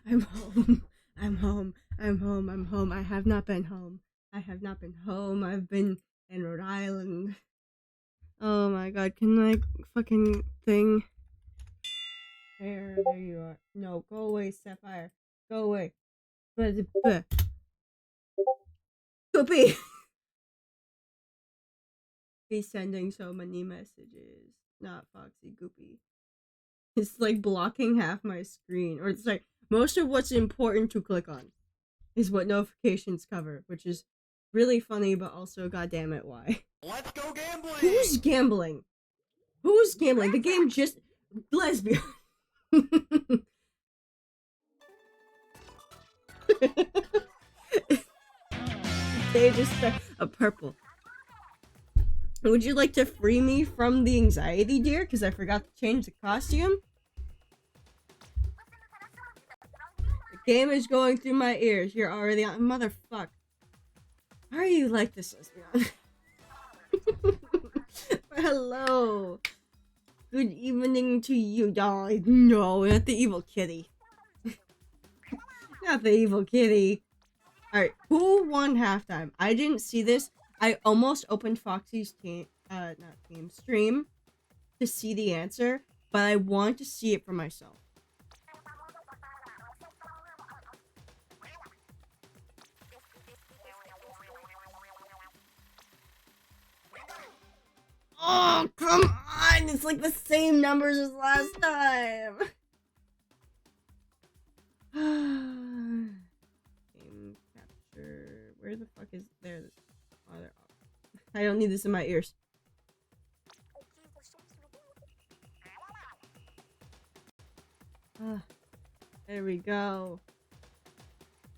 I'm home. I'm home. I'm home. I'm home. I have not been home. I have not been home. I've been in Rhode Island. Oh my god, can I fucking thing? There you are. No, go away, Sapphire. Go away. Goopy! He's sending so many messages. Not Foxy Goopy. It's like blocking half my screen. Or it's like most of what's important to click on is what notifications cover, which is really funny, but also goddamn it, why? Let's go gambling! Who's gambling? Who's gambling? The game just lesbian. They just a purple. Would you like to free me from the anxiety, dear? Because I forgot to change the costume. The game is going through my ears. You're already on. Motherfuck. Why are you like this, lesbian? Hello. Good evening to you, doll. No, not the evil kitty. Not the evil kitty. Alright, who won halftime? I didn't see this. I almost opened Foxy's stream to see the answer, but I want to see it for myself. Oh, come on! It's like the same numbers as last time! Game capture. Where the fuck is there? Oh, there. I don't need this in my ears. There we go.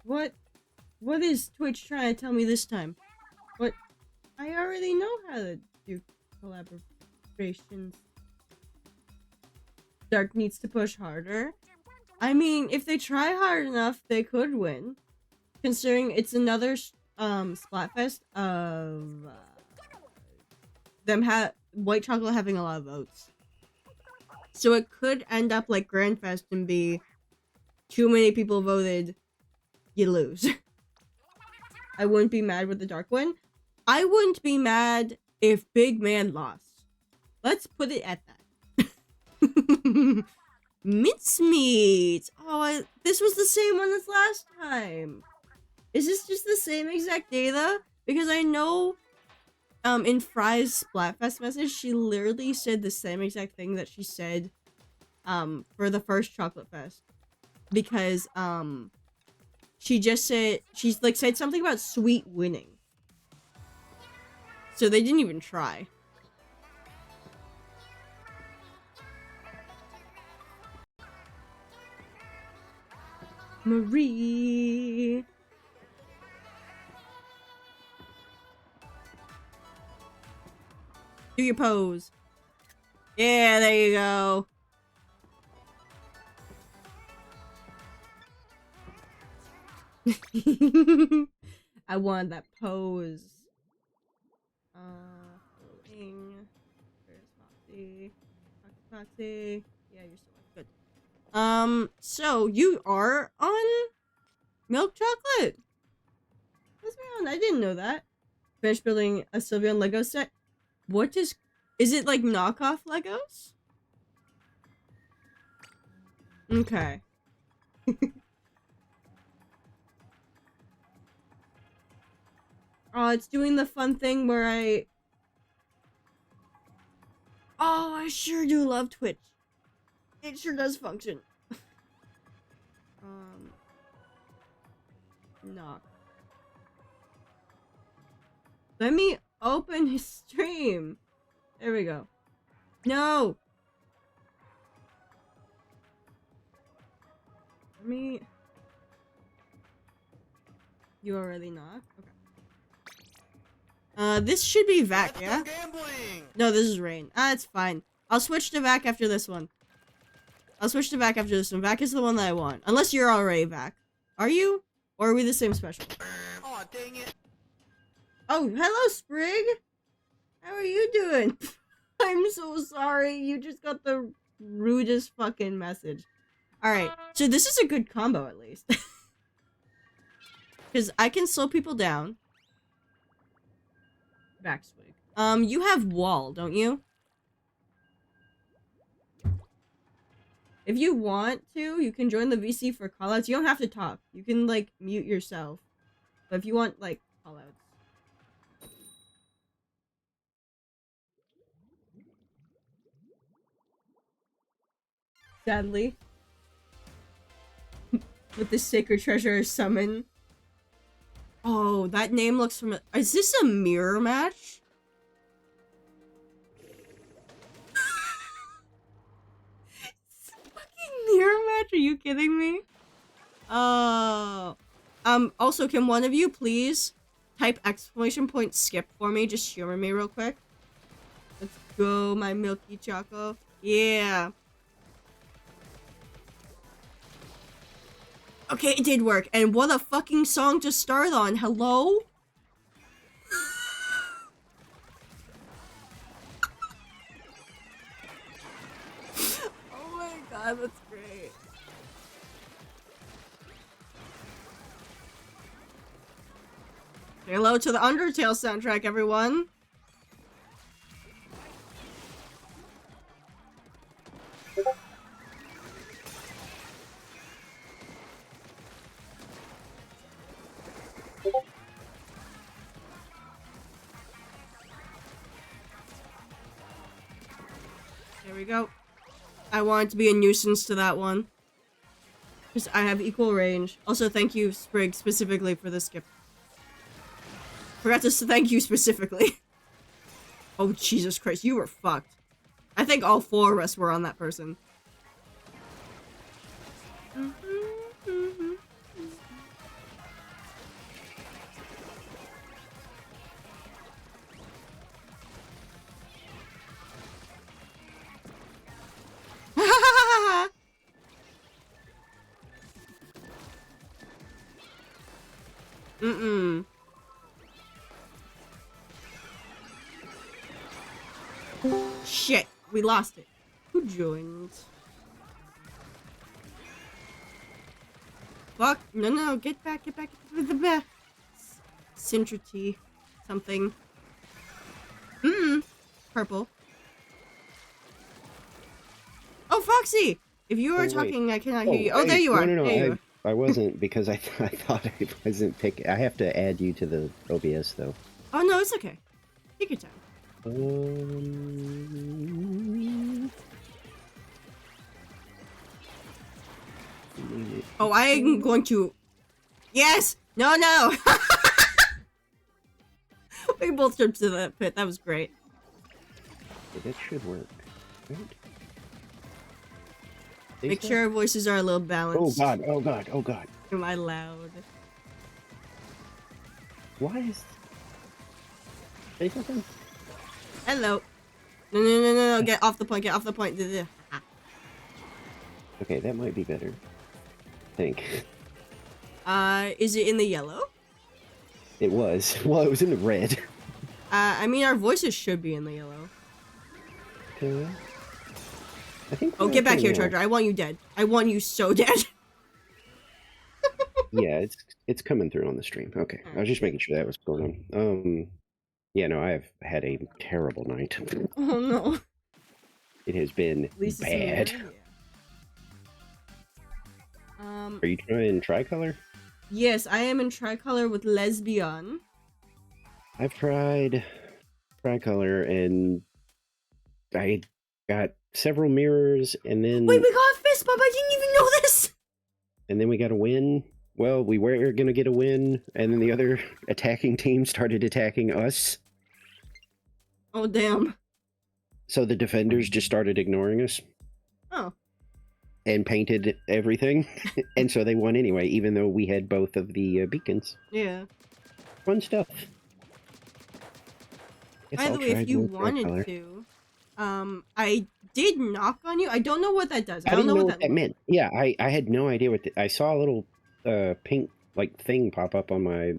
What is Twitch trying to tell me this time? What? I already know how to do collaborations. Dark needs to push harder. I mean, if they try hard enough, they could win. Considering it's another Splatfest of White Chocolate having a lot of votes. So it could end up like Grandfest and be too many people voted, you lose. I wouldn't be mad with the Dark win. I wouldn't be mad if Big Man lost. Let's put it at that. Mincemeat! Oh, this was the same one as last time. Is this just the same exact data? Because I know in Fry's Splatfest message, she literally said the same exact thing that she said for the first Chocolate Fest. Because she just said, she's like said something about sweet winning. So they didn't even try. Marie. Do your pose. Yeah, there you go. I want that pose. Where's Foxy? Foxy. Yeah, you're still good. So you are on milk chocolate? Let's be honest, I didn't know that. Finished building a Sylveon Lego set. What is it like knockoff Legos? Okay. Oh, it's doing the fun thing where oh, I sure do love Twitch. It sure does function. Knock. Let me open his stream. There we go. No! Let me... You already knocked? Okay. This should be Vac, yeah? No, this is Rain. It's fine. I'll switch to Vac after this one. Vac is the one that I want. Unless you're already Vac. Are you? Or are we the same special? Oh, dang it. Oh, hello, Sprig! How are you doing? I'm so sorry. You just got the rudest fucking message. Alright, so this is a good combo at least. Because I can slow people down. Backswing. You have wall, don't you? If you want to, you can join the VC for callouts. You don't have to talk. You can, like, mute yourself. But if you want, like, callouts. Sadly. With the sacred treasure summon. Oh, that name looks familiar. Is this a mirror match? It's a fucking mirror match? Are you kidding me? Also, can one of you please type exclamation point skip for me? Just humor me real quick. Let's go, my milky choco. Yeah. Okay, it did work. And what a fucking song to start on. Hello? Oh my god, that's great. Hello to the Undertale soundtrack, everyone. There we go. I wanted to be a nuisance to that one. Because I have equal range. Also, thank you, Sprig, specifically for the skip. Forgot to thank you specifically. Oh, Jesus Christ, you were fucked. I think all 4 of us were on that person. Mm-mm. Shit, we lost it. Who joined? Fuck, no, get back with the back. Sintrity. Something. Purple. Oh, Foxy! If you are talking, I cannot hear you. Oh, hey, there you are. No, There you are. I wasn't because I thought I wasn't picking. I have to add you to the OBS though. Oh, no, it's okay. Take your time. Oh, I am going to... Yes! No! We both jumped to the pit. That was great. That should work. Right? Make sure our voices are a little balanced. Oh god. Am I loud? Why is... Say something? Hello. No. Get off the point. Okay, that might be better. I think. Is it in the yellow? It was. Well, it was in the red. I mean, our voices should be in the yellow. I think. Oh, get back here, Charger. I want you dead. I want you so dead. Yeah, it's coming through on the stream. Okay, I was just making sure that was going on. Yeah, no, I have had a terrible night. Oh no. It has been bad. Are you trying tricolor? Yes, I am in tricolor with lesbian. I've tried tricolor and I got several mirrors and then... Wait, we got a fist bump! I didn't even know this! And then we got a win. Well, we were gonna get a win, and then the other attacking team started attacking us. Oh, damn. So the defenders just started ignoring us. Oh. And painted everything. And so they won anyway, even though we had both of the beacons. Yeah. Fun stuff. By the way, if you wanted to, I did knock on you. I don't know what that does. I don't know what that meant. Yeah, I had no idea what I saw a little pink like thing pop up on my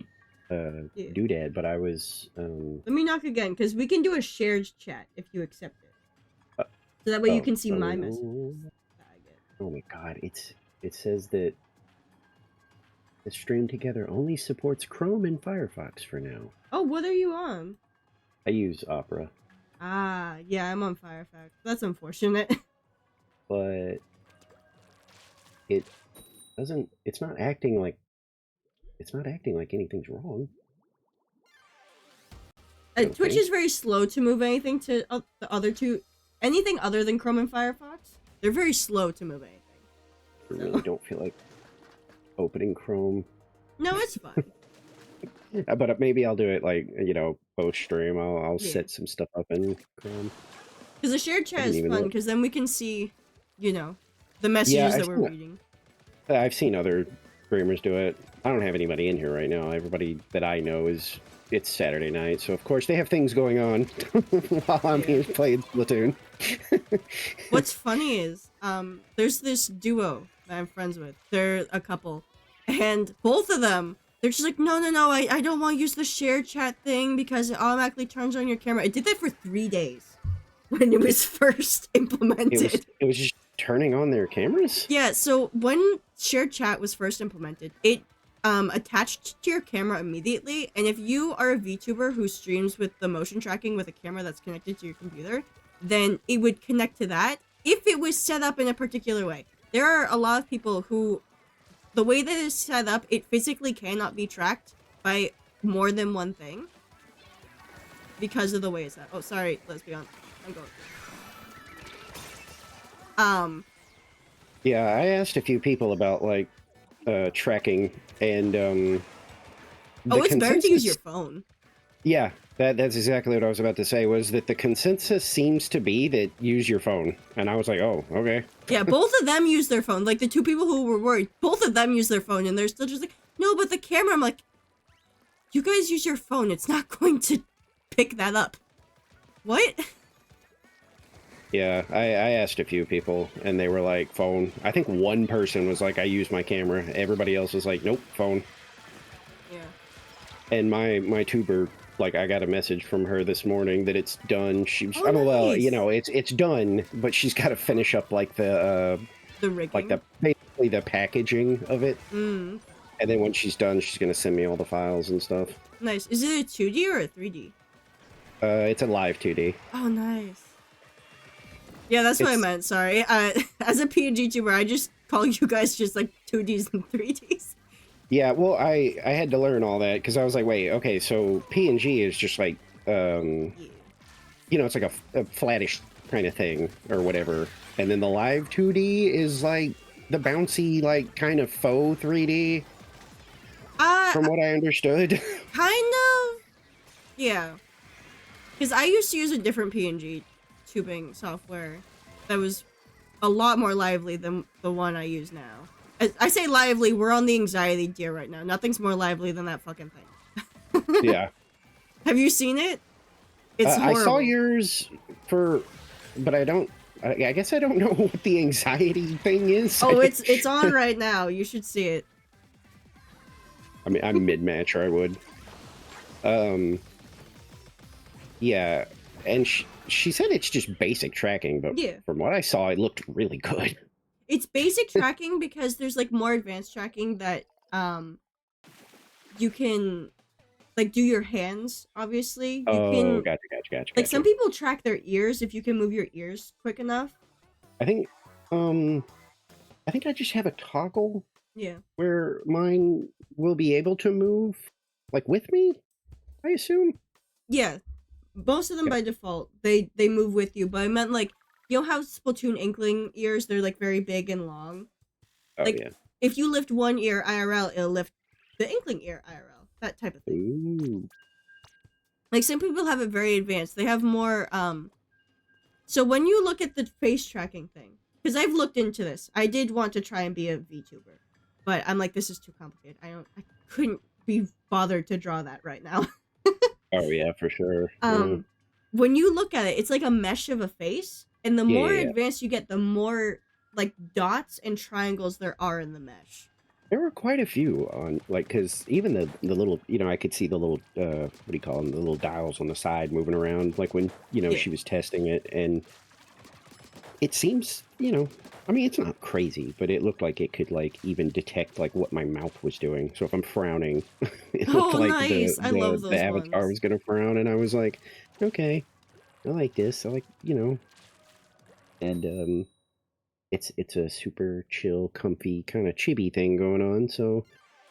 doodad, but I was Let me knock again, because we can do a shared chat if you accept it. So that way you can see my message. Oh my god, it says that the Stream Together only supports Chrome and Firefox for now. Oh, what are you on? I use Opera, Ah, yeah, I'm on Firefox. That's unfortunate. but it doesn't. It's not acting like anything's wrong. Twitch Okay. is very slow to move anything to the other two. Anything other than Chrome and Firefox, they're very slow to move anything. I really don't feel like opening Chrome. No, it's fine. But maybe I'll do it like, post stream. I'll Yeah. set some stuff up in Chrome. Because the shared chat didn't is even fun, know. because then we can see, the messages that we're reading. I've seen other streamers do it. I don't have anybody in here right now. Everybody that I know it's Saturday night, so of course they have things going on while I'm here playing Splatoon. What's funny is, there's this duo that I'm friends with. They're a couple, and both of them, they're just like, no, I don't want to use the share chat thing because it automatically turns on your camera. It did that for 3 days when it was first implemented. It was just turning on their cameras? Yeah, so when shared chat was first implemented, it attached to your camera immediately, and if you are a VTuber who streams with the motion tracking with a camera that's connected to your computer, then it would connect to that if it was set up in a particular way. There are a lot of people who, the way that it's set up, it physically cannot be tracked by more than one thing because of the way it's set. Oh, sorry, Lesbian. I'm going. Yeah, I asked a few people about tracking and It's better to use your phone. Yeah, that's exactly what I was about to say, was that the consensus seems to be that use your phone. And I was like, oh, okay. Yeah, both of them use their phone. Like, the two people who were worried, both of them use their phone, and they're still just like, no, but the camera, I'm like, you guys use your phone, it's not going to pick that up. What? Yeah, I asked a few people, and they were like, phone. I think one person was like, I use my camera. Everybody else was like, nope, phone. Yeah. And my tuber, I got a message from her this morning that it's done. She was, Oh, well, nice. it's done, but she's got to finish up the rigging. basically the packaging of it. Mm. And then when she's done, she's gonna send me all the files and stuff. Nice. Is it a 2D or a 3D? It's a live 2D. Oh, nice. Yeah, that's what I meant, sorry. As a PNG tuber, I just call you guys just like 2Ds and 3Ds. Yeah, well, I had to learn all that because I was like, wait, okay, so PNG is just like, it's like a flattish kind of thing or whatever, and then the live 2D is like the bouncy, kind of faux 3D. From what I understood. Kind of. Yeah. Because I used to use a different PNG tubing software that was a lot more lively than the one I use now. I say lively, we're on the anxiety tier right now. Nothing's more lively than that fucking thing. Yeah. Have you seen it? It's horrible. I saw yours but I don't. I guess I don't know what the anxiety thing is. Oh, it's on right now. You should see it. I mean, I'm mid-match, or I would. Yeah, and she said it's just basic tracking, but from what I saw, it looked really good. It's basic tracking because there's more advanced tracking that you can do your hands, obviously. Gotcha. Some people track their ears if you can move your ears quick enough. I think I just have a toggle. Yeah. Where mine will be able to move with me, I assume. Yeah. Most of them by default, they move with you, but I meant you know how Splatoon Inkling ears, they're very big and long? Oh, yeah. If you lift one ear IRL, it'll lift the Inkling ear IRL. That type of thing. Ooh. Some people have it very advanced. They have more, so when you look at the face tracking thing, because I've looked into this, I did want to try and be a VTuber, but I'm like, this is too complicated. I couldn't be bothered to draw that right now. Oh yeah, for sure. When you look at it, it's like a mesh of a face, and the more advanced you get, the more dots and triangles there are in the mesh. There were quite a few on because even the little, I could see the little what do you call them, the little dials on the side moving around when she was testing it, and it seems, you know, I mean, it's not crazy, but it looked like it could like even detect like what my mouth was doing. So if I'm frowning, it looked Oh, like nice. I love the those avatar ones. was gonna frown, and I was like, okay, I like this. I like, you know, and it's a super chill, comfy kind of chibi thing going on. So,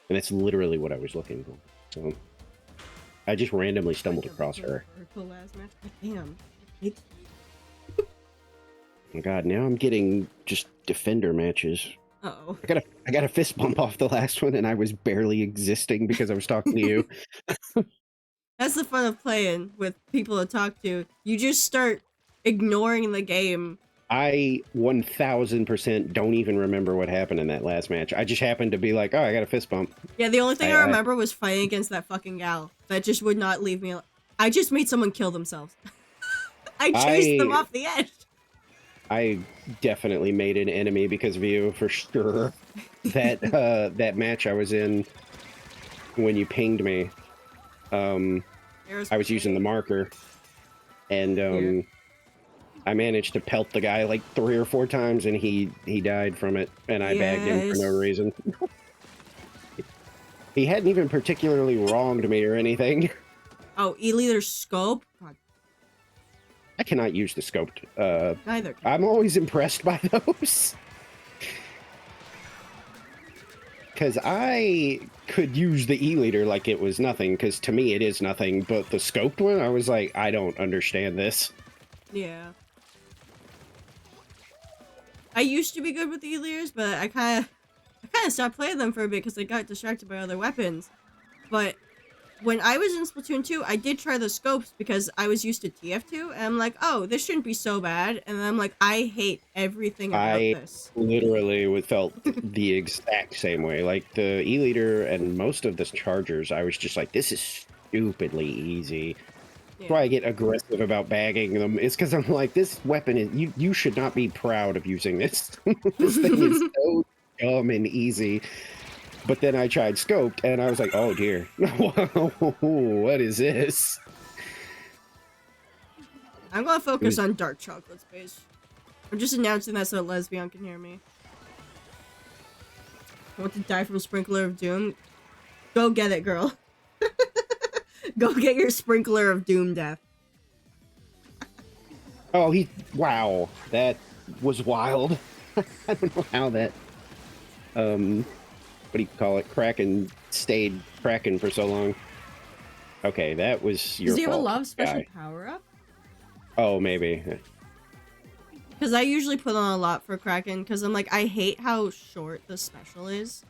and it's literally what I was looking for. So I just randomly stumbled across her. Vertical last match. God damn. It's Oh my god, now I'm getting just defender matches. uh-oh. I got a fist bump off the last one, and I was barely existing because I was talking to you. That's the fun of playing with people to talk to. You just start ignoring the game. I 1000% don't even remember what happened in that last match. I just happened to be like, oh, I got a fist bump. Yeah, the only thing I I- remember was fighting against that fucking gal that just would not leave me. I just made someone kill themselves. I chased them off the edge. I definitely made an enemy because of you, for sure. That that match I was in when you pinged me, I was using the marker, and Yeah. I managed to pelt the guy like 3 or 4 times, and he died from it, and I bagged him for no Yes. reason. He hadn't even particularly wronged me or anything. Oh, E-Leader's scope? God, I cannot use the scoped. neither can I'm always impressed by those. Because I could use the E-Leader like it was nothing, because to me it is nothing, but the scoped one, I was like, I don't understand this. Yeah. I used to be good with the E-Leaders, but I kind of stopped playing them for a bit because I got distracted by other weapons. But when I was in Splatoon 2, I did try the scopes because I was used to TF2, and I'm like, oh, this shouldn't be so bad. And then I'm like, I hate everything about this. Literally felt the exact same way. Like the E-Leader and most of the Chargers, I was just like, this is stupidly easy. That's why I get aggressive about bagging them. It's because I'm like, this weapon is you should not be proud of using this. This thing is so dumb and easy. But then I tried scoped, and I was like, oh dear, what is this? I'm gonna focus on Dark Chocolate Space. I'm just announcing that so Lesbian can hear me. Want to die from Sprinkler of Doom? Go get it, girl. Go get your Sprinkler of Doom death. Oh, wow, that was wild. I don't know how that, what do you call it? Kraken stayed Kraken for so long. Okay, that was your Does he have a fault, lot of special guy. power up? Oh, maybe. Because I usually put on a lot for Kraken, because I'm like, I hate how short the special is.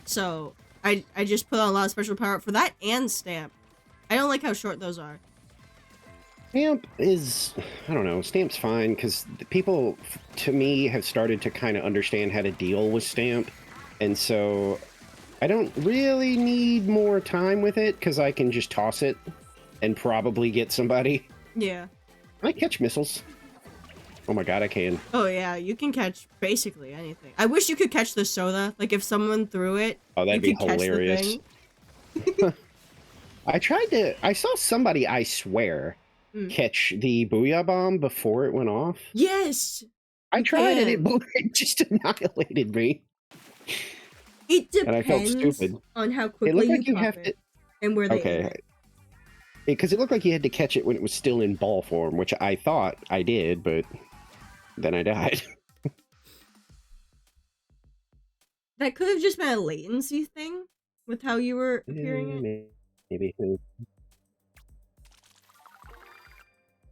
So, I just put on a lot of special power up for that and Stamp. I don't like how short those are. Stamp is, I don't know, Stamp's fine, because people, to me, have started to kind of understand how to deal with Stamp. And so, I don't really need more time with it, because I can just toss it and probably get somebody. Yeah. I catch missiles. Oh my god, I can. Oh yeah, you can catch basically anything. I wish you could catch the soda. Like if someone threw it, Oh, that'd you be could catch the hilarious. thing. I saw somebody, I swear, catch the Booyah Bomb before it went off. Yes! I tried and can. it just annihilated me. It And I felt depends stupid. on how It quickly looked like you you pop have it to. and where they aim Okay. it. Because it looked like you had to catch it when it was still in ball form, which I thought I did, but then I died. That could have just been a latency thing with how you were appearing it. Maybe.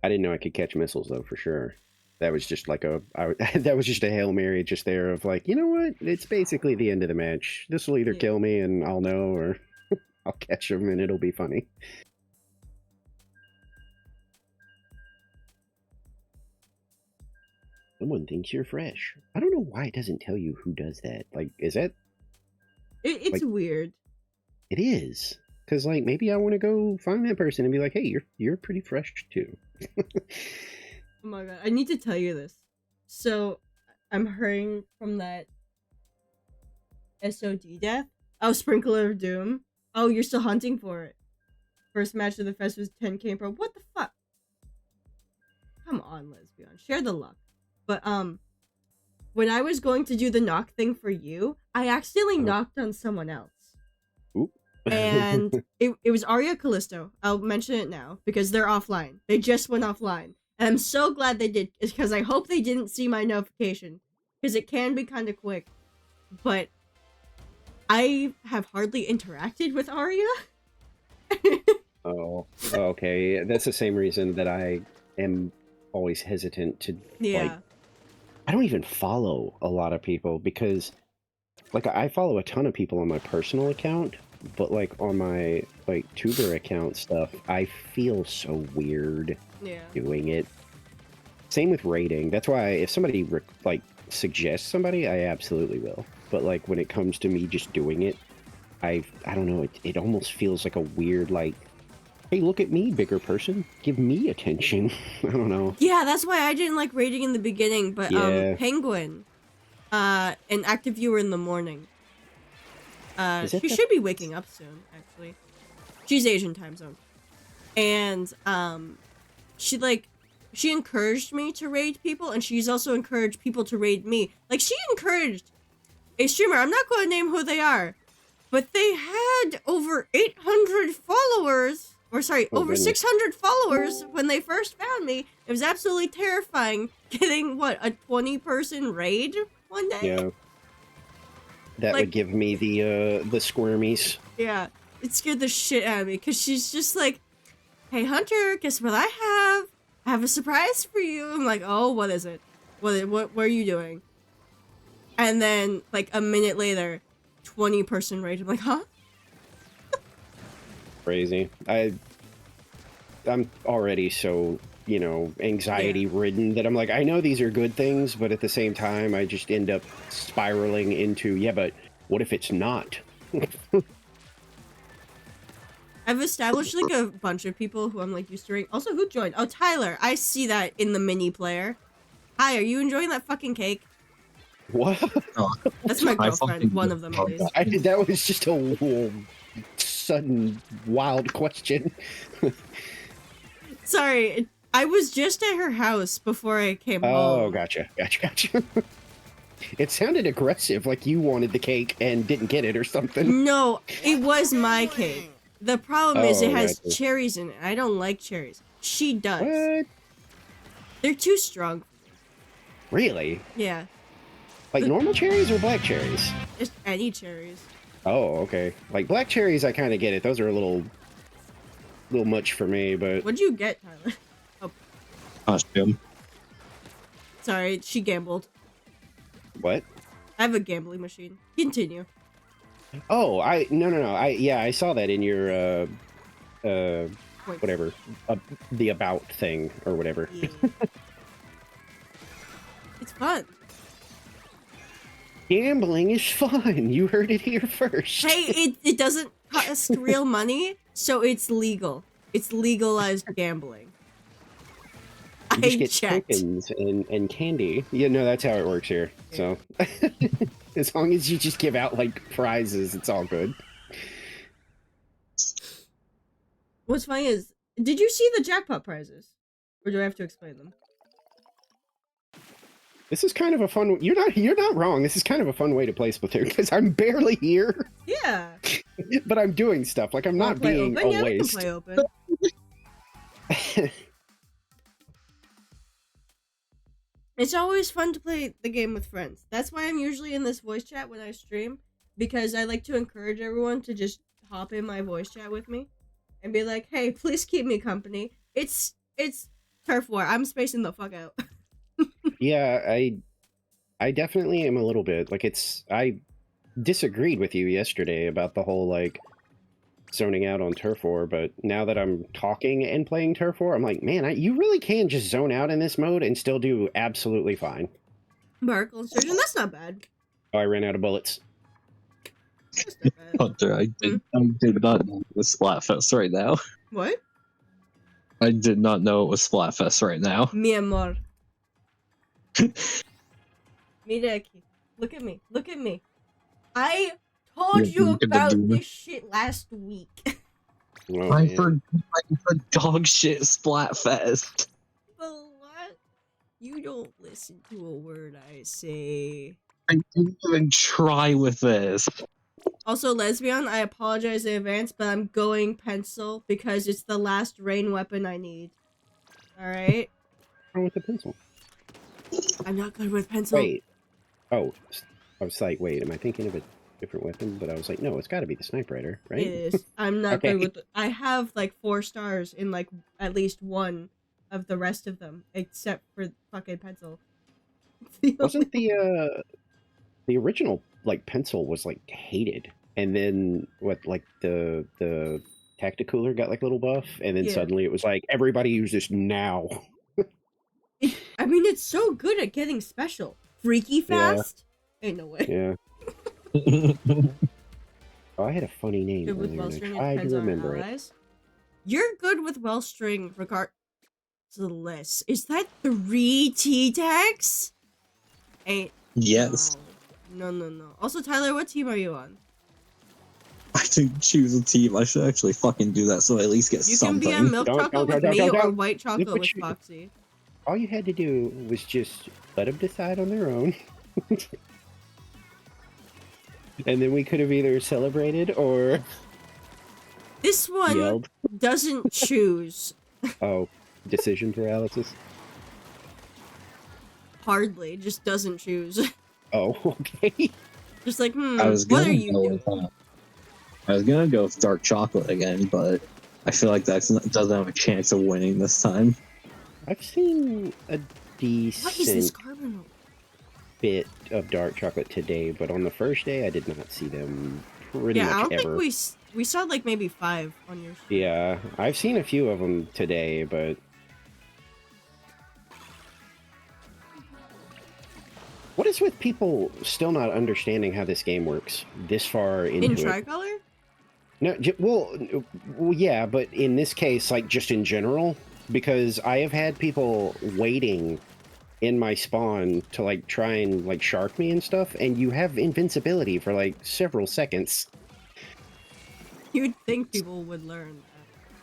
I didn't know I could catch missiles though, for sure. That was just like that was just a Hail Mary just there of like, you know what? It's basically the end of the match. This will either Yeah. kill me and I'll know, or I'll catch him and it'll be funny. Someone thinks you're fresh. I don't know why it doesn't tell you who does that. Like, is that... It's Like- weird. It is. Because, like, maybe I want to go find that person and be like, hey, you're pretty fresh, too. Oh my god, I need to tell you this. So, I'm hurrying from that SOD death. Oh, Sprinkler of Doom. Oh, you're still hunting for it. First match of the fest was 10k pro. What the fuck? Come on, Lesbian. Share the luck. but when I was going to do the knock thing for you, I accidentally knocked on someone else. Oop. And it was Arya Callisto. I'll mention it now because they're offline. They just went offline. And I'm so glad they did because I hope they didn't see my notification because it can be kind of quick. But I have hardly interacted with Arya. Oh, okay. That's the same reason that I am always hesitant to like. I don't even follow a lot of people because, like, I follow a ton of people on my personal account, but like on my like tuber account stuff, I feel so weird doing it. Same with rating. That's why if somebody like suggests somebody, I absolutely will. But like when it comes to me just doing it, I don't know. It almost feels like a weird like. Hey, look at me, bigger person. Give me attention. I don't know. Yeah, that's why I didn't like rating in the beginning, but Penguin, an active viewer in the morning. She should be waking up soon, actually. She's Asian time zone. And she encouraged me to raid people, and she's also encouraged people to raid me. Like, she encouraged a streamer, I'm not going to name who they are, but they had over 800 followers. Or sorry, over 600 followers when they first found me. It was absolutely terrifying getting, what, a 20-person raid one day? Yeah. That would give me the squirmies. Yeah, it scared the shit out of me, because she's just like, hey, Hunter, guess what I have? I have a surprise for you. I'm like, oh, what is it? What are you doing? And then, like, a minute later, 20-person raid. I'm like, huh? Crazy. I'm already so, you know, anxiety ridden that I'm like, I know these are good things, but at the same time I just end up spiraling into, yeah, but what if it's not? I've established like a bunch of people who I'm like used to rating. Also, who joined? Oh, Tyler. I see that in the mini player. Hi, are you enjoying that fucking cake? What? That's my girlfriend. One of them at least. That was just a sudden wild question. Sorry, I was just at her house before I came home. Oh, gotcha. It sounded aggressive, like you wanted the cake and didn't get it or something. No, it was my cake. The problem is it has cherries in it. I don't like cherries. She does. What? They're too strong. Really? Yeah. Like normal cherries or black cherries? Just any cherries. Oh, okay. Like black cherries, I kind of get it. Those are a little much for me, but... What'd you get, Tyler? Oh. Costume. Sorry, she gambled. What? I have a gambling machine. Continue. Oh, no. I saw that in your, whatever. The about thing, or whatever. Yeah. It's fun. Gambling is fun. You heard it here first. Hey, it doesn't cost real money, so it's legal. It's legalized gambling. You just I get checked. tokens and candy. Yeah, no, that's how it works here. So, as long as you just give out, like, prizes, it's all good. What's funny is, did you see the jackpot prizes? Or do I have to explain them? This is kind of a fun... You're not wrong. This is kind of a fun way to play Splatoon, because I'm barely here. Yeah. But I'm doing stuff. Like, I'm not being a Yeah, waste. we can play open. It's always fun to play the game with friends. That's why I'm usually in this voice chat when I stream, because I like to encourage everyone to just hop in my voice chat with me and be like, hey, please keep me company. It's turf war. I'm spacing the fuck out. Yeah, I definitely am a little bit. Like, I disagreed with you yesterday about the whole, like, zoning out on Turf War, but now that I'm talking and playing Turf War, I'm like, man, you really can just zone out in this mode and still do absolutely fine. Barkle Surgeon, that's not bad. Oh, I ran out of bullets. That's not bad. Hunter, I did not know it was Splatfest right now. What? I did not know it was Splatfest right now. Mi amor. Mira aquí. Look at me. Look at me. I told you about this shit last week. Oh, I man. for dog shit Splatfest. The what? You don't listen to a word I say. I didn't even try with this. Also, lesbian, I apologize in advance, but I'm going pencil because it's the last rain weapon I need. Alright? What's wrong with the pencil? I'm not good with pencil. Wait. Oh, I was like, wait, am I thinking of a different weapon? But I was like, no, it's got to be the sniper rider, right? It is. I'm not Okay. good with. I have like 4 stars in like at least one of the rest of them, except for fucking pencil. Wasn't the original like pencil was like hated, and then what like the Tacticooler got like a little buff, and then Yeah. suddenly it was like everybody use this now. I mean, it's so good at getting special. Freaky Yeah. fast? Ain't no way. Yeah. Oh, I had a funny name Good with earlier, and I Wellstring, it tried depends to on our remember it. allies. You're good with Wellstring regardless. Is that 3 T-Tags? Ain't. Yes. No. Also, Tyler, what team are you on? I didn't choose a team. I should actually fucking do that so I at least get You something. can be on milk Don't- chocolate don't- with me don't- or don't. white chocolate what with you- Foxy. All you had to do was just let them decide on their own. And then we could have either celebrated or This one yelled. doesn't choose. Oh, decision paralysis. Hardly, just doesn't choose. Oh, okay. Just like, I was what gonna are you go doing? with, I was gonna go with dark chocolate again, but I feel like that doesn't have a chance of winning this time. I've seen a What is this decent carbon? bit of dark chocolate today, but on the first day I did not see them pretty Yeah, I much don't ever. think we saw like maybe 5 on your stream. Yeah, I've seen a few of them today, but what is with people still not understanding how this game works this far into In it? tricolor? No, well, yeah, but in this case, like just in general, because I have had people waiting in my spawn to like try and like shark me and stuff, and you have invincibility for like several seconds. You'd think people would learn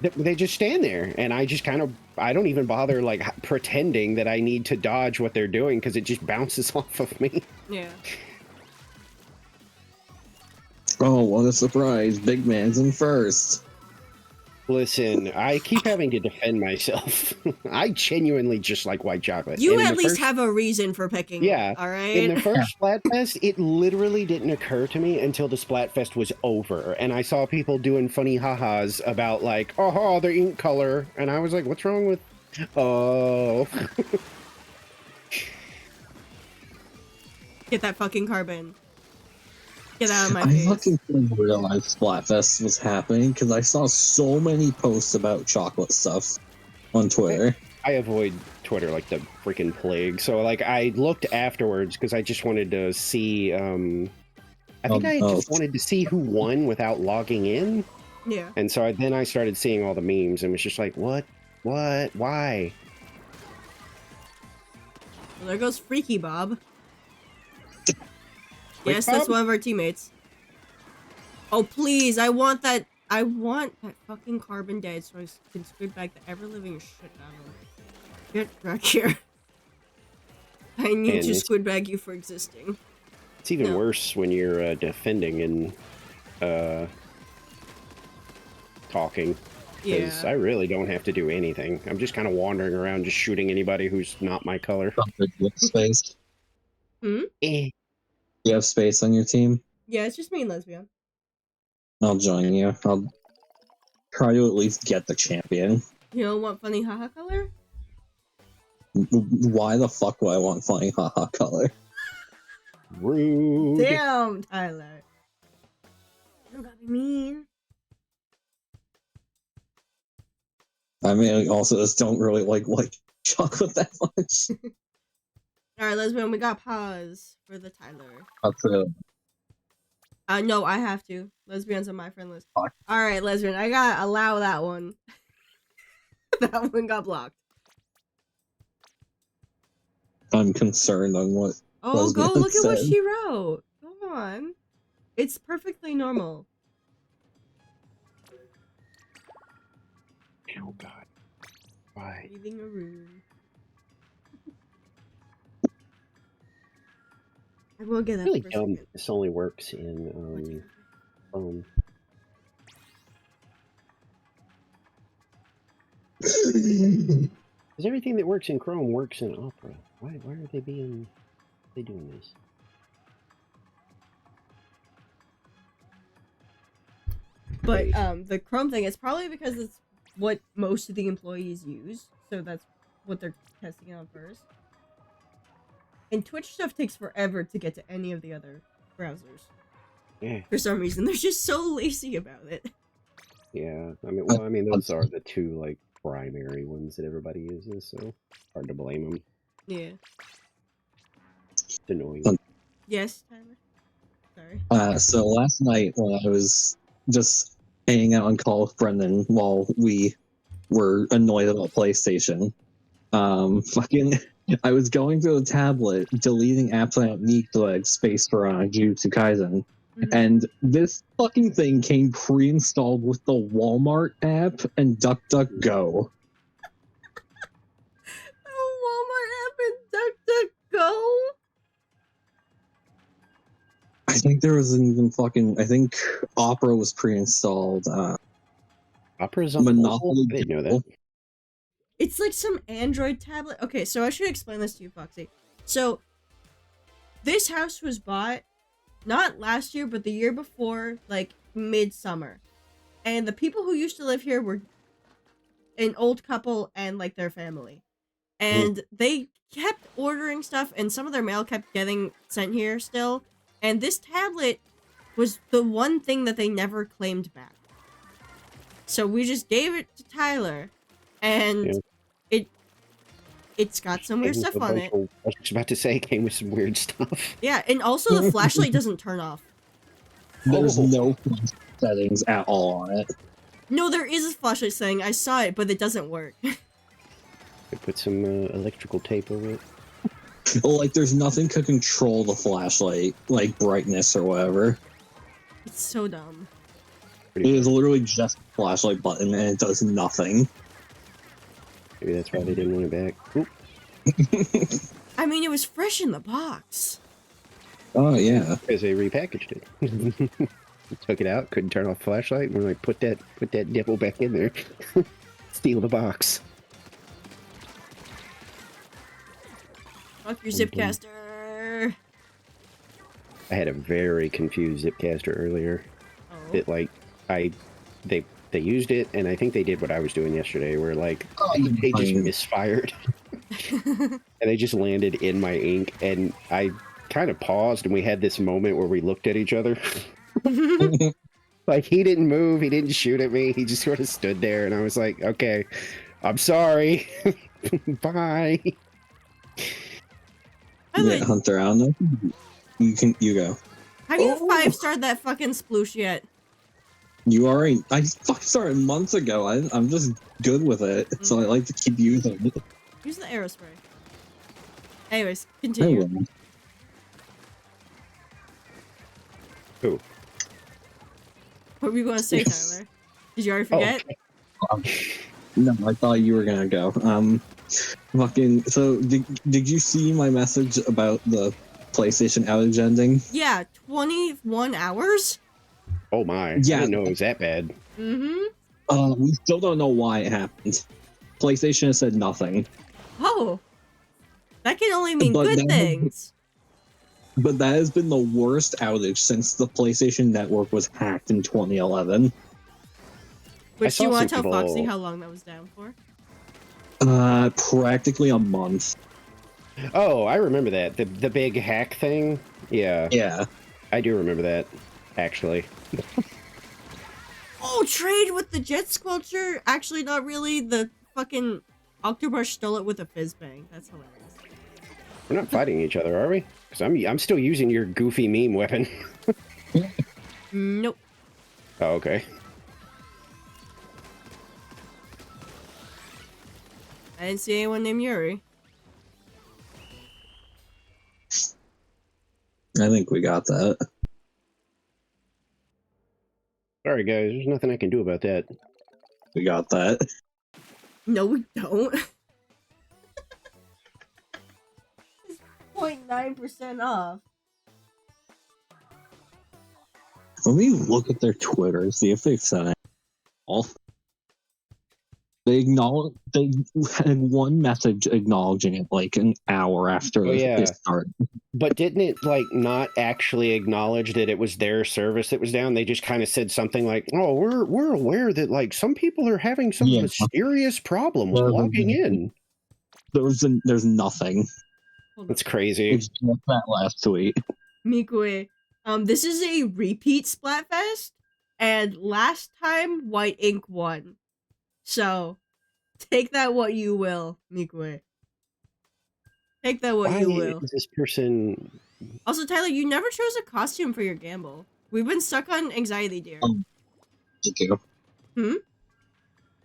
that. They just stand there, and I just kind of, I don't even bother like pretending that I need to dodge what they're doing because it just bounces off of me. Yeah. Oh, what a surprise! Big man's in first. Listen, I keep having to defend myself. I genuinely just like white chocolate. You And in at the least first- have a reason for picking. Yeah, All right. In the first Splatfest, it literally didn't occur to me until the Splatfest was over, and I saw people doing funny ha-has about like, oh, the ink color, and I was like, what's wrong with? Oh, Get that fucking carbon. Get out of my I face. fucking didn't realize Splatfest was happening because I saw so many posts about chocolate stuff on Twitter. I avoid Twitter like the freaking plague. So like, I looked afterwards because I just wanted to see. I think I just wanted to see who won without logging in, Yeah. and so then I started seeing all the memes and was just like, what, why? Well, there goes Freaky Bob. Freak Yes, that's Bob? one of our teammates. Oh, please, I want that fucking carbon dead so I can squid bag the ever-living shit out of him. Get back here. I need And to it's- squid bag you for existing. It's even No. worse when you're defending and talking. Because Yeah. I really don't have to do anything. I'm just kind of wandering around, just shooting anybody who's not my color. Do you have space? Eh. Do you have space on your team? Yeah, it's just me and Lesbian. I'll join you. I'll try to at least get the champion. You don't want funny haha color? Why the fuck would I want funny haha color? Rude. Damn, Tyler. You don't gotta be mean. I mean, I also just don't really like chocolate that much. Alright, Lesbian, we got pause for the Tyler. That's it. No, I have to. Lesbian's on my friend list. Fuck. Alright, Lesbian, I gotta allow that one. That one got blocked. I'm concerned on what. Oh, go Lesbian look at what said. she wrote. Go on. It's perfectly normal. Oh God. Why? Leaving a room. I will get that Really for a dumb. second. This only works in Chrome. Because everything that works in Chrome works in Opera. Why are they doing this? But Hey. the Chrome thing is probably because it's what most of the employees use, so that's what they're testing it on first. And Twitch stuff takes forever to get to any of the other browsers. Yeah. For some reason, they're just so lazy about it. Yeah. I mean, those are the two like primary ones that everybody uses, so hard to blame them. Yeah. It's annoying. Yes, Tyler? Sorry. So last night when I was just hanging out on call with Brendan while we were annoyed about PlayStation, I was going through the tablet, deleting apps I don't need to like space for Jujutsu Kaisen, and this fucking thing came pre-installed with the Walmart app and DuckDuckGo. Walmart app and DuckDuckGo? I think there was an even fucking. I think Opera was pre-installed. Opera's on Monopoly. I didn't know that. It's like some Android tablet. Okay, so I should explain this to you, Foxy. So, this house was bought not last year, but the year before, like midsummer. And the people who used to live here were an old couple and like their family. And they kept ordering stuff, and some of their mail kept getting sent here still. And this tablet was the one thing that they never claimed back. So we just gave it to Tyler. And it's got some weird stuff on it. I was just about to say, it came with some weird stuff. Yeah, and also the flashlight doesn't turn off. There's no settings at all on it. No, there is a flashlight setting. I saw it, but it doesn't work. I put some electrical tape over it. Well, like, there's nothing to control the flashlight, like brightness or whatever. It's so dumb. It is literally just a flashlight button, and it does nothing. Maybe that's why they didn't want it back. Oop. I mean, it was fresh in the box. Oh yeah. Because they repackaged it. Took it out, couldn't turn off the flashlight, and we're like, put that nipple back in there. Steal the box. Fuck your Zipcaster. I had a very confused Zipcaster earlier. Oh. It like they used it, and I think they did what I was doing yesterday, where like they just misfired, and they just landed in my ink, and I kind of paused, and we had this moment where we looked at each other. Like, he didn't move, he didn't shoot at me, he just sort of stood there, and I was like, okay, I'm sorry. Bye. Yeah, Hunter, I don't know. You go. Have you 5-starred that fucking sploosh yet? You already. I fucking started months ago. I'm just good with it, so I like to keep using it. Use the aerospray. Anyways, I continue. will. Who? What were you going to say, Tyler? Did you already forget? No, I thought you were gonna go. Fucking. So, did you see my message about the PlayStation outage ending? Yeah, 21 hours? Oh my. Yeah. I didn't know it was that bad. Mm-hmm. We still don't know why it happened. PlayStation has said nothing. Oh. That can only mean But good that- things. But that has been the worst outage since the PlayStation Network was hacked in 2011. Which, saw you want to some tell Foxy people- how long that was down for? Practically a month. Oh, I remember that. The big hack thing? Yeah. Yeah. I do remember that, actually. Oh, trade with the jet sculpture? Actually, not really. The fucking Octobrush stole it with a fizz bang. That's hilarious. We're not fighting each other, are we? Because I'm still using your goofy meme weapon. Nope. Oh, okay. I didn't see anyone named Yuri. I think we got that. Sorry, guys. There's nothing I can do about that. We got that. No, we don't. 0.9% off. Let me look at their Twitter, see if they've said it all. They had one message acknowledging it like an hour after it started. But didn't it like not actually acknowledge that it was their service that was down? They just kind of said something like, "Oh, we're aware that like some people are having some mysterious problems logging in." There's nothing. That's crazy. It's just that last tweet. Mikue, this is a repeat Splatfest, and last time White Ink won. So, take that what you will, Mikue. Take that what you will. Is this person... Also, Tyler, you never chose a costume for your gamble. We've been stuck on Anxiety Deer. Miku. Hmm?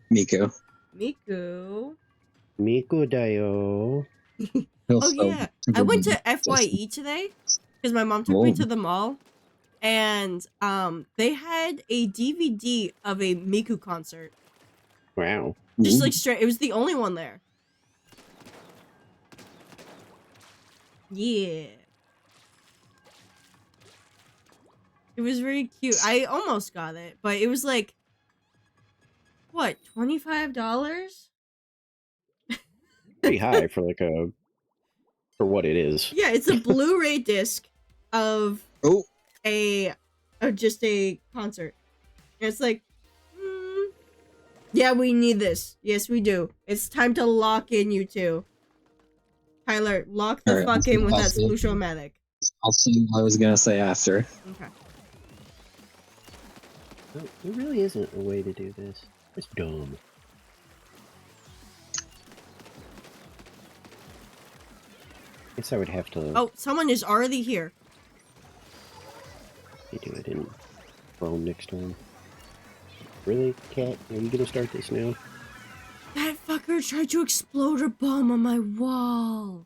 Miku. Miku. Miku dayo. Oh yeah, I went to FYE today because my mom took me to the mall, and they had a DVD of a Miku concert. Wow. Just like straight, it was the only one there. Yeah. It was very cute. I almost got it, but it was like, what, $25? Pretty high for like for what it is. Yeah, it's a Blu-ray disc of just a concert. And it's like, yeah, we need this. Yes, we do. It's time to lock in, you two. Tyler, lock the fuck in with that Splooshomatic. I'll see what I was gonna say after. Okay. Well, there really isn't a way to do this. It's dumb. Guess I would have to... Oh, someone is already here. You do it in phone next time. Really, Cat? Are you gonna start this now? That fucker tried to explode a bomb on my wall.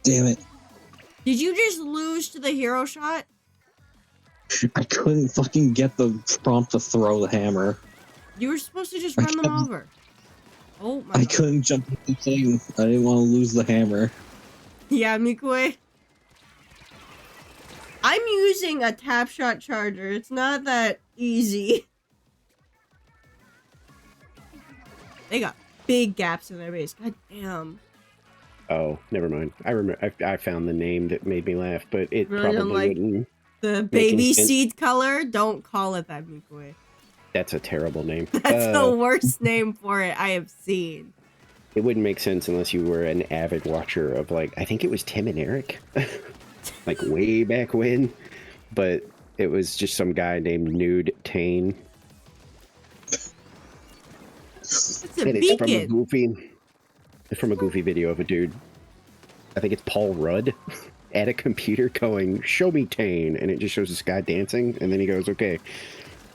Damn it. Did you just lose to the hero shot? I couldn't fucking get the prompt to throw the hammer. You were supposed to just run them over. Oh my God. couldn't jump the thing. I didn't want to lose the hammer. Yeah, Mikue. I'm using a tap shot charger. It's not that easy. They got big gaps in their base. God damn. Oh, never mind. I remember. I found the name that made me laugh, but it Really probably don't like wouldn't. the Make baby any sense. seed color. Don't call it that, Mikue. That's a terrible name. That's the worst name for it I have seen. It wouldn't make sense unless you were an avid watcher of, like, I think it was Tim and Eric, like way back when, but it was just some guy named Nude Tane. It's a And it's from a beacon. goofy video of a dude. I think it's Paul Rudd at a computer going, "Show me Tane," and it just shows this guy dancing, and then he goes, "Okay,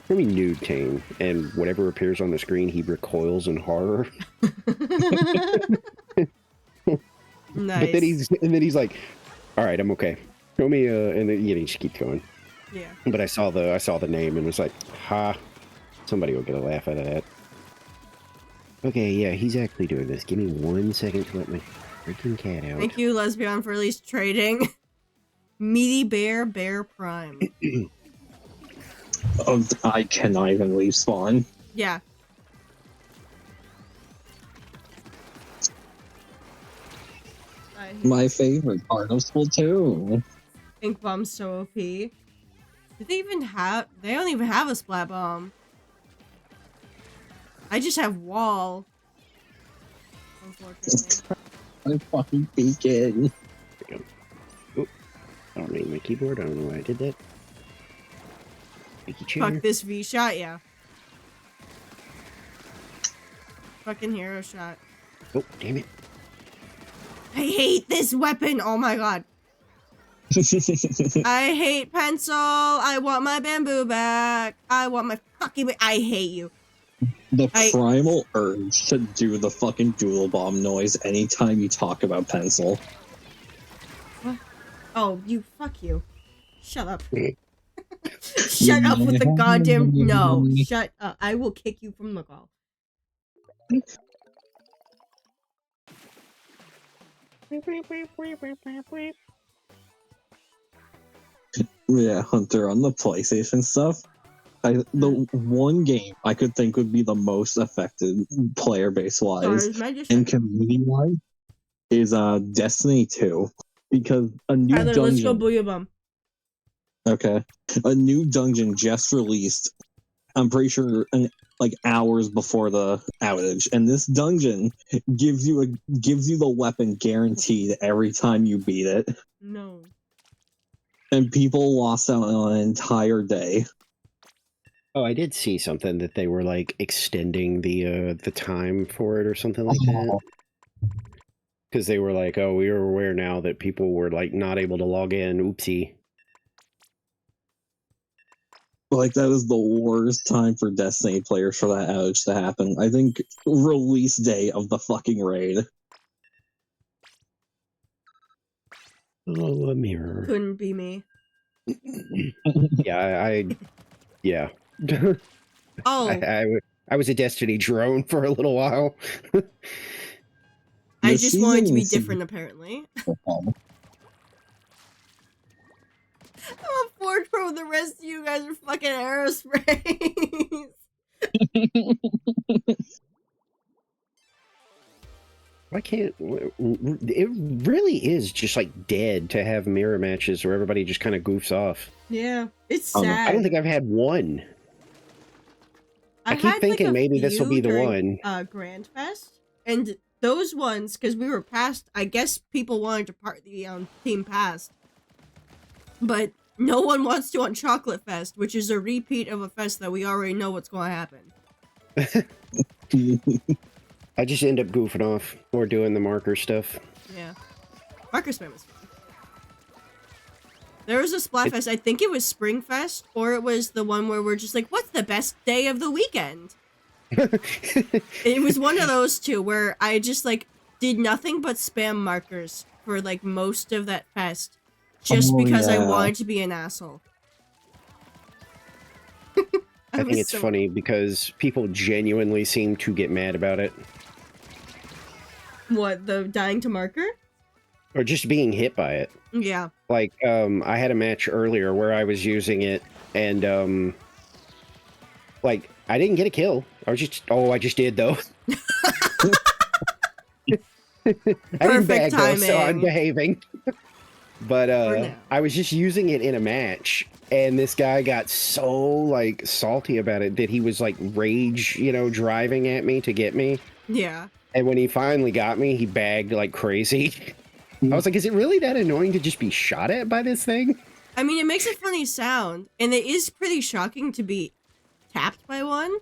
show me Nude Tane," and whatever appears on the screen, he recoils in horror. Nice. But then he's like, "All right, I'm okay. Show me," and then he just keeps going. Yeah. But I saw the name and was like, "Ha, somebody will get a laugh out of that." Okay, yeah, he's actually doing this. Give me 1 second to let my freaking cat out. Thank you, Lesbian, for at least trading. Meaty Bear Prime. Oh, I cannot even leave spawn. Yeah. My favorite part of Splatoon. Ink Bomb's so OP. Do they even have... They don't even have a Splat Bomb. I just have Wall. Unfortunately. My fucking beacon. Oh, I don't need my keyboard. I don't know why I did that. Thank you, chair. Fuck this V shot, yeah. Fucking hero shot. Oh, damn it. I hate this weapon! Oh my god. I hate pencil! I want my bamboo back! I want my fucking... I hate you. The primal urge to do the fucking dual bomb noise anytime you talk about pencil. What? Oh, you... Fuck you. Shut up. Shut up with the goddamn... No. Shut up. I will kick you from the call. Yeah, Hunter on the PlayStation stuff. The one game I could think would be the most affected player base wise Stars Magician. and community wise is Destiny 2. Because a new Tyler, let's go dungeon. Booyah Bum. Okay. A new dungeon just released. I'm pretty sure like hours before the outage. And this dungeon gives you the weapon guaranteed every time you beat it. No. And people lost out on an entire day. Oh, I did see something that they were like extending the time for it or something like that. Because they were like, "Oh, we are aware now that people were like not able to log in. Oopsie." Like, that is the worst time for Destiny players for that outage to happen. I think release day of the fucking raid. Oh, a mirror. Couldn't be me. Yeah, yeah. Oh, I was a Destiny drone for a little while. I The just wanted to be season- different, apparently. I'm a Forge Pro, the rest of you guys are fucking Aerospace. Why can't it really is just like dead to have mirror matches where everybody just kind of goofs off. Yeah, it's Oh, no. sad. I don't think I've had one. I keep had, thinking a maybe this will few be the during, one. Grand Fest, and those ones, because we were past, I guess people wanted to party on Team Past, but no one wants to on Chocolate Fest, which is a repeat of a fest that we already know what's going to happen. I just end up goofing off or doing the marker stuff. Yeah. Marker spam was fun. There was a Splatfest, I think it was Springfest, or it was the one where we're just like, what's the best day of the weekend? It was one of those two where I just like did nothing but spam markers for like most of that fest. Just because I yeah. wanted to be an asshole. I think was it's so- funny because people genuinely seem to get mad about it. What, the dying to marker? Or just being hit by it. Yeah. Like, I had a match earlier where I was using it, and, like, I didn't get a kill. I just did, though. I didn't bag, though, so I'm timing. behaving. But, now. I was just using it in a match, and this guy got so, like, salty about it that he was, like, rage, driving at me to get me. Yeah. And when he finally got me, he bagged like crazy. I was like, is it really that annoying to just be shot at by this thing? I mean, it makes a funny sound, and it is pretty shocking to be tapped by one.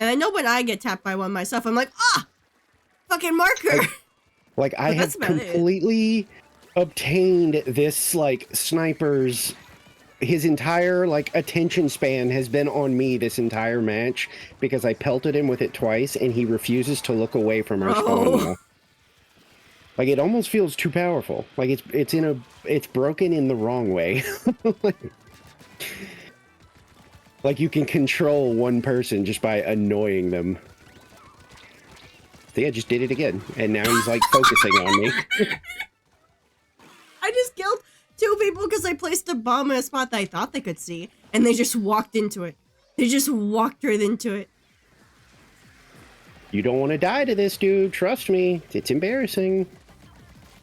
And I know when I get tapped by one myself, I'm like, fucking marker! Like, I But have that's about it. completely obtained this, like, sniper's... His entire, like, attention span has been on me this entire match because I pelted him with it twice, and he refuses to look away from our spawn wall. Like, it almost feels too powerful. Like, it's broken in the wrong way. Like, you can control one person just by annoying them. I think I just did it again, and now he's, like, focusing on me. I just killed 2 people because I placed a bomb in a spot that I thought they could see, and they just walked into it. They just walked right into it. You don't want to die to this, dude. Trust me. It's embarrassing.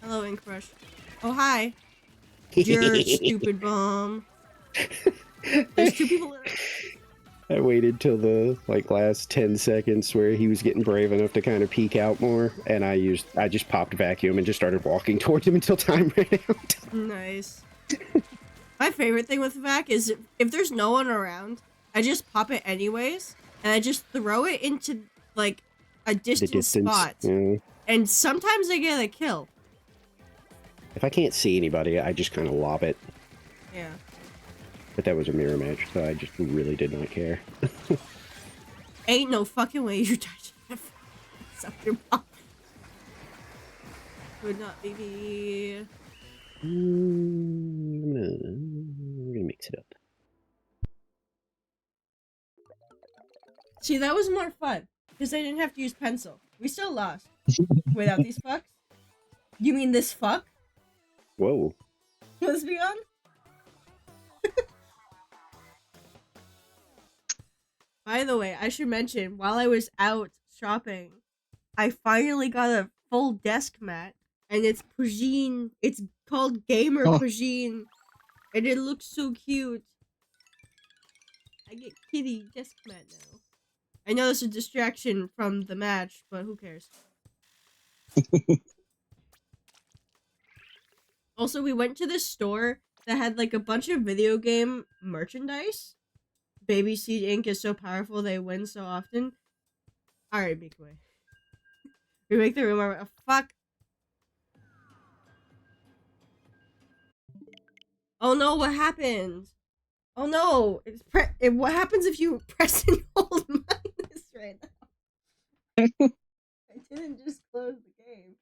Hello, Inkbrush. Oh, hi. You're a stupid bomb. There's 2 people in it. I waited till the last 10 seconds where he was getting brave enough to kind of peek out more, and I just popped vacuum and just started walking towards him until time ran out. Nice. My favorite thing with vac is if there's no one around, I just pop it anyways, and I just throw it into like a distant spot, Yeah. and sometimes I get a kill. If I can't see anybody, I just kind of lob it. Yeah. But that was a mirror match, so I just really did not care. Ain't no fucking way you touch it. Suck your bomb. Would not be. I'm gonna mix it up. See, that was more fun because I didn't have to use pencil. We still lost without these fucks. You mean this fuck? Whoa. Let's be on. By the way, I should mention, while I was out shopping, I finally got a full desk mat, and it's Pugine. It's called Gamer Oh. Pugine, and it looks so cute. I get kitty desk mat now. I know it's a distraction from the match, but who cares? Also, we went to this store that had like a bunch of video game merchandise. Baby Seed Inc. is so powerful, they win so often. Alright, be quiet. We make the room our fuck. Oh no, what happened? Oh no! What happens if you press and hold minus right now? I didn't just close the game.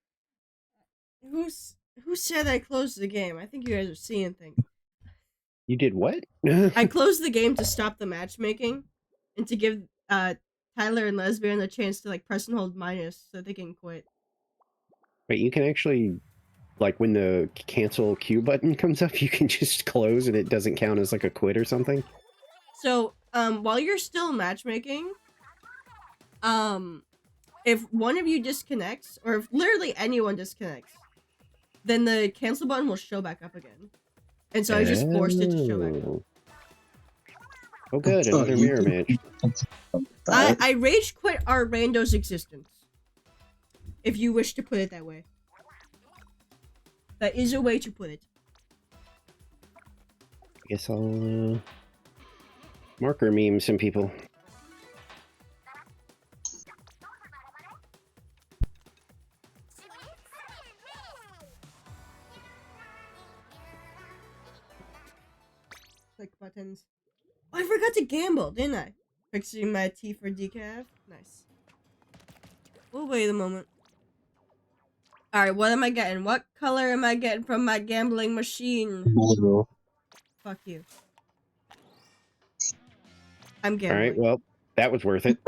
Who said I closed the game? I think you guys are seeing things. You did what? I closed the game to stop the matchmaking and to give Tyler and Lesbian a chance to like press and hold minus so they can quit. But you can actually, like, when the cancel queue button comes up, you can just close and it doesn't count as like a quit or something. So, while you're still matchmaking, if one of you disconnects, or if literally anyone disconnects, then the cancel button will show back up again. And so I just forced it to show back up. Oh, good. Another mirror match. I rage quit our rando's existence. If you wish to put it that way. That is a way to put it. I guess I'll marker meme some people. Click buttons. Oh, I forgot to gamble, didn't I? Fixing my T for decaf. Nice. We'll wait a moment. Alright, what am I getting? What color am I getting from my gambling machine? Blue. Fuck you. I'm gambling. Alright, well, that was worth it.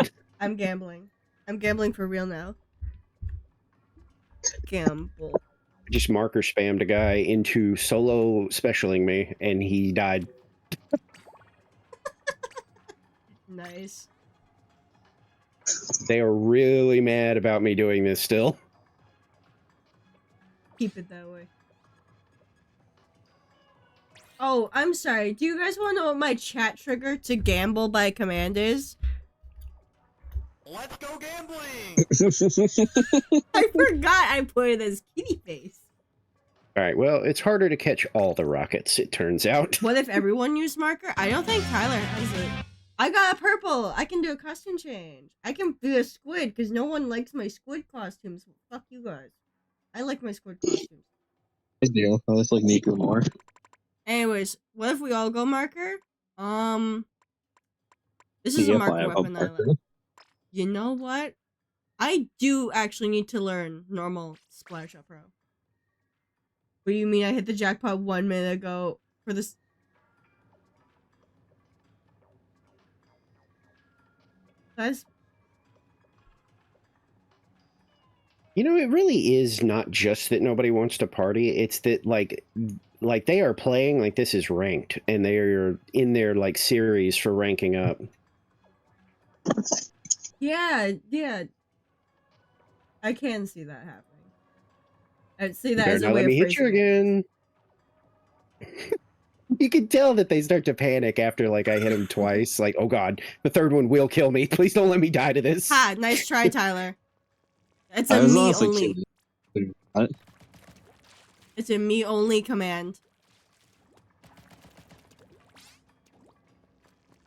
I'm gambling. I'm gambling for real now. Gamble. Just marker spammed a guy into solo specialing me, and he died. Nice. They are really mad about me doing this still. Keep it that way. Oh, I'm sorry. Do you guys want to know what my chat trigger to gamble by command is? Let's go gambling! I forgot I put it as kitty face. Alright, well, it's harder to catch all the rockets, it turns out. What if everyone used marker? I don't think Tyler has it. I got a purple! I can do a costume change. I can be a squid, because no one likes my squid costumes. Fuck you guys. I like my squid costumes. I do. I just like Nico more. Anyways, what if we all go marker? This is a Yeah, marker I have a weapon I marker. like. You know what? I do actually need to learn normal Splash Up Pro. What do you mean I hit the jackpot 1 minute ago for this? Guys, You know, it really is not just that nobody wants to party. It's that, like they are playing like this is ranked, and they are in their, like, series for ranking up. yeah. I can see that happening. I'd see that Better as a not way let of me hit you phrasing it. again. You can tell that they start to panic after, like, I hit them twice. Like, oh god, the third one will kill me. Please don't let me die to this. Ha! Nice try, Tyler. It's I a was me honestly only. kidding. What? It's a me only command.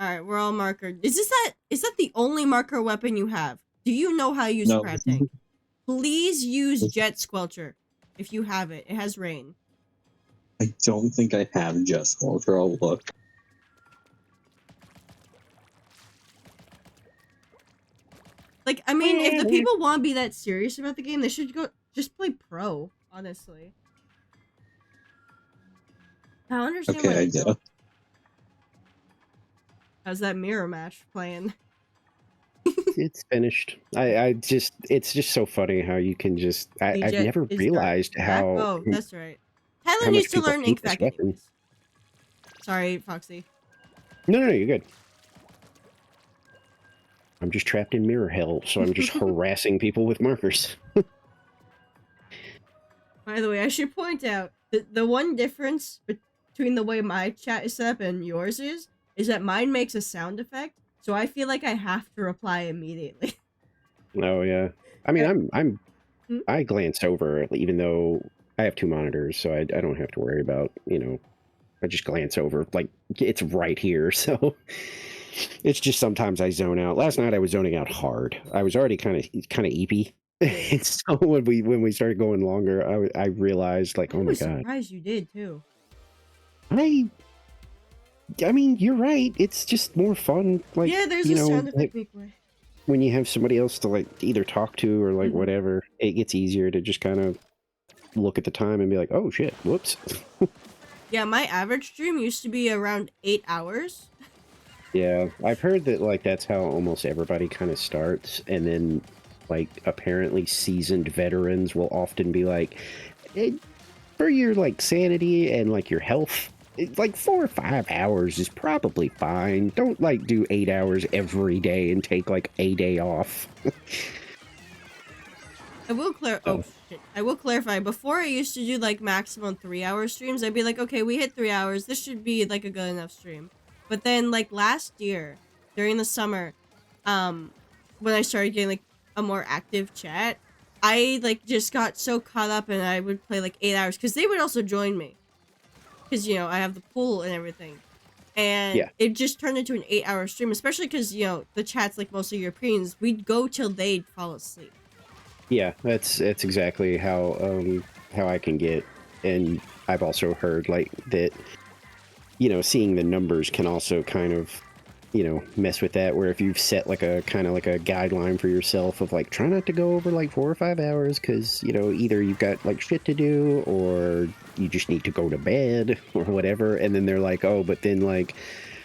Alright, we're all marker. Is that the only marker weapon you have? Do you know how to use No. crab tank? Please use Jet Squelcher. If you have it. It has rain. I don't think I have just Ultra. I'll look. Like, I mean, if the people want to be that serious about the game, they should just play pro, honestly. I don't understand Okay, why I they do. don't. How's that mirror match playing? It's finished. It's just so funny how you can just. I've Jet never is realized dark. how. Oh, that's right. Tyler how needs much to people learn hate ink this vac weapon. anyways. Sorry, Foxy. No, you're good. I'm just trapped in mirror hell, so I'm just harassing people with markers. By the way, I should point out that the one difference between the way my chat is set up and yours is that mine makes a sound effect, so I feel like I have to reply immediately. Oh yeah. I mean, Hmm? I glance over, even though I have 2 monitors, so I don't have to worry about, I just glance over, like, it's right here, so it's just sometimes I zone out. Last night I was zoning out hard. I was already kind of eepy. And so when we started going longer, I realized, like, I oh my was god. surprised you did too. I mean, you're right. It's just more fun, like, Yeah, there's a sound effect way. when you have somebody else to, like, either talk to or, like, Mhm. whatever, it gets easier to just kind of look at the time and be like, oh shit, whoops. Yeah, my average stream used to be around 8 hours. Yeah, I've heard that, like, that's how almost everybody kind of starts, and then, like, apparently seasoned veterans will often be like, for your, like, sanity and, like, your health, like, 4 or 5 hours is probably fine. Don't, like, do 8 hours every day and take, like, a day off. I will Oh shit! I will clarify. Before I used to do like maximum 3-hour streams. I'd be like, okay, we hit 3 hours. This should be like a good enough stream. But then like last year during the summer, when I started getting like a more active chat, I like just got so caught up and I would play like 8 hours because they would also join me. Because I have the pool and everything. And Yeah. it just turned into an 8-hour stream, especially because the chat's like mostly Europeans. We'd go till they'd fall asleep. Yeah, that's exactly how I can get, and I've also heard, like, that, seeing the numbers can also kind of, mess with that, where if you've set like a kind of like a guideline for yourself of like, try not to go over like 4 or 5 hours, because either you've got like shit to do or you just need to go to bed or whatever, and then they're like, oh, but then like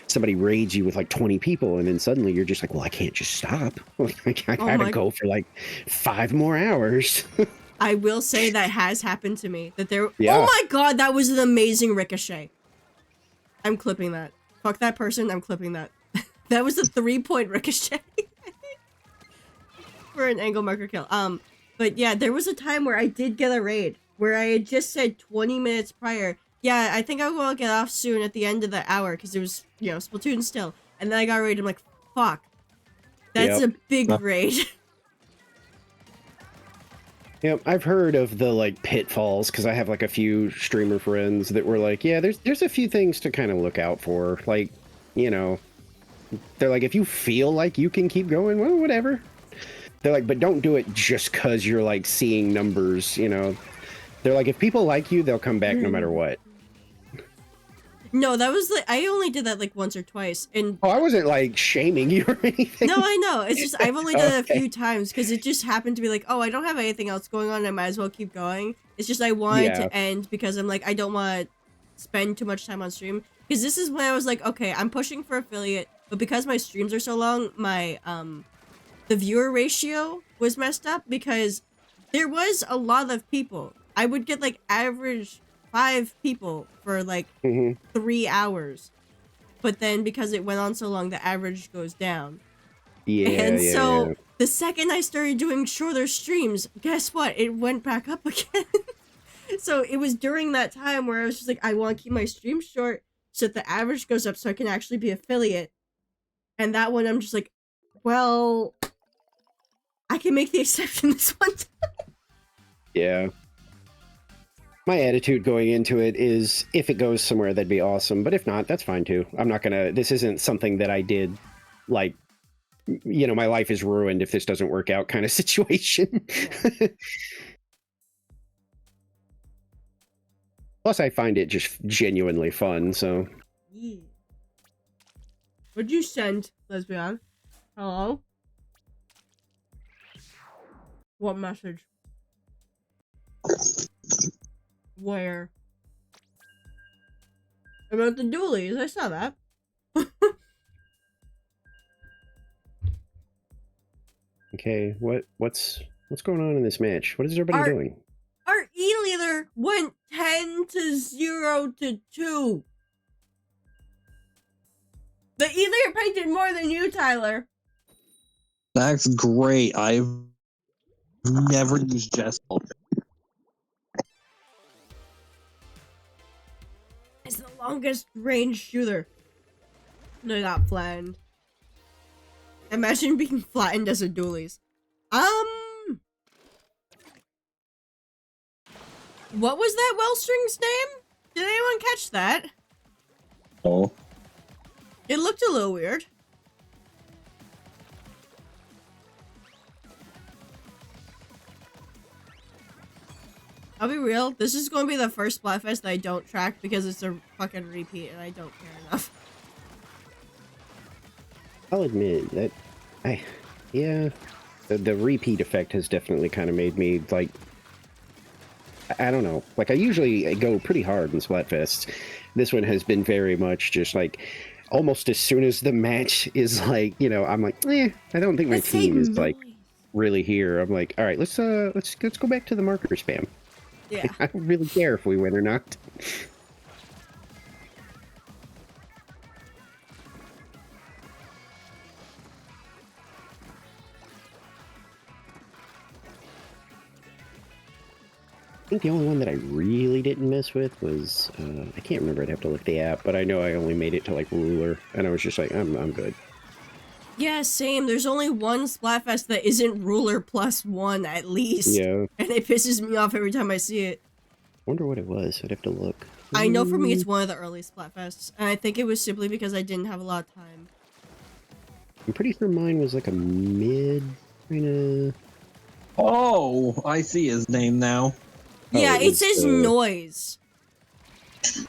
somebody raids you with like 20 people, and then suddenly you're just like, well, I can't just stop. I gotta go for like 5 more hours. I will say that has happened to me. Yeah. Oh my god, that was an amazing ricochet. I'm clipping that. Fuck that person, I'm clipping that. That was a 3-point ricochet. For an angle marker kill. But yeah, there was a time where I did get a raid, where I had just said 20 minutes prior, yeah, I think I will get off soon at the end of the hour, because it was, Splatoon still. And then I got raided, I'm like, fuck. That's Yep. a big raid. Yep, I've heard of the like pitfalls, because I have like a few streamer friends that were like, yeah, there's a few things to kind of look out for. Like, they're like, if you feel like you can keep going, well, whatever. They're like, but don't do it just because you're like seeing numbers, They're like, if people like you, they'll come back no matter what. No, that was like, I only did that like once or twice. And Oh, I wasn't like shaming you or anything. no, I know. It's just, I've only done it a Okay. few times because it just happened to be like, oh, I don't have anything else going on. I might as well keep going. It's just, I wanted Yeah. to end because I'm like, I don't want to spend too much time on stream. Because this is when I was like, okay, I'm pushing for affiliate, but because my streams are so long, my, the viewer ratio was messed up because there was a lot of people. I would get like average 5 people for like Mhm. 3 hours. But then because it went on so long, the average goes down. Yeah, And yeah, so yeah. the second I started doing shorter streams, guess what? It went back up again. So it was during that time where I was just like, I want to keep my stream short so that the average goes up so I can actually be affiliate. And that one, I'm just like, well, I can make the exception this one time. Yeah. My attitude going into it is, if it goes somewhere, that'd be awesome. But if not, that's fine too. I'm not gonna, this isn't something that I did, like, my life is ruined if this doesn't work out kind of situation. Plus, I find it just genuinely fun, so. Yeah. What'd you send, Lesbian? Hello? What message? Where? About the dualies, I saw that. Okay, what's going on in this match? What is everybody doing? Our E-leader went 10 to 0 to 2. The E-leader painted more than you, Tyler. That's great. I've never used Jessel. It's the longest range shooter. No, got flattened. Imagine being flattened as a dualies. What was that Wellstring's name? Did anyone catch that? Oh. It looked a little weird. I'll be real, this is going to be the first Splatfest that I don't track because it's a fucking repeat and I don't care enough. I'll admit that the repeat effect has definitely kind of made me like, I don't know, like I usually go pretty hard in Splatfests. This one has been very much just like almost as soon as the match is like, you know, I'm like, I don't think my team is like really here. I'm like, all right, let's go back to the marker spam. Yeah. I don't really care if we win or not. I think the only one that I really didn't mess with was, I can't remember, I'd have to look at the app, but I know I only made it to like ruler, and I was just like, I'm good. Yeah, same. There's only one Splatfest that isn't ruler +1 at least. Yeah. And it pisses me off every time I see it. Wonder what it was. I'd have to look. I know for me it's one of the early Splatfests, and I think it was simply because I didn't have a lot of time. I'm pretty sure mine was like a mid kind of. Oh, I see his name now. Yeah, it it was, says noise.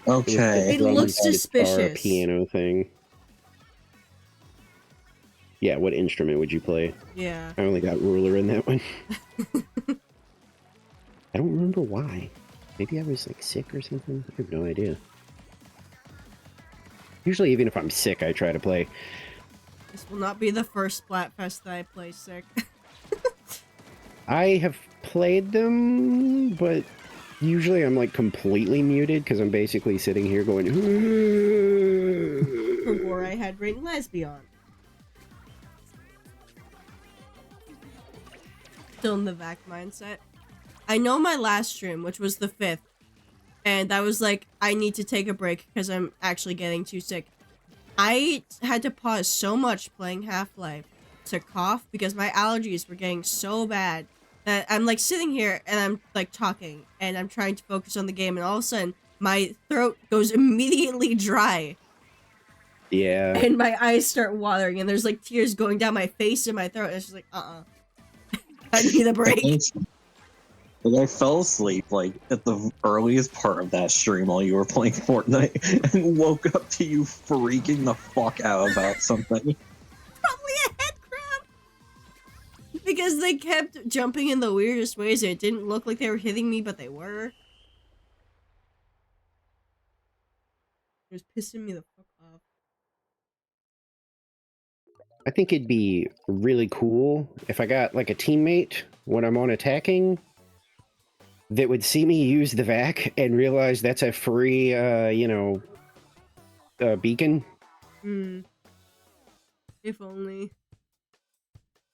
Okay. It looks suspicious. Piano thing. Yeah, what instrument would you play? Yeah. I only got ruler in that one. I don't remember why. Maybe I was like sick or something. I have no idea. Usually, even if I'm sick, I try to play. This will not be the first Splatfest that I play sick. I have played them, but usually I'm like completely muted because I'm basically sitting here going. Before I had Ring Lesbian. Still in the VAC mindset. I know my last stream, which was the 5th, and I was like, I need to take a break because I'm actually getting too sick. I had to pause so much playing Half-Life to cough because my allergies were getting so bad that I'm like sitting here and I'm like talking and I'm trying to focus on the game, and all of a sudden my throat goes immediately dry. Yeah. And my eyes start watering and there's like tears going down my face and my throat, and it's just like, I need a break. Like, I fell asleep like at the earliest part of that stream while you were playing Fortnite and woke up to you freaking the fuck out about something. Probably a head crab. Because they kept jumping in the weirdest ways and it didn't look like they were hitting me, but they were. It was pissing me the fuck off. I think it'd be really cool if I got like a teammate when I'm on attacking that would see me use the VAC and realize that's a free, beacon. If only.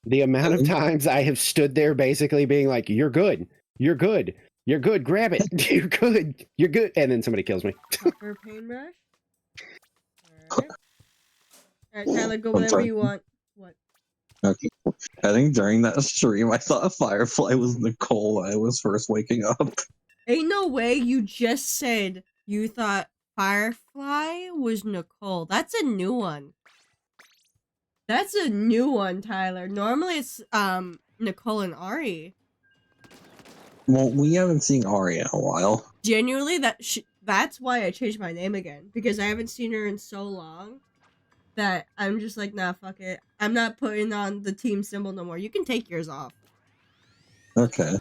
The amount of times I have stood there basically being like, you're good, you're good, you're good, grab it, you're good, you're good, and then somebody kills me. Proper pain rush? Alright, Tyler, go whatever you want. What? Okay. I think during that stream I thought Firefly was Nicole when I was first waking up. Ain't no way you just said you thought Firefly was Nicole. That's a new one. That's a new one, Tyler. Normally it's Nicole and Ari. Well, we haven't seen Ari in a while. Genuinely, that's why I changed my name again, because I haven't seen her in so long that I'm just like, nah, fuck it. I'm not putting on the team symbol no more. You can take yours off. Okay.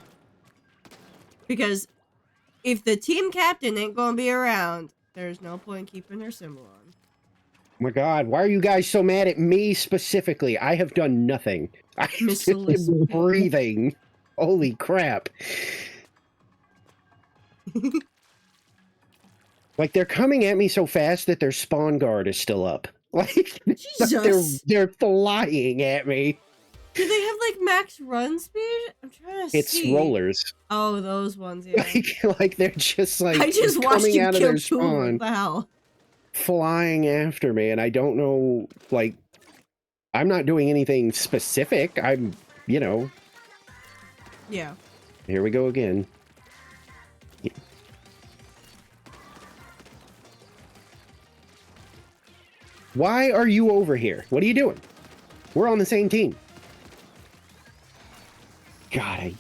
Because if the team captain ain't gonna be around, there's no point keeping her symbol on. Oh my god, why are you guys so mad at me specifically? I have done nothing. I'm Miss just Elizabeth. breathing. Holy crap. Like, they're coming at me so fast that their spawn guard is still up. Like, Jesus. they're flying at me. Do they have like max run speed? I'm trying to It's see. rollers. Oh, those ones, yeah. Like they're just like I just watched coming you out of kill their two of them. spawn, What the hell? flying after me, and I don't know. Like, I'm not doing anything specific. I'm, you know. Yeah. Here we go again. Why are you over here? What are you doing? We're on the same team. God,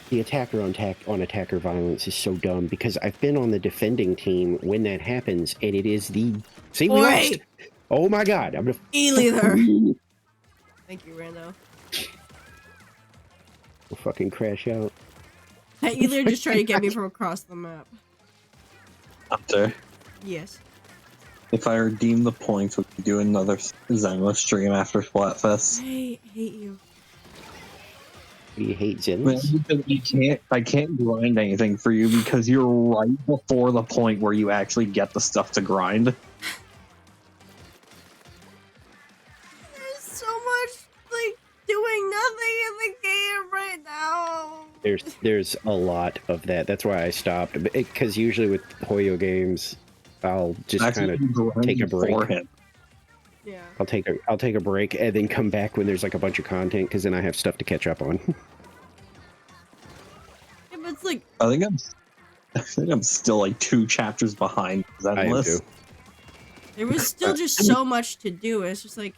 the attacker on attacker violence is so dumb because I've been on the defending team when that happens, and it is the see we lost. Oi! Oh my god! I'm gonna E-leader. Thank you, Rando. we'll fucking crash out. That E-leader just tried to get me from across the map. Hunter, Yes. if I redeem the points, we can do another Zenless stream after Splatfest. I hate you. Do you hate Man, Zenless? I can't grind anything for you because you're right before the point where you actually get the stuff to grind. There's so much like doing nothing in the game right now. There's a lot of that. That's why I stopped. Because usually with Hoyo games, I'll just kind of take a break. For him. Yeah. I'll take a break and then come back when there's like a bunch of content because then I have stuff to catch up on. Yeah, but it's like I think I'm still like 2 chapters behind I am Zenless. too. there was still just so much to do. It's just like,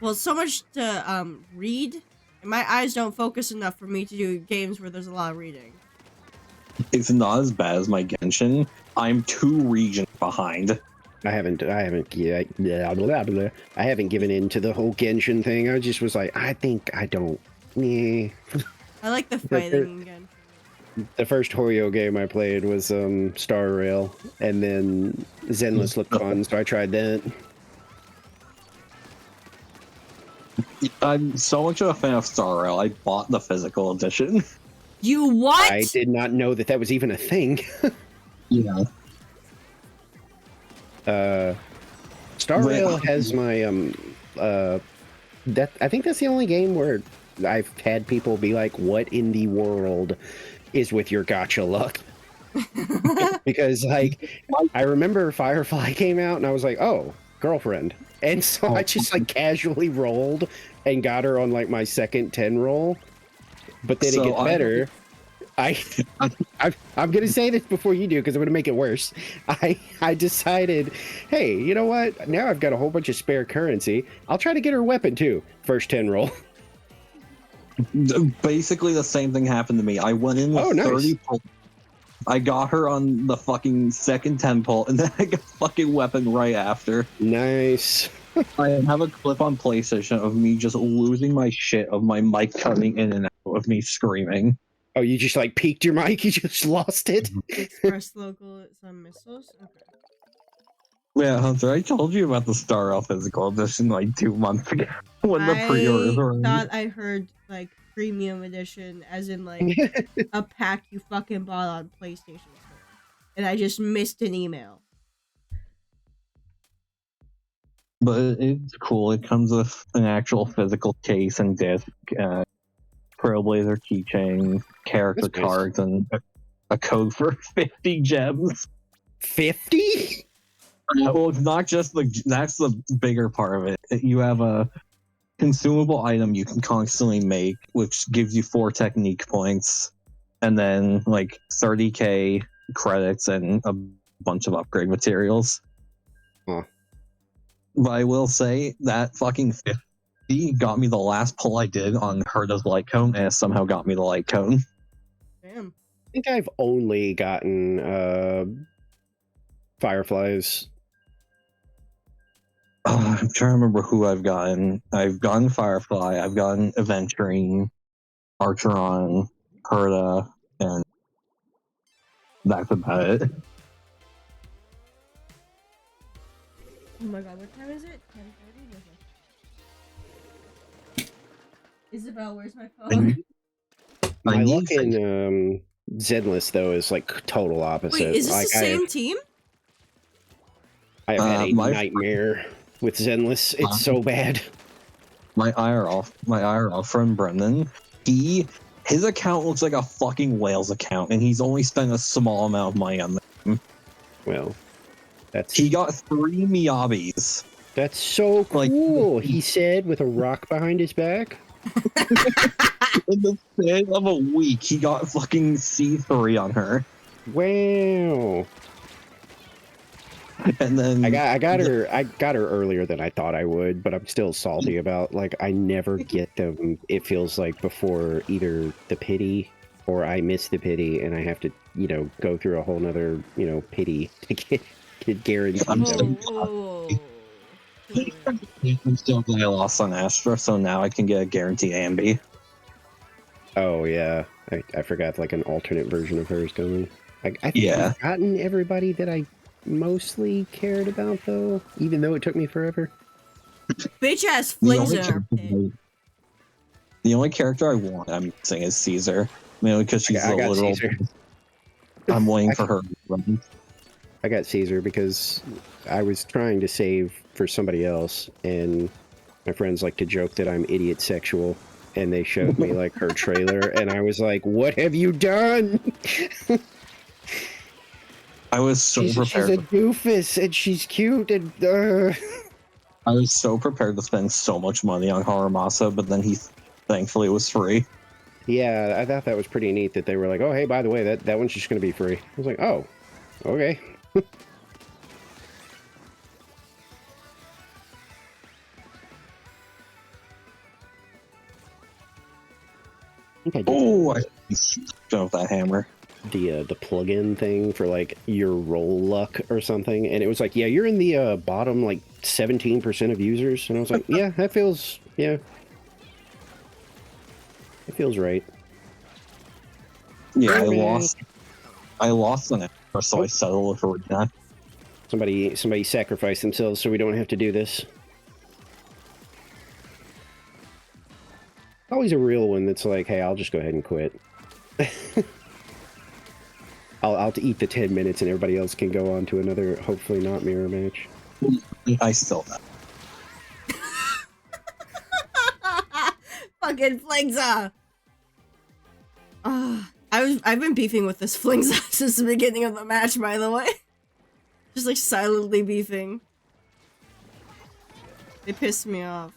well, so much to read. And my eyes don't focus enough for me to do games where there's a lot of reading. It's not as bad as my Genshin. I'm 2 regions behind. I haven't yet. I haven't given in to the whole Genshin thing. I just was like, I think I don't. Yeah. I like the fighting again. The first Hoyo game I played was Star Rail, and then Zenless looked fun, so I tried that. I'm so much of a fan of Star Rail. I bought the physical edition. You what? I did not know that that was even a thing. Yeah. Star Rail has my that I think that's the only game where I've had people be like, "What in the world is with your gacha luck?" Because like I remember Firefly came out and I was like, "Oh, girlfriend," and so I just like casually rolled and got her on like my second 10 roll. But then it gets better. I'm gonna say this before you do because I'm gonna make it worse. I decided, hey, you know what? Now I've got a whole bunch of spare currency. I'll try to get her weapon too. First 10 roll. Basically, the same thing happened to me. I went in with 30 pull. I got her on the fucking second 10 pull, and then I got fucking weapon right after. Nice. I have a clip on PlayStation of me just losing my shit, of my mic coming in and out, of me screaming. Oh, you just like peaked your mic? You just lost it? Express local some missiles? Okay. Yeah, Hunter, I told you about the Star Rail physical edition like 2 months ago when the pre-orders were. I thought I heard like premium edition, as in like a pack you fucking bought on PlayStation Store. And I just missed an email. But it's cool. It comes with an actual physical case and disc, Trailblazer keychain, character That's nice. cards, and a code for 50 gems. 50? Well, it's not just that's the bigger part of it. You have a consumable item you can constantly make, which gives you 4 technique points, and then like 30k credits and a bunch of upgrade materials. Huh. But I will say that fucking 50 got me the last pull I did on Herda's light cone, and it somehow got me the light cone. Damn. I think I've only gotten Fireflies. I'm trying to remember who I've gotten. I've gotten Firefly, I've gotten Aventurine, Archeron, Herda, and that's about it. Oh my god, what time is it? 10:30? Isabel, where's my phone? My luck in Zenless though is like total opposite. Wait, is this like, the same team? I have had a my- nightmare with Zenless. It's so bad. my IRL friend Brendan, his account looks like a fucking whale's account, and he's only spent a small amount of money on them. Well, He got 3 Miabis. that's so Like- cool. He said with a rock behind his back. In the span of a week, he got fucking C3 on her. Wow. And then I got her earlier than I thought I would, but I'm still salty about, like, I never get them. It feels like before either the pity or I miss the pity and I have to, go through a whole nother, pity to get guaranteed I'm them. Whoa. I'm still glad I lost on Astra, so now I can get a guaranteed A and B. Oh yeah, I forgot like an alternate version of hers going. I think Yeah. I've gotten everybody that I mostly cared about though, even though it took me forever. Bitch ass The flings only in our pit. character- the only character I want I'm missing is Caesar. Mainly because she's I a got literal. Caesar. I'm waiting for her. to run. I got Caesar because I was trying to save for somebody else, and my friends like to joke that I'm idiot sexual, and they showed me like her trailer, and I was like, "What have you done?" I was so She's a prepared. doofus, and she's cute, and I was so prepared to spend so much money on Haramasa, but then thankfully it was free. yeah, I thought that was pretty neat that they were like, "Oh, hey, by the way, that one's just going to be free." I was like, "Oh, okay." I think I did Oh, I don't know that hammer. the plug-in thing for like your roll luck or something, and it was like, yeah, you're in the bottom like 17% of users, and I was like, yeah, it feels right. Yeah, Okay. I lost on it, so I settled with Arena. Somebody sacrificed themselves so we don't have to do this. Always a real one that's like, hey, I'll just go ahead and quit. I'll eat the 10 minutes and everybody else can go on to another, hopefully not mirror match. I still Fucking Flingza. I've been beefing with this Flingza since the beginning of the match, by the way. Just like silently beefing. They pissed me off.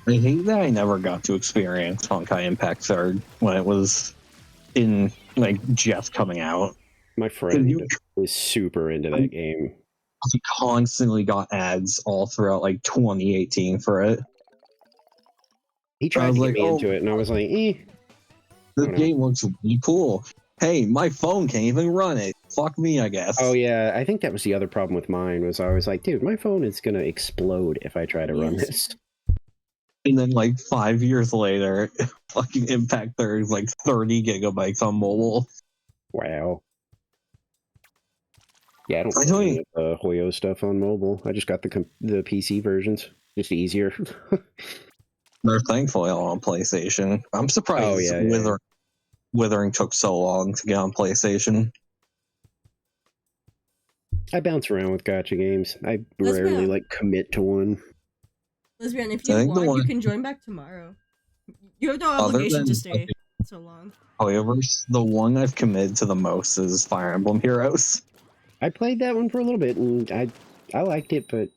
I hate that I never got to experience Honkai Impact 3rd when it was in like just coming out. My friend You- is super into that game. I constantly got ads all throughout like 2018 for it. He tried was to get like, me oh. into it, and I was like, eh. This I don't know. game looks really cool. Hey, my phone can't even run it. Fuck me, I guess. Oh yeah, I think that was the other problem with mine, was I was like, dude, my phone is gonna explode if I try to run Yes. this. And then like 5 years later, fucking Impact 3rd is like 30 gigabytes on mobile. Wow. Yeah, I don't I play don't any of the Hoyo stuff on mobile. I just got the PC versions. Just easier. They're thankfully all on PlayStation. I'm surprised Oh, yeah. Withering took so long to get on PlayStation. I bounce around with gacha games. I Let's be rarely honest. like commit to one. Lesbian, if I you think the want, you one- can join back tomorrow. You have no Other obligation than- to stay so long. However, the one I've committed to the most is Fire Emblem Heroes. I played that one for a little bit, and I liked it, but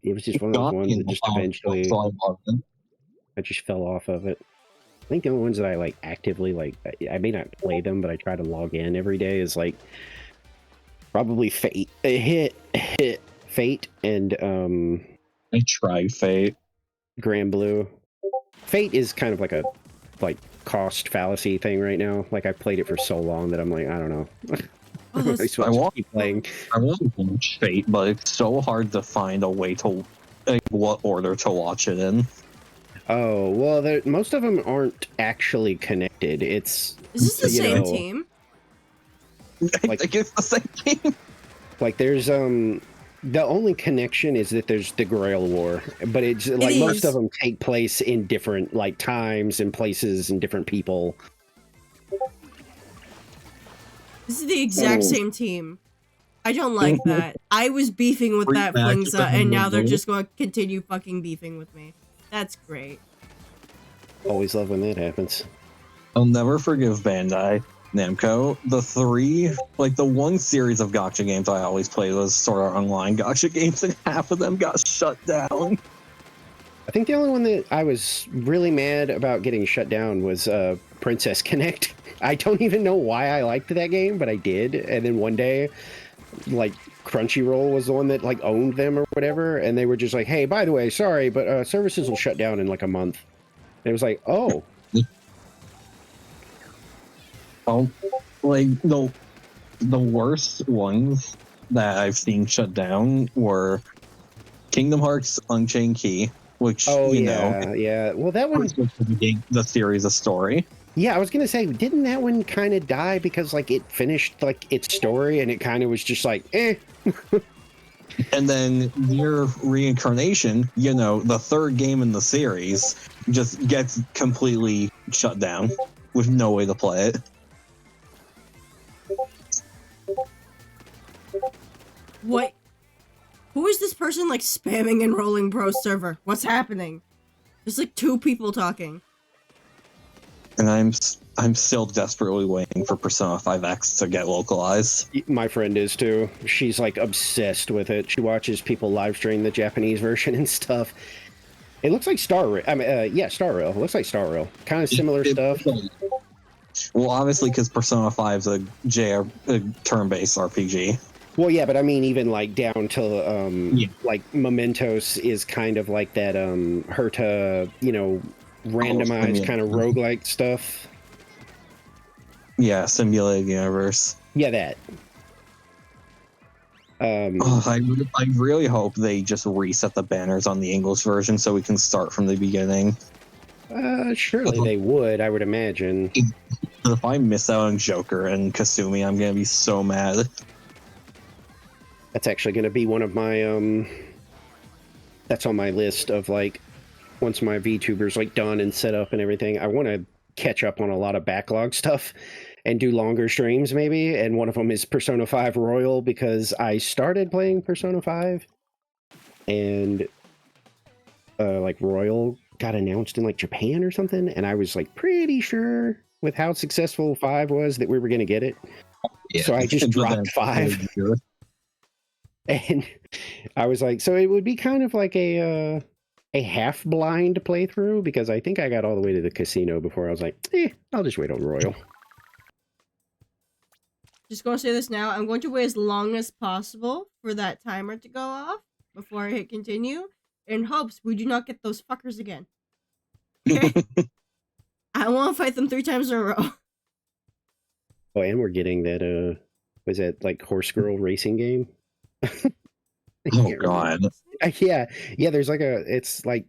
it was just one of those Got ones me that just involved, eventually so I loved it. I just fell off of it. I think the only ones that I like actively like, I may not play them, but I try to log in every day, is like probably Fate, Fate, and I tried Fate. Grand Blue. Fate is kind of like a cost fallacy thing right now. Like I played it for so long that I'm like, I don't know. Oh, I that's- suppose I want- keep playing. I want to watch Fate, but it's so hard to find a way to like what order to watch it in. Oh well, most of them aren't actually connected. It's Is this the you same know, team? I Like- think it's the same game. like there's the only connection is that there's the Grail War, but it's like most is. of them take place in different like times and places and different people. This is the exact Oh. same team. I don't like that. I was beefing with Free that match Flingza, with and now they're Mongol. just going to continue fucking beefing with me. That's great. Always love when that happens. I'll never forgive Bandai Namco. The one series of gacha games I always played was Sword Art Online gacha games, and half of them got shut down. I think the only one that I was really mad about getting shut down was Princess Connect. I don't even know why I liked that game, but I did. And then one day, like, Crunchyroll was the one that like owned them or whatever, and they were just like, "Hey, by the way, sorry, but services will shut down in like a month." And it was like, "Oh, Oh, like the worst ones that I've seen shut down were Kingdom Hearts Unchained Key, which oh you yeah, know, yeah." Well, that one, the series of story. yeah, I was gonna say, didn't that one kind of die because like it finished like its story and it kind of was just like, eh. And then Near Reincarnation, you know, the third game in the series, just gets completely shut down with no way to play it. What? Who is this person like spamming Enrolling Pro server? What's happening? There's like 2 people talking. And I'm still desperately waiting for Persona 5X to get localized. My friend is too. She's like obsessed with it. She watches people live stream the Japanese version and stuff. It looks like Star Rail. I mean, yeah, Star Rail. It looks like Star Rail. Kind of similar stuff. Well, obviously, because Persona 5 is a turn-based RPG. Well, yeah, but I mean, even like down to like Mementos is kind of like that Herta, you know, randomized kind of roguelike stuff. Yeah, simulated universe. Yeah, that. I really hope they just reset the banners on the English version so we can start from the beginning. Surely they would, I would imagine. If I miss out on Joker and Kasumi, I'm gonna be so mad. That's actually going to be one of my that's on my list of like once my VTuber's like done and set up and everything, I want to catch up on a lot of backlog stuff and do longer streams maybe, and one of them is Persona 5 Royal, because I started playing Persona 5 and like Royal got announced in like Japan or something, and I was like pretty sure with how successful 5 was that we were going to get it. Yeah, so I just dropped 5. And I was like, so it would be kind of like a half blind playthrough, because I think I got all the way to the casino before I was like, I'll just wait on Royal. Just gonna say this now. I'm going to wait as long as possible for that timer to go off before I hit continue, in hopes we do not get those fuckers again. Okay? I want to fight them 3 times in a row. Oh, and we're getting that, was that like Horse Girl racing game? Oh god. Yeah, there's like it's like,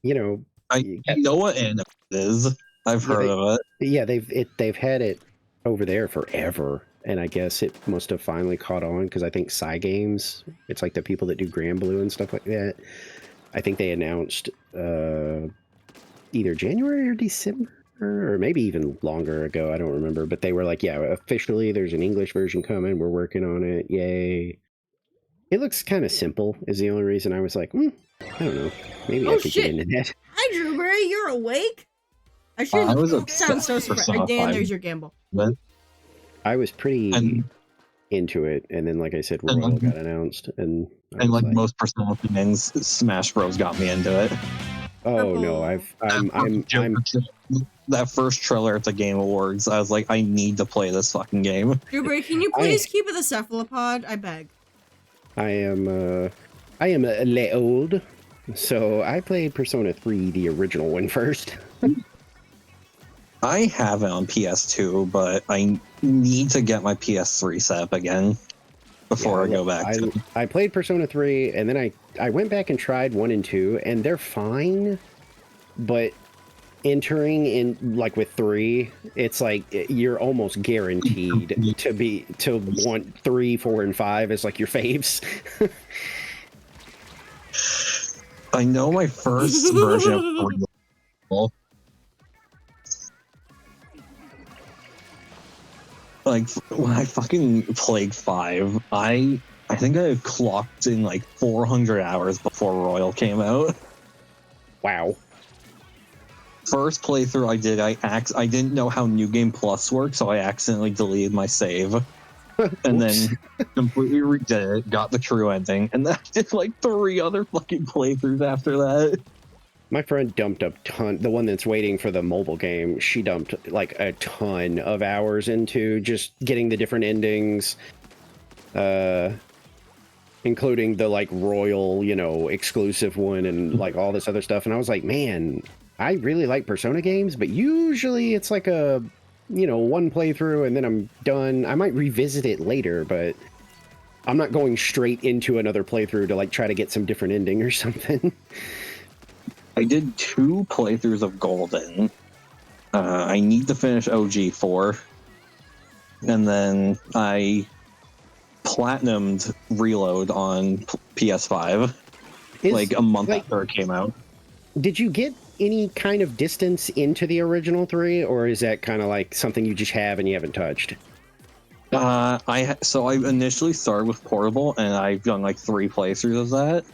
you know, I know what anime it is. I've heard of it. Yeah, they've had it over there forever, and I guess it must have finally caught on, because I think Cygames, it's like the people that do Granblue and stuff like that, I think they announced either January or December, or maybe even longer ago, I don't remember, but they were like, yeah, officially there's an English version coming, we're working on it, yay. It looks kind of simple, is the only reason I was like, I don't know, maybe I could get into that. Hi, Drewberry, you're awake? I sound so surprised. Dan, there's your gamble. What? I was pretty into it, and then, like I said, Royal got announced, and like most Persona fans, Smash Bros got me into it. Oh no, I'm that first trailer at the Game Awards, I was like, I need to play this fucking game. Drewberry, can you please keep it a cephalopod? I beg. I am a old, so I played Persona 3, the original one, first. I have it on PS2, but I need to get my PS3 set up again before I go back to it. I played Persona 3, and then I went back and tried 1 and 2, and they're fine, but entering in like with 3, it's like you're almost guaranteed to want 3, 4, and 5 as like your faves. I know my first version of 3, like when I fucking played 5, I think I clocked in like 400 hours before Royal came out. Wow. First playthrough I did, I didn't know how New Game Plus worked, so I accidentally deleted my save. And then completely redid it, got the true ending, and then I did like 3 other fucking playthroughs after that. My friend dumped a ton. The one that's waiting for the mobile game, she dumped like a ton of hours into just getting the different endings, including the like royal, you know, exclusive one and like all this other stuff. And I was like, man, I really like Persona games, but usually it's like a, you know, one playthrough and then I'm done. I might revisit it later, but I'm not going straight into another playthrough to like try to get some different ending or something. I did 2 playthroughs of Golden. I need to finish OG4. And then I platinumed Reload on PS5 like a month after it came out. Did you get any kind of distance into the original 3, or is that kind of like something you just have and you haven't touched? So I initially started with Portable, and I've done like 3 playthroughs of that.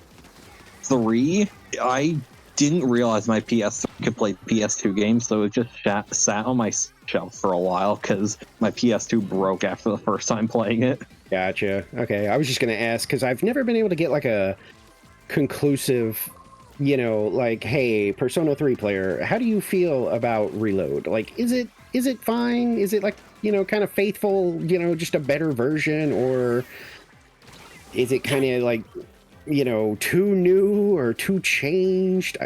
3, I didn't realize my PS3 could play PS2 games, so it just sat on my shelf for a while because my PS2 broke after the first time playing it. Gotcha. Okay, I was just gonna ask because I've never been able to get like a conclusive, you know, like, hey, Persona 3 player, how do you feel about Reload? Like, is it fine? Is it like, you know, kind of faithful, you know, just a better version, or is it kind of like, you know, too new or too changed?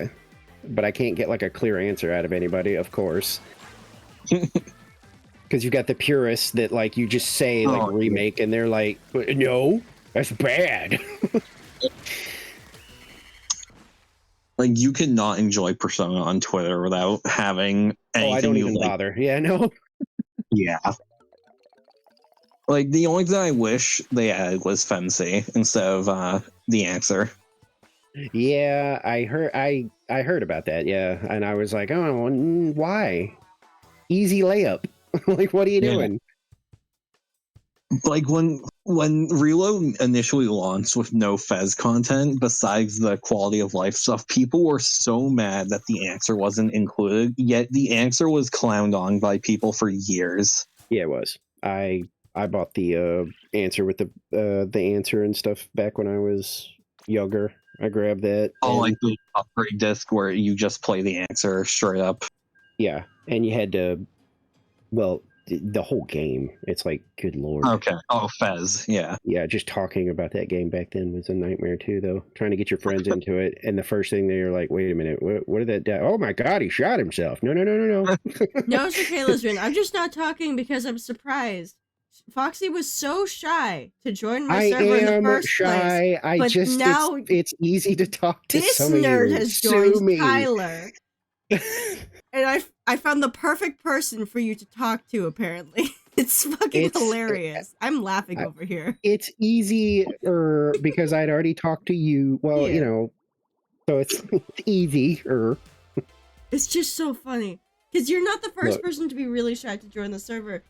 But I can't get like a clear answer out of anybody, of course. Because you've got the purists that like you just say like remake and they're like, no, that's bad. Like, you cannot enjoy Persona on Twitter without having anything. Oh, I don't even bother. Yeah, no. Yeah. Like, the only thing I wish they added was Femsey instead of the answer. Yeah, I heard about that. Yeah, and I was like, oh, why? Easy layup. Like, what are you doing? Like, when Reload initially launched with no Fez content besides the quality of life stuff, people were so mad that the answer wasn't included. Yet the answer was clowned on by people for years. Yeah, it was. I bought the answer with the answer and stuff back when I was younger. I grabbed that. Oh, like the upgrade disc where you just play the answer straight up. Yeah, and you had to, well, the whole game. It's like, good lord. Okay. Oh, Fez. Yeah. Yeah, just talking about that game back then was a nightmare too, though. Trying to get your friends into it, and the first thing they're like, wait a minute, what did that? Oh my god, he shot himself. No. No, it's okay, Lizrin. I'm just not talking because I'm surprised. Foxy was so shy to join my server in the first place. I just now it's easy to talk to. This some of nerd you. has joined Tyler. And I found the perfect person for you to talk to, apparently. It's fucking hilarious. I'm laughing over here. It's easier because I'd already talked to you. Well, Yeah. you know, so it's easier. It's just so funny. Because you're not the first person to be really shy to join the server.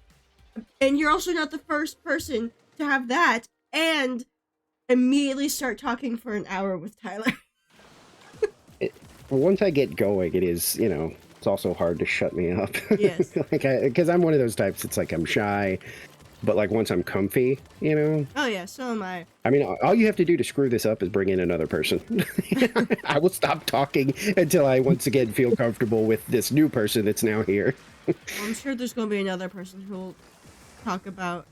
And you're also not the first person to have that and immediately start talking for an hour with Tyler. Once I get going, it is, you know, it's also hard to shut me up. Yes. Like, because I'm one of those types. It's like I'm shy, but like once I'm comfy, you know. Oh yeah, so am I. I mean, all you have to do to screw this up is bring in another person. I will stop talking until I once again feel comfortable with this new person that's now here. Well, I'm sure there's going to be another person who will talk about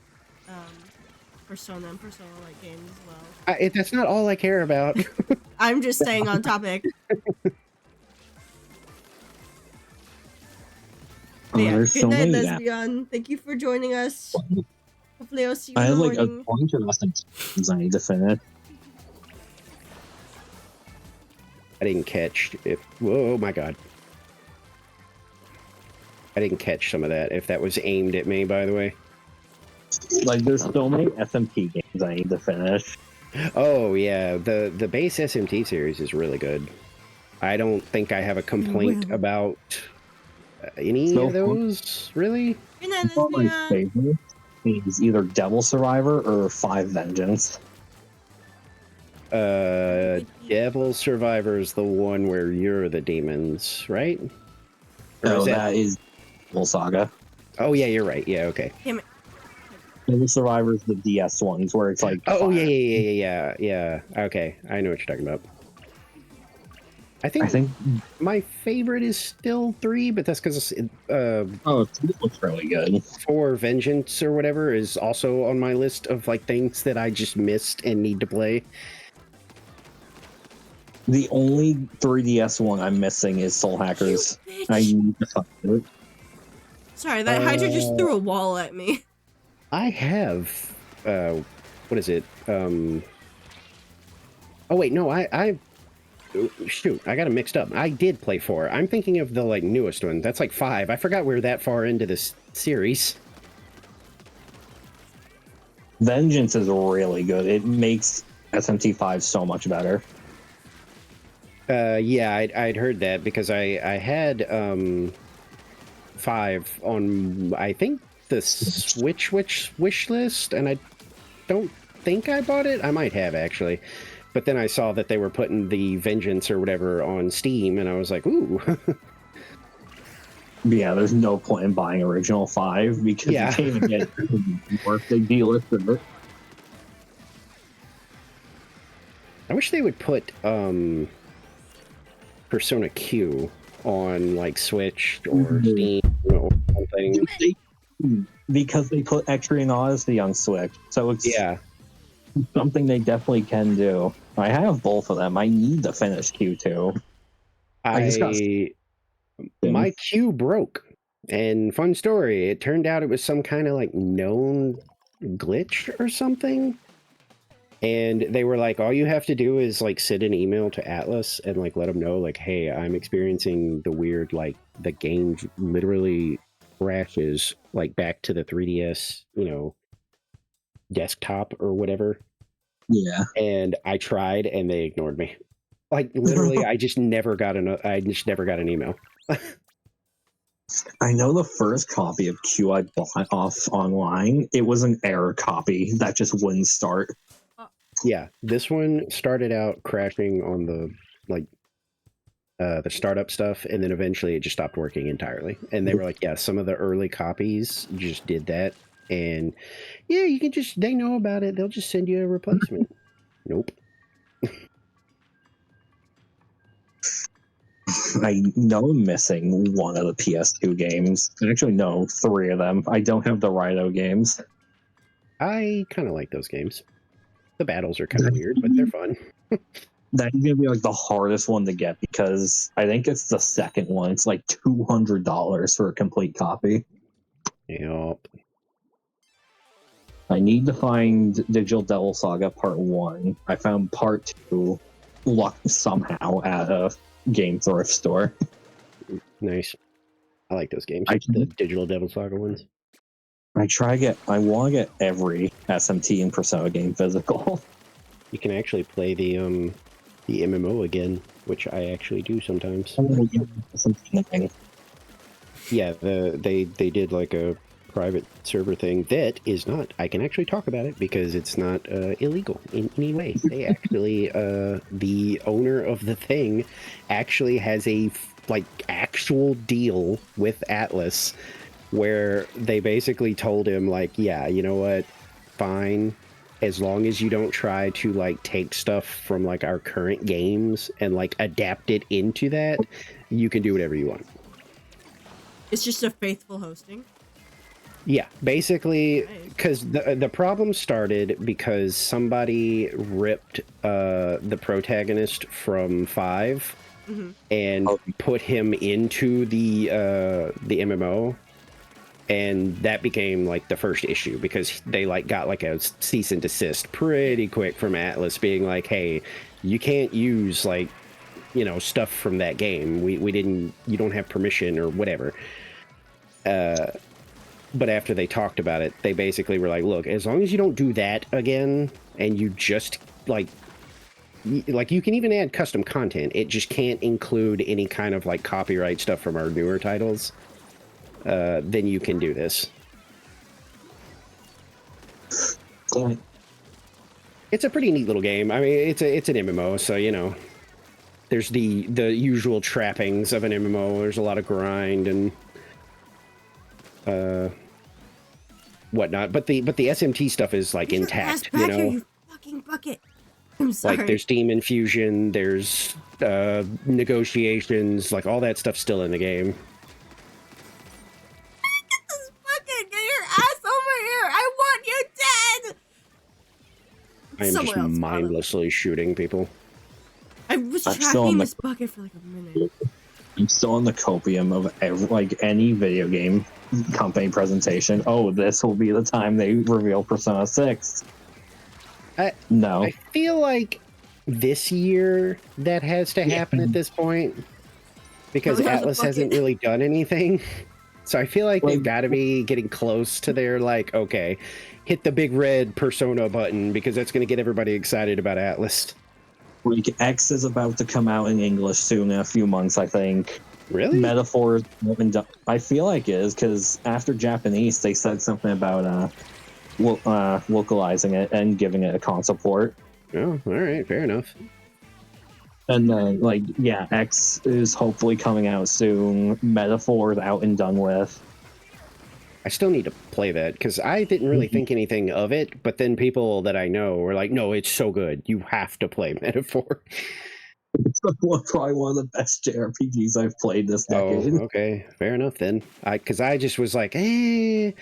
Persona and Persona-like games as well. That's not all I care about. I'm just staying on topic. Yeah, There's good so night, many Lesbian. Thank you for joining us. Hopefully I'll see you I in have the like morning. a bunch of things I need to finish. I didn't catch if. Whoa, my god! I didn't catch some of that. If that was aimed at me, by the way. Like, there's so many SMT games I need to finish. Oh yeah, the base SMT series is really good. I don't think I have a complaint about any of those, really. Good night, One of my Lesbian. favorites is either Devil Survivor or Five Vengeance. Uh, Devil Survivor is the one where you're the demons, right? Or No, is that is Devil Saga. Oh yeah, you're right. Yeah, okay. Damn it. Devil Survivor is the DS ones where it's like. Oh fire. yeah. Okay, I know what you're talking about. I I think think. my favorite is still 3, but that's because Oh, it looks really good. 4 Vengeance or whatever is also on my list of like things that I just missed and need to play. The only 3DS one I'm missing is Soul Hackers. You bitch. I need to find it. Sorry, that Hydra just threw a wall at me. I have what is it? Oh wait, no, shoot, I got it mixed up. I did play 4. I'm thinking of the like newest one. That's like 5. I forgot we were that far into this series. Vengeance is really good. It makes SMT5 so much better. Yeah, I'd heard that because I had 5 on I think the Switch wish list, and I don't think I bought it. I might have actually, but then I saw that they were putting the Vengeance or whatever on Steam, and I was like, ooh. Yeah, there's no point in buying original 5 because Yeah. you can't even get it worth. They delisted it. I wish they would put Persona Q on like Switch or Steam or something. Because they put Etrian Odyssey on Switch, so it's Yeah, something they definitely can do. I have both of them. I need to finish Q2. I just got- my Q broke, and fun story, it turned out it was some kind of like known glitch or something, and they were like, all you have to do is like send an email to Atlas and like let them know like, hey, I'm experiencing the weird, like the game literally crashes like back to the 3DS, desktop or whatever. Yeah. And I tried and they ignored me. Like literally I just never got an email. I know the first copy of Q I bought off online, it was an error copy that just wouldn't start. Yeah, this one started out crashing on the startup stuff, and then eventually it just stopped working entirely. And they were like, yeah, some of the early copies just did that, and yeah, you can just, they know about it, they'll just send you a replacement. Nope. I know I'm missing one of the PS2 games. Actually, no, 3 of them. I don't have the Rhino games. I kind of like those games. The battles are kind of weird, but they're fun. That's gonna be like the hardest one to get because I think it's the second one. It's like $200 for a complete copy. Yep. I need to find Digital Devil Saga Part 1. I found Part 2 somehow at a game thrift store. Nice. I like those games. I- The Digital Devil Saga ones. I want to get every SMT and Persona game physical. You can actually play the MMO again, which I actually do sometimes. Yeah, they did like a private server thing that is not. I can actually talk about it because it's not illegal in any way. They actually, the owner of the thing, actually has a like actual deal with Atlas, where they basically told him like, yeah, you know what, fine, as long as you don't try to like take stuff from like our current games and like adapt it into that, you can do whatever you want. It's just a faithful hosting. Yeah, basically, because the problem started because somebody ripped the protagonist from 5 and put him into the MMO, and that became like the first issue because they like got like a cease and desist pretty quick from Atlas being like, hey, you can't use like stuff from that game. We didn't, you don't have permission or whatever. But after they talked about it, they basically were like, look, as long as you don't do that again, and you just like you can even add custom content, it just can't include any kind of like copyright stuff from our newer titles, then you can do this. It's a pretty neat little game. I mean, it's an MMO, so you know, there's the usual trappings of an MMO. There's a lot of grind and whatnot, but the SMT stuff is like Get your intact, ass back you know. here, you fucking bucket. I'm sorry. Like there's Demon Fusion, there's negotiations, like all that stuff's still in the game. Get this bucket. Get your ass over here. I want you dead. I am Someone just else got him. mindlessly shooting people. I was I'm still tracking on the- this bucket for like a minute. I'm still in the copium of any video game company presentation. Oh, this will be the time they reveal Persona 6. No. I feel like this year that has to happen at this point because Well, there's a Atlas hasn't bucket. really done anything. So I feel like they've Like- got to be getting close to their like, okay, hit the big red Persona button because that's going to get everybody excited about Atlas. Like, X is about to come out in English soon in a few months, I think. Really? Metaphors haven't done. I feel like it is, because after Japanese, they said something about localizing it and giving it a console port. Oh, all right, fair enough. And then, like, yeah, X is hopefully coming out soon. Metaphor is out and done with. I still need to play that because I didn't really think anything of it, but then people that I know were like, "No, it's so good. You have to play Metaphor." It's probably one of the best JRPGs I've played this Oh, decade. okay, fair enough then. Because I just was like, it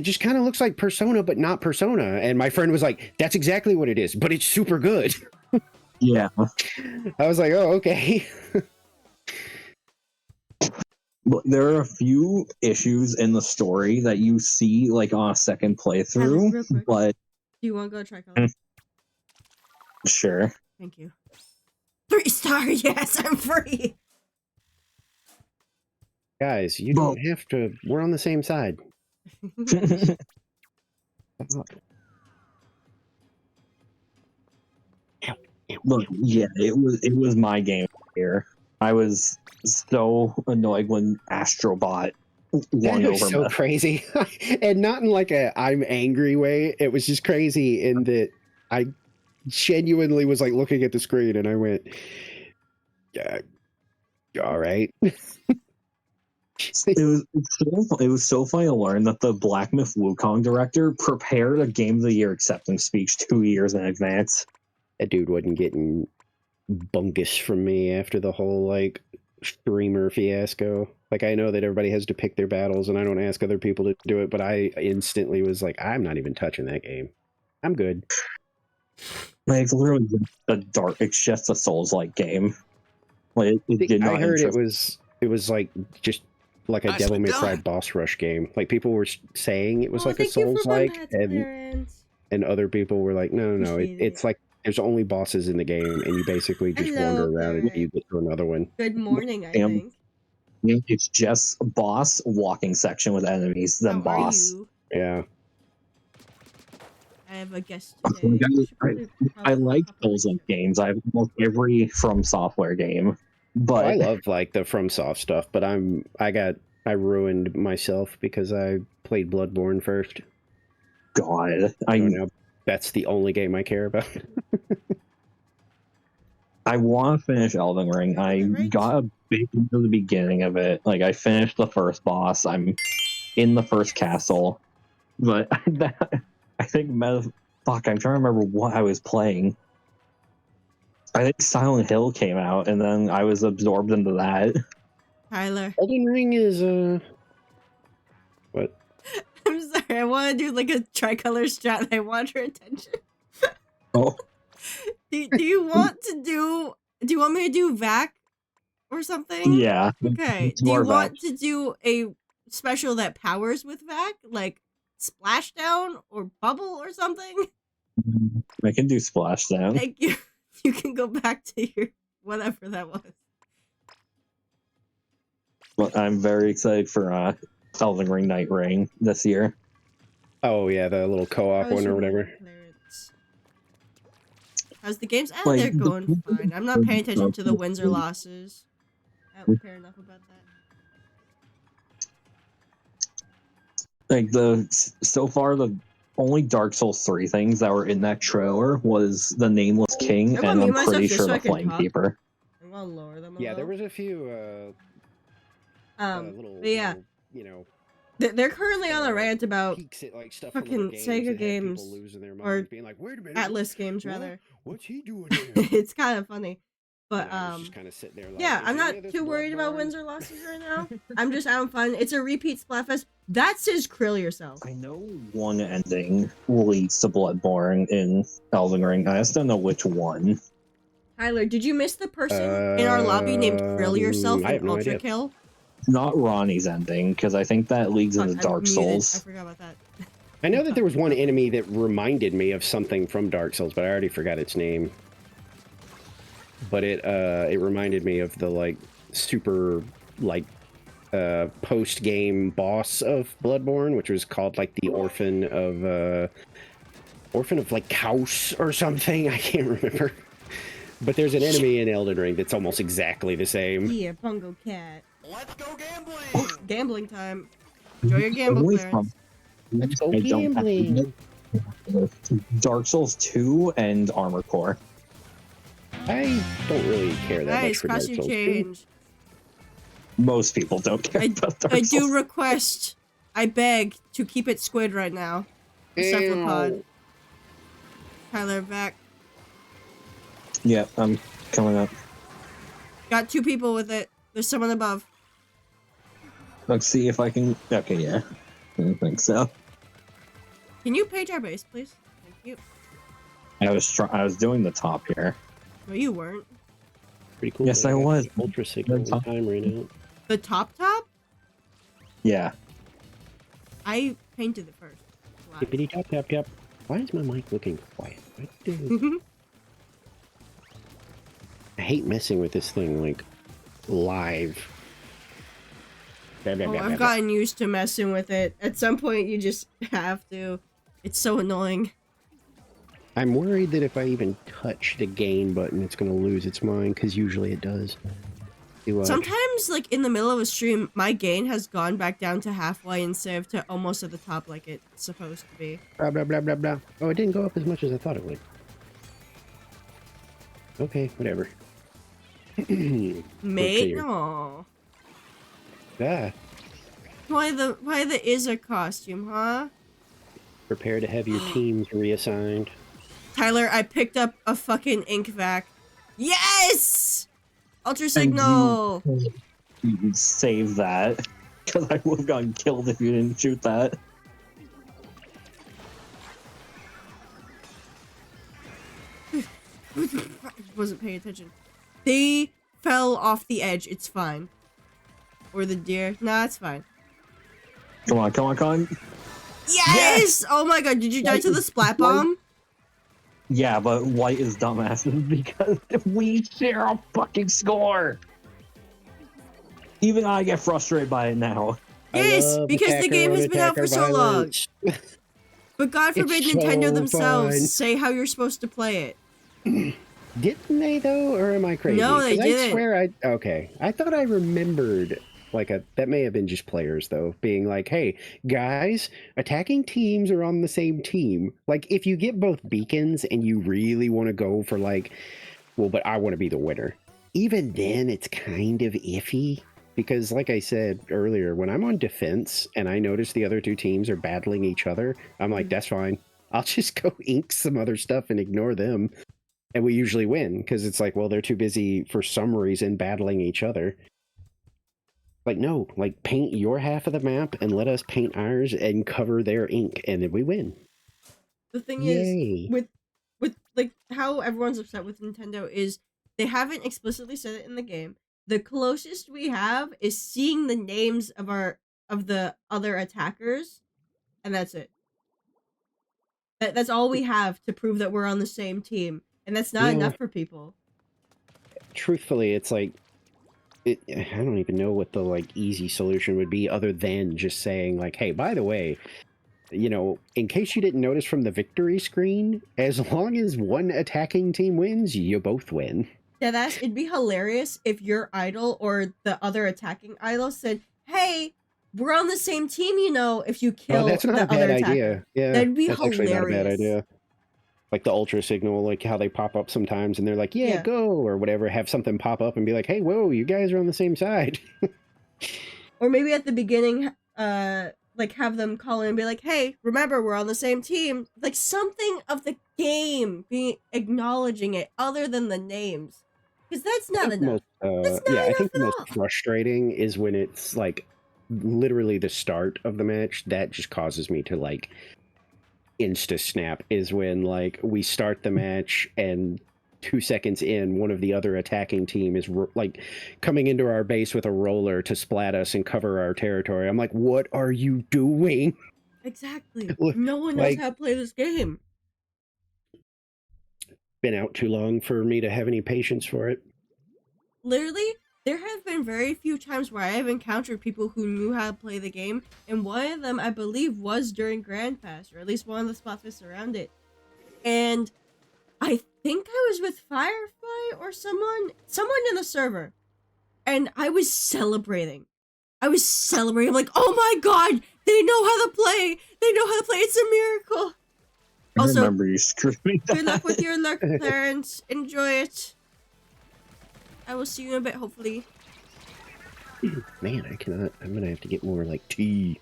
just kind of looks like Persona, but not Persona. And my friend was like, "That's exactly what it is, but it's super good." Yeah. I was like, "Oh, okay." But there are a few issues in the story that you see, like, on a second Real playthrough, quick. but Do you want to go try color? sure. Thank you. 3-star. Yes, I'm free. Guys, you Well- don't have to. We're on the same side. Look, yeah, it was my game here. I was so annoyed when Astrobot won That was over so me. crazy, and not in like a I'm angry way. It was just crazy in that I genuinely was like looking at the screen and I went, "Yeah, all right." It was so funny to learn that the Black Myth Wukong director prepared a Game of the Year acceptance speech 2 years in advance. That dude wasn't getting bunkus from me after the whole like streamer fiasco. Like I know that everybody has to pick their battles and I don't ask other people to do it, but I instantly was like, I'm not even touching that game. I'm good. Like, it's literally it's just a Souls-like game. Like, it did not I heard interest. it was like just like a Nicely Devil May Cry done. boss rush game. Like people were saying it was Oh, like a thank you for Souls like, my and parents. other people were like, no, Appreciate it's it. like there's only bosses in the game, and you basically just Hello, wander around parent. until you get to another one. Good morning, I Damn. think. It's just a boss walking section with enemies, then How boss. are you? Yeah. I have a guest I today. I like those like games. I have almost every From Software game, but I love like the FromSoft stuff, but I ruined myself because I played Bloodborne first. God, So now that's the only game I care about. I want to finish Elden Ring. I Right. got a bit into the beginning of it. Like, I finished the first boss. I'm in the first castle, but I think fuck. I'm trying to remember what I was playing. I think Silent Hill came out, and then I was absorbed into that. Tyler. Elden Ring is what? I'm sorry, I want to do like a tricolor strat and I want your attention. Oh, Do you want me to do VAC or something? yeah. Okay. It's Do you more want to do a special that powers with VAC? Like Splashdown or Bubble or something? I can do Splashdown. Like you can go back to your whatever that was. But I'm very excited for Elden Ring Night Ring this year. Oh yeah, the little co-op How's one or your whatever. clearance? How's the games? Like, They're the- going fine. I'm not paying attention to the wins or losses. I don't care enough about that. Like so far the only Dark Souls 3 things that were in that trailer was the Nameless King, I'm gonna and mute I'm myself pretty just sure so I the can talk. Flamekeeper. I'm gonna lower them a Yeah, there little. was a few little, but yeah, little, you know, they're currently on a rant about peeks at like stuff from other fucking games Sega that had games people losing their or minds, being like, "Wait a minute, Atlas games what? rather. What's he doing here?" It's kind of funny, but And I was just kind of sitting there like, yeah, "Is I'm any not of this too worried about Bloodborne?" wins or losses right now. I'm just having fun. It's a repeat Splatfest. That says krill yourself. I know one ending leads to Bloodborne in Elden Ring. I just don't know which one. Tyler, did you miss the person in our lobby named Krill Yourself I in have no Ultra idea. Kill? Not Ronnie's ending, because I think that leads Fuck, into I'm Dark muted. I Souls. forgot about that. I know that there was one enemy that reminded me of something from Dark Souls, but I already forgot its name. But it reminded me of the like super like post game boss of Bloodborne, which was called like the Orphan of like Kaus or something. I can't remember. But there's an enemy in Elden Ring that's almost exactly the same. Yeah, Bungo Cat. Let's go gambling! Gambling time. Enjoy your gamble Away clearance. Let's go I don't have to gambling. admit, Dark Souls 2 and Armor Core. I don't really care that much Nice, for Dark costume Souls 2. change. Most people don't care about Dark I Souls. do request, I beg to keep it squid right now. Cephalopod. Ew. Tyler, back. Yeah, I'm coming up. Got 2 people with it. There's someone above. Let's see if I can. Okay, yeah. I don't think so. Can you page our base, please? Thank you. I was doing the top here. No, you weren't. Pretty cool. Yes, that I got was. Ultra signal The top. time ran out. The top? Yeah. I painted it first. Live. Hippity tap tap tap. Why is my mic looking quiet? What the- I hate messing with this thing like live. Oh, I've gotten used to messing with it. At some point, you just have to. It's so annoying. I'm worried that if I even touch the gain button, it's going to lose its mind, because usually it does. Sometimes, like, in the middle of a stream, my gain has gone back down to halfway instead of to almost at the top like it's supposed to be. Blah, blah, blah, blah, blah. Oh, it didn't go up as much as I thought it would. Okay, whatever. Mate? here. Aww. Ah, Why the Izza costume, huh? prepare to have your teams reassigned. Tyler, I picked up a fucking ink vac. Yes! Ultra signal! You save that. Because I would have gotten killed if you didn't shoot that. Wasn't paying attention. They fell off the edge. It's fine. Or the deer. Nah, it's fine. Come on, come on, come on. Yes! Oh my god, did you die to the splat bomb? Yeah, but white is dumbasses because we share a fucking score. Even I get frustrated by it now. Yes, because the game has been out for so long. But God forbid It's Nintendo so themselves fun. say how you're supposed to play it. Didn't they though, or am I crazy? No, they 'Cause didn't. I swear I thought I remembered that may have been just players though, being like, hey guys, attacking teams are on the same team. Like if you get both beacons and you really want to go for like, well, but I want to be the winner. Even then it's kind of iffy. Because like I said earlier, when I'm on defense and I notice the other two teams are battling each other, I'm like, that's fine. I'll just go ink some other stuff and ignore them. And we usually win because it's like, well, they're too busy for some reason battling each other. Like, no, like paint your half of the map and let us paint ours and cover their ink and then we win. The thing Yay. is, with like how everyone's upset with Nintendo is they haven't explicitly said it in the game. The closest we have is seeing the names of the other attackers, and that's it. That's all we have to prove that we're on the same team, and that's not Yeah. enough for people. Truthfully, it's like, I don't even know what the like easy solution would be other than just saying like, hey, by the way, you know, in case you didn't notice from the victory screen, as long as one attacking team wins, you both win. Yeah, it'd be hilarious if your idol or the other attacking idol said, "Hey, we're on the same team, you know, if you kill Oh, that's not the a bad other attacker. idea. Yeah, That'd be that's actually not a bad hilarious. idea. Like the ultra signal, like how they pop up sometimes, and they're like, "Yeah, Yeah. go," or whatever. Have something pop up and be like, "Hey, whoa, you guys are on the same side." Or maybe at the beginning, like have them call in and be like, "Hey, remember we're on the same team." Like something of the game, being acknowledging it, other than the names, because that's I not think the enough. That's not yeah, I enough think the at most all. frustrating is when it's like literally the start of the match. That just causes me to like insta snap. Is when like we start the match and 2 seconds in, one of the other attacking team is like coming into our base with a roller to splat us and cover our territory. I'm like, what are you doing? Exactly. No one knows Like, how to play this game. been out too long for me to have any patience for it. Literally, there have been very few times where I have encountered people who knew how to play the game, and one of them, I believe, was during Grand Pass, or at least one of the Splatfests around it. And I think I was with Firefly or someone in the server, and I was celebrating. I'm like, oh my god, they know how to play. They know how to play. It's a miracle. I Also, remember you screaming. good luck with your lurk, Clarence. Enjoy it. I will see you in a bit, hopefully. Man, I cannot. I'm gonna have to get more like tea.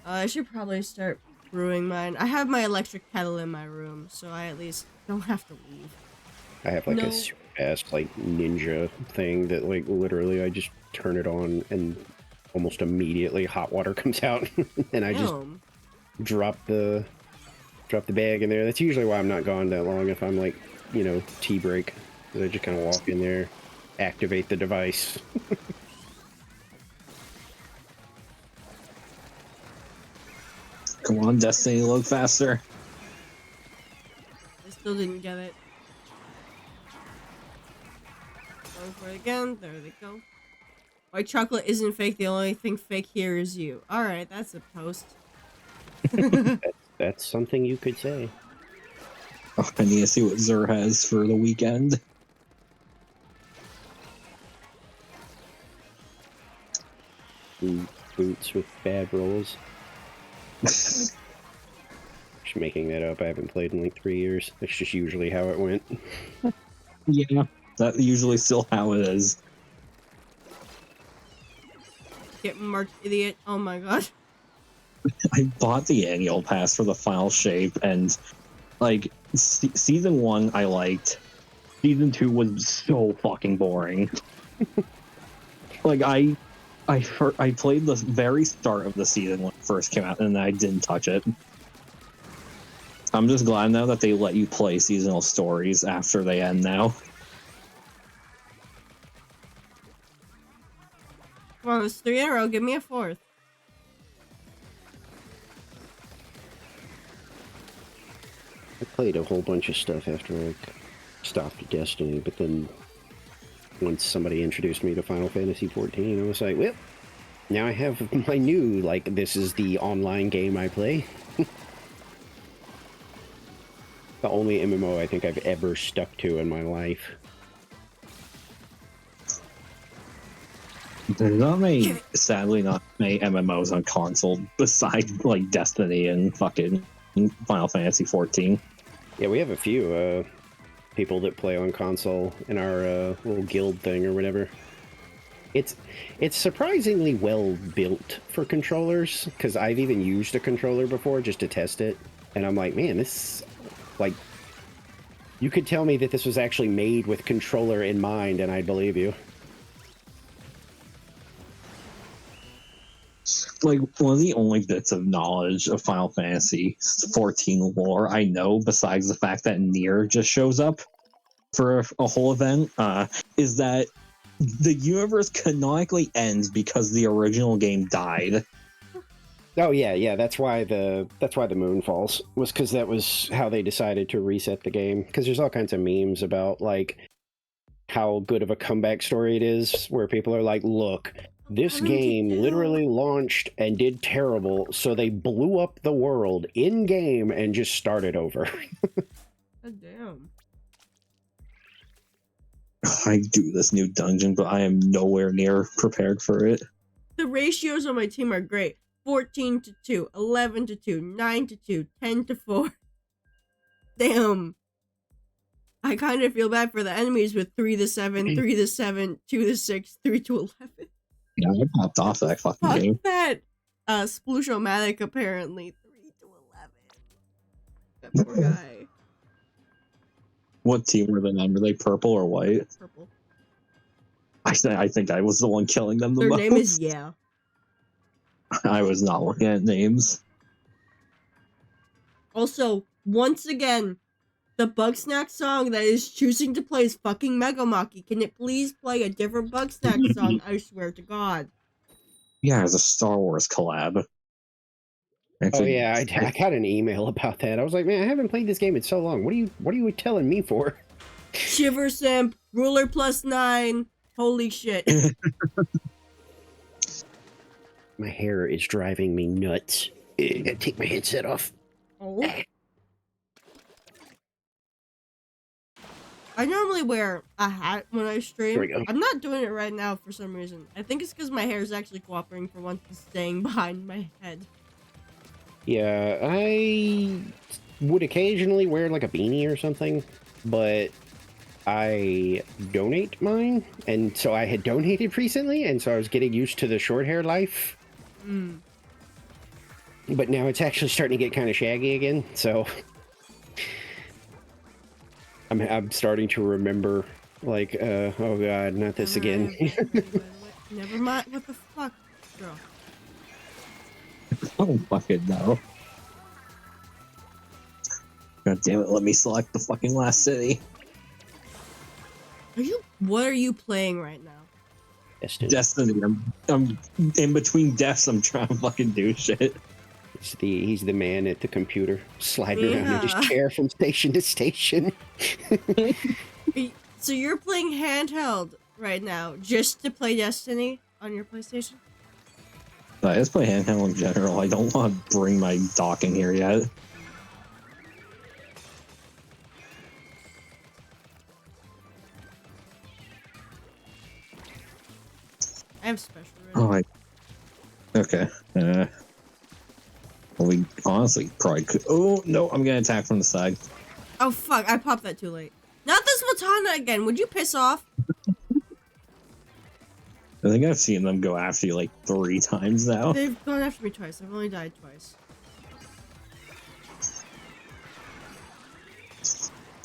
I should probably start brewing mine. I have my electric kettle in my room, so I at least don't have to leave. I have like No. a super fast like ninja thing that like literally I just turn it on and almost immediately hot water comes out and I just Damn. drop the bag in there. That's usually why I'm not gone that long if I'm like, you know, tea break. I just kind of walk in there, activate the device. Come on, Destiny, load faster. I still didn't get it. Going for it again. There they go. White chocolate isn't fake. The only thing fake here is you. Alright, that's a post. That's something you could say. Oh, I need to see what Zur has for the weekend. Boots with bad rolls. Just making that up. I haven't played in like 3 years. That's just usually how it went. Yeah, that's usually still how it is. Get marked idiot. Oh my god. I bought the annual pass for the final shape, and like season 1 I liked. Season 2 was so fucking boring. Like I played the very start of the season when it first came out, and I didn't touch it. I'm just glad now that they let you play seasonal stories after they end now. Come on, it's 3 in a row. Give me a 4th. I played a whole bunch of stuff after I stopped Destiny, but then once somebody introduced me to Final Fantasy XIV, I was like, well, now I have my new, like, this is the online game I play. The only MMO I think I've ever stuck to in my life. There's not many, sadly, not many MMOs on console besides like Destiny and fucking Final Fantasy 14. Yeah, we have a few people that play on console in our little guild thing or whatever. It's surprisingly well built for controllers, because I've even used a controller before just to test it, and I'm like, man, this, like, you could tell me that this was actually made with controller in mind, and I'd believe you. Like, one of the only bits of knowledge of Final Fantasy 14 lore I know, besides the fact that Nier just shows up for a whole event, is that the universe canonically ends because the original game died. Oh yeah, that's why the moon falls, was because that was how they decided to reset the game. Because there's all kinds of memes about like how good of a comeback story it is, where people are like, look, this game literally launched and did terrible, so they blew up the world in game and just started over. God damn. I do this new dungeon, but I am nowhere near prepared for it. the ratios on my team are great. 14 to 2, 11 to 2, 9 to 2, 10 to 4. Damn. I kind of feel bad for the enemies with 3 to 7, 3 to 7, 2 to 6, 3 to 11. Yeah, I popped off that fucking Fuck game. that. Splooshomatic apparently 3 to 11. That poor guy. What team were they on? Were they purple or white? Purple. I think I was the one killing them the Their most. name is Yeah. I was not looking at names. Also, once again, the Bugsnax song that is choosing to play is fucking Megamaki. Can it please play a different Bugsnax song? I swear to God. Yeah, it's a Star Wars collab. Oh Actually, yeah, I got an email about that. I was like, man, I haven't played this game in so long. What are you telling me for? Shiver Simp, Ruler +9. Holy shit. My hair is driving me nuts. I gotta take my headset off. Oh. I normally wear a hat when I stream. Here we go. I'm not doing it right now for some reason. I think it's because my hair is actually cooperating for once and staying behind my head. Yeah, I would occasionally wear like a beanie or something, but I donate mine, and so I had donated recently, and so I was getting used to the short hair life. Mm. But now it's actually starting to get kind of shaggy again, so I'm starting to remember, like, oh god, not this again. Never mind. What the fuck, bro? I don't fucking know. God damn it, let me select the fucking last city. What are you playing right now? Destiny. I'm in between deaths, I'm trying to fucking do shit. He's the man at the computer, sliding around in his Yeah. chair from station to station. So you're playing handheld right now just to play Destiny on your PlayStation? I just play handheld in general. I don't want to bring my dock in here yet. I have special. Oh, okay. Well, we honestly probably could. Oh, no, I'm getting attacked from the side. Oh fuck! I popped that too late. Not this Matana again. Would you piss off? I think I've seen them go after you like 3 times now. They've gone after me twice. I've only died twice.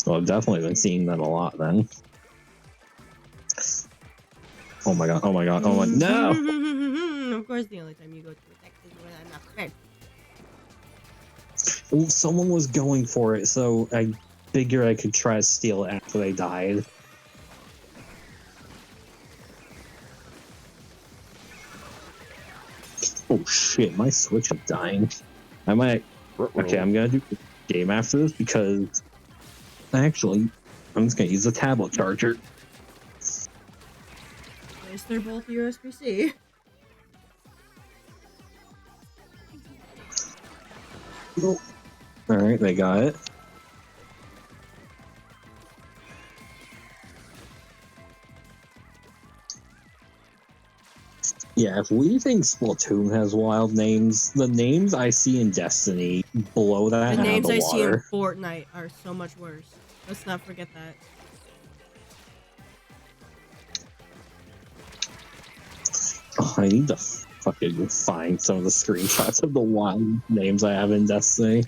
Well, I've definitely been seeing them a lot then. Oh my god, oh my god, oh my... No! Of course, the only time you go to attack is when I'm not prepared. Well, someone was going for it, so I figured I could try to steal it after they died. Oh shit, my Switch is dying. I might... Okay, I'm gonna do the game after this because... Actually, I'm just gonna use the tablet charger. At least they're both USB-C. Alright, they got it. Yeah, if we think Splatoon has wild names, the names I see in Destiny below that The have names the I see in water. Fortnite are so much worse. Let's not forget that. Oh, I need to fucking find some of the screenshots of the wild names I have in Destiny.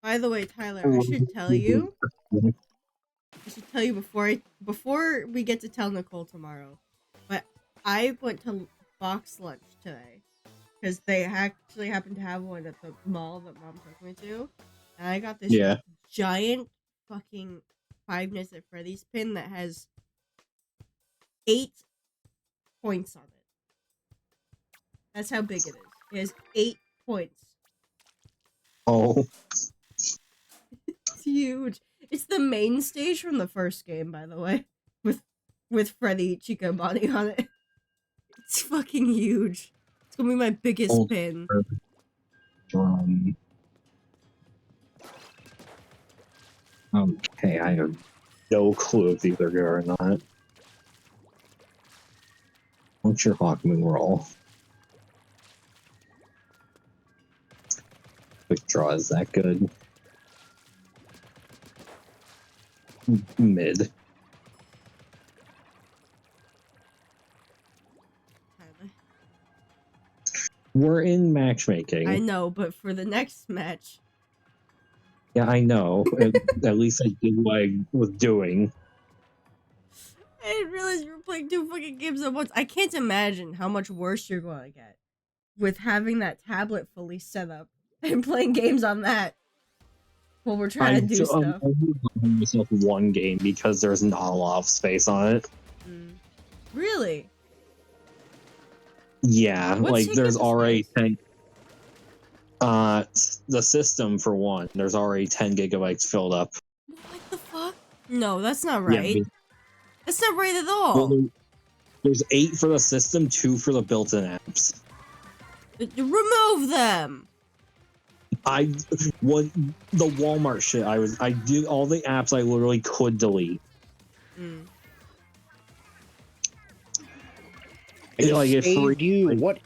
By the way, Tyler, I should tell you. I should tell you before we get to tell Nicole tomorrow. But I went to box lunch today because they actually happened to have one at the mall that Mom took me to, and I got this Yeah. giant fucking Five Nights at Freddy's pin that has 8 points on it. That's how big it is. It has 8 points. Oh, It's huge. It's the main stage from the first game, by the way, with Freddy, Chica, and Bonnie on it. It's fucking huge. It's gonna be my biggest Oh. pin. Okay, I have no clue if these are good or not. What's your Hawk Moon roll? Quick draw, is that good? Mid. Tyler. We're in matchmaking. I know, but for the next match, Yeah, I know. At least I did what I was doing. I didn't realize you were playing 2 fucking games at once. I can't imagine how much worse you're going to get with having that tablet fully set up and playing games on that while we're trying to do stuff. I'm giving myself one game because there's not a lot of space on it. Really? Yeah, What's like taking there's the already space? 10. The system for one, there's already 10 gigabytes filled up. What the fuck? No, that's not Yeah, right. That's not right at all. well, there's 8 for the system, 2 for the built-in apps. Remove them. The Walmart shit. I did all the apps I literally could delete. Like if for you, what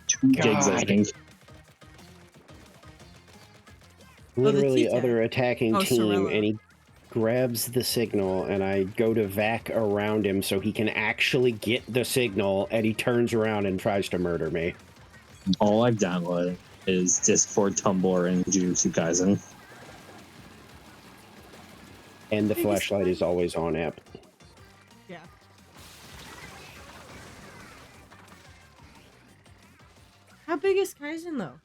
2 gigs, I think. Literally T-Tag. other attacking team, Sorella. and he grabs the signal, and I go to vac around him so he can actually get the signal, and he turns around and tries to murder me. All I've downloaded is Discord, Tumblr, and Jujutsu Kaisen. And the Biggest flashlight is always on app. Yeah. How big is Kaizen though?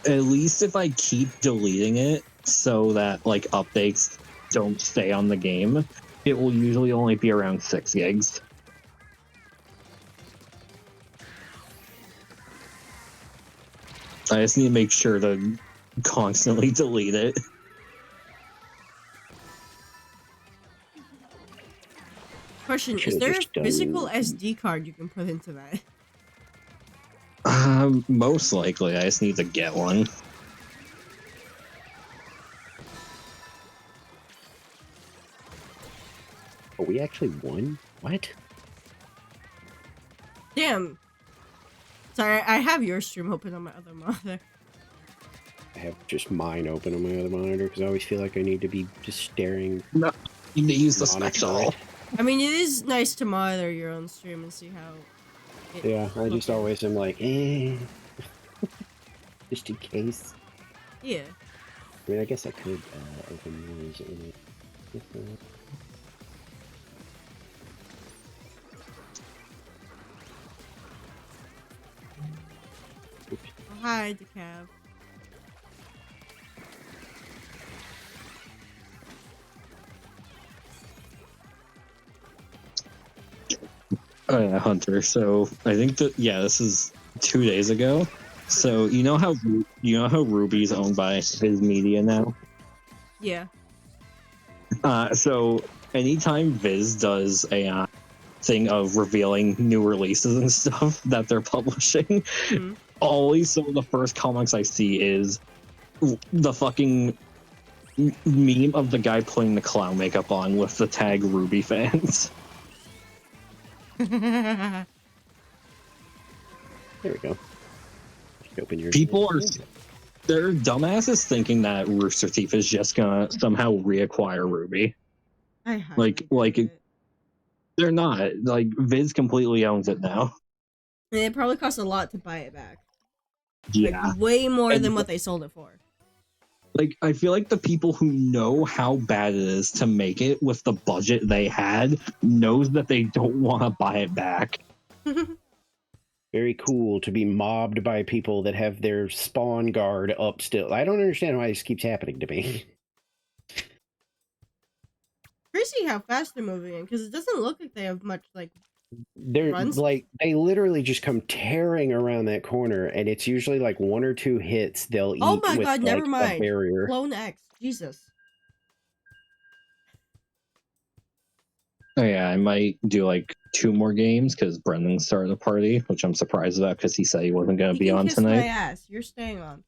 At least if I keep deleting it so that like updates don't stay on the game, it will usually only be around 6 gigs. I just need to make sure to constantly delete it. Question: Is Should've there a just done- physical SD card you can put into that? Most likely, I just need to get one. Oh, we actually won? What? Damn. Sorry, I have your stream open on my other monitor. I have just mine open on my other monitor because I always feel like I need to be just staring. You need to use the Honestly. special. I mean, it is nice to monitor your own stream and see how. Yeah, I just looks. always am like, just in case. Yeah. I mean, I guess I could open these in it. Oh, hi, Decav. Oh yeah, Hunter. So I think that this is 2 days ago. So you know how Ruby's owned by Viz Media now. Yeah. So anytime Viz does a thing of revealing new releases and stuff that they're publishing, Mhm. always some of the first comics I see is the fucking meme of the guy putting the clown makeup on with the tag Ruby fans. There we go. Just open your. People are they're dumbasses thinking that Rooster Teeth is just gonna somehow reacquire Ruby. I highly Like doubt it. they're not. Like Viz completely owns it now. And it probably costs a lot to buy it back. Yeah. Like, way more And- than what they sold it for. Like I feel like the people who know how bad it is to make it with the budget they had knows that they don't want to buy it back. Very cool to be mobbed by people that have their spawn guard up still. I don't understand why this keeps happening to me. Crazy how fast they're moving in, because it doesn't look like they have much, like, They're Runs? like, they literally just come tearing around that corner, and it's usually like 1 or 2 hits they'll eat. Oh my with, god, never like, mind. A barrier. Clone X. Jesus. Oh yeah, I might do like 2 more games because Brendan's starting a party, which I'm surprised about because he said he wasn't going to You be can on kiss my tonight. ass. You're staying on.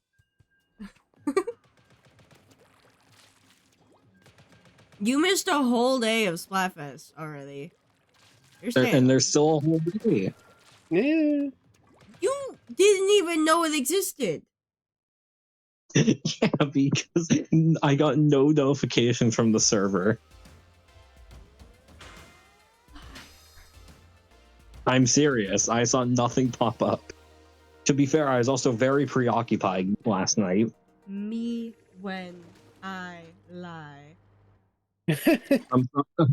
You missed a whole day of Splatfest already. You're saying And there's still a whole day. Yeah. you didn't even know it existed. Yeah, because I got no notification from the server. I'm serious. I saw nothing pop up. To be fair, I was also very preoccupied last night. Me when I lie. I'm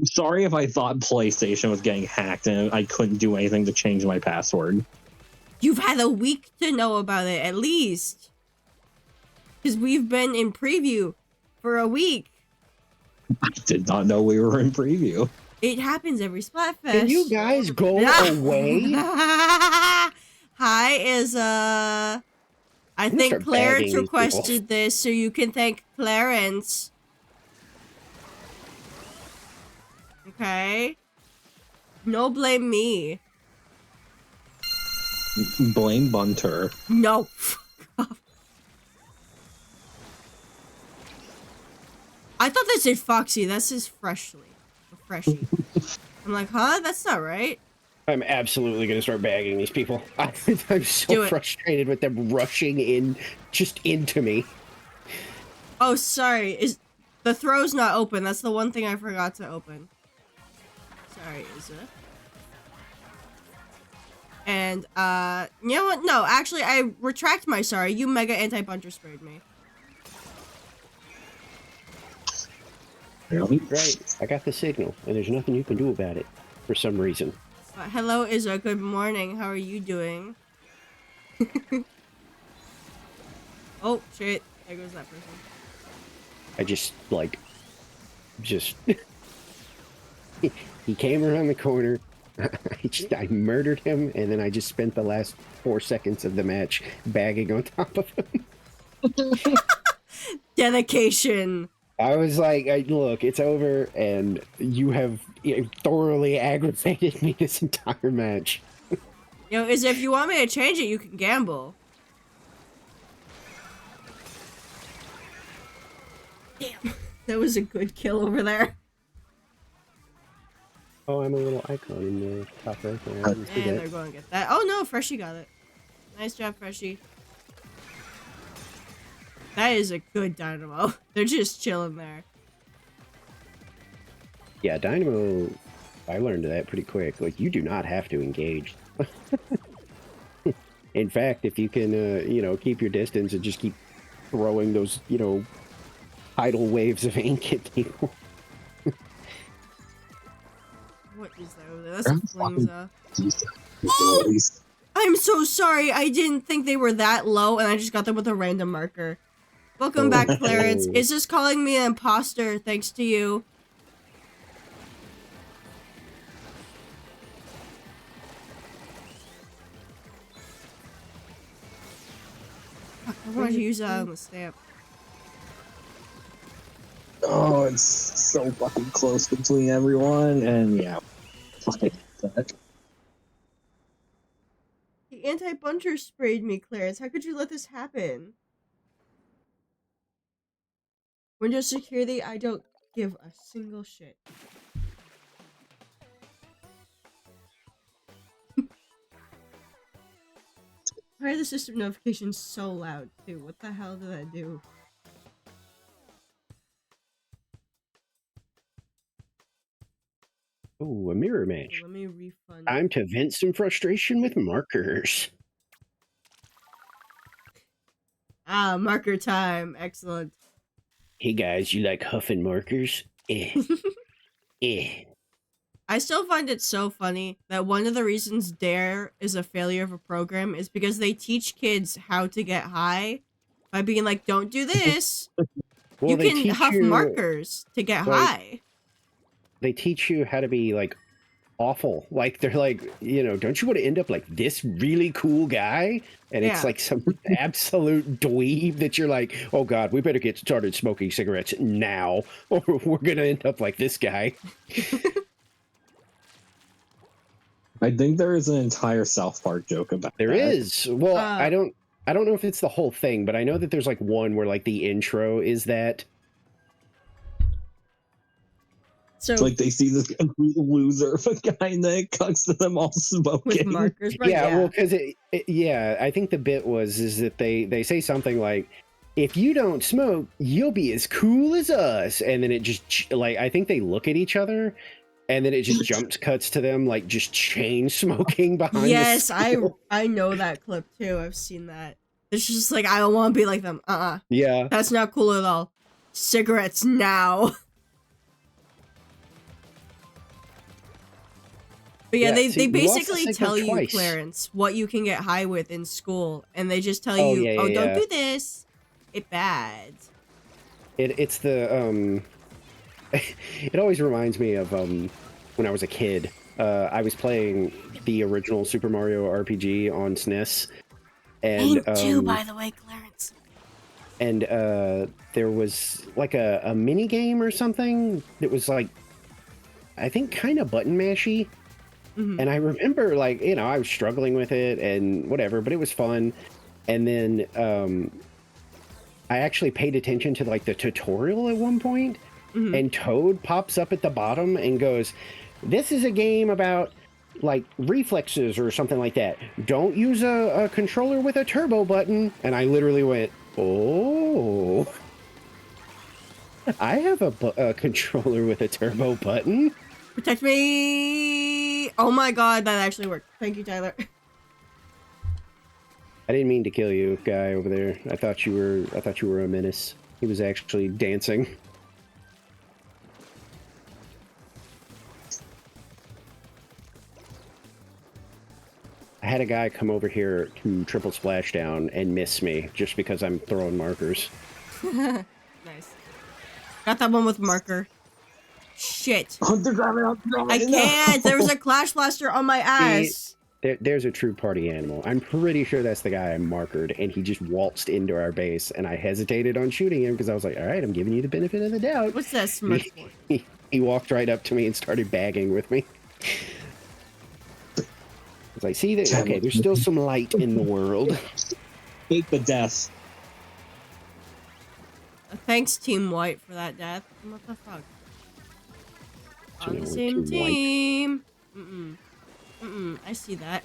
sorry if I thought PlayStation was getting hacked and I couldn't do anything to change my password. You've had a week to know about it, at least. Because we've been in preview for a week. I did not know we were in preview. It happens every Splatfest. Can you guys go away? Hi, is I gonna think start Clarence bagging these requested this, so you can thank Clarence. Okay. No blame me. Blame Bunter. No. I thought that said Foxy. That says Freshly. Or Freshie. I'm like, huh? That's not right. I'm absolutely going to start bagging these people. I'm Do so it. frustrated with them rushing in just into me. Oh, sorry. The throw's not open? That's the one thing I forgot to open. Sorry, is it? And, you know what? No, actually, I retract my sorry. You mega anti-buncher sprayed me. Really? Right. I got the signal, and there's nothing you can do about it for some reason. Hello, Izza. Good morning. How are you doing? Oh, shit. There goes that person. I just, he came around the corner. I murdered him, and then I just spent the last 4 seconds of the match bagging on top of him. Dedication. I was like, look, it's over, and you have thoroughly aggravated me this entire match. You know, Izza, if you want me to change it, you can gamble. Damn. That was a good kill over there. Oh, I'm a little icon in the top right there. I didn't see And that. they're going to get that. Oh no, Freshie got it. Nice job, Freshie. That is a good Dynamo. They're just chilling there. Yeah, Dynamo, I learned that pretty quick. Like, you do not have to engage. In fact, if you can, keep your distance and just keep throwing those, tidal waves of ink at people. What is that over there? That's a Flingza. Release. I'm so sorry. I didn't think they were that low, and I just got them with a random marker. Welcome back, Clarence. Is this calling me an imposter thanks to you? Fuck, I wanted to use that on the stamp. Oh, it's so fucking close between everyone, and yeah. Fucking that. The anti-buncher sprayed me, Clarence. How could you let this happen? Windows security, I don't give a single shit. Why are the system notifications so loud, too? What the hell did I do? Ooh, a mirror match. Let me refund. Time to vent some frustration with markers. Ah, marker time. Excellent. Hey guys, you like huffing markers? I still find it so funny that one of the reasons DARE is a failure of a program is because they teach kids how to get high by being like, don't do this. Well, You they can teach huff you- markers to get like, high. They teach you how to be, awful. Like, they're like, don't you want to end up like this really cool guy? And it's Yeah. like some absolute dweeb that you're like, oh god, we better get started smoking cigarettes now, or we're gonna end up like this guy. I think there is an entire South Park joke about There that. is. Well, Uh, I don't know if it's the whole thing, but I know that there's one where the intro is that So It's like they see this complete loser of a guy and then it cuts to them all with smoking. markers, bro. Yeah, well, because yeah, I think the bit is that they say something like, "If you don't smoke, you'll be as cool as us," and then it just like I think they look at each other, and then it just jumps cuts to them like just chain smoking behind. Yes, the school. I know that clip too. I've seen that. It's just like I don't want to be like them. Yeah, That's not cool at all. Cigarettes now. But yeah, Yeah, they see, we lost the basically signal tell you, twice. Clarence, what you can get high with in school, and they just tell Oh, you, yeah, "Oh, yeah, don't yeah. do this. It's bad." it's the it always reminds me of when I was a kid. I was playing the original Super Mario RPG on SNES, and Me too, by the way, Clarence. and there was like a mini game or something that was like, I think, kind of button mashy. Mhm. And I remember, like, I was struggling with it and whatever, but it was fun. And then I actually paid attention to like the tutorial at one point, Mhm. and Toad pops up at the bottom and goes, "This is a game about like reflexes or something like that. Don't use a controller with a turbo button." And I literally went, "Oh, I have a controller with a turbo button." Protect me! Oh my god, that actually worked. Thank you, Tyler. I didn't mean to kill you, guy over there. I thought you were a menace. He was actually dancing. I had a guy come over here to triple splashdown and miss me just because I'm throwing markers. Nice. Got that one with marker. Shit. I can't! There was a Clash Blaster on my ass! There's a true party animal. I'm pretty sure that's the guy I markered, and he just waltzed into our base, and I hesitated on shooting him because I was like, all right, I'm giving you the benefit of the doubt. What's that smurf for? He walked right up to me and started bagging with me. I was like, see, okay, there's still some light in the world. Hate the death. Thanks, Team White, for that death. What the fuck? So On now the we're same Team White. team. I see that.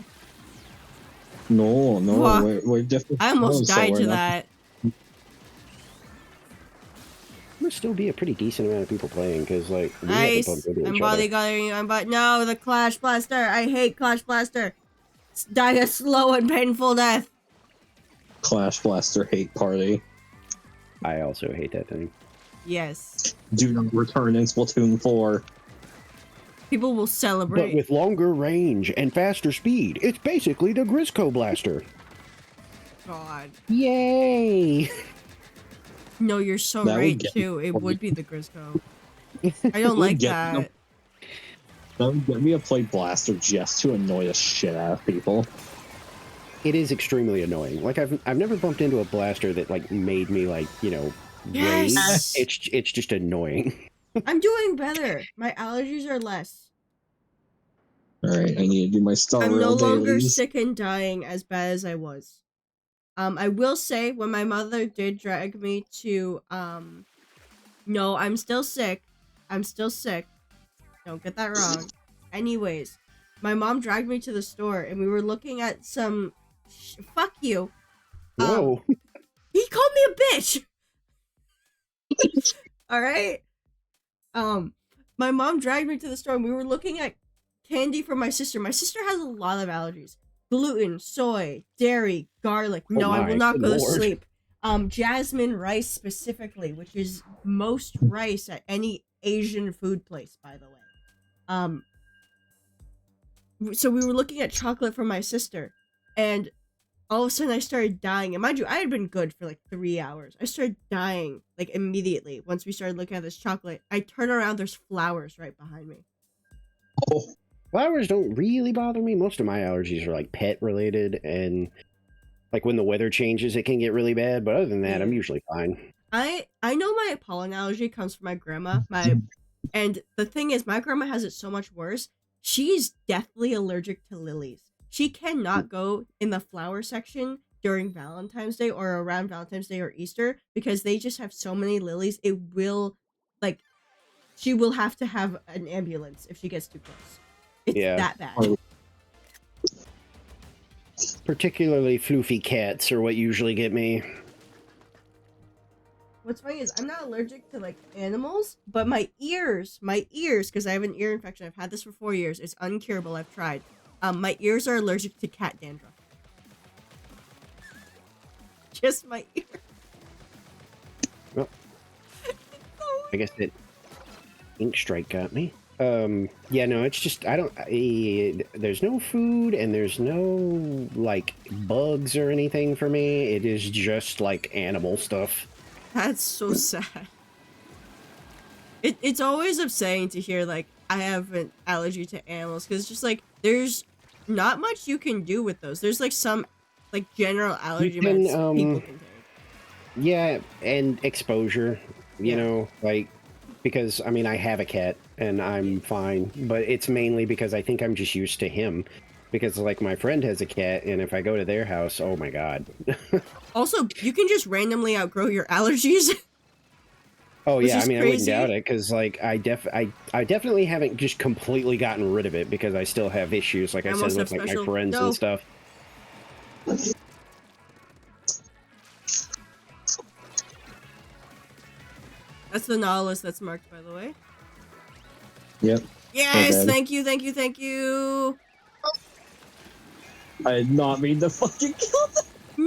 No, Fuck. we're different. I almost so died we're to not- that. There must still be a pretty decent amount of people playing because, like, we Nice. haven't bumped into I'm each other. bodyguarding you. No, the Clash Blaster. I hate Clash Blaster. Die a slow and painful death. Clash Blaster hate party. I also hate that thing. Yes. Do not return in Splatoon 4. People will But celebrate. with longer range and faster speed, it's basically the Grisco Blaster. God. Yay! No, you're so That would right, get too. me It funny. would be the Grisco. I don't like get that. me That would get me to play Blaster just to annoy the shit out of people. It is extremely annoying. Like, I've never bumped into a blaster that like made me like, Yes! rage. It's just annoying. I'm doing better. My allergies are less. Alright, I need to do my Star I'm no Rail longer dailies. sick and dying as bad as I was. I will say, when my mother did drag me to, no, I'm still sick. I'm still sick. Don't get that wrong. Anyways, my mom dragged me to the store, and we were looking at some... fuck you. Whoa. He called me a bitch! Alright? My mom dragged me to the store, and we were looking at candy for my sister. My sister has a lot of allergies. Gluten, soy, dairy, garlic. No, I will my, not good go to lord. sleep. Jasmine rice specifically, which is most rice at any Asian food place, by the way. So we were looking at chocolate for my sister, and all of a sudden I started dying. And mind you, I had been good for like 3 hours. I started dying like immediately once we started looking at this chocolate. I turn around, there's flowers right behind me. Oh, Flowers don't really bother me. Most of my allergies are like pet related, and like when the weather changes, it can get really bad. But other than that, I'm Yeah. usually fine. I know my pollen allergy comes from my grandma. And the thing is, my grandma has it so much worse. She's deathly allergic to lilies. She cannot go in the flower section during Valentine's Day or around Valentine's Day or Easter because they just have so many lilies. It will, like, she will have to have an ambulance if she gets too close. It's Yeah. that bad. Oh. Particularly floofy cats are what usually get me. What's funny is I'm not allergic to like animals, but my ears, because I have an ear infection. I've had this for 4 years. It's uncurable. I've tried. My ears are allergic to cat dandruff. Just my ear. Well, I guess that ink strike got me. Yeah, no, it's just there's no food and there's no like bugs or anything for me. It is just like animal stuff. That's so sad. It's always upsetting to hear like I have an allergy to animals because it's just like there's not much you can do with those. There's like some like general allergy can, meds people can take. Yeah, and exposure, you Yeah. know, like because I mean I have a cat and I'm fine, but it's mainly because I think I'm just used to him. Because like my friend has a cat, and if I go to their house, oh my god. Also, you can just randomly outgrow your allergies. Oh Which yeah, I is mean I wouldn't crazy. doubt it because like I definitely haven't just completely gotten rid of it because I still have issues like I almost said with have like my special- friends no. and stuff. That's the Nautilus that's marked, by the way. Yep. Yes, Okay. thank you, thank you, thank you. I did not mean to fucking kill them.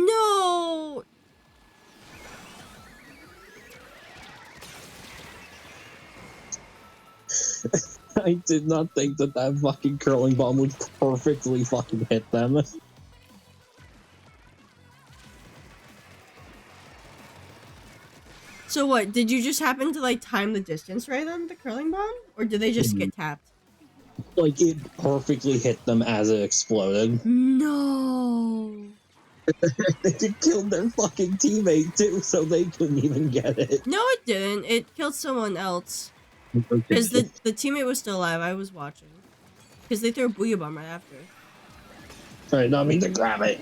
No. I did not think that that fucking curling bomb would perfectly fucking hit them. So what? Did you just happen to like time the distance right on the curling bomb, or did they just get tapped? Like, it perfectly hit them as it exploded. No. It killed their fucking teammate too, so they couldn't even get it. No, it didn't. It killed someone else. Because the teammate was still alive. I was watching. Because they threw a booyah bomb right after. I did not mean to grab it.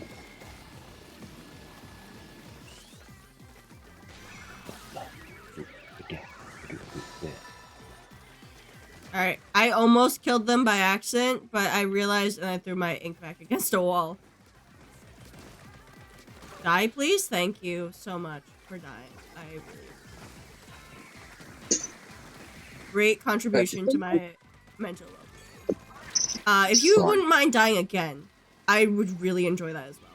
Alright, I almost killed them by accident, but I realized and I threw my ink back against a wall. Die, please? Thank you so much for dying. I really great contribution to my mental well. If you Sorry. wouldn't mind dying again, I would really enjoy that as well.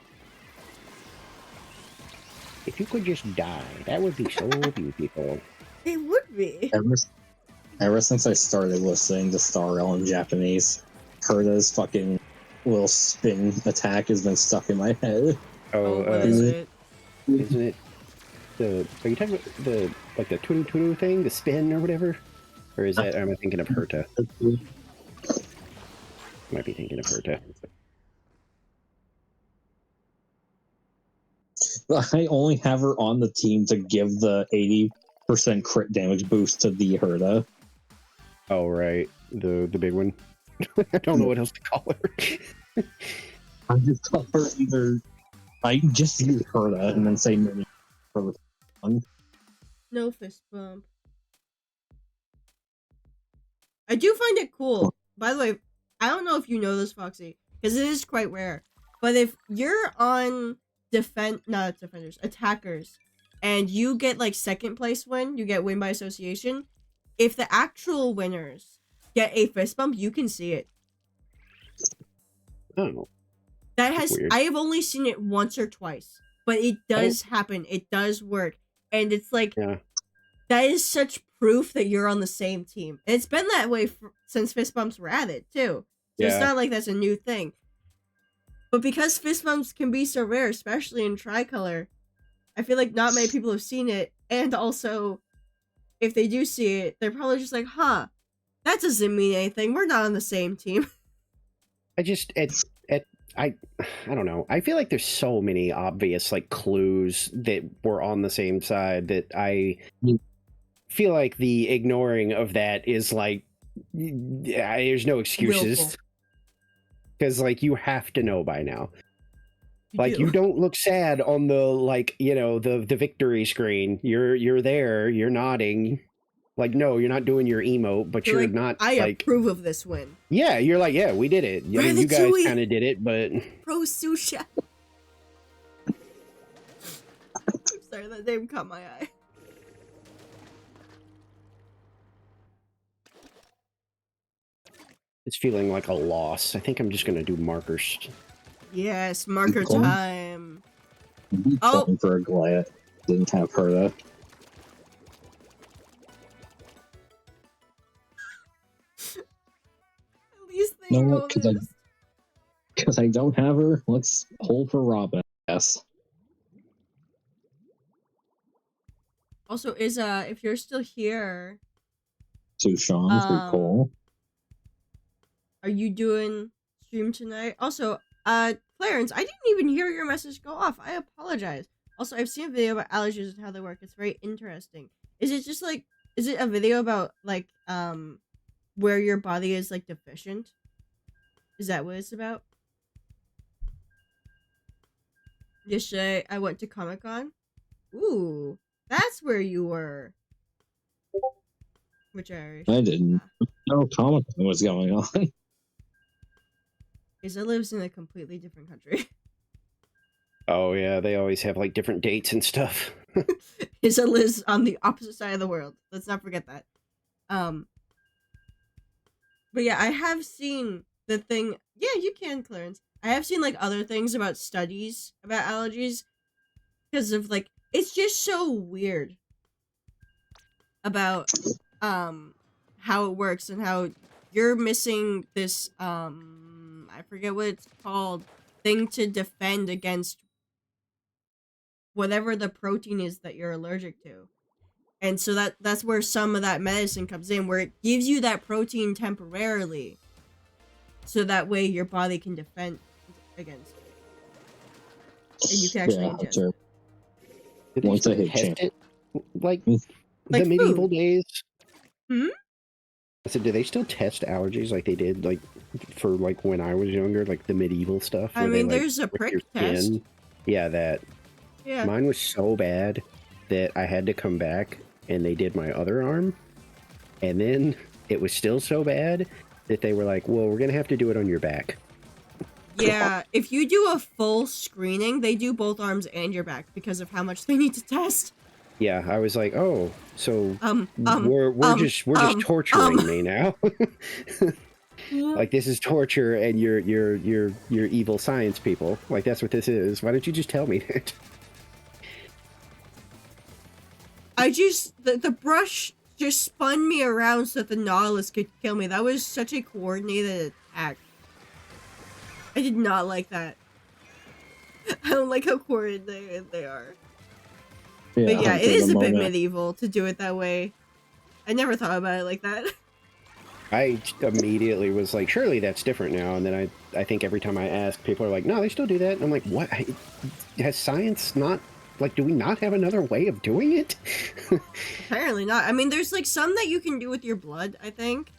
If you could just die, that would be so beautiful. It would be. Ever since I started listening to Star Rail in Japanese, Herda's fucking little spin attack has been stuck in my head. Oh, Oh, what is it? isn't it are you talking about the like the twiddle twiddle thing, the spin or whatever? Or is that am I thinking of Herta? Might be thinking of Herta. I only have her on the team to give the 80% crit damage boost to the Herda. Oh right, the big one. I don't know what else to call her. I just call her either. I just use Herda and then say mini for the one. No fist bump. I do find it cool. By the way, I don't know if you know this, Foxy, because it is quite rare. But if you're on attackers, and you get like second place win, you get win by association. If the actual winners get a fist bump, you can see it. Oh, That has Weird. I have only seen it once or twice, but it does happen. It does work, and it's like yeah. that is such proof that you're on the same team. And it's been that way since fist bumps were added too. So it's Yeah. not like that's a new thing. But because fist bumps can be so rare, especially in Tricolor, I feel like not many people have seen it. And also, if they do see it, they're probably just like, "Huh, that doesn't mean anything. We're not on the same team." I just I don't know. I feel like there's so many obvious like clues that we're on the same side that I feel like the ignoring of that is like there's no excuses. Willful. Because like you have to know by now. do. You don't look sad on the like, you know, the victory screen. You're there, you're nodding. Like, no, you're not doing your emote, but you're like, not I like, approve of this win. yeah, you're like, yeah, we did it. I mean, you guys Ratatouille. kind of did it, but Pro Susha. I'm sorry, that name caught my eye. it's feeling like a loss. I think I'm just gonna do markers. Yes, marker Cool. time. Oh, Oh. for a Goliath. Didn't have her though. At least they No, know 'cause I- this. Because I don't have her, let's hold for Robin. Yes. Also, is if you're still here, So Sean, cool. are you doing stream tonight? Also, Clarence, I didn't even hear your message go off. I apologize. Also, I've seen a video about allergies and how they work. It's very interesting. Is it just like, is it a video about like where your body is like deficient? Is that what it's about? Yesterday, I went to Comic-Con. Ooh, that's where you were. Which area? I didn't know Comic Con was going on. Isa lives in a completely different country. Oh yeah, they always have like different dates and stuff. Isa lives on the opposite side of the world. Let's not forget that. But yeah, I have seen the thing. Yeah, you can, Clarence. I have seen like other things about studies about allergies because of like it's just so weird about how it works and how you're missing this I forget what it's called, thing to defend against whatever the protein is that you're allergic to. And so that's where some of that medicine comes in, where it gives you that protein temporarily so that way your body can defend against it. And you can actually ingest sure. it. Did they Once I still hit test champ. it? Like Like the medieval food. days. Hmm? I said, do they still test allergies like they did like for like when I was younger, like the medieval stuff? I where they, mean, like, there's a prick your prick test. skin? Yeah, that. Yeah. Mine was so bad that I had to come back and they did my other arm. And then it was still so bad that they were like, well, we're going to have to do it on your back. Yeah, if you do a full screening, they do both arms and your back because of how much they need to test. Yeah, I was like, oh, so we're just um, torturing me now. Like this is torture, and you're evil science people. Like that's what this is. Why don't you just tell me that? I just the brush just spun me around so that the Nautilus could kill me. That was such a coordinated attack. I did not like that. I don't like how coordinated they are. But yeah, it is a bit medieval to do it that way. I never thought about it like that. I immediately was like, surely that's different now. And then I think every time I ask, people are like, no, they still do that. And I'm like, what? Has science not, like, do we not have another way of doing it? Apparently not. I mean, there's like some that you can do with your blood, I think.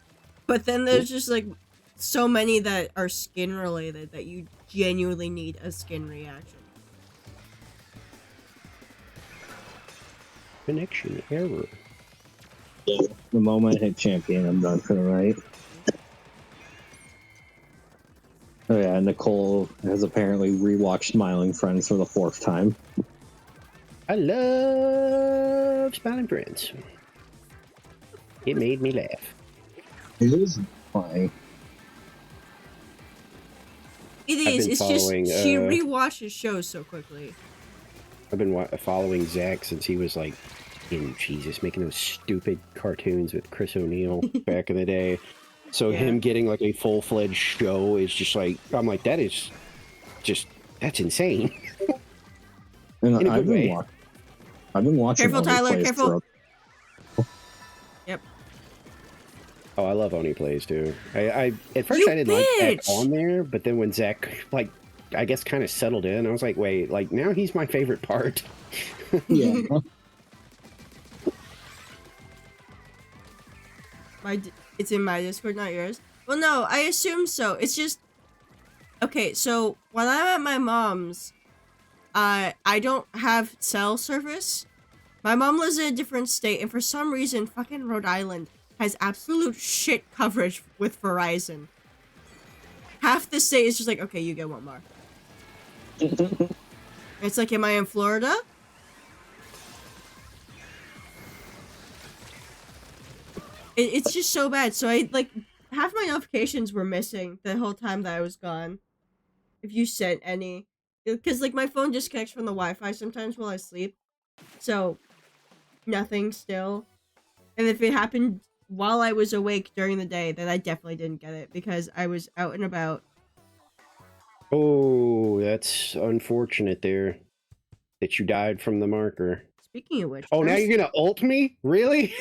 But then there's just like so many that are skin related that you genuinely need a skin reaction. Connection error. The moment I hit champion, I'm done for the night. Oh yeah, Nicole has apparently rewatched Smiling Friends for the 4th time. I love Smiling Friends. It made me laugh. It is funny. It I've is. been It's just following, she rewatches shows so quickly. I've been following Zach since he was like, Jesus, making those stupid cartoons with Chris O'Neill back in the day. So Yeah. him getting like a full-fledged show is just like, I'm like, that's insane. And In a I've good way. been watching. Careful, Oni Tyler, Plays careful. Oh, I love Oni Plays too. I at first You I didn't like Zach bitch! on there, but then when Zach like I guess kind of settled in, I was like, wait, like now he's my favorite part. Yeah. It's in my Discord, not yours. Well, no, I assume so. It's just okay. So when I'm at my mom's, I don't have cell service, My mom lives in a different state, and for some reason, fucking Rhode Island has absolute shit coverage with Verizon. Half the state is just like, okay, you get one more. It's like, am I in Florida? It's just so bad. So I, like, half my notifications were missing the whole time that I was gone. If you sent any. Because, like, my phone disconnects from the Wi-Fi sometimes while I sleep. So, nothing still. And if it happened while I was awake during the day, then I definitely didn't get it because I was out and about. Oh, that's unfortunate there. That you died from the marker. Speaking of which... Oh, now you're gonna ult me? Really?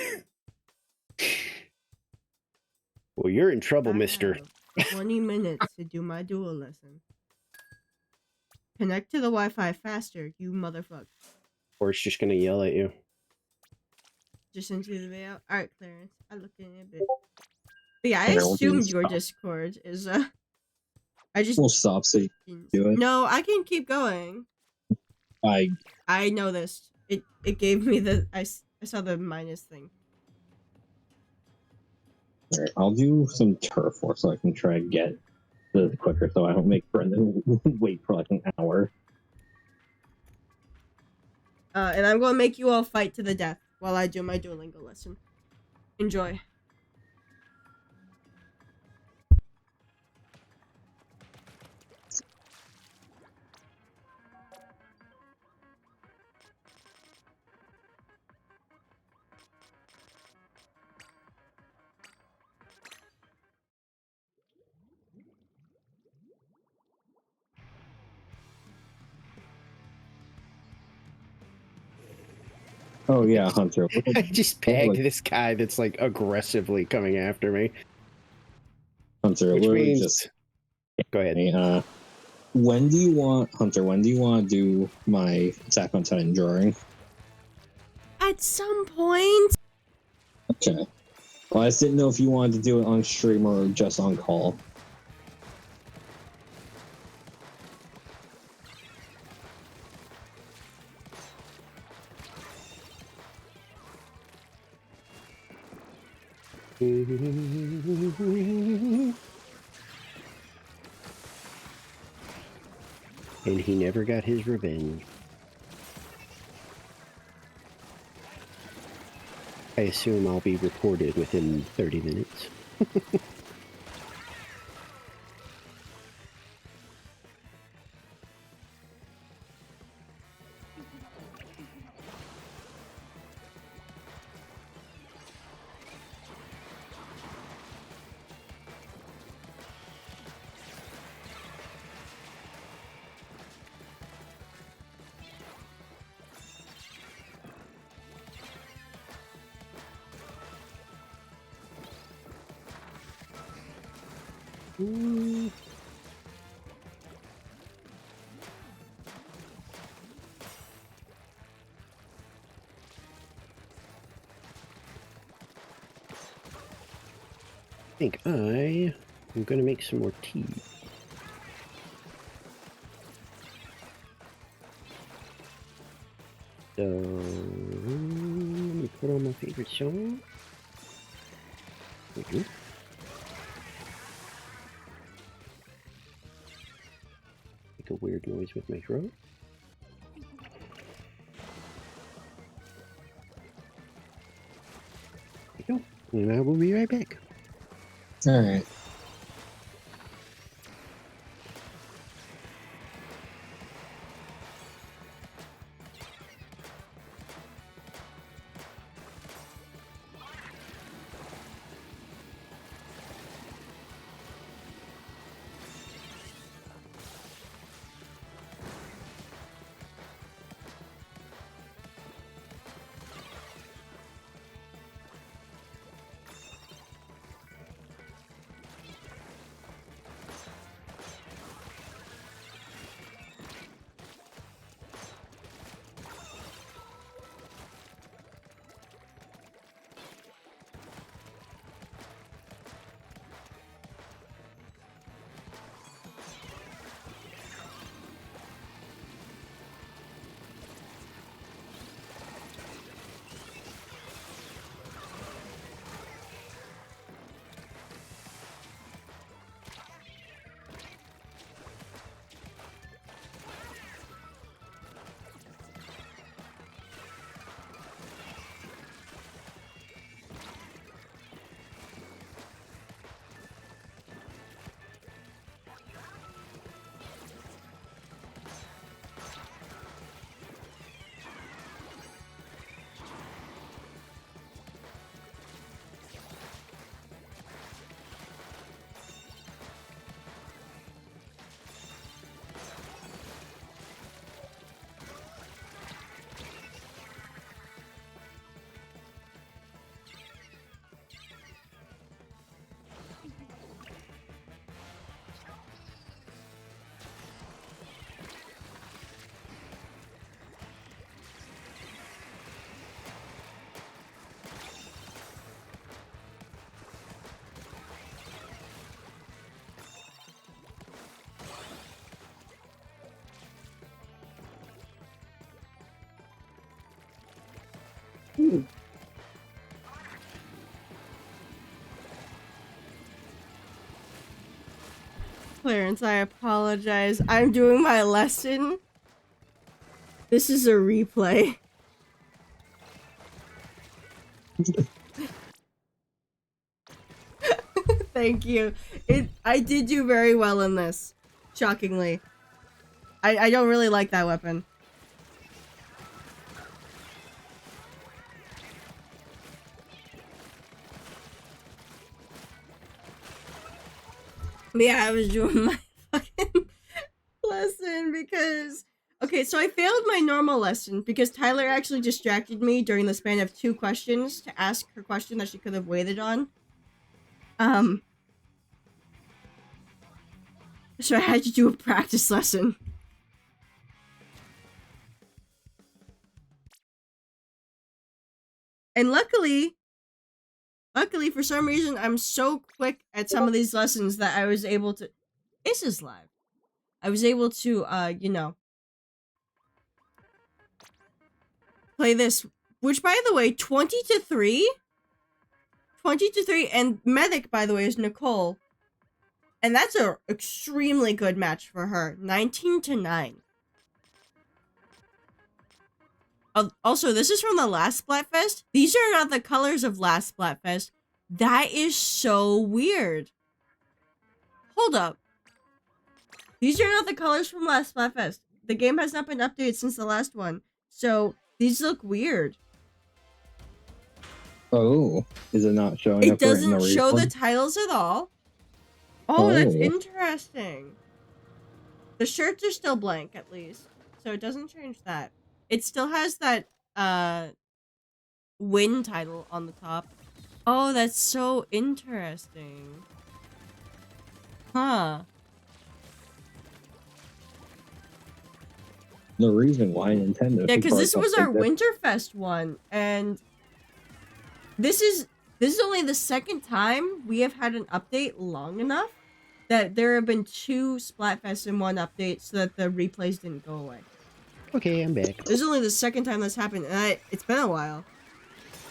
Well, you're in trouble, mister. 20 minutes to do my duel lesson. Connect to the Wi-Fi faster, you motherfucker. Or it's just gonna yell at you. Just into the video. Alright, Clarence. I'll look in a bit. But yeah, I Here, we'll do assumed this your stop. Discord is, I just... We'll stop so you do it. No, I can keep going. I know this. It gave me the... I saw the minus thing. Alright, I'll do some turf war so I can try to get this quicker so I don't make Brendan wait for like an hour. And I'm gonna make you all fight to the death while I do my Duolingo lesson. Enjoy. Oh yeah, Hunter. I just pegged like- this guy that's like aggressively coming after me. Hunter, Which literally means... just Go ahead. when do you want to do my Attack on Titan drawing? At some point. Okay. Well, I just didn't know if you wanted to do it on stream or just on call. And he never got his revenge. I assume I'll be reported within 30 minutes. I think I am going to make some more tea. So, let me put on my favorite song. There we go. Make a weird noise with my throat. There we go. And I will be right back. Alright. Clarence, I apologize. I'm doing my lesson. This is a replay. Thank you. I did do very well in this. Shockingly. I don't really like that weapon. But yeah, I was doing my fucking lesson because... Okay, so I failed my normal lesson because Tyler actually distracted me during the span of 2 questions to ask her question that she could have waited on. So I had to do a practice lesson. And luckily, for some reason, I'm so quick at some of these lessons that I was able to... This is live. I was able to, you know... play this, which by the way, 20-3, and Medic, by the way, is Nicole, and that's a extremely good match for her. 19-9. Also, this is from the last Splatfest. These are not the colors of last Splatfest. That is so weird. Hold up. These are not the colors from last Splatfest. The game has not been updated since the last one, so these look weird. Oh, is it not showing It up right in doesn't show the replay? titles at all. Oh, that's Oh. interesting. The shirts are still blank, at least. So it doesn't change that. It still has that, win title on the top. Oh, that's so interesting. Huh. The reason why Nintendo. Yeah, because should this probably was our update this. Winterfest one, and this is only the second time we have had an update long enough that there have been 2 Splatfests in one update so that the replays didn't go away. Okay, I'm back. This is only the second time that's happened, and it's been a while.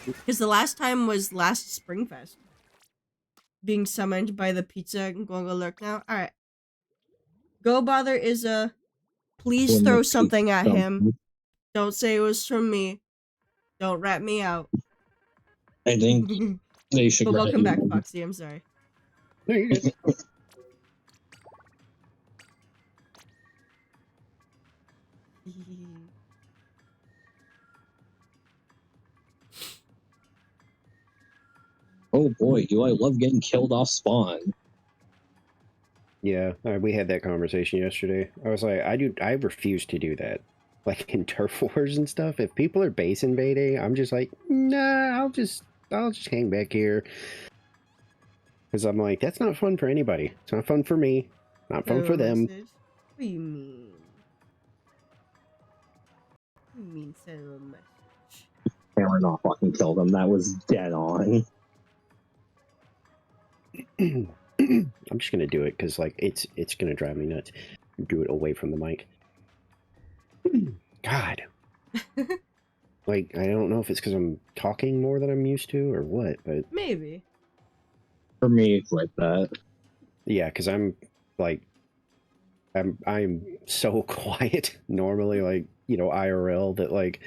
Because the last time was last Springfest. Being summoned by the pizza and going to lurk now. Alright. Go Bother is a... Please When throw the something at him. something. Don't say it was from me. Don't rat me out. I think they should. But welcome back, recommend- Foxy. I'm sorry. No, you're good. Oh boy, do I love getting killed off spawn. Yeah, we had that conversation yesterday. I was like, I refuse to do that. Like in turf wars and stuff, if people are base invading, I'm just like, nah, I'll just hang back here. Because I'm like, that's not fun for anybody. It's not fun for me. Not fun for them. Message? What do you mean? What do you mean send a message? Camera not fucking kill them. That was dead on. I'm just gonna do it because like it's gonna drive me nuts. Do it away from the mic. God. Like I don't know if it's because I'm talking more than I'm used to or what, but Maybe. For me, it's like that. yeah, because I'm like I'm so quiet normally, like, you know, IRL, that like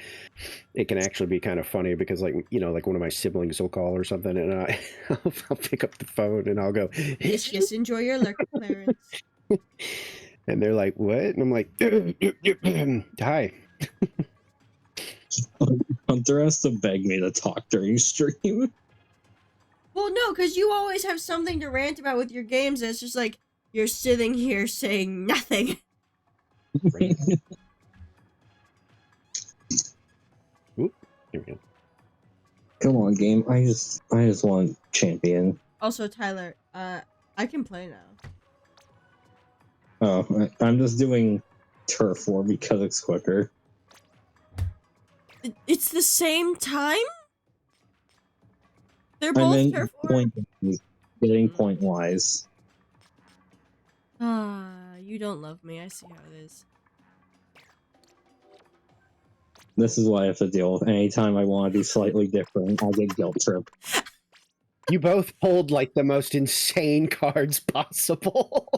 it can actually be kind of funny because like, you know, like one of my siblings will call or something and I'll pick up the phone and I'll go, Yes, enjoy your lurk, Clarence. and they're like, what? And I'm like, hi. Hunter has to beg me to talk during stream. Well, no, because you always have something to rant about with your games, and it's just like, you're sitting here saying nothing. Oop, here we go. Come on, game. I just want champion. Also, Tyler, I can play now. Oh, I'm just doing turf war because it's quicker. It's the same time? They're I both meant turf war? point, getting point wise. Ah, you don't love me. I see how it is. This is what I have to deal with. Anytime I want to do slightly different, I get guilt trip. You both pulled like the most insane cards possible.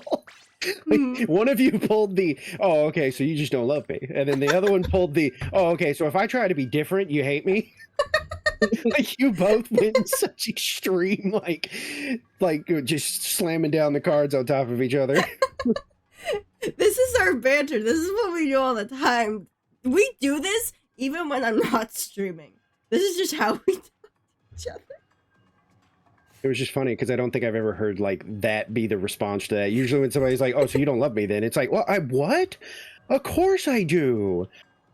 Mhm. One of you pulled the, oh, okay, so you just don't love me. And then the other one pulled the, oh, okay, so if I try to be different, you hate me. Like you both went in such extreme, like just slamming down the cards on top of each other. This is our banter. This is what we do all the time. We do this even when I'm not streaming. This is just how we talk to each other. It was just funny because I don't think I've ever heard like that be the response to that. Usually when somebody's like, oh, so you don't love me then, it's like, well, what? Of course I do.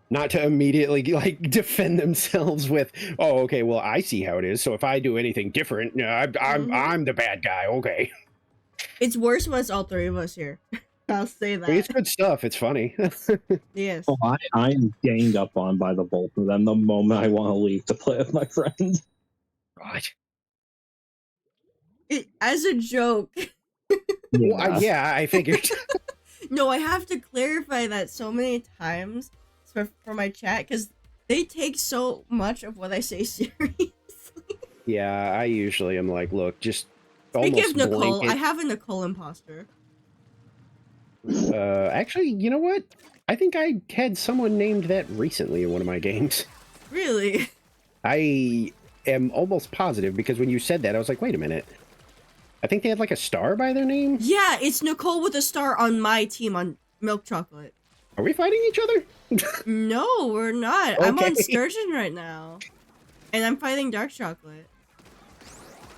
Not to immediately like defend themselves with, oh, okay, well, I see how it is. So if I do anything different, I'm the bad guy. Okay. It's worse when it's all three of us here. I'll say that. It's good stuff. It's funny. Yes. Oh, I'm ganged up on by the both of them the moment I want to leave to play with my friend. God. As a joke. Well, yeah, I figured. No, I have to clarify that so many times for my chat because they take so much of what I say seriously. Yeah, I usually am like, look, just Speaking almost of Nicole, blanket. I have a Nicole imposter. Actually, you know what? I think I had someone named that recently in one of my games. Really? I am almost positive because when you said that, I was like, wait a minute. I think they had like a star by their name. Yeah, it's Nicole with a star on my team on Milk Chocolate. Are we fighting each other? No, we're not. I'm on Okay. Sturgeon right now. And I'm fighting Dark Chocolate.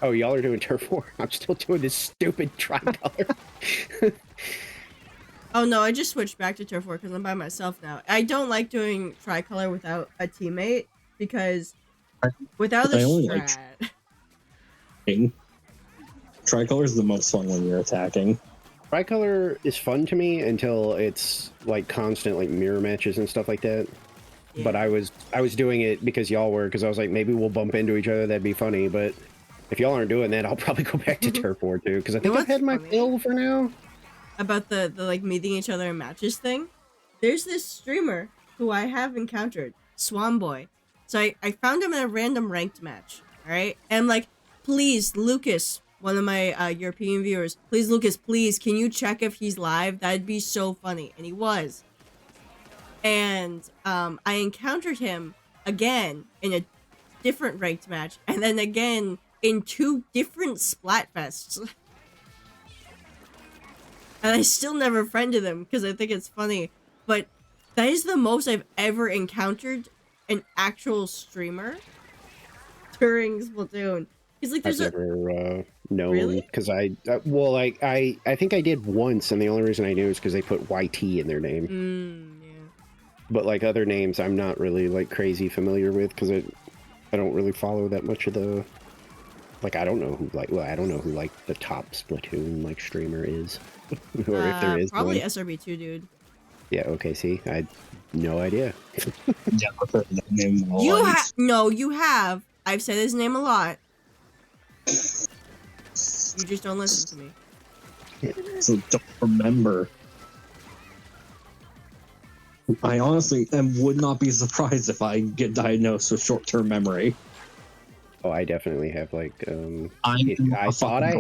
Oh, y'all are doing turf war. I'm still doing this stupid tricolor. Oh no, I just switched back to Turf War because I'm by myself now. I don't like doing tricolor without a teammate because without a I only like strat. Tricolor is the most fun when you're attacking. Tricolor is fun to me until it's like constant like mirror matches and stuff like that. Yeah. But I was doing it because y'all were, because I was like, maybe we'll bump into each other, that'd be funny. But if y'all aren't doing that, I'll probably go back to turf war too, because I think I've what's had my funny? fill for now. About the like meeting each other in matches thing. There's this streamer who I have encountered, Swan Boy. So I found him in a random ranked match. Alright? And I'm like, please, Lucas, one of my European viewers, please, Lucas, please, can you check if he's live? That'd be so funny. And he was. And I encountered him again in a different ranked match, and then again in 2 different Splatfests. And I still never friended him because I think it's funny. But that is the most I've ever encountered an actual streamer during Splatoon. He's like, I've there's a never known, Really? because well, like I think I did once, and the only reason I knew is because they put YT in their name. yeah. But like other names, I'm not really like crazy familiar with, because I don't really follow that much of the. Like I don't know who like the top Splatoon like streamer is, or if there is probably one. SRB2, dude. Yeah. Okay. See, I had no idea. Yeah, name You have no, you have. I've said his name a lot. You just don't listen to me. So don't remember. I honestly would not be surprised if I get diagnosed with short-term memory. Oh, I definitely have like I thought I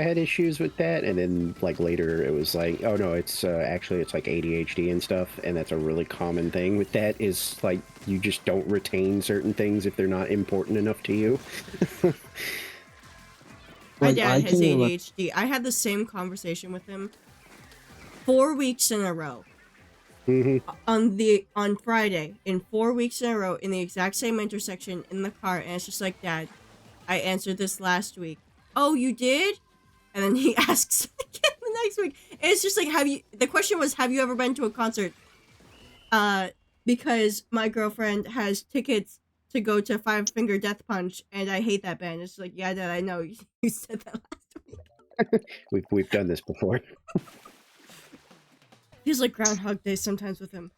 had issues with that, and then like later it was like, oh no, it's actually it's like ADHD and stuff, and that's a really common thing with that, is like you just don't retain certain things if they're not important enough to you. My Like, dad has can remember- ADHD. I had the same conversation with him 4 weeks in a row. On Friday, in 4 weeks in a row, in the exact same intersection in the car, and it's just like, Dad, I answered this last week. Oh, you did? And then he asks again the next week. And it's just like, the question was, have you ever been to a concert? Because my girlfriend has tickets to go to Five Finger Death Punch, and I hate that band. It's like, yeah, Dad, I know. You said that last week. We've done this before. Feels like Groundhog Day sometimes with him.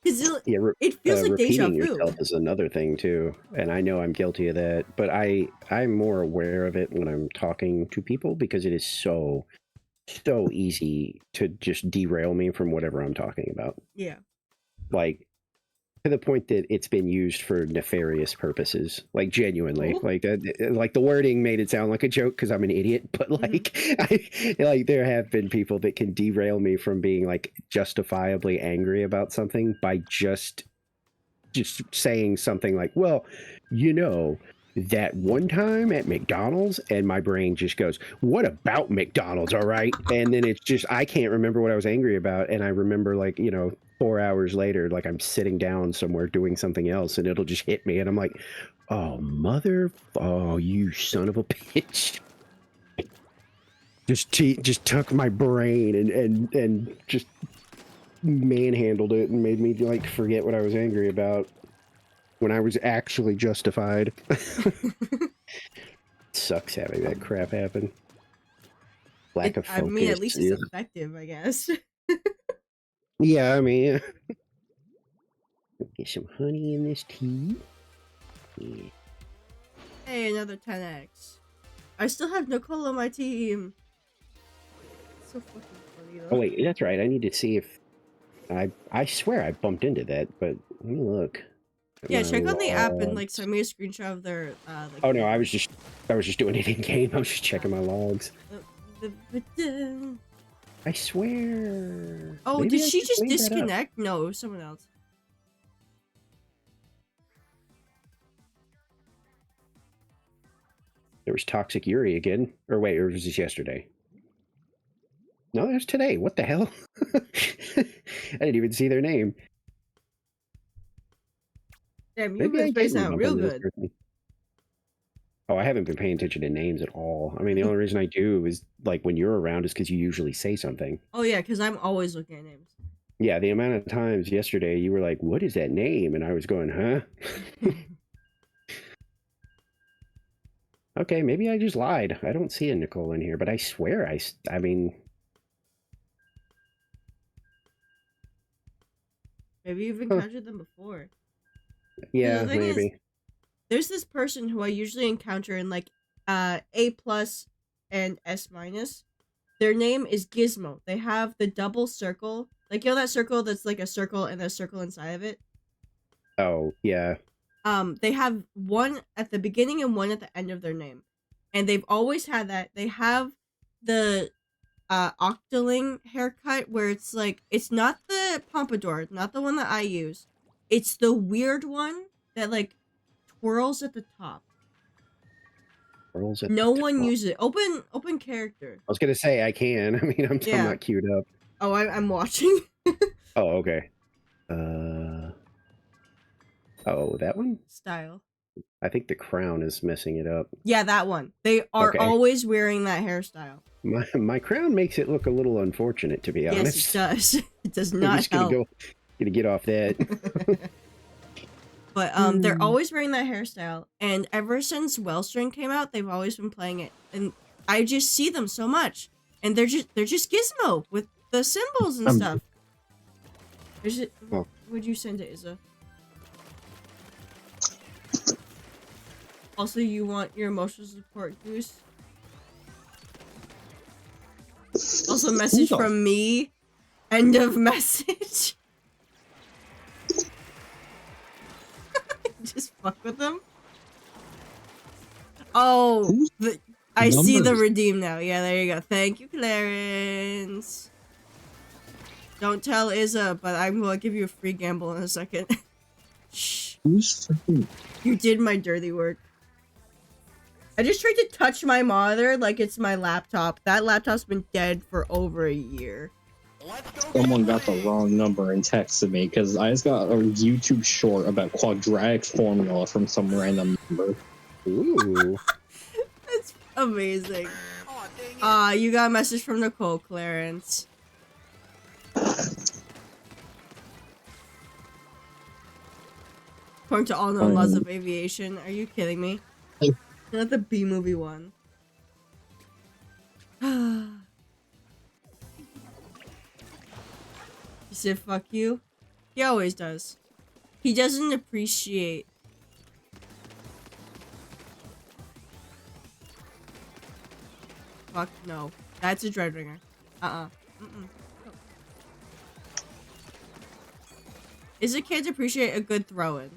Yeah, It feels like deja repeating vu. yourself is another thing too, and I know I'm guilty of that. But I'm more aware of it when I'm talking to people, because it is so easy to just derail me from whatever I'm talking about. Yeah. Like, to the point that it's been used for nefarious purposes, like genuinely. Oh. Like like the wording made it sound like a joke because I'm an idiot, but like, like there have been people that can derail me from being like justifiably angry about something by just saying something like, well, you know, that one time at McDonald's, and my brain just goes, what about McDonald's? All right. And then it's just, I can't remember what I was angry about. And I remember, like, you know, 4 hours later, like I'm sitting down somewhere doing something else and it'll just hit me. And I'm like, oh, oh, you son of a bitch. Just took my brain and just manhandled it and made me like forget what I was angry about when I was actually justified. Sucks having that crap happen. Lack of focus. I mean, at least it's effective, I guess. Yeah, I mean, get some honey in this tea. Yeah. Hey, another 10x. I still have Nicole on my team. So fucking funny though. Oh wait, that's right. I need to see if I swear I bumped into that, but let me look. Yeah, check on the app and like send me a screenshot of their like. Oh no, I was just doing it in game. I was just checking my logs. I swear. Oh, Maybe did I she just cleaned that up. disconnect? No, it was someone else. There was Toxic Yuri again. Or wait, or was this yesterday? No, there's today. What the hell? I didn't even see their name. Damn, Maybe you've I been did spacing out remember real this good. person. Oh, I haven't been paying attention to names at all. I mean, the only reason I do is like when you're around is because you usually say something. Oh yeah, because I'm always looking at names. Yeah, the amount of times yesterday you were like, "What is that name?" and I was going, "Huh?" Okay, maybe I just lied. I don't see a Nicole in here, but I swear I mean, Maybe you've encountered them before. yeah, The thing is, maybe. there's this person who I usually encounter in like A plus and S minus. Their name is Gizmo. They have the double circle. Like, you know that circle that's like a circle and a circle inside of it? Oh, yeah. They have one at the beginning and one at the end of their name. And they've always had that. They have the Octoling haircut where it's like, it's not the pompadour, not the one that I use. It's the weird one that like twirls at the top. Girls at No the one top. uses it. Open character. I was gonna say I can. I mean, I'm Yeah. not queued up. Oh, I'm watching. Oh, okay. Oh, that one? Style. I think the crown is messing it up. Yeah, that one. They are Okay. always wearing that hairstyle. My crown makes it look a little unfortunate, to be honest. Yes, it does. It does I'm not just gonna help. gonna get off that. But they're always wearing that hairstyle, and ever since Wellstring came out, they've always been playing it, and I just see them so much, and they're just Gizmo with the symbols and stuff. There's it. Oh. Would you send it, Izza? Also, you want your emotional support, Goose? Also, message Cool. from me. End of message. Just fuck with them. Oh, Who's I see the numbers? redeem now. Yeah, there you go. Thank you, Clarence. Don't tell Izza, but I'm gonna give you a free gamble in a second. Shh. Who's freaking? You did my dirty work. I just tried to touch my monitor like it's my laptop. That laptop's been dead for over a year. Let's go Someone got the gambling. wrong number and texted me because I just got a YouTube short about quadratic formula from some random number. Ooh. That's amazing. Aw, dang it. You got a message from Nicole, Clarence. According to all known laws of aviation. Are you kidding me? Not the B movie one. He said fuck you. He always does. He doesn't appreciate. Fuck no. That's a Dreadringer. Mm-mm. Is it kids appreciate a good throw-in?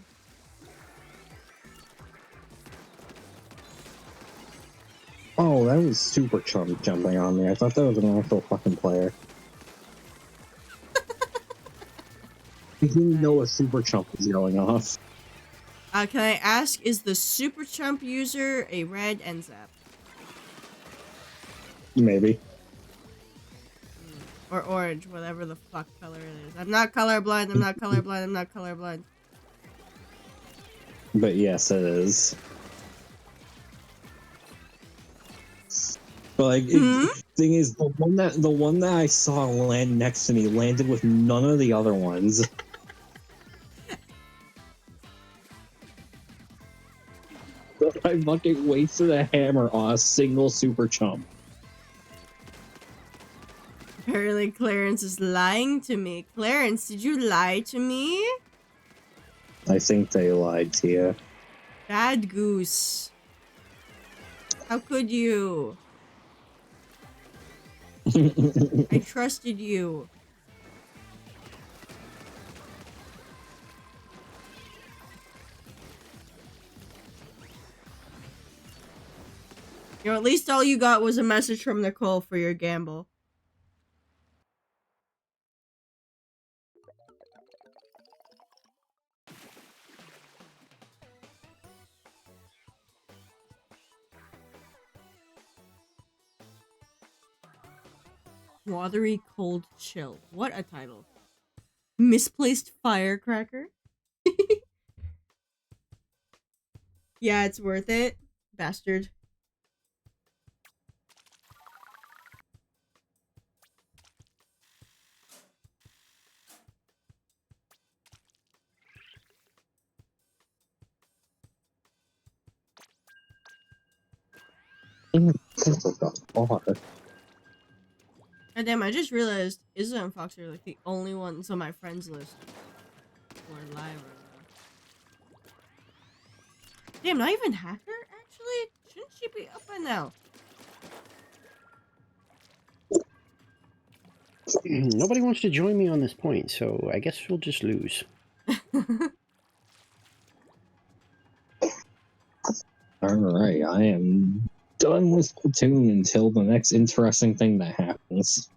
Oh, that was Super Chump jumping on me. I thought that was an actual fucking player. I didn't know a Super Chump was going off. Can I ask, is the Super Chump user a red NZAP? Maybe. Or orange, whatever the fuck color it is. I'm not colorblind, I'm not colorblind, I'm not colorblind. But yes, it is. But like, thing is, the one that I saw land next to me landed with none of the other ones. So I fucking wasted a hammer on a single Super Chump. Apparently Clarence is lying to me. Clarence, did you lie to me? I think they lied to you. Bad goose. How could you? I trusted you. You know, at least all you got was a message from Nicole for your gamble. Watery Cold Chill. What a title. Misplaced Firecracker? Yeah, it's worth it. Bastard. God damn, I just realized Izza and Fox are like the only ones on my friends list who are live right now. Damn, not even Hacker, actually? Shouldn't she be up by now? Nobody wants to join me on this point, so I guess we'll just lose. Alright, I am done with Splatoon until the next interesting thing that happens.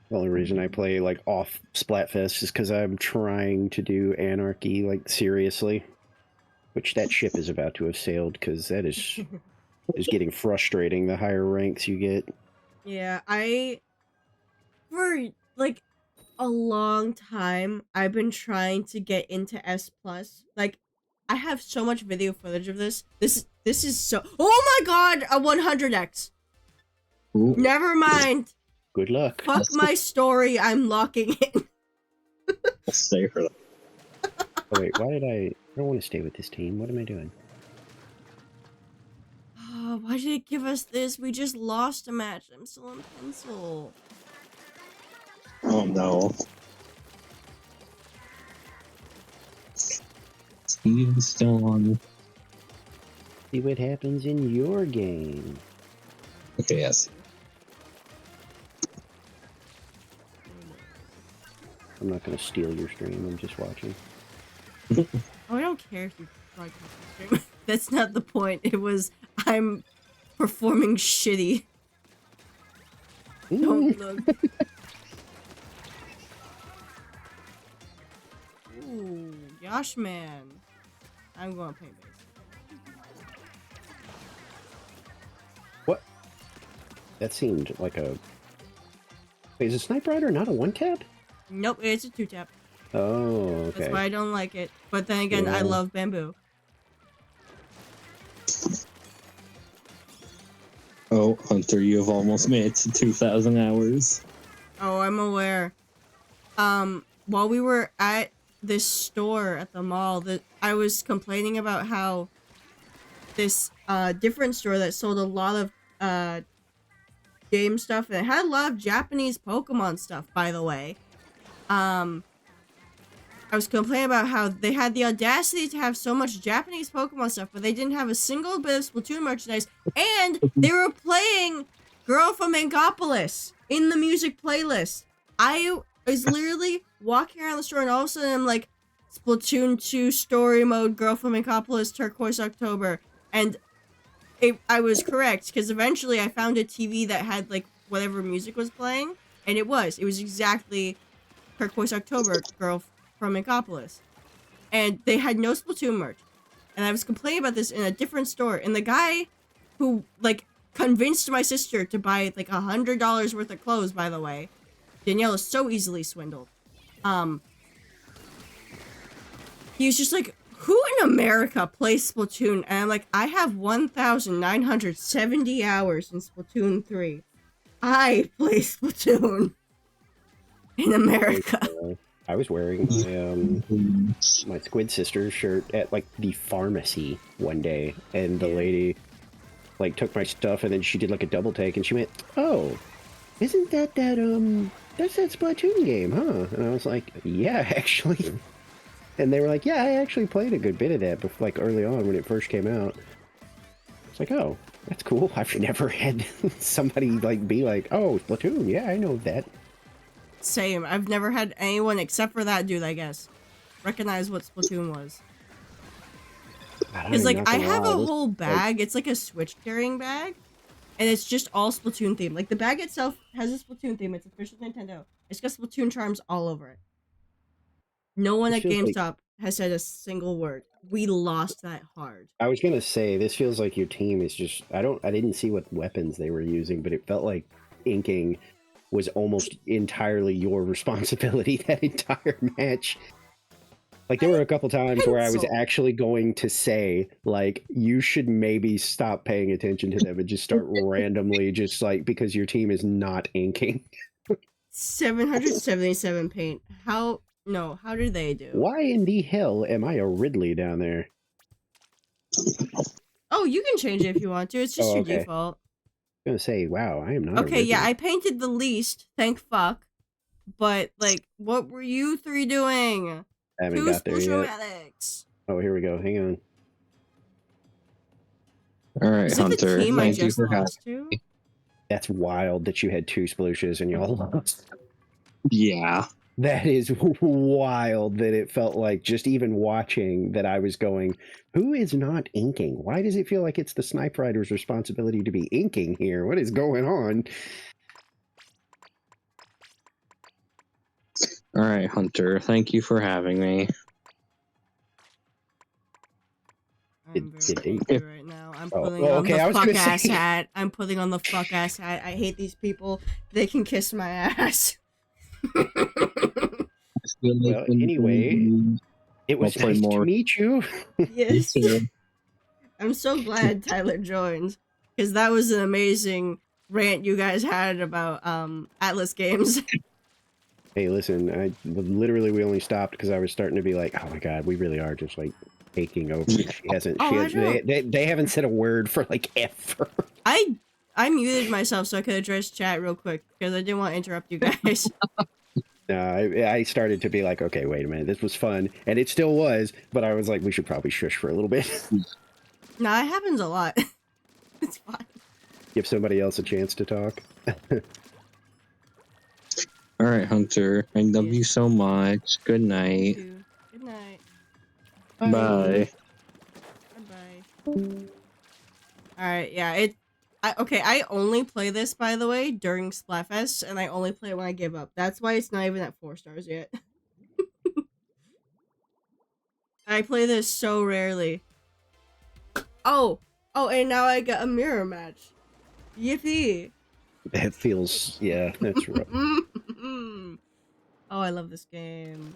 The only reason I play like off Splatfest is because I'm trying to do Anarchy like seriously, which that ship is about to have sailed because that is getting frustrating the higher ranks you get. Yeah, for like a long time, I've been trying to get into S+. Like, I have so much video footage of this. This is so... Oh my god! A 100x! Ooh. Never mind! Good luck. Fuck my story, I'm locking in. I'll stay for that. Oh, wait, why did I don't want to stay with this team. What am I doing? Oh, why did it give us this? We just lost a match. I'm still on pencil. Oh no. Steve's still on. See what happens in your game. Okay, yes. I'm not going to steal your stream. I'm just watching. Oh, I don't care if you broadcast the stream. That's not the point. It was, I'm performing shitty. Don't look. Ooh, Yosh man. I'm going to paint base. What? That seemed like a... Wait, is a Sniper Rider not a one-tap? Nope, it's a 2-tap. Oh, okay. That's why I don't like it. But then again, I Yeah. love bamboo. Oh, Hunter, you have almost made it to 2,000 hours. Oh, I'm aware. While we were at this store at the mall, that I was complaining about how this different store that sold a lot of game stuff, and it had a lot of Japanese Pokemon stuff, by the way. I was complaining about how they had the audacity to have so much Japanese Pokemon stuff, but they didn't have a single bit of Splatoon merchandise, and they were playing Girl from Angopolis in the music playlist. I was literally walking around the store, and all of a sudden I'm like, Splatoon 2 story mode, Girl from Inkopolis, Turquoise October, and I was correct, because eventually I found a TV that had like whatever music was playing, and it was exactly Turquoise October, Girl from Inkopolis, and they had no Splatoon merch, and I was complaining about this in a different store, and the guy who like convinced my sister to buy like $100 worth of clothes, by the way, Danielle is so easily swindled. He was just like, who in America plays Splatoon? And I'm like, I have 1,970 hours in Splatoon 3. I play Splatoon in America. I was wearing my Squid Sisters shirt at like the pharmacy one day, and the lady like took my stuff, and then she did like a double take, and she went, "Oh, isn't that's that Splatoon game, huh?" And I was like, "Yeah, actually." And they were like, "Yeah, I actually played a good bit of that before, like early on when it first came out." It's like, "Oh, that's cool." I've never had somebody like be like, "Oh, Splatoon, yeah, I know that." Same. I've never had anyone except for that dude, I guess, recognize what Splatoon was. Because like I have a whole bag. It's like a Switch carrying bag, and it's just all Splatoon themed. Like the bag itself has a Splatoon theme. It's official Nintendo. It's got Splatoon charms all over it. No one at GameStop has said a single word. We lost that hard. I was gonna say, this feels like your team is just, I didn't see what weapons they were using, but it felt like inking was almost entirely your responsibility that entire match. Like there were a couple times where I was actually going to say, like, you should maybe stop paying attention to them and just start randomly just like, because your team is not inking. 777 paint. How did they do? Why in the hell am I a Ridley down there? Oh, you can change it if you want to. It's just your default. I'm gonna say, wow, I am not. Okay, yeah, I painted the least. Thank fuck. But like, what were you three doing? I haven't got there yet. Oh, here we go. Hang on. All right, Hunter. The team I Thank you just for lost having to? That's wild that you had 2 splooshes and y'all lost. Yeah. That is wild that it felt like just even watching that I was going, who is not inking? Why does it feel like it's the Snipe Rider's responsibility to be inking here? What is going on? All right, Hunter. Thank you for having me. I'm very angry right now. I'm putting on the fuck-ass hat. I'm putting on the fuck-ass hat. I hate these people. They can kiss my ass. Well, anyway, it was nice to meet you. Yes. I'm so glad Tyler joined, because that was an amazing rant you guys had about Atlas Games. Hey, listen, we only stopped because I was starting to be like, oh my god, we really are just like taking over. They haven't said a word for like ever. I muted myself so I could address chat real quick because I didn't want to interrupt you guys. I started to be like, okay, wait a minute, this was fun, and it still was, but I was like, we should probably shush for a little bit. Nah, it happens a lot. It's fine. Give somebody else a chance to talk. All right, Hunter. I love you so much. Good night. Good night. Bye. Bye. All right, yeah. I only play this, by the way, during Splatfest, and I only play it when I give up. That's why it's not even at 4 stars yet. I play this so rarely. Oh, and now I got a mirror match. Yippee! That feels, yeah, that's rough. Oh, I love this game.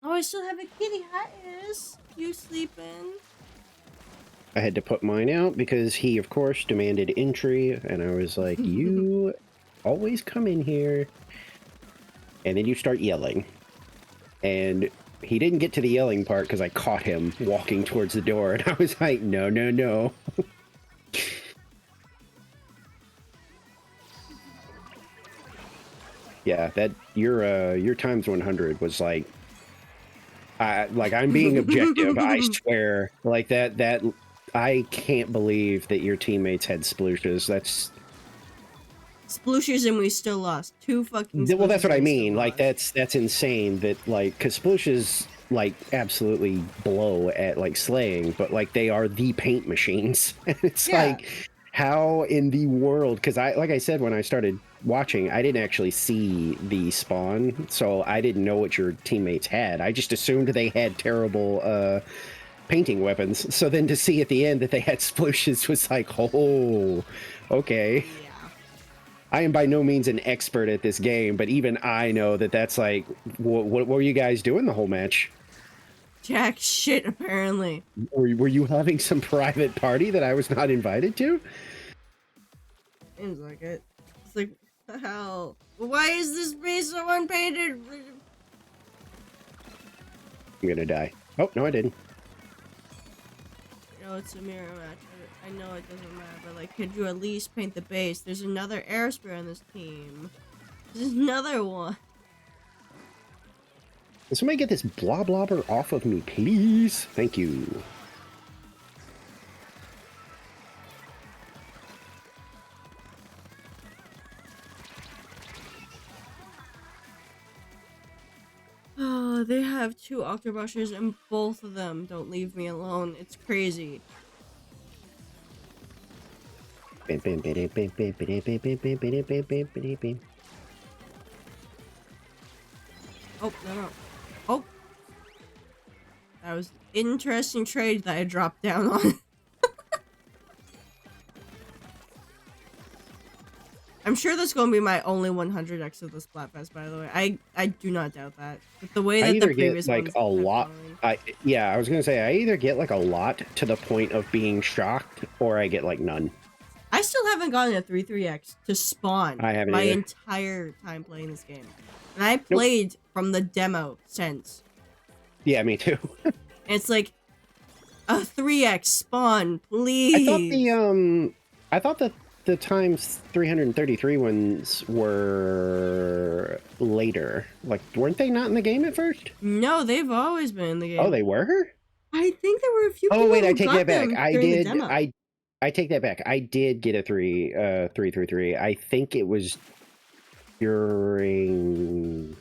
Oh, I still have a kitty. Hi, Is. You sleeping? I had to put mine out because he, of course, demanded entry, and I was like, you always come in here, and then you start yelling. And he didn't get to the yelling part because I caught him walking towards the door, and I was like, no, no, no. Yeah, that your times 100 was like I'm being objective. I swear, like that I can't believe that your teammates had splooshes. Splooshes and we still lost. 2 fucking Well, that's Splooshes what I and we still mean. Like lost. that's insane. That like because splooshes like absolutely blow at like slaying, but like they are the paint machines. It's Yeah. like how in the world? Because like I said when I started watching, I didn't actually see the spawn, so I didn't know what your teammates had. I just assumed they had terrible painting weapons. So then to see at the end that they had splooshes was like, oh, okay. Yeah. I am by no means an expert at this game, but even I know that that's like, what were you guys doing the whole match? Jack shit, apparently. Were you having some private party that I was not invited to? Seems like it. It's like, what the hell? Why is this base so unpainted? I'm gonna die. Oh, no, I didn't. You know, it's a mirror match. I know it doesn't matter, but like, could you at least paint the base? There's another air spray on this team. There's another one. Can somebody get this blah blobber off of me, please? Thank you. Oh, they have 2 Octobushers and both of them don't leave me alone. It's crazy. Oh, no. Oh. That was interesting trade that I dropped down on. I'm sure that's going to be my only 100x of the Splatfest, by the way. I do not doubt that. With the way I that either the previous get like ones a have lot. gone. Yeah, I was gonna say I either get like a lot to the point of being shocked, or I get like none. I still haven't gotten a 3-3x to spawn I haven't my either. entire time playing this game. And I played from the demo since. Yeah, me too. And it's like, a 3x spawn, please. I thought that the times 333 ones were later. Like, weren't they not in the game at first? No, they've always been in the game. Oh, they were? I think there were a few people Oh wait, I who take got that back. them I during the did. demo. I take that back. I did get a 333. I think it was during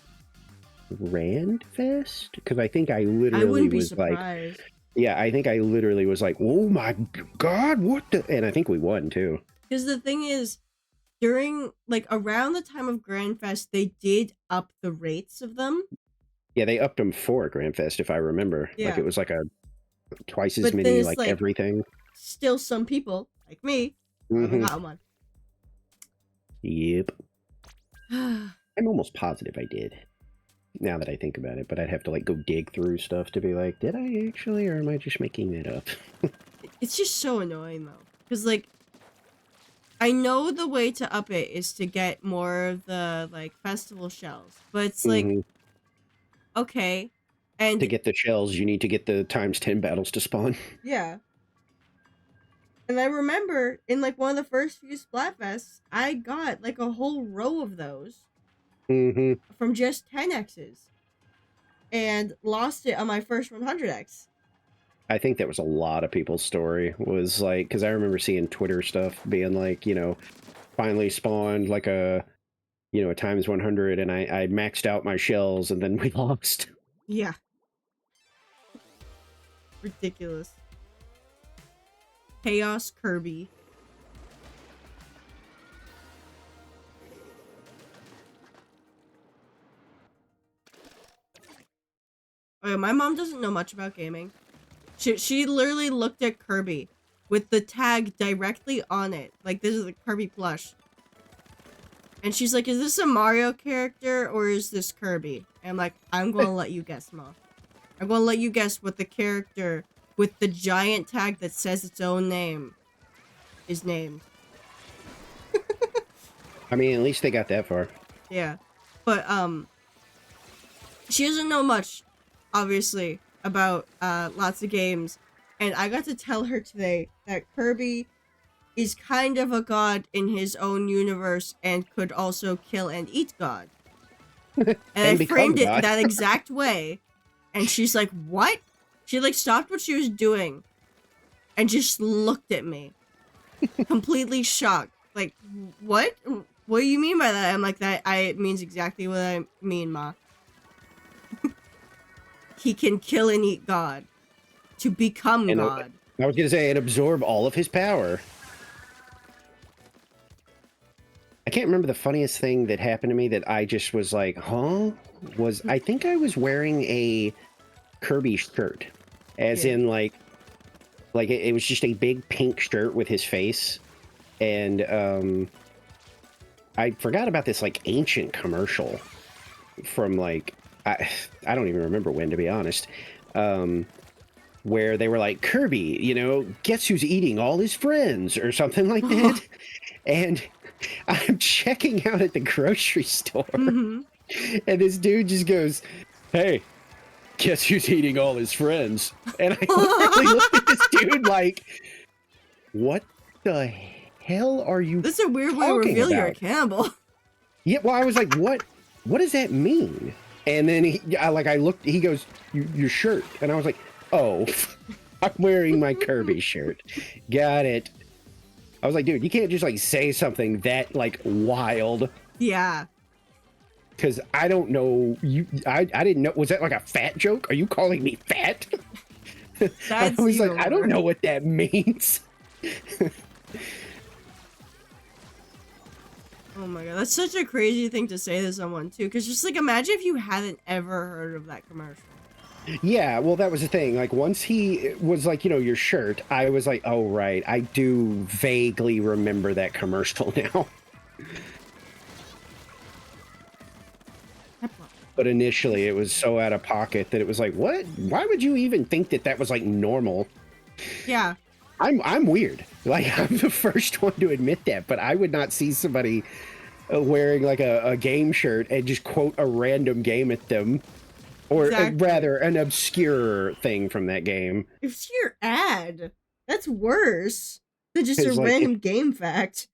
Grandfest, because I think I I literally wouldn't be was like, surprised. yeah, I think I literally was like, oh my god, what the? And I think we won too. Because the thing is, during, like, around the time of Grandfest, they did up the rates of them. Yeah, they upped them for Grandfest, if I remember. Yeah. Like it was like a twice as But many, there's, like like, everything. Still some people, like me, haven't Mhm. gotten one. Yep. I'm almost positive I did. Now that I think about it, but I'd have to like go dig through stuff to be like, did I actually, or am I just making that up? It's just so annoying, though. Because, like, I know the way to up it is to get more of the, like, festival shells. But it's like, Mhm. okay. And To get the shells, you need to get the times 10 battles to spawn. yeah. And I remember in, like, one of the first few Splatfests, I got, like, a whole row of those Hmm. from just 10x's. And lost it on my first 100x. I think that was a lot of people's story, was like, because I remember seeing Twitter stuff being like, you know, finally spawned like a, you know, a times 100, and I maxed out my shells, and then we lost. Yeah. Ridiculous. Chaos Kirby. Okay, my mom doesn't know much about gaming. She literally looked at Kirby with the tag directly on it. Like, this is a Kirby plush. And she's like, is this a Mario character or is this Kirby? And I'm like, I'm gonna let you guess, Mom. I'm gonna let you guess what the character with the giant tag that says its own name is named. I mean, at least they got that far. Yeah. But, she doesn't know much, obviously, about, lots of games. And I got to tell her today that Kirby is kind of a god in his own universe and could also kill and eat God. And I become framed it God. that exact way. And she's like, what? She, like, stopped what she was doing and just looked at me. Completely shocked. Like, what? what do you mean by that? I'm like, that it means exactly what I mean, Ma. He can kill and eat God to become And, God. I was gonna say, and absorb all of his power. I can't remember the funniest thing that happened to me that I just was like, huh? I think I was wearing a Kirby shirt. As Yeah. in, like it was just a big pink shirt with his face. And, I forgot about this, like, ancient commercial from, like, I don't even remember when, to be honest. Where they were like, Kirby, you know, guess who's eating all his friends or something like that. And I'm checking out at the grocery store. Mm-hmm. And this dude just goes, hey, guess who's eating all his friends? And I literally looked at this dude like, what the hell are you That's a weird way to talking reveal you're a about? cannibal. Yeah, well, I was like, what does that mean? And then I looked, he goes, your shirt. And I was like, oh, I'm wearing my Kirby shirt. Got it. I was like, dude, you can't just like say something that like wild. Yeah. Because I don't know, I didn't know, was that like a fat joke? Are you calling me fat? I That's was like, you. I don't know what that means. Oh my god, that's such a crazy thing to say to someone too. Because just like imagine if you hadn't ever heard of that commercial. Yeah, well, that was the thing. Like, once he was like, you know, your shirt, I was like, oh, right. I do vaguely remember that commercial now. But initially, it was so out of pocket that it was like, what? Why would you even think that that was like normal? Yeah. I'm weird. Like, I'm the first one to admit that, but I would not see somebody wearing like a game shirt and just quote a random game at them. Or Exactly. rather, an obscure thing from that game. It's your ad. That's worse than just a 'Cause, like, random game fact.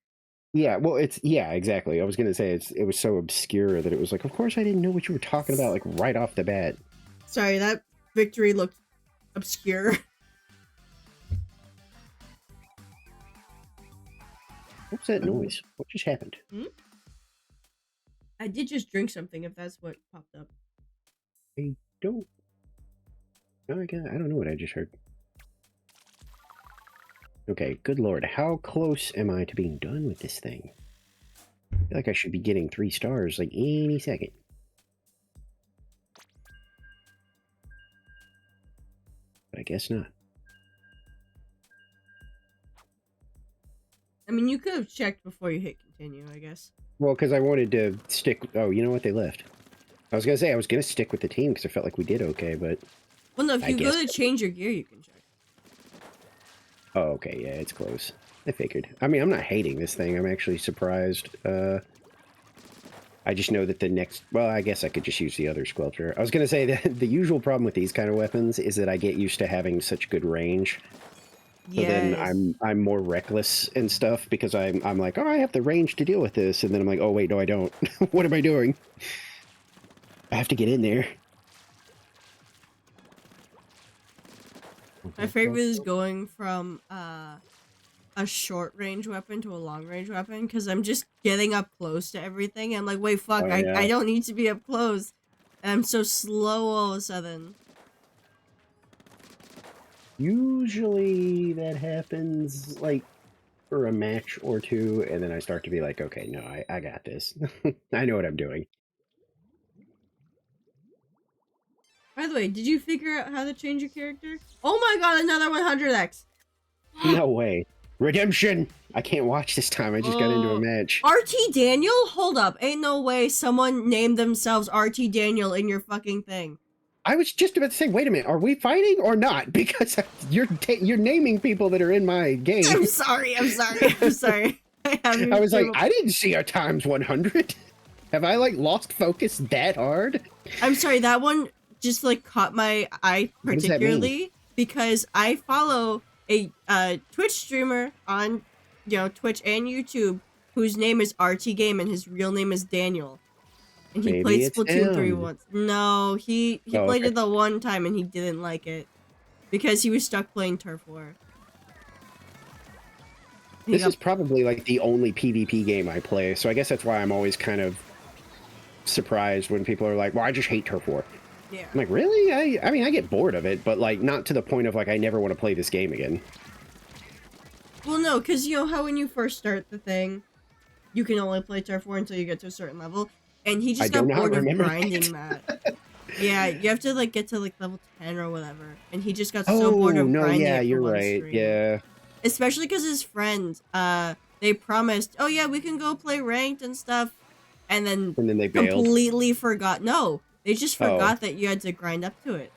Yeah, well, yeah, exactly. I was gonna say it was so obscure that it was like, of course I didn't know what you were talking about, like right off the bat. Sorry, that victory looked obscure. What's that noise? What just happened? I did just drink something if that's what popped up. I don't. No, I don't know what I just heard. Okay, good lord, how close am I to being done with this thing? I feel like I should be getting 3 stars like any second. But I guess not. I mean, you could have checked before you hit continue, I guess. Well, because I wanted to stick. Oh, you know what? They left. I was gonna say I was gonna stick with the team because I felt like we did okay, but. Well, no, if I you go guess- to change your gear, you can check. Oh, okay, yeah, it's close. I figured. I mean, I'm not hating this thing. I'm actually surprised. I just know that the next... Well, I guess I could just use the other Squelcher. I was going to say that the usual problem with these kind of weapons is that I get used to having such good range. So then I'm more reckless and stuff because I'm like, oh, I have the range to deal with this. And then I'm like, oh, wait, no, I don't. What am I doing? I have to get in there. My favorite is going from a short range weapon to a long range weapon because I'm just getting up close to everything. I'm like, wait, fuck, Oh, yeah. I don't need to be up close. And I'm so slow all of a sudden. Usually that happens like for a match or two, and then I start to be like, okay, no, I got this. I know what I'm doing. By the way, did you figure out how to change your character? Oh my god, another 100x! No way. Redemption! I can't watch this time. I just got into a match. RT Daniel? Hold up. Ain't no way someone named themselves RT Daniel in your fucking thing. I was just about to say, wait a minute, are we fighting or not? Because you're naming people that are in my game. I'm sorry. I'm sorry. I was like, I didn't see a times 100. Have I like lost focus that hard? I'm sorry, that one just like caught my eye What does that mean? particularly because I follow a Twitch streamer on Twitch and YouTube whose name is RT Game and his real name is Daniel. And he Maybe played it's Splatoon 3 him. once. No, he Oh, played okay. it the one time and he didn't like it because he was stuck playing Turf War. This is probably like the only PvP game I play, so I guess that's why I'm always kind of surprised when people are like, well, I just hate Turf War. Yeah. I'm like, really? I mean, I get bored of it, but like not to the point of like I never want to play this game again. Well, no, because you know how when you first start the thing, you can only play Turf War until you get to a certain level, and he just got bored of grinding that. Yeah, you have to like get to like level 10 or whatever, and he just got so bored of grinding. Yeah, it you're for one right. stream. Yeah. Especially because his friend, they promised, oh yeah, we can go play ranked and stuff, and then they bailed. Completely forgot. No, they just forgot that you had to grind up to it.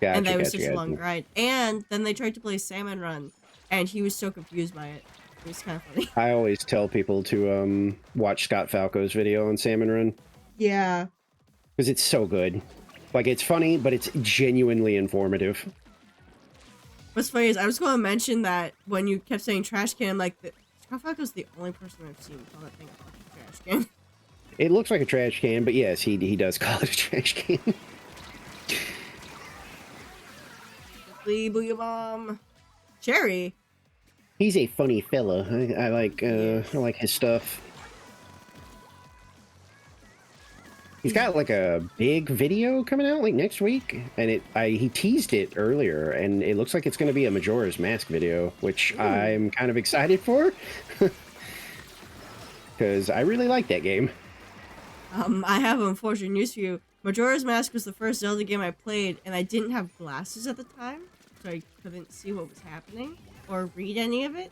Gotcha, And that was such a long grind. And then they tried to play Salmon Run, and he was so confused by it. It was kind of funny. I always tell people to watch Scott Falco's video on Salmon Run. Yeah. Because it's so good. Like, it's funny, but it's genuinely informative. What's funny is I was going to mention that when you kept saying trash can, I'm like, Scott Falco's the only person I've seen call that thing a fucking trash can. It looks like a trash can, but yes, he does call it a trash can. Booyah bomb. Cherry. He's a funny fella. I like his stuff. He's got like a big video coming out like next week, and he teased it earlier, and it looks like it's going to be a Majora's Mask video, which I'm kind of excited for because I really like that game. I have unfortunate news for you. Majora's Mask was the first Zelda game I played, and I didn't have glasses at the time, so I couldn't see what was happening or read any of it.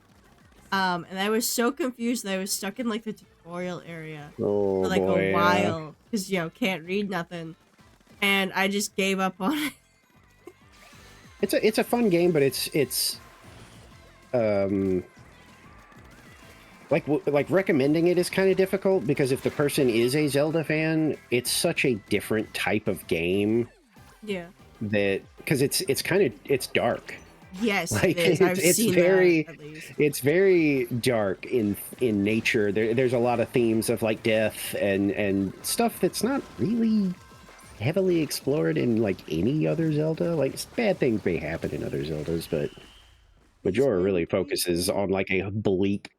And I was so confused that I was stuck in like the tutorial area for like a while because can't read nothing, and I just gave up on it. It's a fun game, but it's like recommending it is kind of difficult because if the person is a Zelda fan, it's such a different type of game. Yeah. That because it's dark. Yes, like, it is. I've seen that, at least. It's very dark in nature. There's a lot of themes of like death and stuff that's not really heavily explored in like any other Zelda. Like bad things may happen in other Zeldas, but Majora really focuses on like a bleak,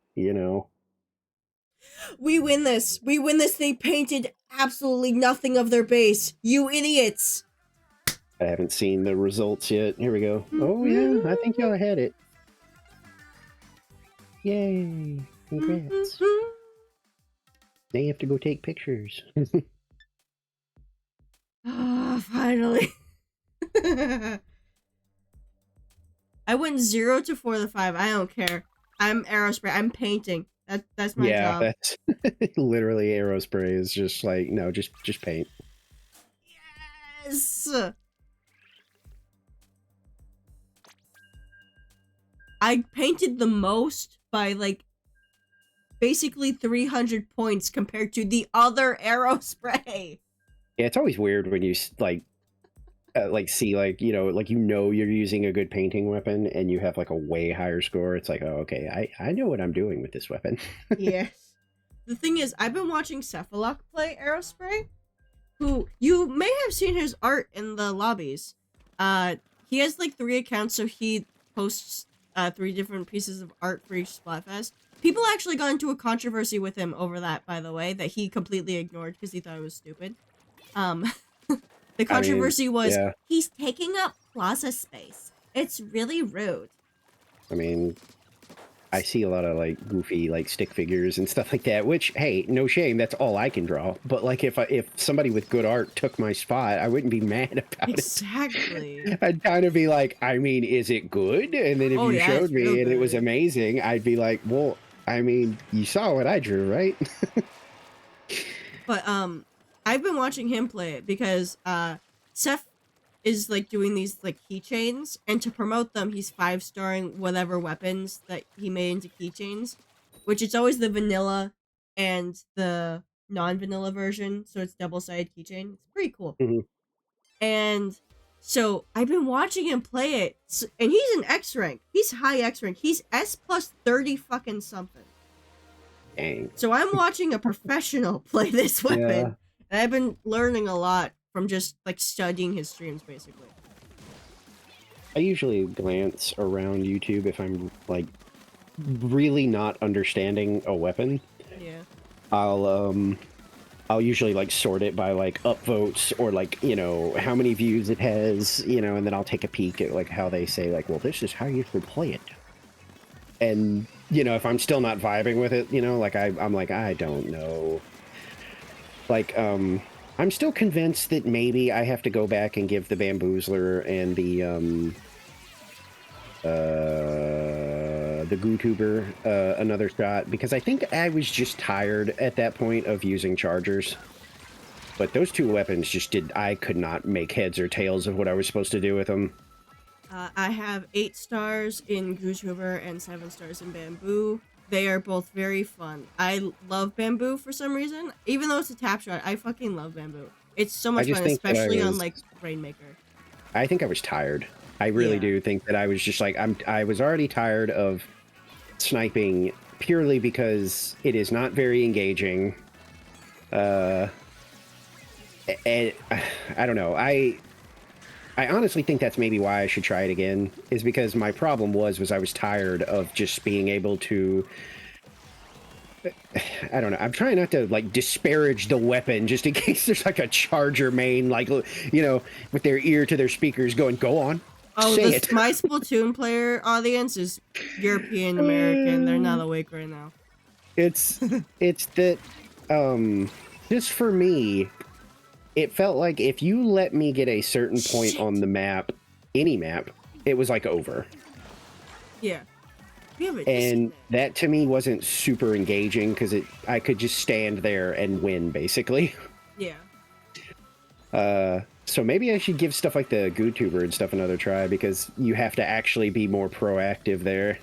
We win this. We win this. They painted absolutely nothing of their base. You idiots. I haven't seen the results yet. Here we go. Oh yeah, I think y'all had it. Yay! Congrats. Now you have to go take pictures. Finally. I went 0 to 4 to 5. I don't care. I'm Aerospray. I'm painting. That's my job. Yeah, that's literally Aerospray is just like, no, just paint. Yes. I painted the most by like basically 300 points compared to the other Aerospray. Yeah, it's always weird when you see like you're using a good painting weapon and you have like a way higher score. It's like, oh, okay, I know what I'm doing with this weapon. Yes. The thing is, I've been watching Cephalok play Aerospray, who you may have seen his art in the lobbies. He has like 3 accounts, so he posts 3 different pieces of art for each Splatfest. People actually got into a controversy with him over that, by the way, that he completely ignored because he thought it was stupid. The controversy was, he's taking up plaza space. It's really rude. I mean, I see a lot of like goofy like stick figures and stuff like that, which, hey, no shame, that's all I can draw. But like if somebody with good art took my spot, I wouldn't be mad about it. Exactly. I'd kind of be like, I mean, is it good? And then if you showed me and it was amazing, I'd be like, well, I mean, you saw what I drew, right? But I've been watching him play it because Seth is like doing these like keychains, and to promote them, he's 5-starring whatever weapons that he made into keychains, which it's always the vanilla and the non-vanilla version, so it's double-sided keychain. It's pretty cool. Mm-hmm. And so I've been watching him play it, and he's an X rank. He's high X rank. He's S plus 30 fucking something. Dang. So I'm watching a professional play this weapon, and I've been learning a lot from just like studying his streams, basically. I usually glance around YouTube if I'm like really not understanding a weapon, Yeah. I'll usually like sort it by like upvotes or like, you know, how many views it has, you know, and then I'll take a peek at like how they say like, well, this is how you should play it. And, you know, if I'm still not vibing with it, you know, like I'm like, I don't know. Like, I'm still convinced that maybe I have to go back and give the Bamboozler and the GooTuber another shot, because I think I was just tired at that point of using chargers. But those two weapons just I could not make heads or tails of what I was supposed to do with them. I have 8 stars in GooTuber and 7 stars in Bamboo. They are both very fun. I love Bamboo for some reason. Even though it's a tap shot, I fucking love Bamboo. It's so much fun, especially on like Rainmaker. I think I was tired. I really do think that I was just like, I was already tired of sniping purely because it is not very engaging. And I don't know. I honestly think that's maybe why I should try it again, is because my problem was I was tired of just being able to, I don't know. I'm trying not to like disparage the weapon just in case there's like a charger main, like, you know, with their ear to their speakers going, go on. Oh, my Splatoon player audience is European American. They're not awake right now. It's that, just for me, it felt like if you let me get a certain point on the map, any map, it was like over. Yeah. And that to me wasn't super engaging because I could just stand there and win basically. Yeah. So maybe I should give stuff like the GooTuber and stuff another try, because you have to actually be more proactive there.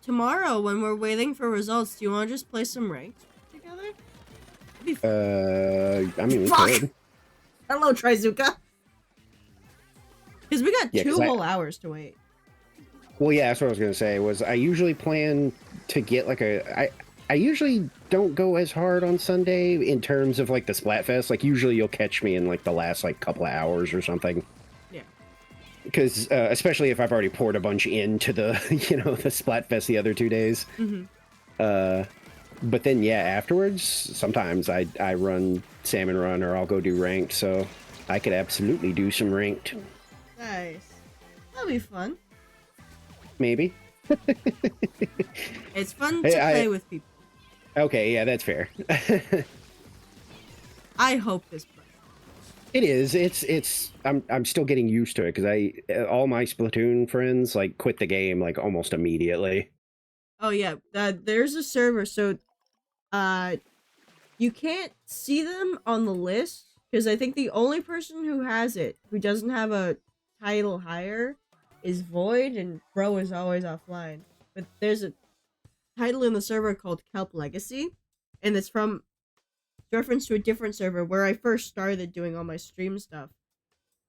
Tomorrow when we're waiting for results, do you want to just play some ranked together? I mean, we could. Hello, Trizuka. Because we got 2 whole hours to wait. Well, yeah, that's what I was gonna say. Was I usually plan to get like I usually don't go as hard on Sunday in terms of like the Splatfest. Like usually you'll catch me in like the last like couple of hours or something. Yeah. Because especially if I've already poured a bunch into the the Splatfest the other 2 days. Mm-hmm. But then yeah, afterwards sometimes I run Salmon Run or I'll go do ranked. So I could absolutely do some ranked. Nice. That'll be fun. Maybe. It's fun to play with people. Okay, yeah, that's fair. I hope this plays. It is. It's. I'm still getting used to it because all my Splatoon friends like quit the game like almost immediately. Oh yeah, there's a server, so you can't see them on the list because I think the only person who has it who doesn't have a title higher is Void, and Bro is always offline. But there's a title in the server called Kelp Legacy, and it's reference to a different server where I first started doing all my stream stuff.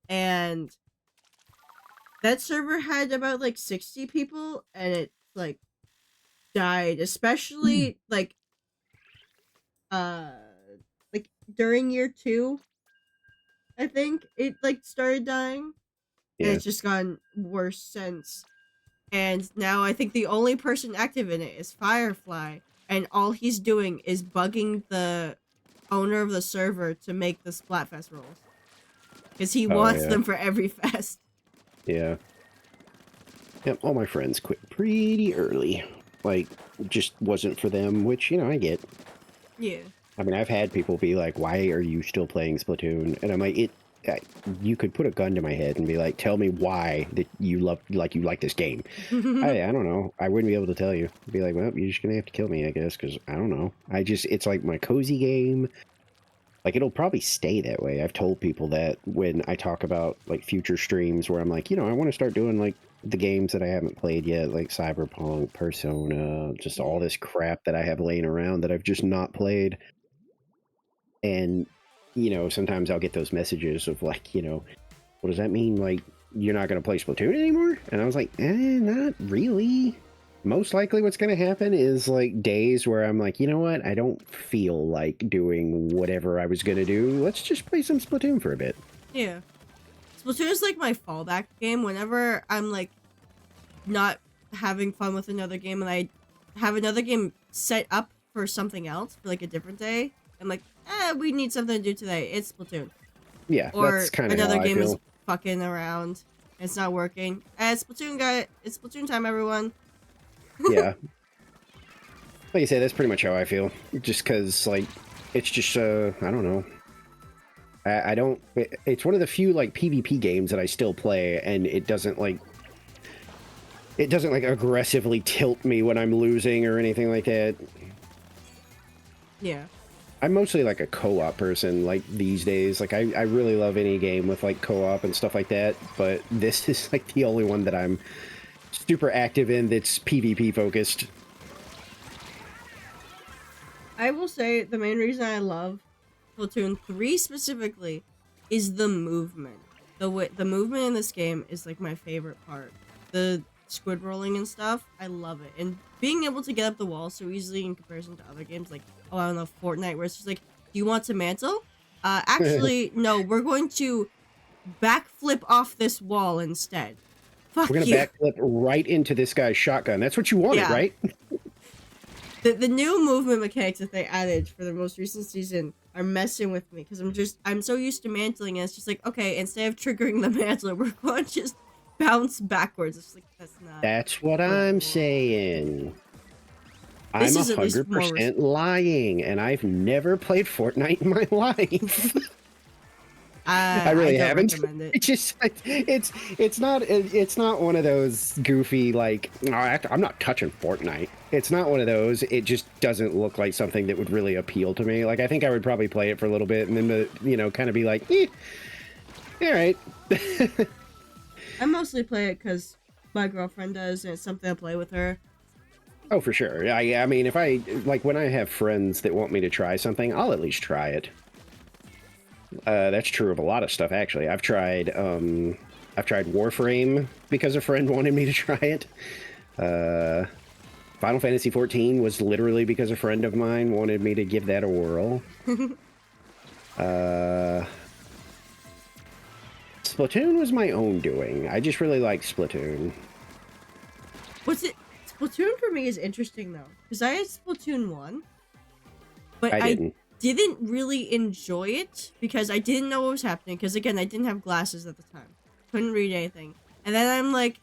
And that server had about like 60 people, and it like died, especially like during year 2. I think it like started dying. And it's just gotten worse since. And now I think the only person active in it is Firefly. And all he's doing is bugging the owner of the server to make the Splatfest rolls. Because he wants them for every fest. Yeah. Yep, all my friends quit pretty early. Like, just wasn't for them, which, I get. Yeah. I mean, I've had people be like, why are you still playing Splatoon? And I'm like, you could put a gun to my head and be like, tell me why that you like this game. I don't know. I wouldn't be able to tell you. I'd be like, well, you're just gonna have to kill me, I guess, because I don't know. It's like my cozy game. Like, it'll probably stay that way. I've told people that when I talk about like future streams where I'm like, I want to start doing like the games that I haven't played yet, like Cyberpunk, Persona, just all this crap that I have laying around that I've just not played. And sometimes I'll get those messages of like, what does that mean? Like, you're not going to play Splatoon anymore? And I was like, not really. Most likely what's going to happen is like days where I'm like, you know what? I don't feel like doing whatever I was going to do. Let's just play some Splatoon for a bit. Yeah. Splatoon is like my fallback game whenever I'm like not having fun with another game and I have another game set up for something else for like a different day, I'm like, we need something to do today. It's Splatoon. Yeah, Or that's kind of another how game I is feel. fucking around. It's not working. It's Splatoon time, everyone. Yeah. Like I say, that's pretty much how I feel. Just because, like, it's just, I don't know. I don't... It's one of the few, like, PvP games that I still play, and it doesn't, like, aggressively tilt me when I'm losing or anything like that. Yeah. I'm mostly, like, a co-op person, like, these days. Like, I really love any game with, like, co-op and stuff like that, but this is, like, the only one that I'm super active in that's PvP focused. I will say the main reason I love Splatoon 3 specifically is the movement. The movement in this game is like my favorite part. The squid rolling and stuff, I love it. And being able to get up the wall so easily in comparison to other games like, oh, I don't know, Fortnite, where it's just like, do you want to mantle? Actually, no, we're going to backflip off this wall instead. Fuck We're gonna you. backflip right into this guy's shotgun. That's what you wanted, Yeah. right? The new movement mechanics that they added for the most recent season are messing with me because I'm so used to mantling and it's just like, okay, instead of triggering the mantler, we're going to just bounce backwards. It's like, that's not. That's what I'm saying. I'm This is at least more 100% lying, and I've never played Fortnite in my life. I really don't haven't. recommend it. It's just it's not one of those goofy like, "Oh, I'm not touching Fortnite." It's not one of those. It just doesn't look like something that would really appeal to me. Like I think I would probably play it for a little bit and then kind of be like, all right. I mostly play it because my girlfriend does and it's something I play with her. Oh, for sure. I mean, if I like when I have friends that want me to try something, I'll at least try it. That's true of a lot of stuff, actually. I've tried Warframe because a friend wanted me to try it. Final Fantasy XIV was literally because a friend of mine wanted me to give that a whirl. Splatoon was my own doing. I just really like Splatoon. Splatoon for me is interesting though, because I had Splatoon 1, but I didn't. didn't really enjoy it because I didn't know what was happening. Because again, I didn't have glasses at the time, couldn't read anything. And then I'm like,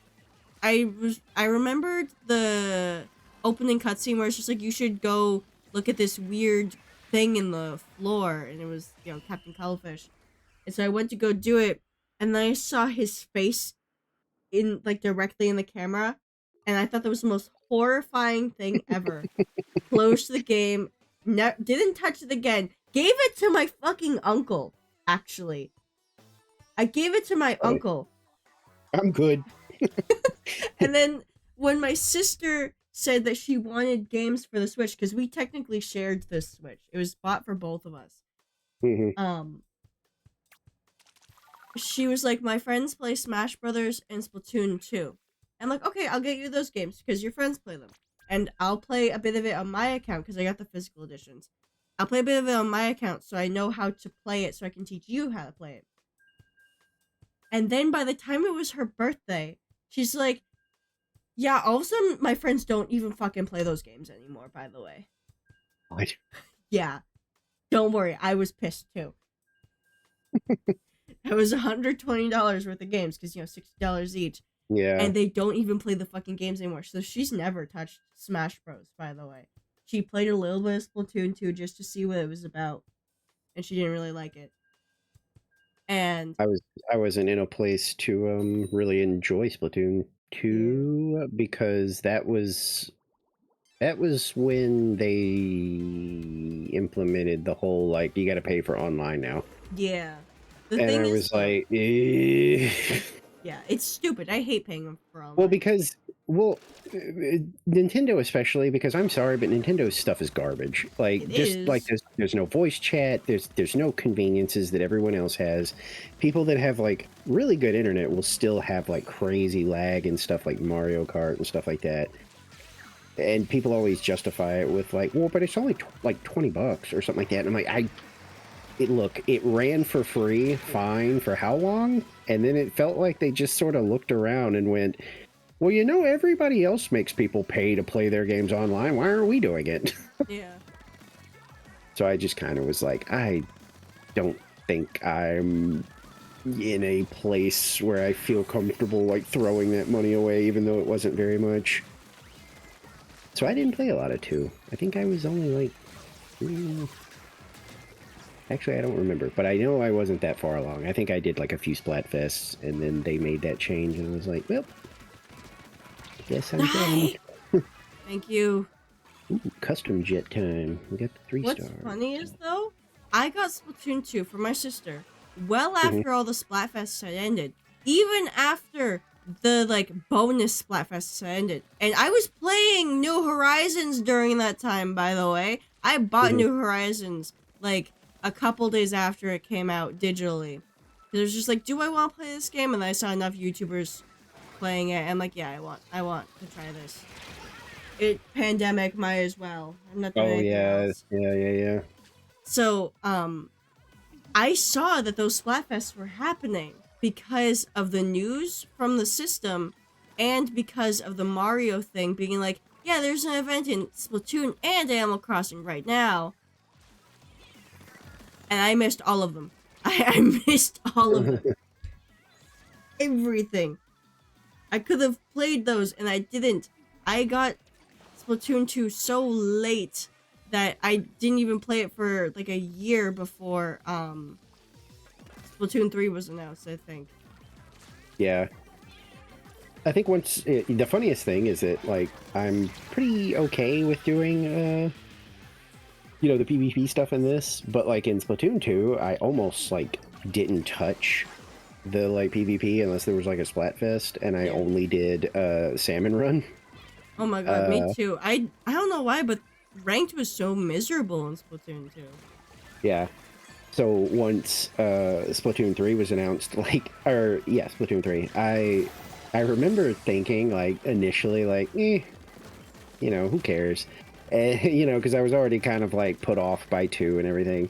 I remembered the opening cutscene where it's just like you should go look at this weird thing in the floor, and it was Captain Cuttlefish. And so I went to go do it, and then I saw his face in like directly in the camera, and I thought that was the most horrifying thing ever. Closed the game. Didn't touch it again. Gave it to my fucking uncle, actually. I gave it to my uncle. I'm good. And then when my sister said that she wanted games for the Switch, because we technically shared this Switch. It was bought for both of us. Mm-hmm. She was like, my friends play Smash Brothers and Splatoon 2. I'm like, okay, I'll get you those games because your friends play them. And I'll play a bit of it on my account because I got the physical editions. I'll play a bit of it on my account so I know how to play it so I can teach you how to play it. And then by the time it was her birthday, she's like, yeah, all of a sudden my friends don't even fucking play those games anymore, by the way. What? Yeah. Don't worry, I was pissed too. It was $120 worth of games because, $60 each. Yeah. And they don't even play the fucking games anymore. So she's never touched Smash Bros, by the way. She played a little bit of Splatoon 2 just to see what it was about. And she didn't really like it. And I wasn't in a place to really enjoy Splatoon 2 because that was when they implemented the whole like you got to pay for online now. yeah. And I was like, eh. Yeah, it's stupid. I hate paying for online. Well, because Nintendo especially, because I'm sorry, but Nintendo's stuff is garbage. Like It just is. like there's no voice chat, there's no conveniences that everyone else has. People that have like really good internet will still have like crazy lag and stuff like Mario Kart and stuff like that. And people always justify it with like, well, but it's only like $20 or something like that. And I'm like, it ran for free, fine, for how long? And then it felt like they just sort of looked around and went, well, you know, everybody else makes people pay to play their games online. Why aren't we doing it? Yeah. So I just kind of was like, I don't think I'm in a place where I feel comfortable like throwing that money away, even though it wasn't very much. So I didn't play a lot of 2. I think I was only like... Actually, I don't remember, but I know I wasn't that far along. I think I did like a few Splatfests, and then they made that change, and I was like, well, I guess I'm done. Thank you. Ooh, custom jet time. We got the 3-star. What's funny is, though, I got Splatoon 2 for my sister well after all the Splatfests had ended. Even after the, like, bonus Splatfests had ended. And I was playing New Horizons during that time, by the way. I bought New Horizons, like, a couple days after it came out digitally. It was just like, do I want to play this game? And I saw enough YouTubers playing it. And I'm like, yeah, I want to try this. Pandemic, might as well. I'm not doing anything else. Yeah. So, I saw that those Splatfests were happening because of the news from the system and because of the Mario thing being like, yeah, there's an event in Splatoon and Animal Crossing right now. And I missed all of them. I missed all of them. Everything. I could have played those and I didn't. I got Splatoon 2 so late that I didn't even play it for like a year before Splatoon 3 was announced, I think. Yeah. I think the funniest thing is that, like, I'm pretty okay with doing, you know, the PvP stuff in this, but, like, in Splatoon 2, I almost, like, didn't touch the, like, PvP unless there was, like, a Splatfest, and I only did, Salmon Run. Oh my god, me too. I don't know why, but ranked was so miserable in Splatoon 2. Yeah. So once Splatoon 3 was announced, like, Splatoon 3, I remember thinking, like, initially, like, you know, who cares? You know, because I was already kind of, like, put off by 2 and everything.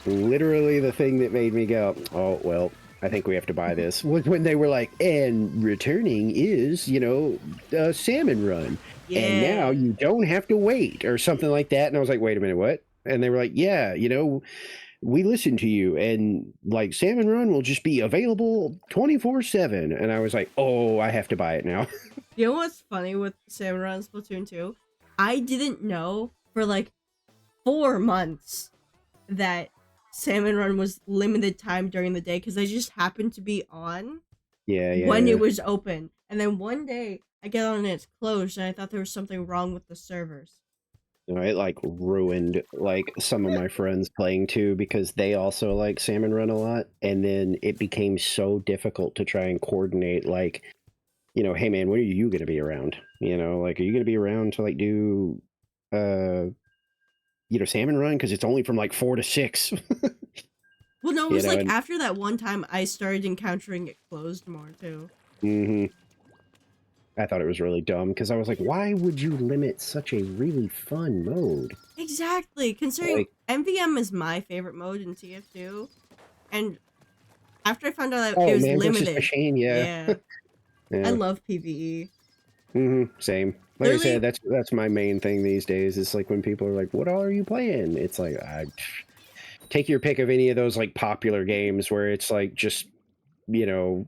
Literally the thing that made me go, oh, well, I think we have to buy this, was when they were like, and returning is, you know, Salmon Run. Yeah. And now you don't have to wait, or something like that. And I was like, wait a minute, what? And they were like, yeah, you know, we listen to you, and like Salmon Run will just be available 24/7. And I was like, oh, I have to buy it now. You know what's funny with Salmon Run Splatoon 2? I didn't know for like 4 months that Salmon Run was limited time during the day because I just happened to be on when it was open. And then one day I get on and it's closed, and I thought there was something wrong with the servers. It like ruined like some of my friends playing too, because they also like Salmon Run a lot, and then it became so difficult to try and coordinate, like, you know, hey man, when are you gonna be around? You know, like, are you gonna be around to like do you know, Salmon Run, because it's only from like 4 to 6. Well, no, it was like after that one time I started encountering it closed more too. I thought it was really dumb, because I was like, why would you limit such a really fun mode? Exactly, considering like, MVM is my favorite mode in TF2, and after I found out that it was limited, machine, yeah. I love PvE. Same. Like I said, that's my main thing these days. It's like when people are like, what all are you playing? It's like, take your pick of any of those like popular games where it's like just, you know,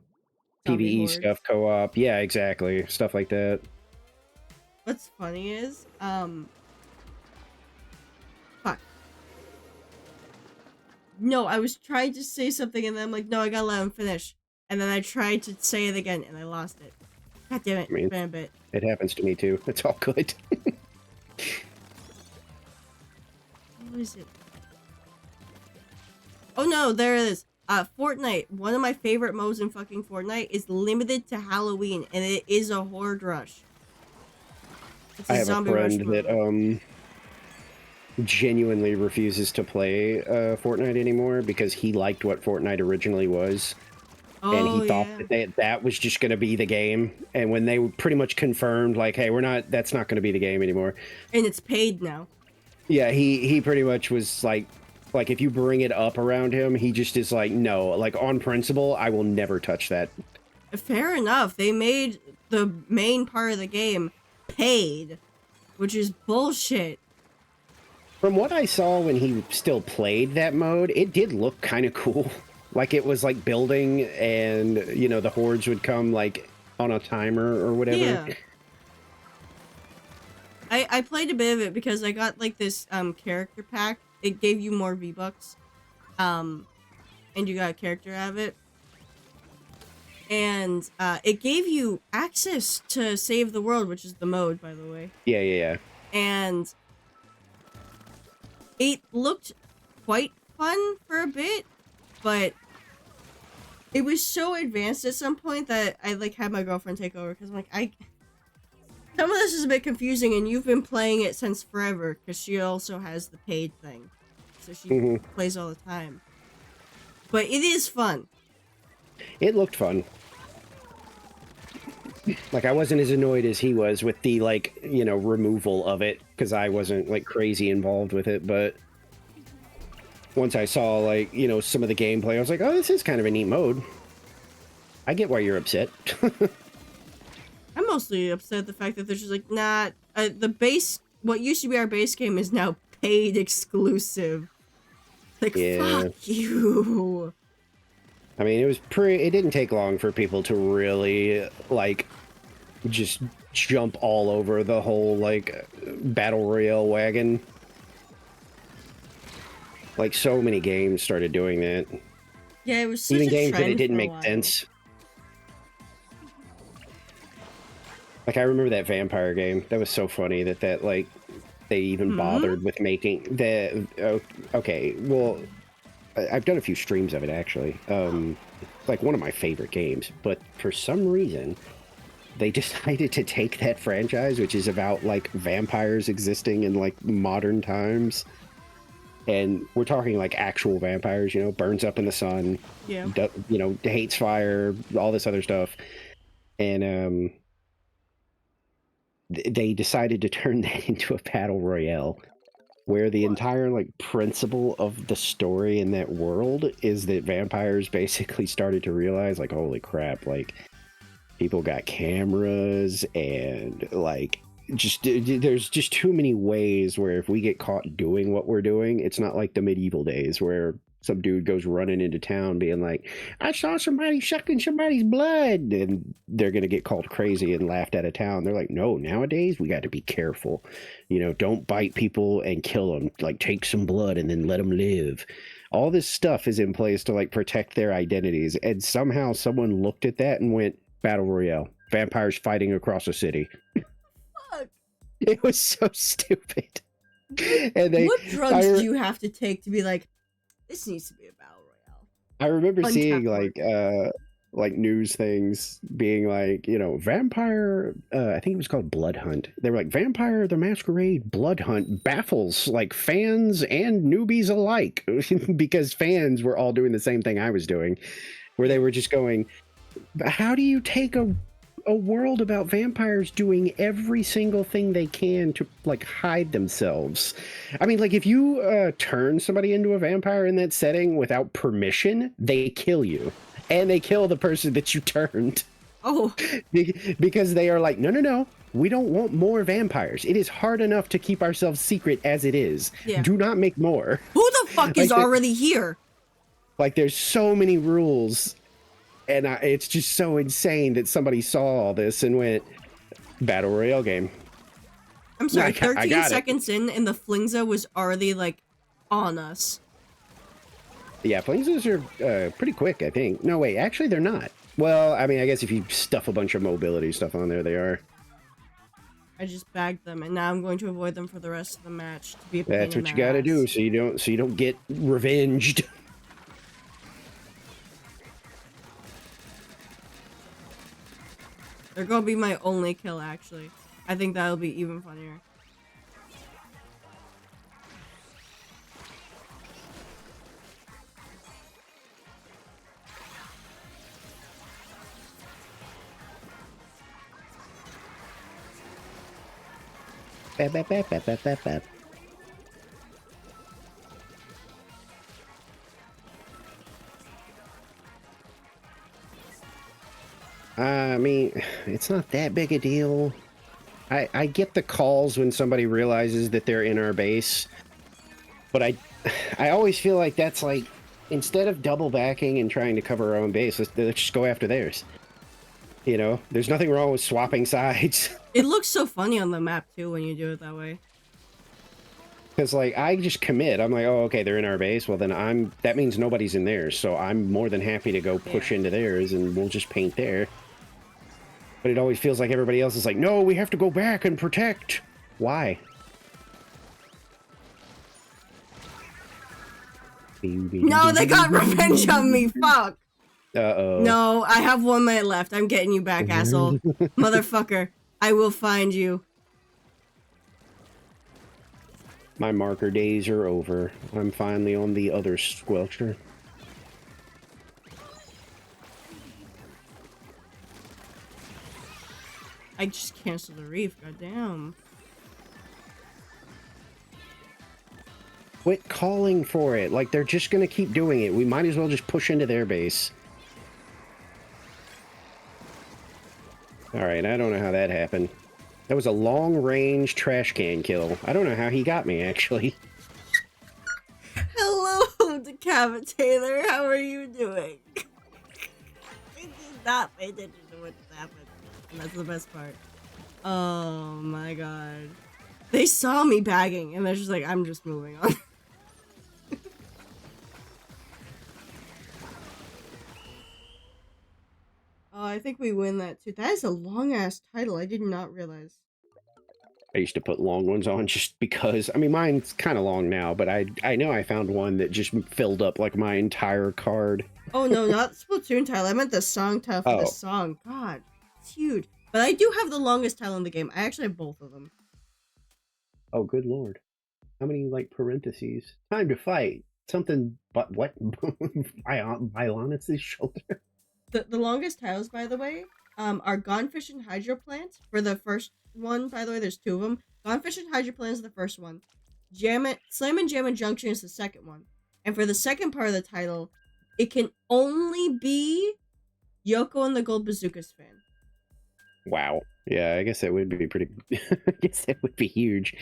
PvE stuff, co-op. Yeah, exactly. Stuff like that. What's funny is, no, I was trying to say something and then I'm like, no, I gotta let him finish. And then I tried to say it again and I lost it. God damn it. I mean, it's been a bit. It happens to me too. It's all good. What is it? Oh no, there it is. Fortnite, one of my favorite modes in fucking Fortnite, is limited to Halloween, and it is a horde rush. I have a friend that genuinely refuses to play Fortnite anymore because he liked what Fortnite originally was. And he thought that was just going to be the game. And when they pretty much confirmed, like, hey, that's not going to be the game anymore. And it's paid now. Yeah, he pretty much was like, if you bring it up around him, he just is like, no, like, on principle, I will never touch that. Fair enough. They made the main part of the game paid, which is bullshit. From what I saw when he still played that mode, it did look kind of cool. Like it was like building and, you know, the hordes would come like on a timer or whatever. Yeah. I played a bit of it because I got like this character pack. It gave you more V-Bucks. And you got a character out of it. And it gave you access to Save the World, which is the mode, by the way. Yeah. And it looked quite fun for a bit, but it was so advanced at some point that I like had my girlfriend take over because I'm like, some of this is a bit confusing, and you've been playing it since forever because she also has the paid thing, so she plays all the time. But it is fun. It looked fun. Like, I wasn't as annoyed as he was with the, like, you know, removal of it, because I wasn't, like, crazy involved with it, but once I saw, like, you know, some of the gameplay, I was like, oh, this is kind of a neat mode. I get why you're upset. I'm mostly upset at the fact that there's just, like, not... the base... What used to be our base game is now paid exclusive. Like, Yeah. fuck you. I mean, it didn't take long for people to really, like, just jump all over the whole, like, Battle Royale wagon. Like, so many games started doing that. Yeah, it was such Even a games that trend it didn't for a make while. sense. Like, I remember that vampire game. That was so funny that like, they even bothered with making the... okay, well... I've done a few streams of it, actually. Like, one of my favorite games. But for some reason, they decided to take that franchise, which is about, like, vampires existing in, like, modern times. And we're talking, like, actual vampires, you know, burns up in the sun. Yeah. You know, hates fire, all this other stuff. And, they decided to turn that into a battle royale. Where the entire, like, principle of the story in that world is that vampires basically started to realize, like, holy crap, like, people got cameras and, like, just there's just too many ways where if we get caught doing what we're doing, it's not like the medieval days where some dude goes running into town being like, I saw somebody sucking somebody's blood, and they're going to get called crazy and laughed out of town. They're like, no, nowadays we got to be careful. You know, don't bite people and kill them. Like, take some blood and then let them live. All this stuff is in place to, like, protect their identities. And somehow someone looked at that and went, Battle Royale. Vampires fighting across a city. Fuck. It was so stupid. And What drugs do you have to take to be like, this needs to be a battle royale? I remember Untapped seeing, market. like news things being like, you know, vampire, I think it was called Blood Hunt. They were like, Vampire the Masquerade Blood Hunt baffles, like, fans and newbies alike. Because fans were all doing the same thing I was doing, where they were just going, how do you take a world about vampires doing every single thing they can to, like, hide themselves? I mean, like, if you turn somebody into a vampire in that setting without permission, they kill you. And they kill the person that you turned. Oh. Because they are like, no, we don't want more vampires. It is hard enough to keep ourselves secret as it is. Yeah. Do not make more. Who the fuck is Like, already here? Like, there's so many rules. And it's just so insane that somebody saw all this and went, Battle Royale game. I'm sorry, I 13 got it. seconds in and the Flingza was already, like, on us. Yeah, Flingzas are pretty quick, I think. No, wait, actually they're not. Well, I mean, I guess if you stuff a bunch of mobility stuff on there, they are. I just bagged them, and now I'm going to avoid them for the rest of the match to be a pain That's in what you the gotta ass. do, so you don't get revenged. They're gonna be my only kill, actually. I think that'll be even funnier. Bap, bap, bap, bap, bap, bap, bap. I mean, it's not that big a deal. I get the calls when somebody realizes that they're in our base, but I always feel like that's like, instead of double backing and trying to cover our own base, let's just go after theirs. You know, there's nothing wrong with swapping sides. It looks so funny on the map too when you do it that way. Because like I just commit. I'm like, oh, okay, they're in our base. Well, then that means nobody's in theirs. So I'm more than happy to go push into theirs, and we'll just paint there. But it always feels like everybody else is like, no, we have to go back and protect. Why? No, they got revenge on me. Fuck. Uh-oh. No, I have 1 minute left. I'm getting you back, asshole. Motherfucker. I will find you. My marker days are over. I'm finally on the other squelcher. I just canceled the reef. Goddamn. Quit calling for it. Like, they're just gonna keep doing it. We might as well just push into their base. Alright, I don't know how that happened. That was a long-range trash can kill. I don't know how he got me, actually. Hello, Decapitator. How are you doing? I did not pay attention to what just happened. And that's the best part. Oh my god. They saw me bagging, and they're just like, I'm just moving on. Oh, I think we win that too. That is a long-ass title. I did not realize. I used to put long ones on just because, I mean, mine's kind of long now, but I know I found one that just filled up like my entire card. Oh no, not Splatoon title. I meant the song title for this song. God, it's huge. But I do have the longest title in the game. I actually have both of them. Oh, good lord. How many, like, parentheses? Time to fight. Something, but what? Bionis' shoulder? The longest titles, by the way, are Gonefish and Hydro Plant. For the first one, by the way, there's 2 of them. Gonefish and Hydro Plant is the first one. Slam and Jammin' Junction is the second one. And for the second part of the title, it can only be Yoko and the Gold Bazookas fan. Wow. Yeah, I guess that would be pretty... I guess that would be huge.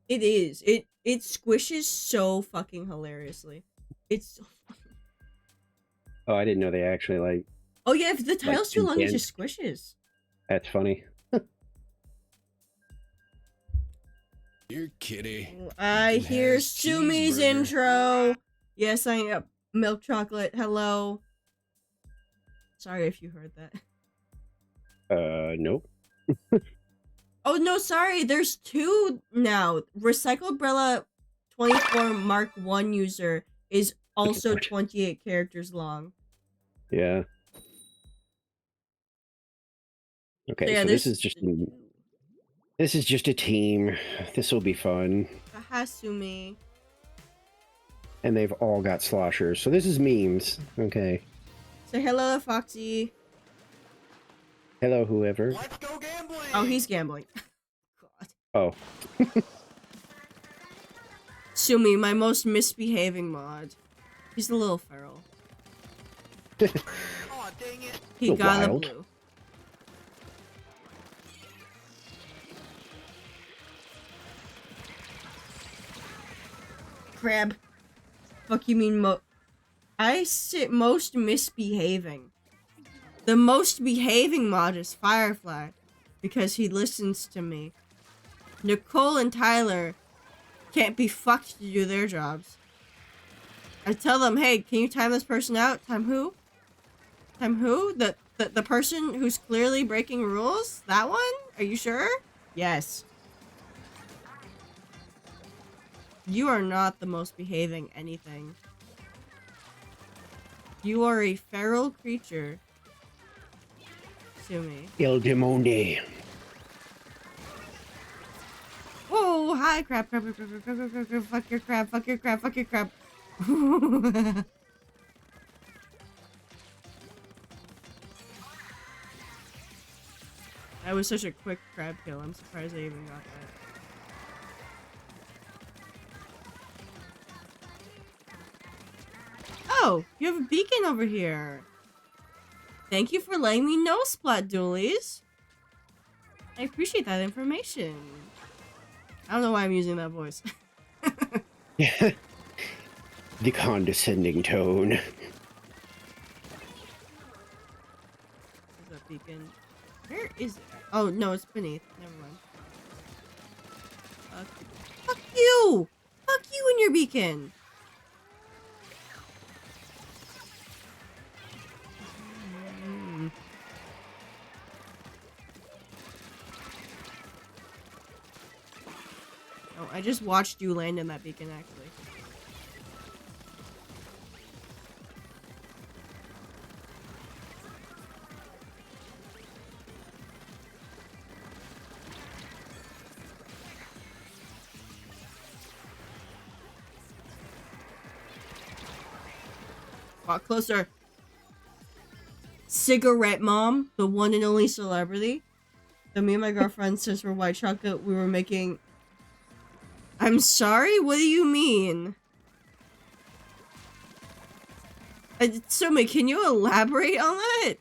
It is. It squishes so fucking hilariously. It's so funny. Oh, I didn't know they actually, like... Oh yeah, if the title's too long, it just squishes. That's funny. You're kidding. I hear Nice Sumi's cheeseburger. intro. Yes, I am. Milk chocolate. Hello. Sorry if you heard that. Nope. Oh no, sorry. There's 2 now. Recyclebrella 24 Mark 1 user is also 28 characters long. Yeah. Okay, So yeah, so this is just a team. This will be fun. Hasumi. And they've all got sloshers. So this is memes. Okay. Say hello to Foxy. Hello, whoever. Let's go gambling. Oh, he's gambling. God. Oh. Sumi, my most misbehaving mod. He's a little feral. Aw, dang it. He A got wild. a blue. Crab. Fuck you mean I sit most misbehaving. The most behaving mod is Firefly. Because he listens to me. Nicole and Tyler can't be fucked to do their jobs. I tell them, hey, can you time this person out? Time who? Time who? The person who's clearly breaking rules? That one? Are you sure? Yes. You are not the most behaving anything. You are a feral creature. Sumi. El Demonde. Whoa, hi, crab, crab, crab, crab, crab, crab, crab, crab, fuck your crab, fuck your crab, fuck your crab. That was such a quick crab kill. I'm surprised I even got that. Oh, you have a beacon over here. Thank you for letting me know, Splat Doolies. I appreciate that information. I don't know why I'm using that voice. Yeah. The condescending tone. There's that beacon. Where is it? Oh, no, it's beneath. Never mind. Fuck you! Fuck you and your beacon! Oh, I just watched you land in that beacon, actually. Walk closer. Cigarette Mom, the one and only celebrity. So me and my girlfriend, since we're white chocolate, we were making... I'm sorry? What do you mean? Sumi, can you elaborate on that?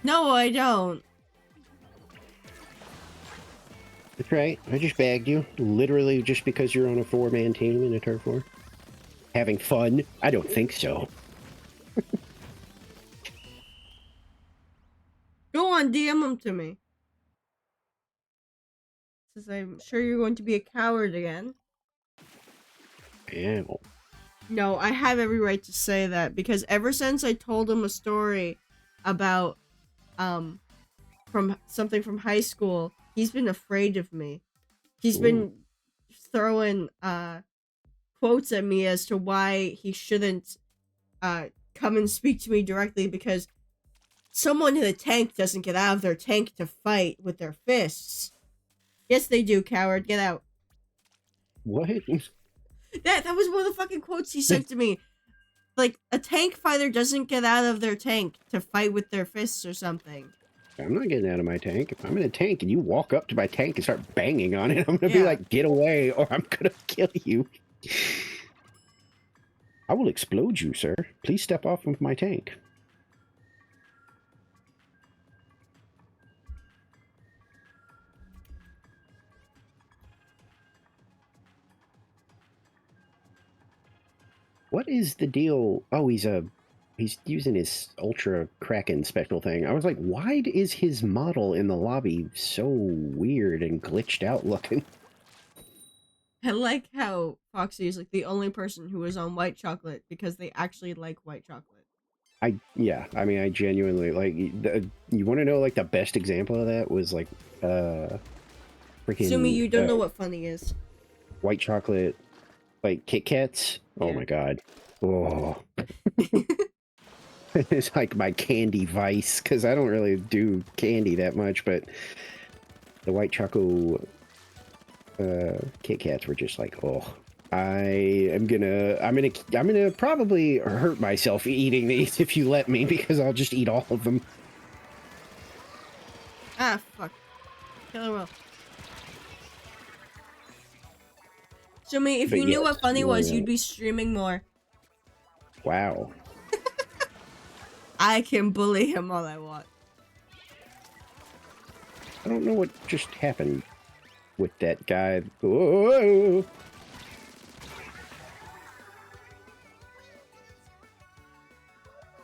No, I don't. That's right. I just bagged you. Literally just because you're on a 4-man team in a turf war. Having fun? I don't think so. Go on, DM them to me. Since I'm sure you're going to be a coward again. Yeah. No, I have every right to say that because ever since I told him a story about from something from high school, he's been afraid of me. He's been throwing quotes at me as to why he shouldn't come and speak to me directly because someone in a tank doesn't get out of their tank to fight with their fists. Yes, they do, coward. Get out. What? That was one of the fucking quotes he sent to me. Like, a tank fighter doesn't get out of their tank to fight with their fists or something. I'm not getting out of my tank. If I'm in a tank and you walk up to my tank and start banging on it, I'm gonna Yeah. be like, get away or I'm gonna kill you. I will explode you, sir. Please step off of my tank. What is the deal? Oh, he's using his Ultra Kraken special thing. I was like, why is his model in the lobby so weird and glitched out looking? I like how Foxy is like the only person who is on white chocolate because they actually like white chocolate. Yeah, I mean, I genuinely like. You want to know like the best example of that was like, freaking. Sumi, you don't know what funny is. White chocolate, like Kit Kats. Oh Yeah. my god. Oh. It's like my candy vice because I don't really do candy that much, but the white choco Kit Kats were just like, oh, I'm gonna probably hurt myself eating these if you let me because I'll just eat all of them. Ah, fuck. Killer Will. Sumi, if But you knew yes, what funny was, yeah. you'd be streaming more. Wow. I can bully him all I want. I don't know what just happened with that guy. Whoa.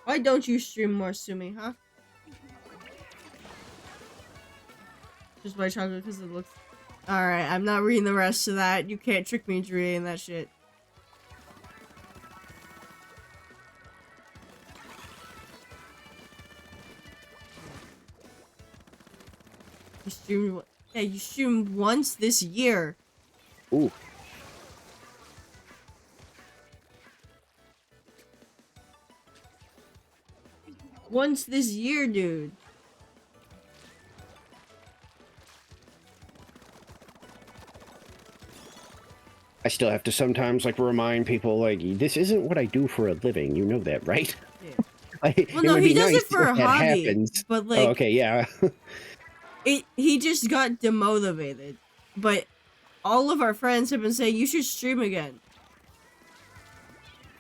Why don't you stream more, Sumi, huh? Just white chocolate because it looks... Alright, I'm not reading the rest of that. You can't trick me into reading that shit. You streamed... Yeah, you streamed once this year. Ooh. Once this year, dude. I still have to sometimes like remind people like this isn't what I do for a living. You know that, right? Yeah. Like, Well, no, would he be does nice it for if a that hobby. happens. But, like, Oh, okay, yeah. he just got demotivated. But all of our friends have been saying you should stream again.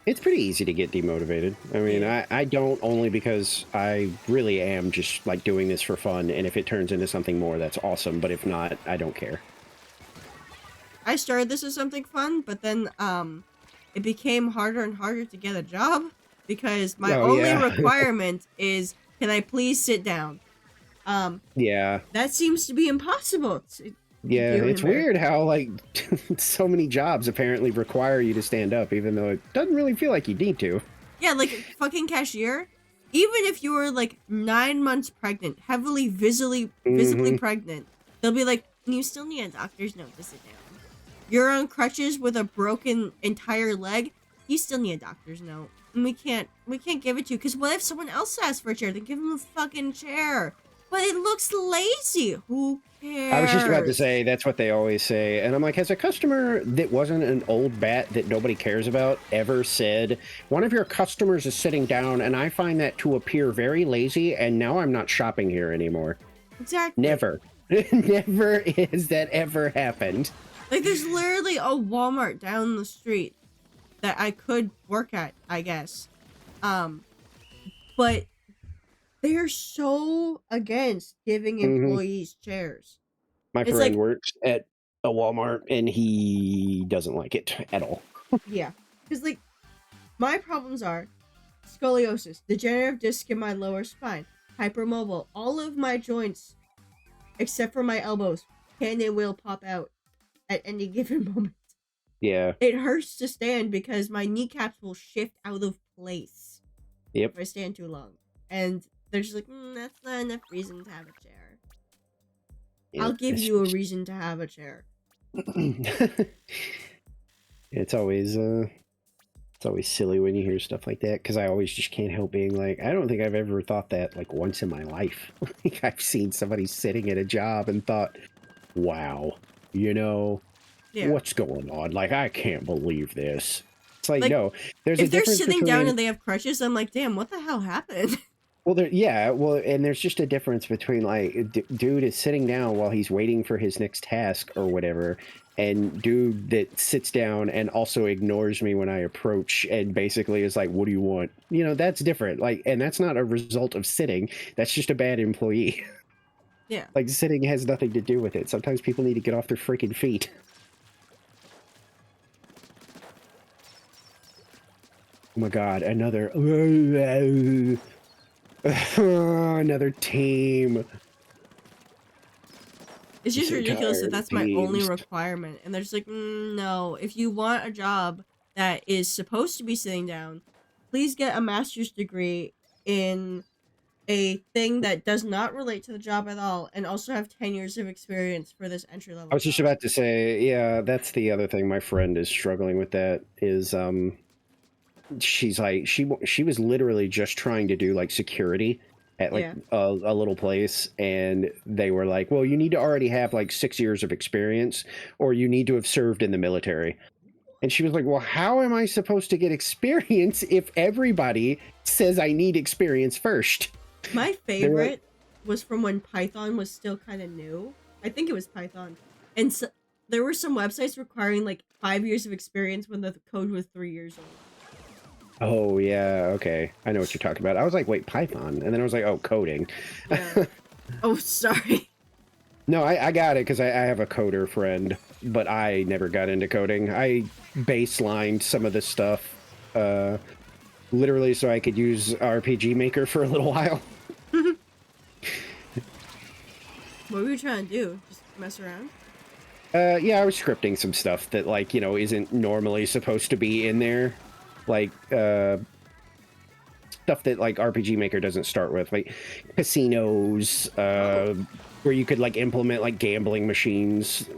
It's pretty easy to get demotivated. I mean, I don't, only because I really am just like doing this for fun, and if it turns into something more, that's awesome, but if not, I don't care. I started this as something fun, but then it became harder and harder to get a job because my only requirement is, can I please sit down? Yeah. That seems to be impossible. Yeah, it's weird how, like, so many jobs apparently require you to stand up, even though it doesn't really feel like you need to. Yeah, like, fucking cashier. Even if you were, like, 9 months pregnant, heavily visibly pregnant, they'll be like, you still need a doctor's note to sit down. You're on crutches with a broken entire leg, you still need a doctor's note. And we can't give it to you, because what if someone else asks for a chair? Then give them a fucking chair. But it looks lazy. Who cares? I was just about to say, that's what they always say. And I'm like, has a customer that wasn't an old bat that nobody cares about ever said, one of your customers is sitting down and I find that to appear very lazy and now I'm not shopping here anymore? Exactly. Never. Never has that ever happened. Like, there's literally a Walmart down the street that I could work at, I guess. But they're so against giving employees chairs. My friend works at a Walmart and he doesn't like it at all. Yeah. Because, like, my problems are scoliosis, degenerative disc in my lower spine, hypermobile. All of my joints, except for my elbows, can and will pop out at any given moment. Yeah. It hurts to stand because my kneecaps will shift out of place. Yep. If I stand too long. And they're just like, that's not enough reason to have a chair. Yeah, I'll give you a reason to have a chair. It's always silly when you hear stuff like that, because I always just can't help being like, I don't think I've ever thought that like once in my life. Like, I've seen somebody sitting at a job and thought, wow, you know, what's going on? Like, I can't believe this. It's like, no, there's a difference. If they're sitting down and they have crutches, I'm like, damn, what the hell happened? Well, and there's just a difference between, like, dude is sitting down while he's waiting for his next task or whatever, and dude that sits down and also ignores me when I approach and basically is like, what do you want? You know, that's different. Like, and that's not a result of sitting. That's just a bad employee. Yeah. Like, sitting has nothing to do with it. Sometimes people need to get off their freaking feet. Oh my god, another team. It's just ridiculous that that's my only requirement. And they're just like, no, if you want a job that is supposed to be sitting down, please get a master's degree in a thing that does not relate to the job at all, and also have 10 years of experience for this entry level. I was just about to say, yeah, that's the other thing. My friend is struggling with that is, she's like, she was literally just trying to do like security at like a little place, and they were like, well, you need to already have like 6 years of experience or you need to have served in the military. And she was like, well, how am I supposed to get experience if everybody says I need experience first? My favorite was from when Python was still kind of new. I think it was Python. And so, there were some websites requiring like 5 years of experience when the code was 3 years old. Oh, yeah, okay. I know what you're talking about. I was like, wait, Python? And then I was like, oh, coding. Yeah. Oh, sorry. No, I got it because I have a coder friend, but I never got into coding. I baselined some of this stuff, literally so I could use RPG Maker for a little while. What were you trying to do? Just mess around? Yeah, I was scripting some stuff that, like, you know, isn't normally supposed to be in there. Like, stuff that, like, RPG Maker doesn't start with. Like, casinos, where you could, like, implement, like, gambling machines,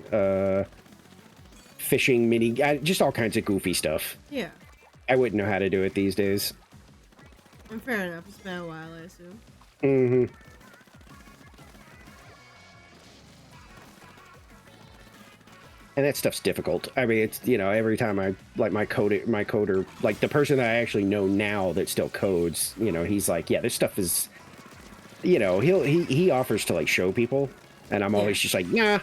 fishing mini... just all kinds of goofy stuff. Yeah. I wouldn't know how to do it these days. And fair enough. It's been a while, I assume. Mm-hmm. And that stuff's difficult. I mean, it's, you know, every time I, like, my coder, like, the person that I actually know now that still codes, you know, he's like, yeah, this stuff is, you know, he offers to, like, show people, and I'm always just like, nah.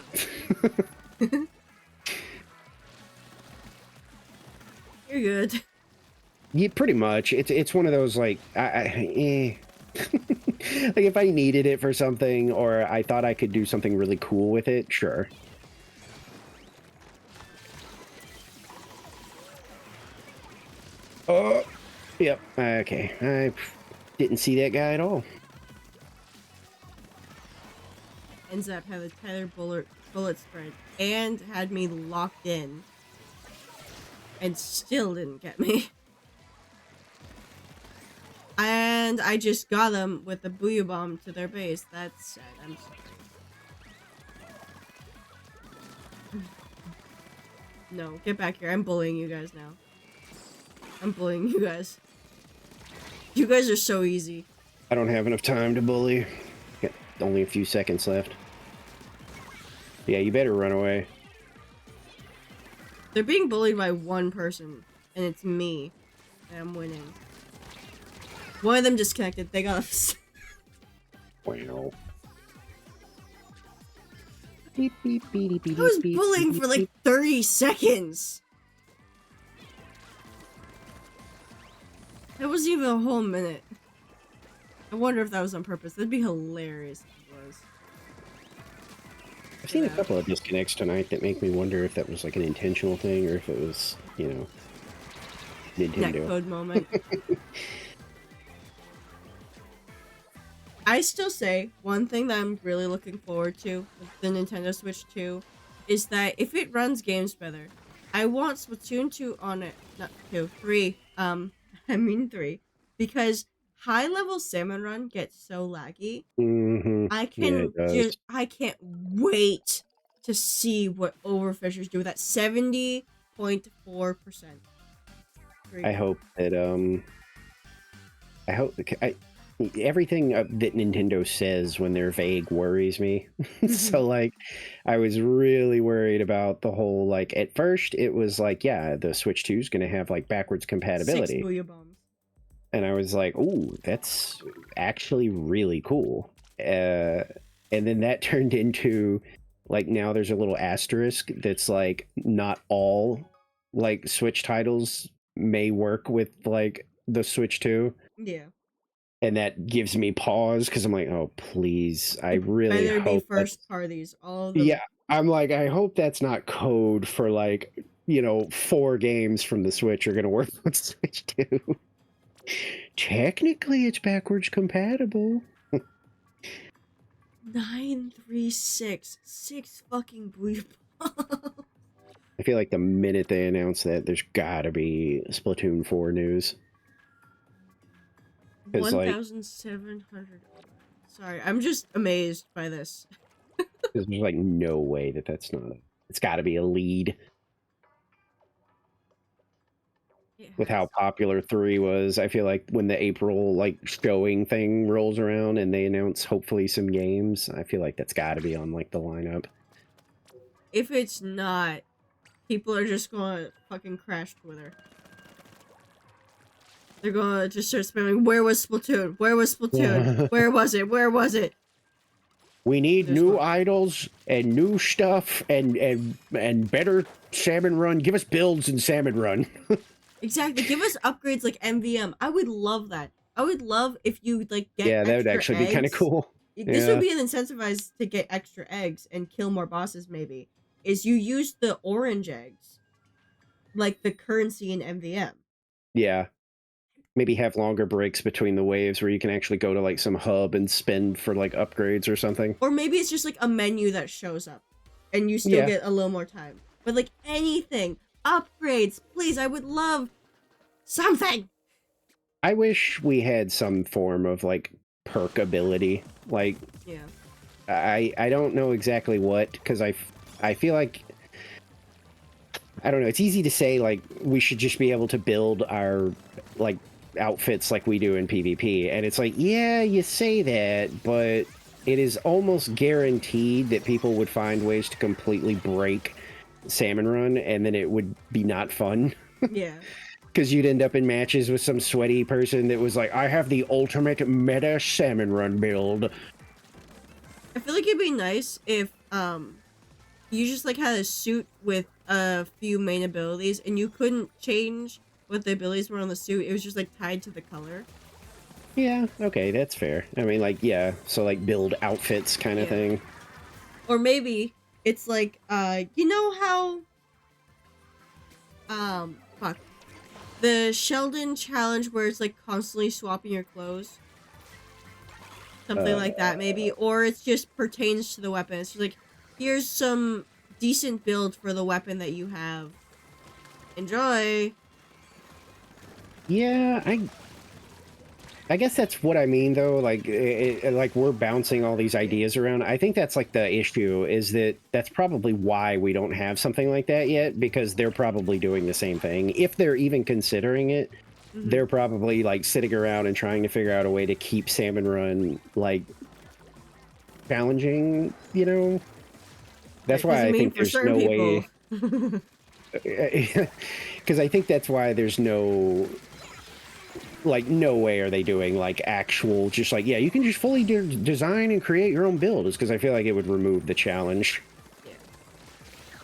You're good. Yeah, pretty much. It's one of those like like if I needed it for something or I thought I could do something really cool with it, sure. Oh, yep. Okay, I didn't see that guy at all. Ends up had a Tyler bullet spread and had me locked in, and still didn't get me. And I just got them with the Booyah Bomb to their base. That's sad. I'm sorry. No, get back here. I'm bullying you guys now. I'm bullying you guys. You guys are so easy. I don't have enough time to bully. Got only a few seconds left. Yeah, you better run away. They're being bullied by one person, and it's me. And I'm winning. One of them disconnected. They got upset. Wow. I was bullying for like 30 seconds. That wasn't even a whole minute. I wonder if that was on purpose. That'd be hilarious if it was. I've seen a couple of disconnects tonight that make me wonder if that was like an intentional thing or if it was, you know, Nintendo. Netcode moment. I still say one thing that I'm really looking forward to with the Nintendo Switch 2 is that if it runs games better, I want Splatoon 2 on it. Not 2, 3. I mean 3. Because high-level Salmon Run gets so laggy. Mm-hmm. I can't wait to see what Overfishers do with that 70.4%. I hope that everything that Nintendo says when they're vague worries me. So like I was really worried about the whole, like, at first it was like, yeah, the Switch 2 is going to have like backwards compatibility. 6 Booyah Bombs. And I was like, ooh, that's actually really cool. And then that turned into like, now there's a little asterisk that's like, not all like Switch titles may work with like the Switch 2. Yeah. And that gives me pause because I'm like, oh, please. I really better hope be first parties. All the yeah, I'm like, I hope that's not code for like, you know, 4 games from the Switch are going to work with Switch 2. Technically, it's backwards compatible. 936. 6 fucking Booyah Bombs. I feel like the minute they announce that, there's gotta be Splatoon 4 news. 'Cause, like, 1,700. Sorry, I'm just amazed by this. there's like no way that that's not. It's gotta be a lead. With how popular 3 was, I feel like when the April like showing thing rolls around and they announce hopefully some games, I feel like that's got to be on like the lineup. If it's not, people are just gonna fucking crash Twitter. They're gonna just start spamming, where was Splatoon? Where was Splatoon? Where was it? Where was it? We need There's new one. idols and new stuff and better Salmon Run. Give us builds in Salmon Run. Exactly. Give us upgrades like MVM. I would love that. I would love if you like get Yeah, that would extra actually be kind of eggs. cool. This Yeah. would be an incentivized to get extra eggs and kill more bosses, maybe. Is you use the orange eggs like the currency in MVM. Yeah. Maybe have longer breaks between the waves where you can actually go to like some hub and spend for like upgrades or something. Or maybe it's just like a menu that shows up and you still Yeah. get a little more time. But like anything, upgrades, please, I would love something. I wish we had some form of like perk ability. Like, Yeah. I don't know exactly what, because I feel like, I don't know, it's easy to say like we should just be able to build our like outfits like we do in PvP, and it's like, yeah, you say that, but it is almost guaranteed that people would find ways to completely break Salmon Run, and then it would be not fun. Yeah. Because you'd end up in matches with some sweaty person that was like, I have the ultimate meta Salmon Run build. I feel like it'd be nice if you just like had a suit with a few main abilities, and you couldn't change what the abilities were on the suit. It was just like tied to the color. Yeah, okay, that's fair. I mean, like, yeah, so like build outfits kind of Yeah. thing. Or maybe it's like, you know how, fuck. The Sheldon challenge where it's like constantly swapping your clothes? Something like that, maybe. Or it just pertains to the weapon. It's just like, here's some decent build for the weapon that you have. Enjoy! Yeah, I guess that's what I mean, though. Like, like we're bouncing all these ideas around. I think that's like the issue is that that's probably why we don't have something like that yet, because they're probably doing the same thing. If they're even considering it, they're probably like sitting around and trying to figure out a way to keep Salmon Run like challenging. You know, that's why I think there's no way. Because I think that's why there's no. Like, no way are they doing like actual just like, yeah, you can just fully design and create your own build, is because I feel like it would remove the challenge.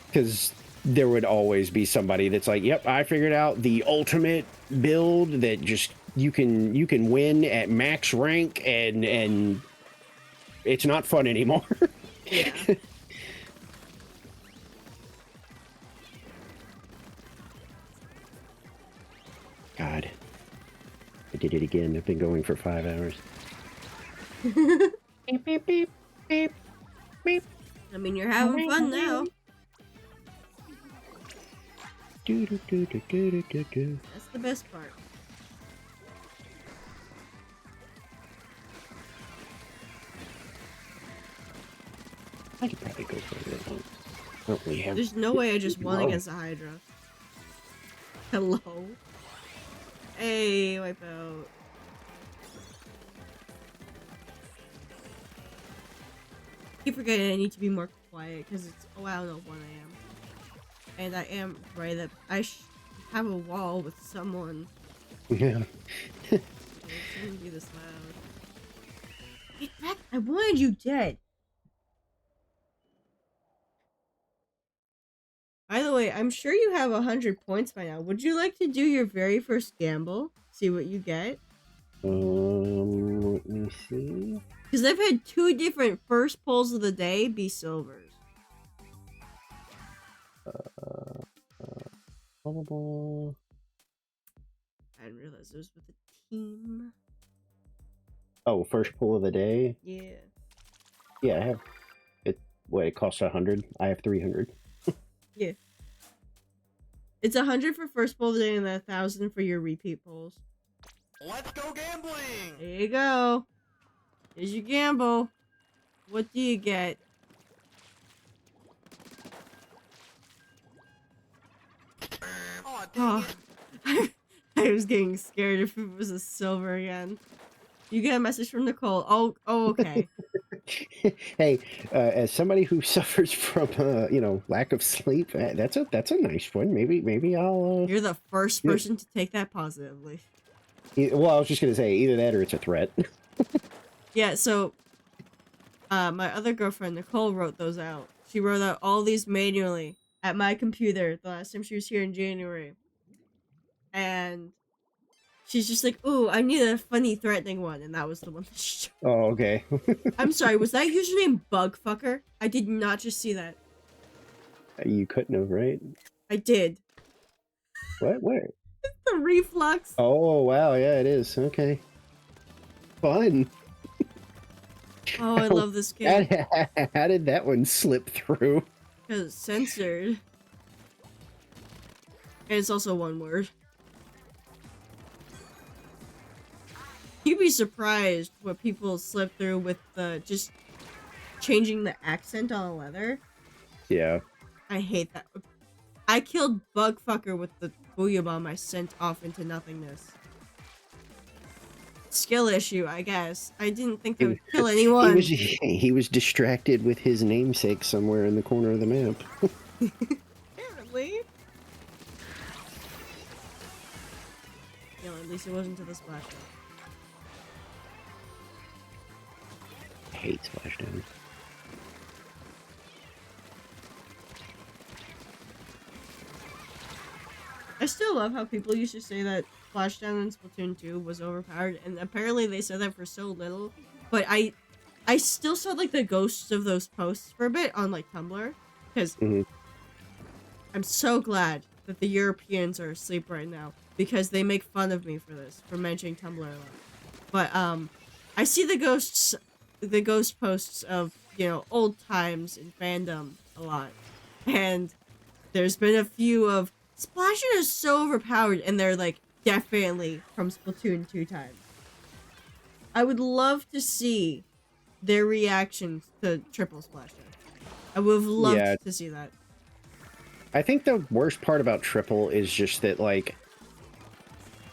Because there would always be somebody that's like, yep, I figured out the ultimate build that just you can win at max rank, and it's not fun anymore. Yeah. God, I did it again. I've been going for 5 hours. Beep, beep, beep, beep, beep. I mean, you're having fun now. Do, do, do, do, do, do, do. That's the best part. I could probably go for it. I don't really have. There's no way I just won against a Hydra. Hello? Hey, Wipeout. Keep forgetting I need to be more quiet because it's I don't know 1 a.m. And I am right that I have a wall with someone. Yeah. So it shouldn't be this loud. Get back! I wanted you dead. By the way, I'm sure you have 100 points by now. Would you like to do your very first gamble? See what you get? Let me see. Because I've had 2 different first pulls of the day be silvers. Blah, blah, blah. I didn't realize it was with a team. Oh, first pull of the day. Yeah. Yeah, I have it. What, it costs 100. I have 300. Yeah. It's 100 for first pull of the day and 1,000 for your repeat pulls. Let's go gambling! There you go. Here's your gamble. What do you get? Aw, dang Oh, it. I was getting scared if it was a silver again. You get a message from Nicole. Oh, okay. Hey, as somebody who suffers from lack of sleep, that's a nice one. Maybe I'll. You're the first person to take that positively. Well, I was just gonna say either that or it's a threat. Yeah. So, my other girlfriend Nicole wrote those out. She wrote out all these manually at my computer the last time she was here in January, and she's just like, "Ooh, I need a funny, threatening one," and that was the one that she. Oh, okay. I'm sorry. Was that username Bugfucker? I did not just see that. You couldn't have, right? I did. What? Where? The reflux. Oh, wow. Yeah, it is. Okay. Fun. Oh, I love this game. How did that one slip through? Because it's censored. And it's also one word. You'd be surprised what people slip through with the just changing the accent on a letter. Yeah. I hate that. I killed Bugfucker with the Booyah Bomb I sent off into nothingness. Skill issue, I guess. I didn't think I would kill anyone. He was distracted with his namesake somewhere in the corner of the map. Apparently. Yeah, at least it wasn't to the splashdown. I hate Splashdown. I still love how people used to say that Splashdown in Splatoon 2 was overpowered, and apparently they said that for so little. But I still saw like the ghosts of those posts for a bit on like Tumblr, because Mhm. I'm so glad that the Europeans are asleep right now because they make fun of me for this, for mentioning Tumblr a lot. But I see the ghost posts of, you know, old times in fandom a lot, and there's been a few of Splashdown is so overpowered, and they're like definitely from Splatoon 2 times. I would love to see their reactions to triple Splashdown. I would have loved Yeah. to see that. I think the worst part about triple is just that, like,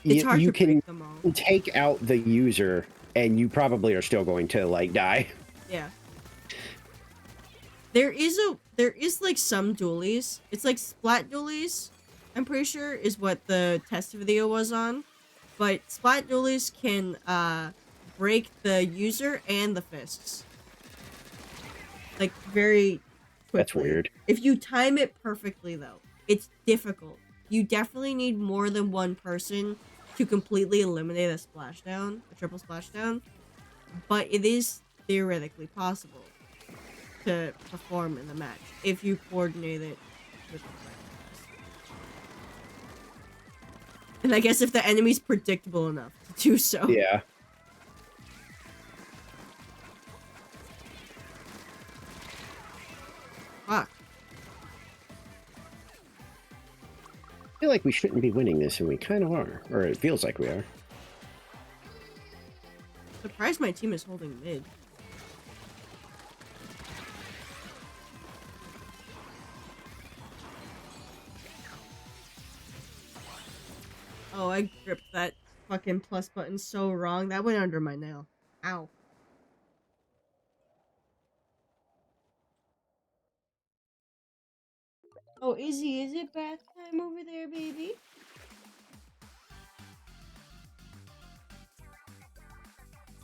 It's hard you to can break them all. take out the user, and you probably are still going to like die. Yeah. There is like some dualies. It's like Splat dualies, I'm pretty sure, is what the test video was on. But Splat dualies can break the user and the fists. Like very quickly. That's weird. If you time it perfectly though, it's difficult. You definitely need more than one person to completely eliminate a splashdown, a triple splashdown. But it is theoretically possible to perform in the match if you coordinate it with the right guys. And I guess if the enemy's predictable enough to do so. Yeah. Fuck. I feel like we shouldn't be winning this, and we kind of are. Or it feels like we are. Surprised my team is holding mid. Oh, I gripped that fucking plus button so wrong. That went under my nail. Ow. Oh, Izzy, is it bath time over there, baby?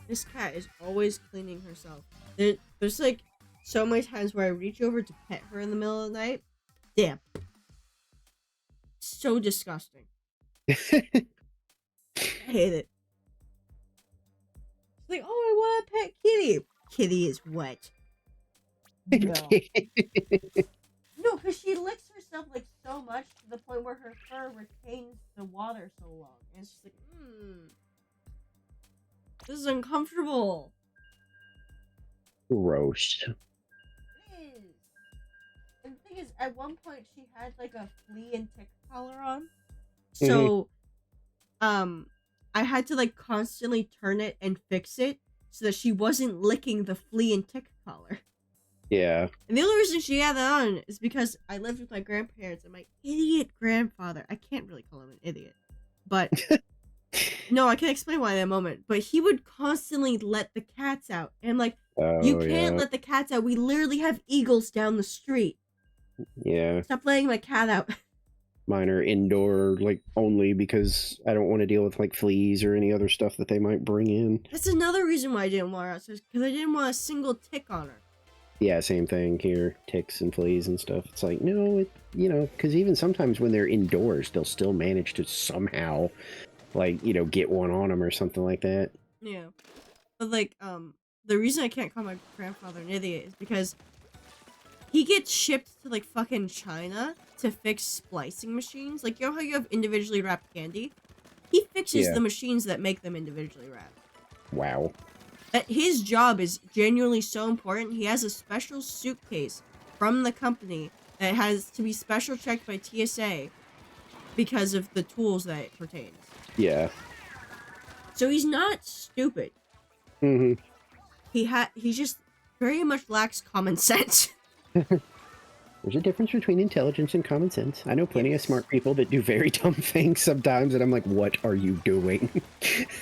This cat is always cleaning herself. There's like so many times where I reach over to pet her in the middle of the night. Damn. So disgusting. I hate it. It's like, oh, I want to pet Kitty. Kitty is wet. No. No, because she licks herself like so much to the point where her fur retains the water so long. And it's just like, this is uncomfortable. Gross. It is. And the thing is, at one point she had like a flea and tick collar on. So, I had to like constantly turn it and fix it so that she wasn't licking the flea and tick collar. Yeah. And the only reason she had that on is because I lived with my grandparents and my idiot grandfather. I can't really call him an idiot, but no, I can explain why in a moment. But he would constantly let the cats out, and I'm like, Oh, you can't yeah. let the cats out. We literally have eagles down the street. Yeah. Stop letting my cat out. Mine are indoor, like, only because I don't want to deal with, like, fleas or any other stuff that they might bring in. That's another reason why I didn't want her outside, because I didn't want a single tick on her. Yeah, same thing here. Ticks and fleas and stuff. It's like, no, because even sometimes when they're indoors, they'll still manage to somehow, like, get one on them or something like that. Yeah. But, like, the reason I can't call my grandfather an idiot is because he gets shipped to, like, fucking China to fix splicing machines. Like, you know how you have individually wrapped candy? He fixes Yeah. the machines that make them individually wrapped. Wow. That his job is genuinely so important. He has a special suitcase from the company that has to be special checked by TSA because of the tools that it pertains. Yeah. So he's not stupid. hmm He just very much lacks common sense. There's a difference between intelligence and common sense. I know plenty Yes. of smart people that do very dumb things sometimes, and I'm like, what are you doing?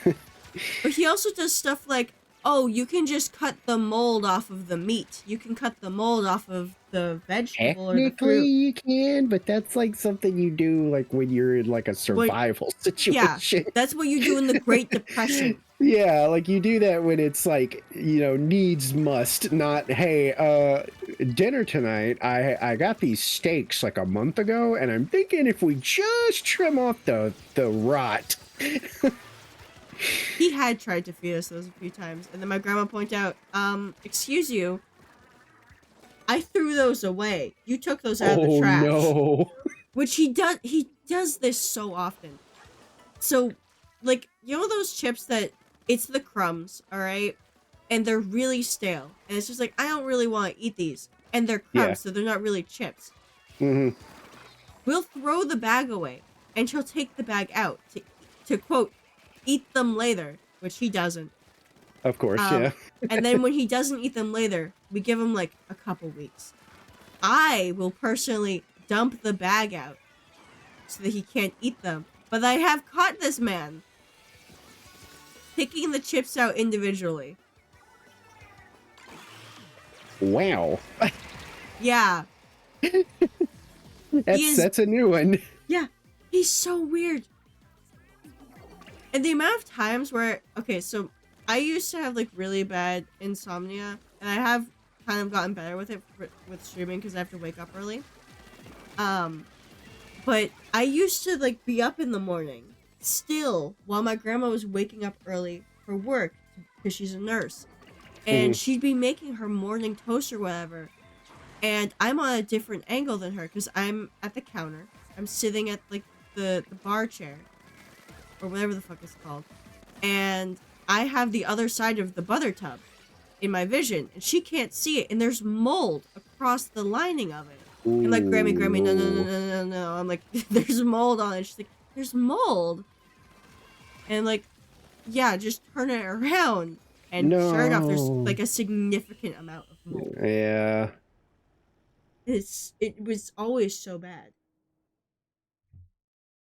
But he also does stuff like, oh, you can just cut the mold off of the meat. You can cut the mold off of the vegetable or the Technically, fruit. you can, but that's like something you do like when you're in like a survival situation. That's what you do in the Great Depression. Yeah, like you do that when it's like, you know, needs must, not hey, dinner tonight. I got these steaks like a month ago, and I'm thinking if we just trim off the rot. He had tried to feed us those a few times, and then my grandma pointed out, excuse you, I threw those away. You took those out of the trash. No. Which he does this so often. So, like, you know those chips that it's the crumbs, alright? And they're really stale. And it's just like, I don't really want to eat these. And they're crumbs, so they're not really chips. Mm-hmm. We'll throw the bag away, and she'll take the bag out to quote, eat them later, which he doesn't. Of course, yeah. And then when he doesn't eat them later, we give him like a couple weeks. I will personally dump the bag out so that he can't eat them. But I have caught this man picking the chips out individually. Wow. Yeah. That's a new one. Yeah. He's so weird. And the amount of times where, okay, so I used to have like really bad insomnia, and I have kind of gotten better with it with streaming because I have to wake up early. But I used to like be up in the morning still while my grandma was waking up early for work because she's a nurse, and she'd be making her morning toast or whatever, and I'm on a different angle than her because I'm at the counter. I'm sitting at like the bar chair or whatever the fuck it's called, and I have the other side of the butter tub in my vision, and she can't see it, and there's mold across the lining of it. I'm like, Grammy, no. I'm like, there's mold on it. She's like, there's mold. And like, yeah, just turn it around. And sure enough, there's like a significant amount of mold. Yeah. It was always so bad.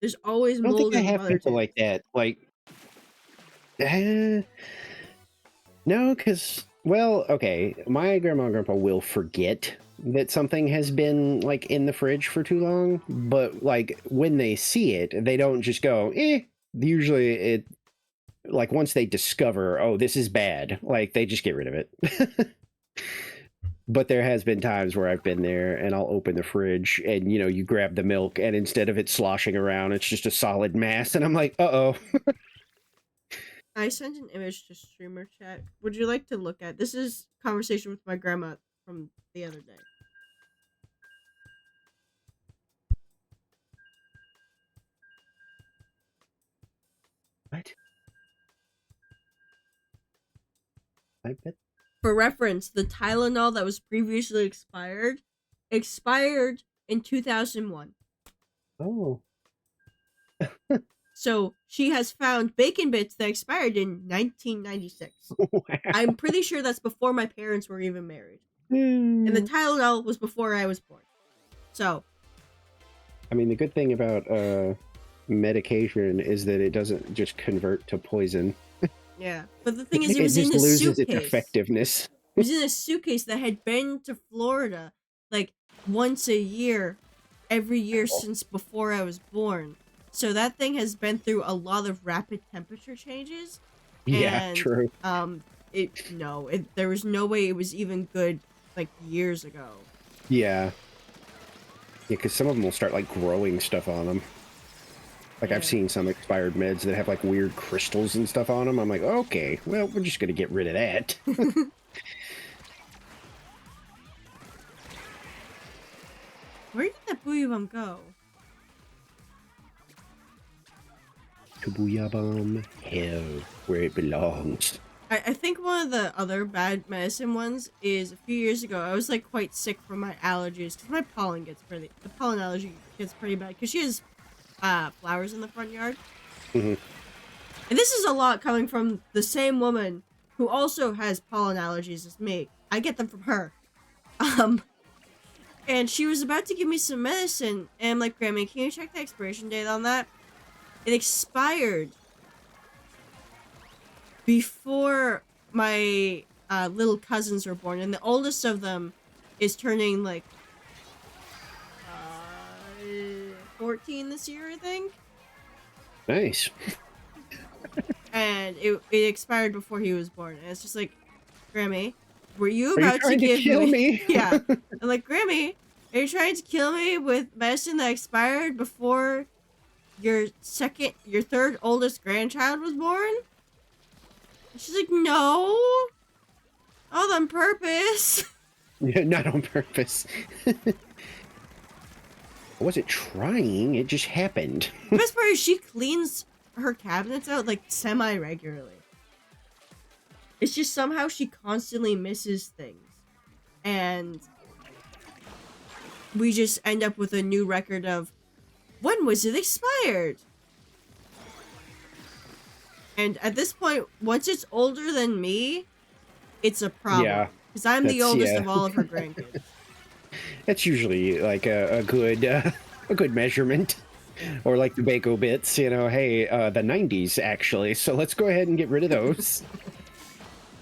There's always I don't mold think I in the have butter people tub. like that. Like, no, because, well, okay, my grandma and grandpa will forget that something has been, like, in the fridge for too long, but, like, when they see it, they don't just go, eh. Usually it, like, once they discover, oh, this is bad, like, they just get rid of it. But there has been times where I've been there and I'll open the fridge and, you know, you grab the milk and instead of it sloshing around, it's just a solid mass. And I'm like, uh-oh. I sent an image to streamer chat. Would you like to look at? This is conversation with my grandma from the other day. What? I bet. For reference, the Tylenol that was previously expired in 2001. Oh. So she has found bacon bits that expired in 1996. Wow. I'm pretty sure that's before my parents were even married. And the Tylenol was before I was born. So. I mean, the good thing about medication is that it doesn't just convert to poison. Yeah. But the thing is, it was just in a loses suitcase. its effectiveness. It was in a suitcase that had been to Florida like once a year, every year since before I was born. So that thing has been through a lot of rapid temperature changes. Yeah, And, true. There was no way it was even good like years ago. Yeah. Yeah, because some of them will start like growing stuff on them. Like, Yeah. I've seen some expired meds that have like weird crystals and stuff on them. I'm like, okay, well, we're just gonna get rid of that. Where did that Booyah go? To Booyah Bomb, hell, where it belongs. I think one of the other bad medicine ones is a few years ago. I was like quite sick from my allergies because the pollen allergy gets pretty bad because she has flowers in the front yard. Mm-hmm. And this is a lot coming from the same woman who also has pollen allergies as me. I get them from her. And she was about to give me some medicine, and I'm like, Grammy, can you check the expiration date on that? It expired before my little cousins were born, and the oldest of them is turning like 14 this year, I think. Nice. And it expired before he was born. And it's just like, Grammy, were you Are you about to trying to give kill me? Yeah. I'm like, Grammy, are you trying to kill me with medicine that expired before your third oldest grandchild was born? And she's like, no. All on purpose. Yeah, not on purpose. I wasn't trying, it just happened. The best part is she cleans her cabinets out like semi-regularly. It's just somehow she constantly misses things. And we just end up with a new record of, when was it expired? And at this point, once it's older than me, it's a problem. Yeah. Because I'm the That's- oldest yeah. of all of her grandkids. That's usually like a good measurement. Or like the Bako bits, you know, hey, the 90s actually, so let's go ahead and get rid of those.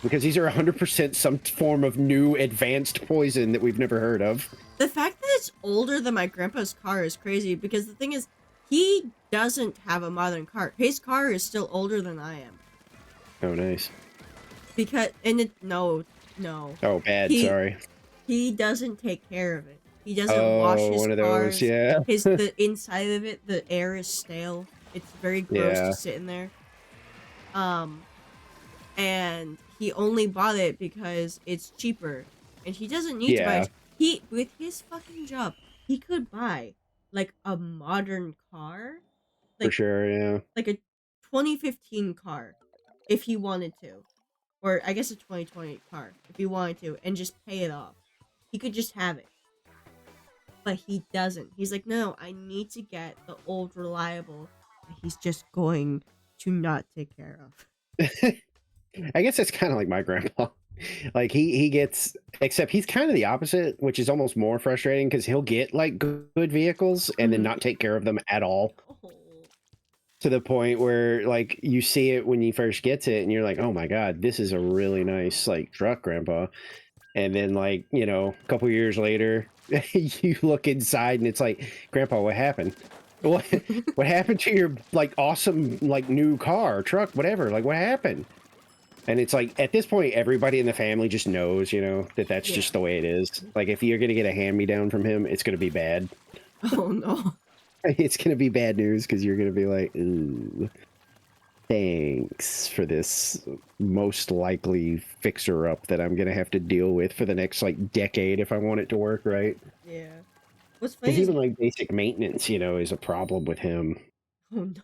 Because these are 100% some form of new advanced poison that we've never heard of. The fact that it's older than my grandpa's car is crazy, because the thing is, he doesn't have a modern car. His car is still older than I am. Oh, nice. No. Oh, bad, He- sorry. He doesn't take care of it. He doesn't Oh, wash his one of cars. those, yeah. The inside of it, the air is stale. It's very gross Yeah. to sit in there. And he only bought it because it's cheaper, and he doesn't need to buy Yeah. it. He, with his fucking job, he could buy like a modern car, For like sure, yeah. like a 2015 car, if he wanted to, or I guess a 2020 car if he wanted to, and just pay it off. He could just have it. But he doesn't. He's like, no, I need to get the old reliable that he's just going to not take care of. I guess it's kind of like my grandpa. Like he gets, except he's kind of the opposite, which is almost more frustrating because he'll get like good vehicles and then Mhm. not take care of them at all, Oh. to the point where like you see it when he first gets it and you're like, oh my god, this is a really nice like truck, grandpa. And then like, you know, a couple years later you look inside and it's like, grandpa, what happened? What happened to your like awesome like new car, truck, whatever? Like what happened? And it's like at this point everybody in the family just knows, you know, that that's just the way it is. Like if you're gonna get a hand-me-down from him, it's gonna be bad. Oh no. It's gonna be bad news because you're gonna be like, ooh, thanks for this most likely fixer up that I'm gonna have to deal with for the next like decade if I want it to work right. Yeah. What's funny Because is, even like basic maintenance, you know, is a problem with him. oh no.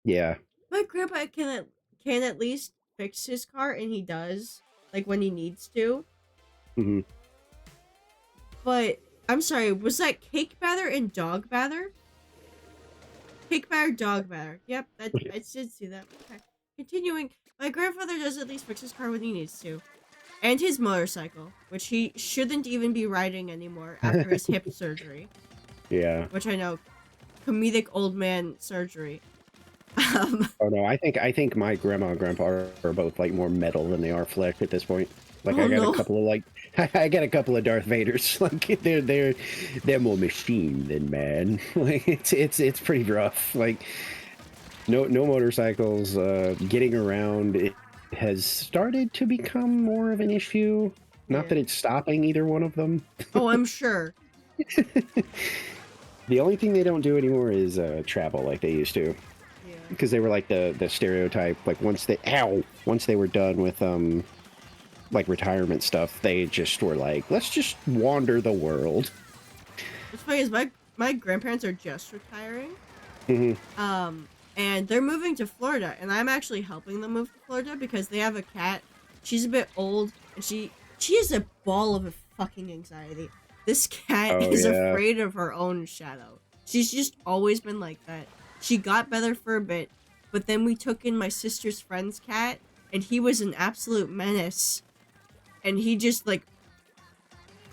Yeah. My grandpa can at least fix his car, and he does, like when he needs to. Hmm. But I'm sorry, was that cake batter and dog batter? Cake batter, dog batter. Yep, I did see that. Okay. Continuing, my grandfather does at least fix his car when he needs to. And his motorcycle, which he shouldn't even be riding anymore after his hip surgery. Yeah. Which I know, comedic old man surgery. Oh no, I think my grandma and grandpa are both like more metal than they are flesh at this point. Like Oh, I got no. a couple of like I got a couple of Darth Vaders. Like they're more machine than man. Like it's pretty rough. Like no motorcycles. Getting around it has started to become more of an issue. Not Yeah. that it's stopping either one of them. Oh, I'm sure. The only thing they don't do anymore is travel like they used to. Yeah. Because they were like the stereotype. Like once they were done with like retirement stuff, they just were like, let's just wander the world. What's funny is my grandparents are just retiring. Hmm. And they're moving to Florida, and I'm actually helping them move to Florida because they have a cat. She's a bit old, and she is a ball of fucking anxiety. This cat Oh, is yeah. afraid of her own shadow. She's just always been like that. She got better for a bit, but then we took in my sister's friend's cat, and he was an absolute menace. And he just, like,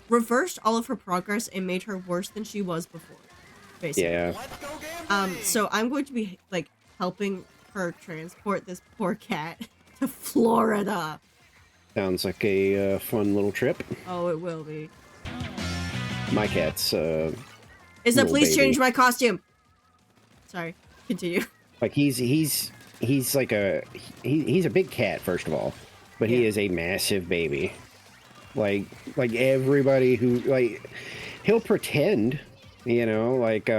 reversed all of her progress and made her worse than she was before, basically. Yeah. Let's go gambling! So I'm going to be, like, helping her transport this poor cat to Florida. Sounds like a fun little trip. Oh, it will be. My cat's Is that little please baby. change my costume? Sorry, continue. like he's like he's a big cat first of all, but he Yeah. is a massive baby. Like everybody who like he'll pretend, you know, like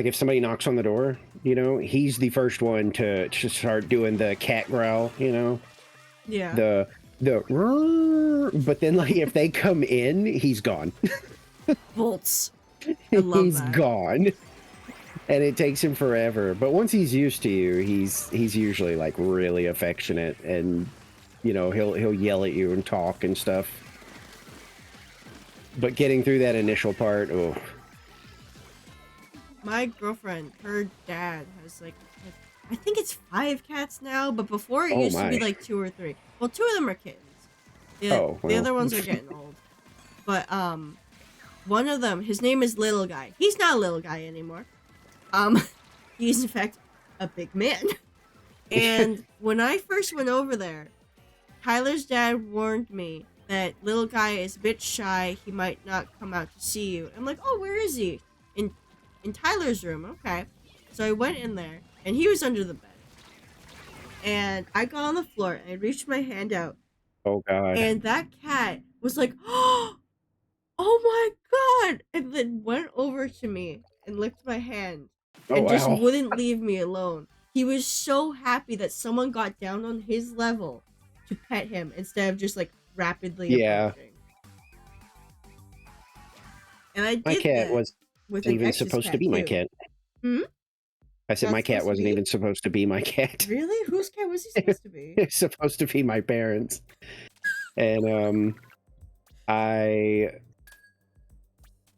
if somebody knocks on the door, you know, he's the first one to start doing the cat growl, you know, Yeah. the "Rrrr," but then like if they come in, he's gone. Bolts. I love He's that. gone. And it takes him forever. But once he's used to you, he's usually like really affectionate, and you know, he'll yell at you and talk and stuff. But getting through that initial part, oh, My girlfriend, her dad has like I think it's 5 cats now, but before it Oh used to be my. like 2 or 3. Well, 2 of them are kittens. The, Oh, the well. other ones are getting old. But one of them, his name is Little Guy. He's not a little guy anymore. He's in fact a big man. And when I first went over there, Tyler's dad warned me that Little Guy is a bit shy. He might not come out to see you. I'm like, oh, where is he? In Tyler's room. Okay. So I went in there, and he was under the bed. And I got on the floor, and I reached my hand out, oh god. and that cat was like, oh my god! And then went over to me and licked my hand Oh and just wow. wouldn't leave me alone. He was so happy that someone got down on his level to pet him instead of just like rapidly Yeah. approaching. And I did My cat that wasn't with an even ex's supposed to cat, be my too. cat. Hmm? I said Not my cat supposed to wasn't be? even supposed to be my cat. Really? Whose cat was he supposed to be? It's supposed to be my parents. And I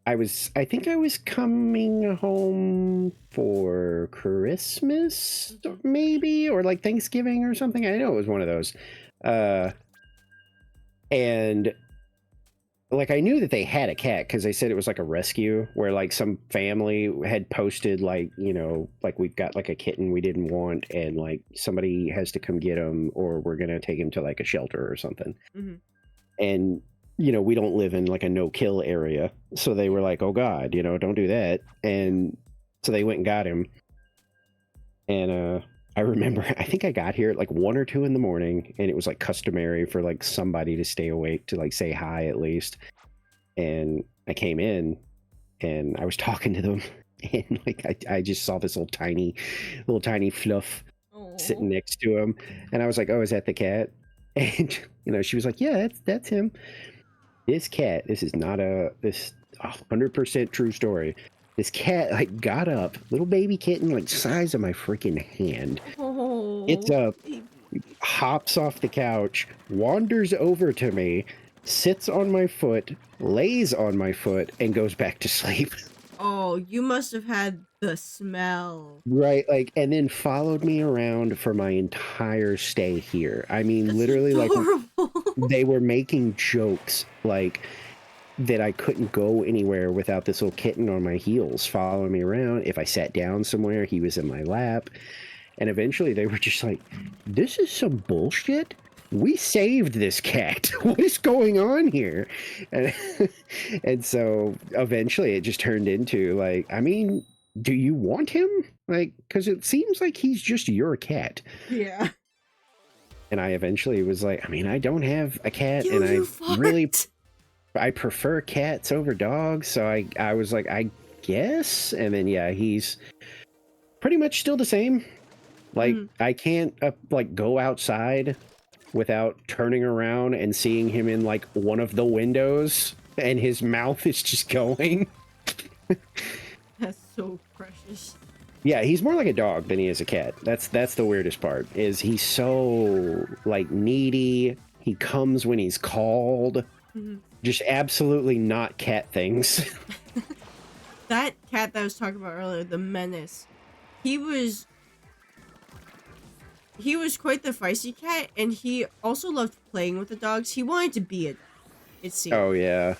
think I was coming home for Christmas, maybe, or like Thanksgiving or something. I know it was one of those. And like I knew that they had a cat because they said it was like a rescue where like some family had posted like, you know, like we've got like a kitten we didn't want, and like somebody has to come get him, or we're gonna take him to like a shelter or something. Mhm. And you know, we don't live in like a no-kill area, so they were like, oh god, you know, don't do that. And so they went and got him. And I remember I think I got here at like 1 or 2 in the morning, and it was like customary for like somebody to stay awake to like say hi at least. And I came in and I was talking to them, and like I just saw this little tiny fluff Oh. sitting next to him, and I was like, oh, is that the cat? And you know, she was like, yeah, that's him. This cat, this is not this 100% true story. This cat like got up, little baby kitten, like size of my freaking hand. Oh, It's up, baby. hops off the couch, wanders over to me, sits on my foot, lays on my foot, and goes back to sleep. Oh, you must have had the smell. Right, like, and then followed me around for my entire stay here. I mean, That's literally, adorable. like, they were making jokes, like, that I couldn't go anywhere without this little kitten on my heels following me around. If I sat down somewhere, he was in my lap. And eventually they were just like, this is some bullshit. We saved this cat. What is going on here? And so eventually it just turned into like, I mean, do you want him? Like, because it seems like he's just your cat. Yeah. And I eventually was like, I mean, I don't have a cat, You and fart. I prefer cats over dogs. So I was like, I guess. And then, yeah, he's pretty much still the same. Like, I can't like go outside without turning around and seeing him in like one of the windows, and his mouth is just going. That's so precious. Yeah, he's more like a dog than he is a cat. That's the weirdest part. Is he's so like needy. He comes when he's called. Mhm. Just absolutely not cat things. That cat that I was talking about earlier, the Menace, he was quite the feisty cat, and he also loved playing with the dogs. He wanted to be a dog, it seemed. Oh yeah.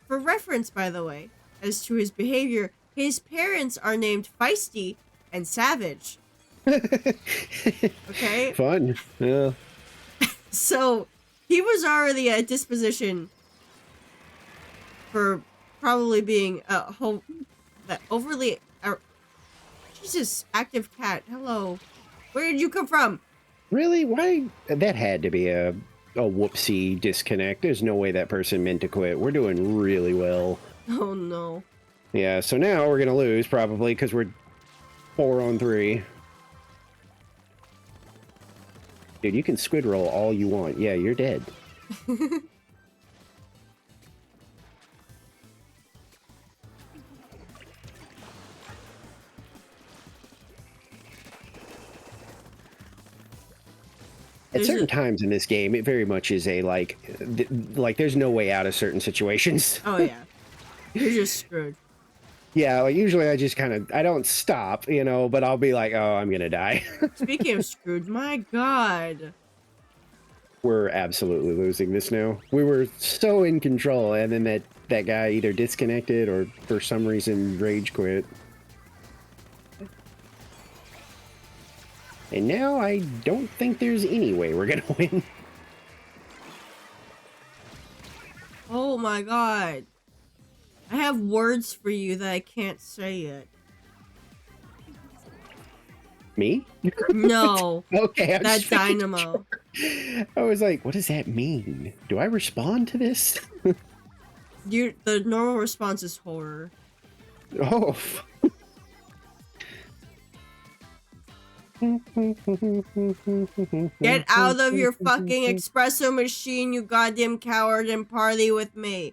For reference, by the way, as to his behavior, his parents are named Feisty and Savage. Okay? Fun. Yeah. So he was already at disposition for probably being that overly Jesus, active cat. Hello. Where did you come from? Really? Why? That had to be a whoopsie disconnect. There's no way that person meant to quit. We're doing really well. Oh no. Yeah, so now we're going to lose probably because we're 4 on 3. Dude, you can squid roll all you want. Yeah, you're dead. At certain times in this game, it very much is a like there's no way out of certain situations. Oh yeah, you're just screwed. Yeah, like usually I just I don't stop, you know, but I'll be like, oh, I'm gonna die. Speaking of screwed, my god. We're absolutely losing this now. We were so in control, and then that guy either disconnected or for some reason rage quit. And now I don't think there's any way we're gonna win. Oh my god. I have words for you that I can't say yet. Me? No. Okay, I'm that just making dynamo. sure. I was like, what does that mean? Do I respond to this? The normal response is horror. Oh. Get out of your fucking espresso machine, you goddamn coward, and party with me.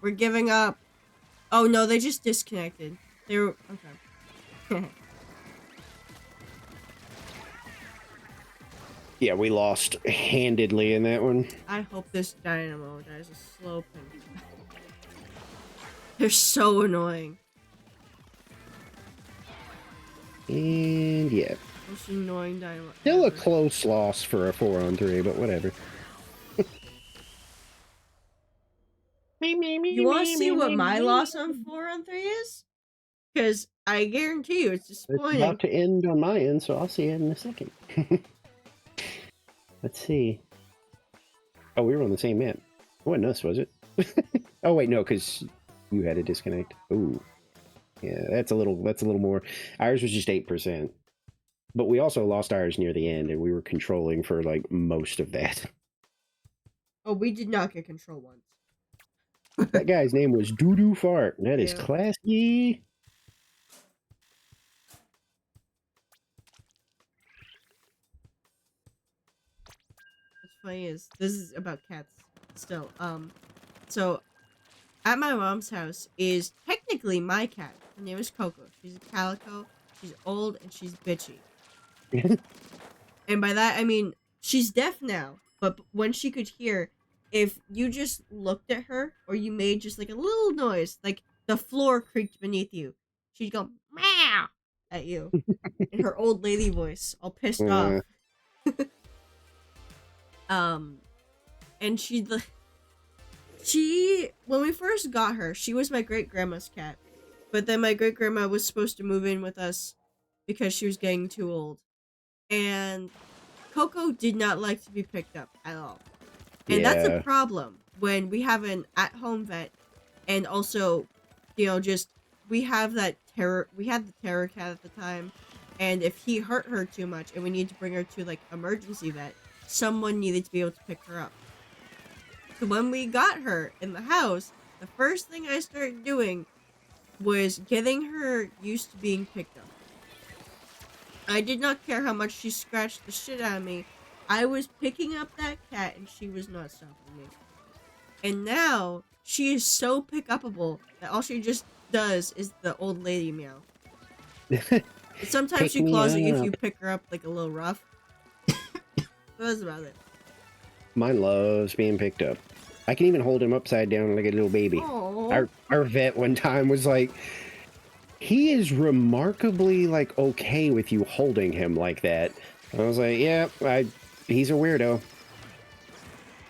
We're giving up. Oh no, they just disconnected. They were okay. Yeah, we lost handedly in that one. I hope this dynamo dies a slow pin. They're so annoying. And yeah. Most annoying dynamo. Still a ever. close loss for a 4 on 3, but whatever. You want to see what my loss on 4 on 3 is? Because I guarantee you it's It's disappointing. about to end on my end, so I'll see it in a second. Let's see. Oh, we were on the same map. It wasn't us, was it? Oh wait, no, because you had a disconnect. Ooh, yeah, that's a little more. Ours was just 8%, but we also lost ours near the end, and we were controlling for like most of that. Oh, we did not get control once. That guy's name was Doodoo Fart, and that is Yeah. classy. What's funny is this is about cats still. So at my mom's house is technically my cat. Her name is Coco. She's a calico. She's old and she's bitchy. And by that I mean she's deaf now, but when she could hear, if you just looked at her or you made just like a little noise, like the floor creaked beneath you, she'd go meow at you in her old lady voice, all pissed off. And she when we first got her, she was my great grandma's cat, but then my great grandma was supposed to move in with us because she was getting too old, and Coco did not like to be picked up at all. And that's a problem when we have an at-home vet, and also, you know, just we had the terror cat at the time, and if he hurt her too much and we need to bring her to like emergency vet, someone needed to be able to pick her up. So when we got her in the house, the first thing I started doing was getting her used to being picked up. I did not care how much she scratched the shit out of me. I was picking up that cat and she was not stopping me. And now she is so pick-upable that all she just does is the old lady meow. Sometimes Pick she me claws at you if up. you pick her up like a little rough. That's about it. Mine loves being picked up. I can even hold him upside down like a little baby. Aww. Our vet one time was like, he is remarkably like okay with you holding him like that. I was like, yeah, he's a weirdo.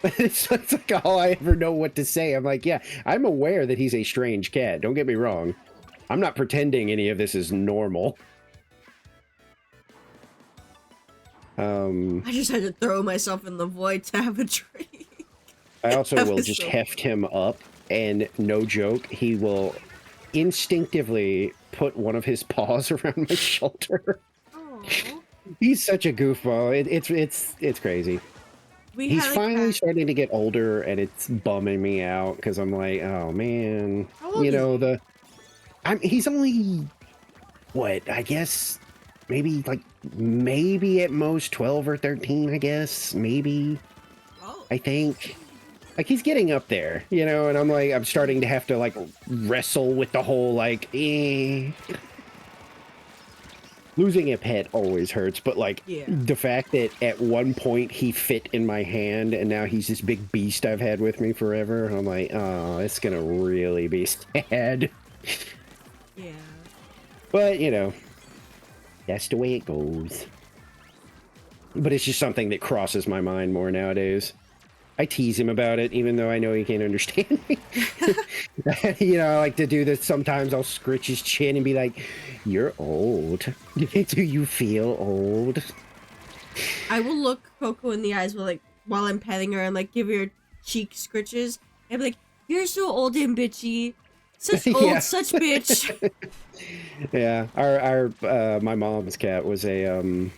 It's like all I ever know what to say. I'm like, yeah, I'm aware that he's a strange cat. Don't get me wrong. I'm not pretending any of this is normal. I just had to throw myself in the void to have a drink. I also That will was just so heft him up, and no joke, he will instinctively put one of his paws around my shoulder. Aw. He's such a goofball. It's crazy. He's had a finally cat. starting to get older, and it's bumming me out because I'm like, oh man, How old you is know he? he's only what I guess maybe at most 12 or 13. I guess maybe Oh. I think like he's getting up there, you know, and I'm starting to have to like wrestle with the whole losing a pet always hurts, but like Yeah. the fact that at one point he fit in my hand and now he's this big beast I've had with me forever, I'm like, oh, it's gonna really be sad. Yeah. But you know, that's the way it goes. But it's just something that crosses my mind more nowadays. I tease him about it, even though I know he can't understand me. You know, I like to do this. Sometimes I'll scritch his chin and be like, "You're old. Do you feel old?" I will look Coco in the eyes while I'm petting her and give her cheek scritches and be like, "You're so old and bitchy, such old, Yeah. such bitch." Yeah, our my mom's cat was a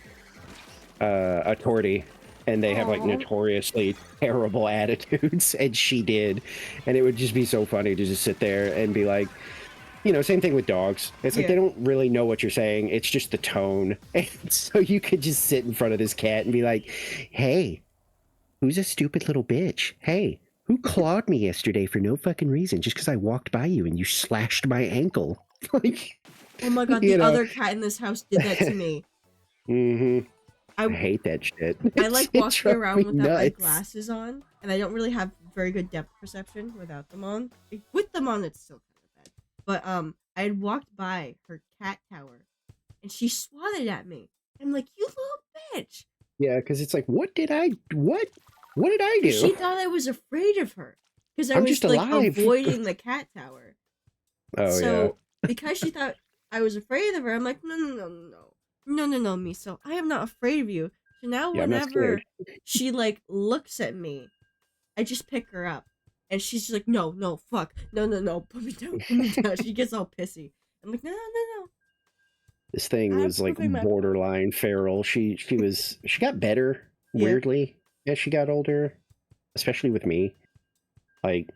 tortie, and they have like Aw. notoriously terrible attitudes, and she did, and it would just be so funny to just sit there and be like, you know, same thing with dogs. It's like Yeah. they don't really know what you're saying. It's just the tone, and so you could just sit in front of this cat and be like, "Hey, who's a stupid little bitch? Hey, who clawed me yesterday for no fucking reason just because I walked by you and you slashed my ankle?" Like, Oh my god, you the know. other cat in this house did that to me. Mm-hmm. I I hate that shit. I like It walking drove around me without my nuts. glasses on, and I don't really have very good depth perception without them on. With them on, it's still kind of bad. But I had walked by her cat tower, and she swatted at me. I'm like, "You little bitch!" Yeah, because it's like, what did I do? She thought I was afraid of her because I I'm was just alive. avoiding the cat tower. Oh So because she thought I was afraid of her, I'm like, no, Miso, I am not afraid of you. So now Yeah, I'm not whenever scared. she looks at me, I just pick her up, and she's just like, no, fuck, no, put me down. She gets all pissy. I'm like, no. This thing I'm was like proving my point. borderline feral. She got better Yeah. weirdly as she got older, especially with me. Like,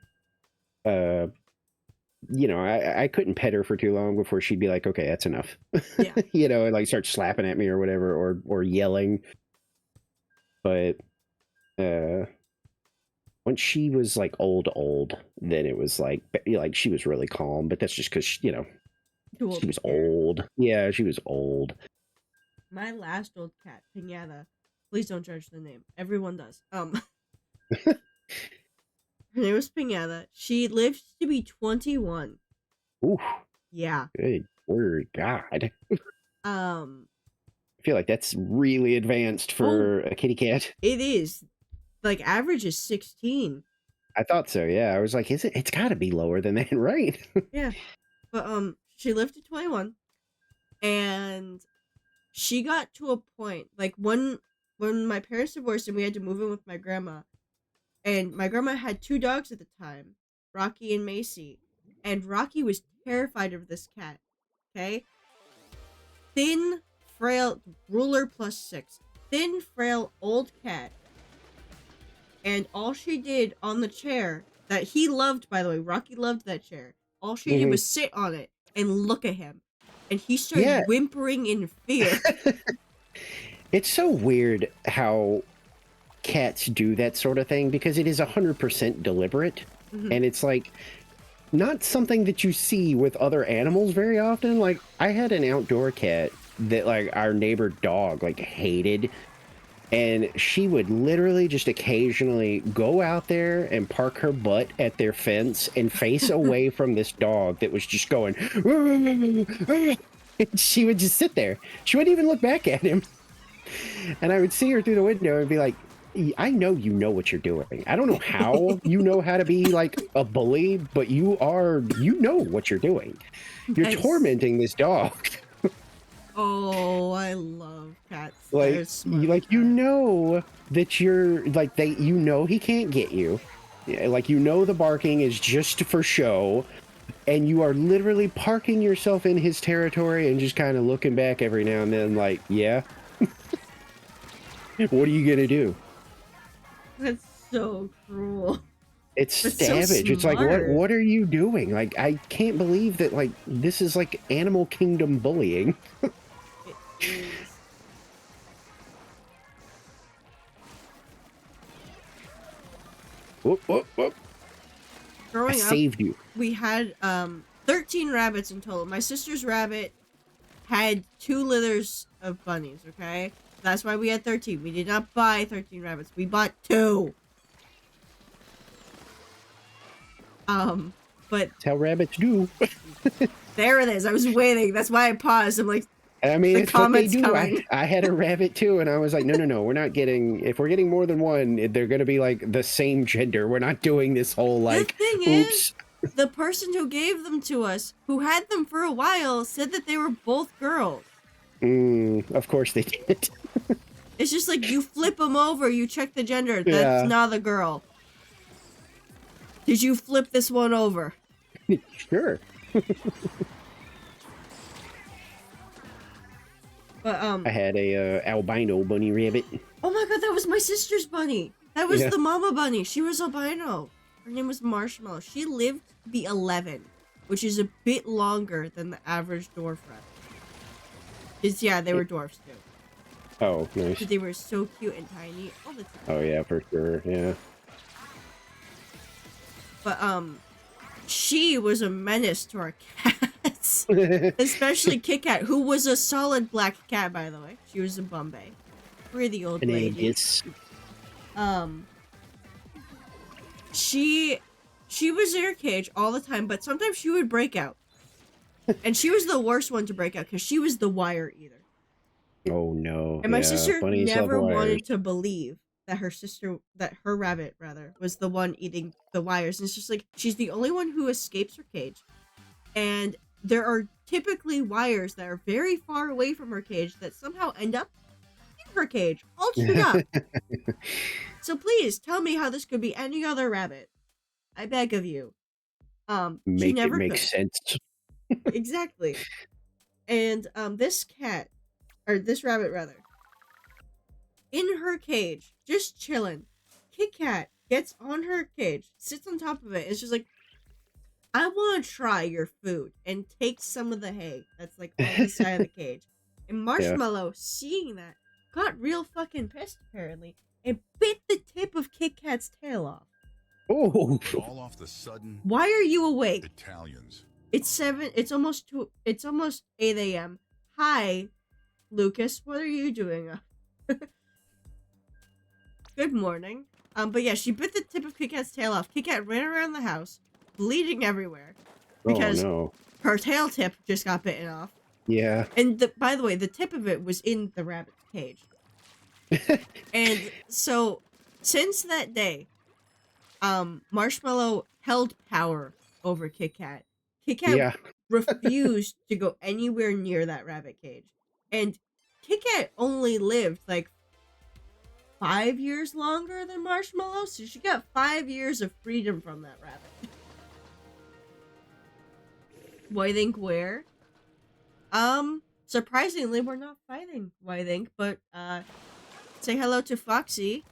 you know, I couldn't pet her for too long before she'd be like, okay, that's enough. Yeah. You know, and like start slapping at me or whatever, or yelling. But once she was like old, then it was like she was really calm. But that's just because, you know, Too old she was to care. old. Yeah, she was old. My last old cat, Pinata. Please don't judge the name. Everyone does. Her name was Pinata. She lived to be 21. Oof, Yeah. good word, God. I I feel like that's really advanced for a kitty cat. It is. Average is 16. I thought so. Yeah, I was like, is it? It's got to be lower than that, right? Yeah. But she lived to 21, and she got to a point when my parents divorced and we had to move in with my grandma, and my grandma had 2 dogs at the time, Rocky and Macy, and Rocky was terrified of this cat. Okay? Thin, frail, ruler +6. Thin, frail, old cat. And all she did on the chair that he loved, by the way, Rocky loved that chair. All she did was sit on it and look at him. And he started Yeah. whimpering in fear. It's so weird how cats do that sort of thing because it is 100% deliberate. Mhm. And it's like not something that you see with other animals very often. Like I had an outdoor cat that like our neighbor dog like hated, and she would literally just occasionally go out there and park her butt at their fence and face away from this dog that was just going and she would just sit there. She wouldn't even look back at him, and I would see her through the window and be like, I know you know what you're doing. I don't know how you know how to be like a bully, but you know what you're doing. You're Nice. tormenting this dog. Oh, I love cats. They're Like, smart you cats. know that you're like you know he can't get you. Yeah, like you know the barking is just for show, and you are literally parking yourself in his territory and just kind of looking back every now and then, like, yeah, what are you gonna do? That's so cruel. It's That's so savage. It's like, smart. what are you doing? Like, I can't believe that, like, this is like Animal Kingdom bullying. It is. Whoop, whoop, whoop. I Growing up, saved you. we had 13 rabbits in total. My sister's rabbit had 2 litters of bunnies, okay? That's why we had 13. We did not buy 13 rabbits. We bought 2. But That's how rabbits do. there it is. I was waiting. That's why I paused. I'm like, I mean, The it's what they comments do. coming. I had a rabbit too, and I was like, no, we're not getting. If we're getting more than one, they're going to be like the same gender. We're not doing this whole like. the thing Oops. is, the person who gave them to us, who had them for a while, said that they were both girls. Of course they did. It's just like you flip them over, you check the gender. That's Yeah. not a girl. Did you flip this one over? Sure. But I had a albino bunny rabbit. oh my god, that was my sister's bunny. That was Yeah. the mama bunny. She was albino. Her name was Marshmallow. She lived to be 11, which is a bit longer than the average dwarf rabbit. Cause yeah, they were dwarfs too. Oh, nice. But they were so cute and tiny all the time. Oh yeah, for sure. Yeah. But she was a menace to our cats. Especially Kit Kat, who was a solid black cat, by the way. She was a Bombay. Pretty old lady. Canadians. She was in her cage all the time, but sometimes she would break out. And she was the worst one to break out because she was the wire eater. Oh no. And my yeah, sister bunnies love never wires. wanted to believe that her rabbit rather, was the one eating the wires. And it's just like, she's the only one who escapes her cage. And there are typically wires that are very far away from her cage that somehow end up in her cage, all chewed up. So please tell me how this could be any other rabbit. I beg of you. She Make it never make could. sense. Exactly. And this rabbit rather, in her cage, just chilling. Kit Kat gets on her cage, sits on top of it, and she's like, I want to try your food, and takes some of the hay that's like on the side of the cage. And Marshmallow, seeing that, got real fucking pissed apparently, and bit the tip of Kit Kat's tail off. Oh. All off the sudden, Why are you awake? Italians. It's almost 8 a.m. Hi, Lucas, what are you doing? Good morning. But yeah, she bit the tip of Kit Kat's tail off. Kit Kat ran around the house, bleeding everywhere, because Oh no. her tail tip just got bitten off. Yeah. And by the way, the tip of it was in the rabbit's cage. And so, since that day, Marshmallow held power over Kit Kat. Kit Kat Yeah. refused to go anywhere near that rabbit cage. And Kit Kat only lived like 5 years longer than Marshmallow, so she got 5 years of freedom from that rabbit. Why think where? Surprisingly, we're not fighting, why think, but say hello to Foxy.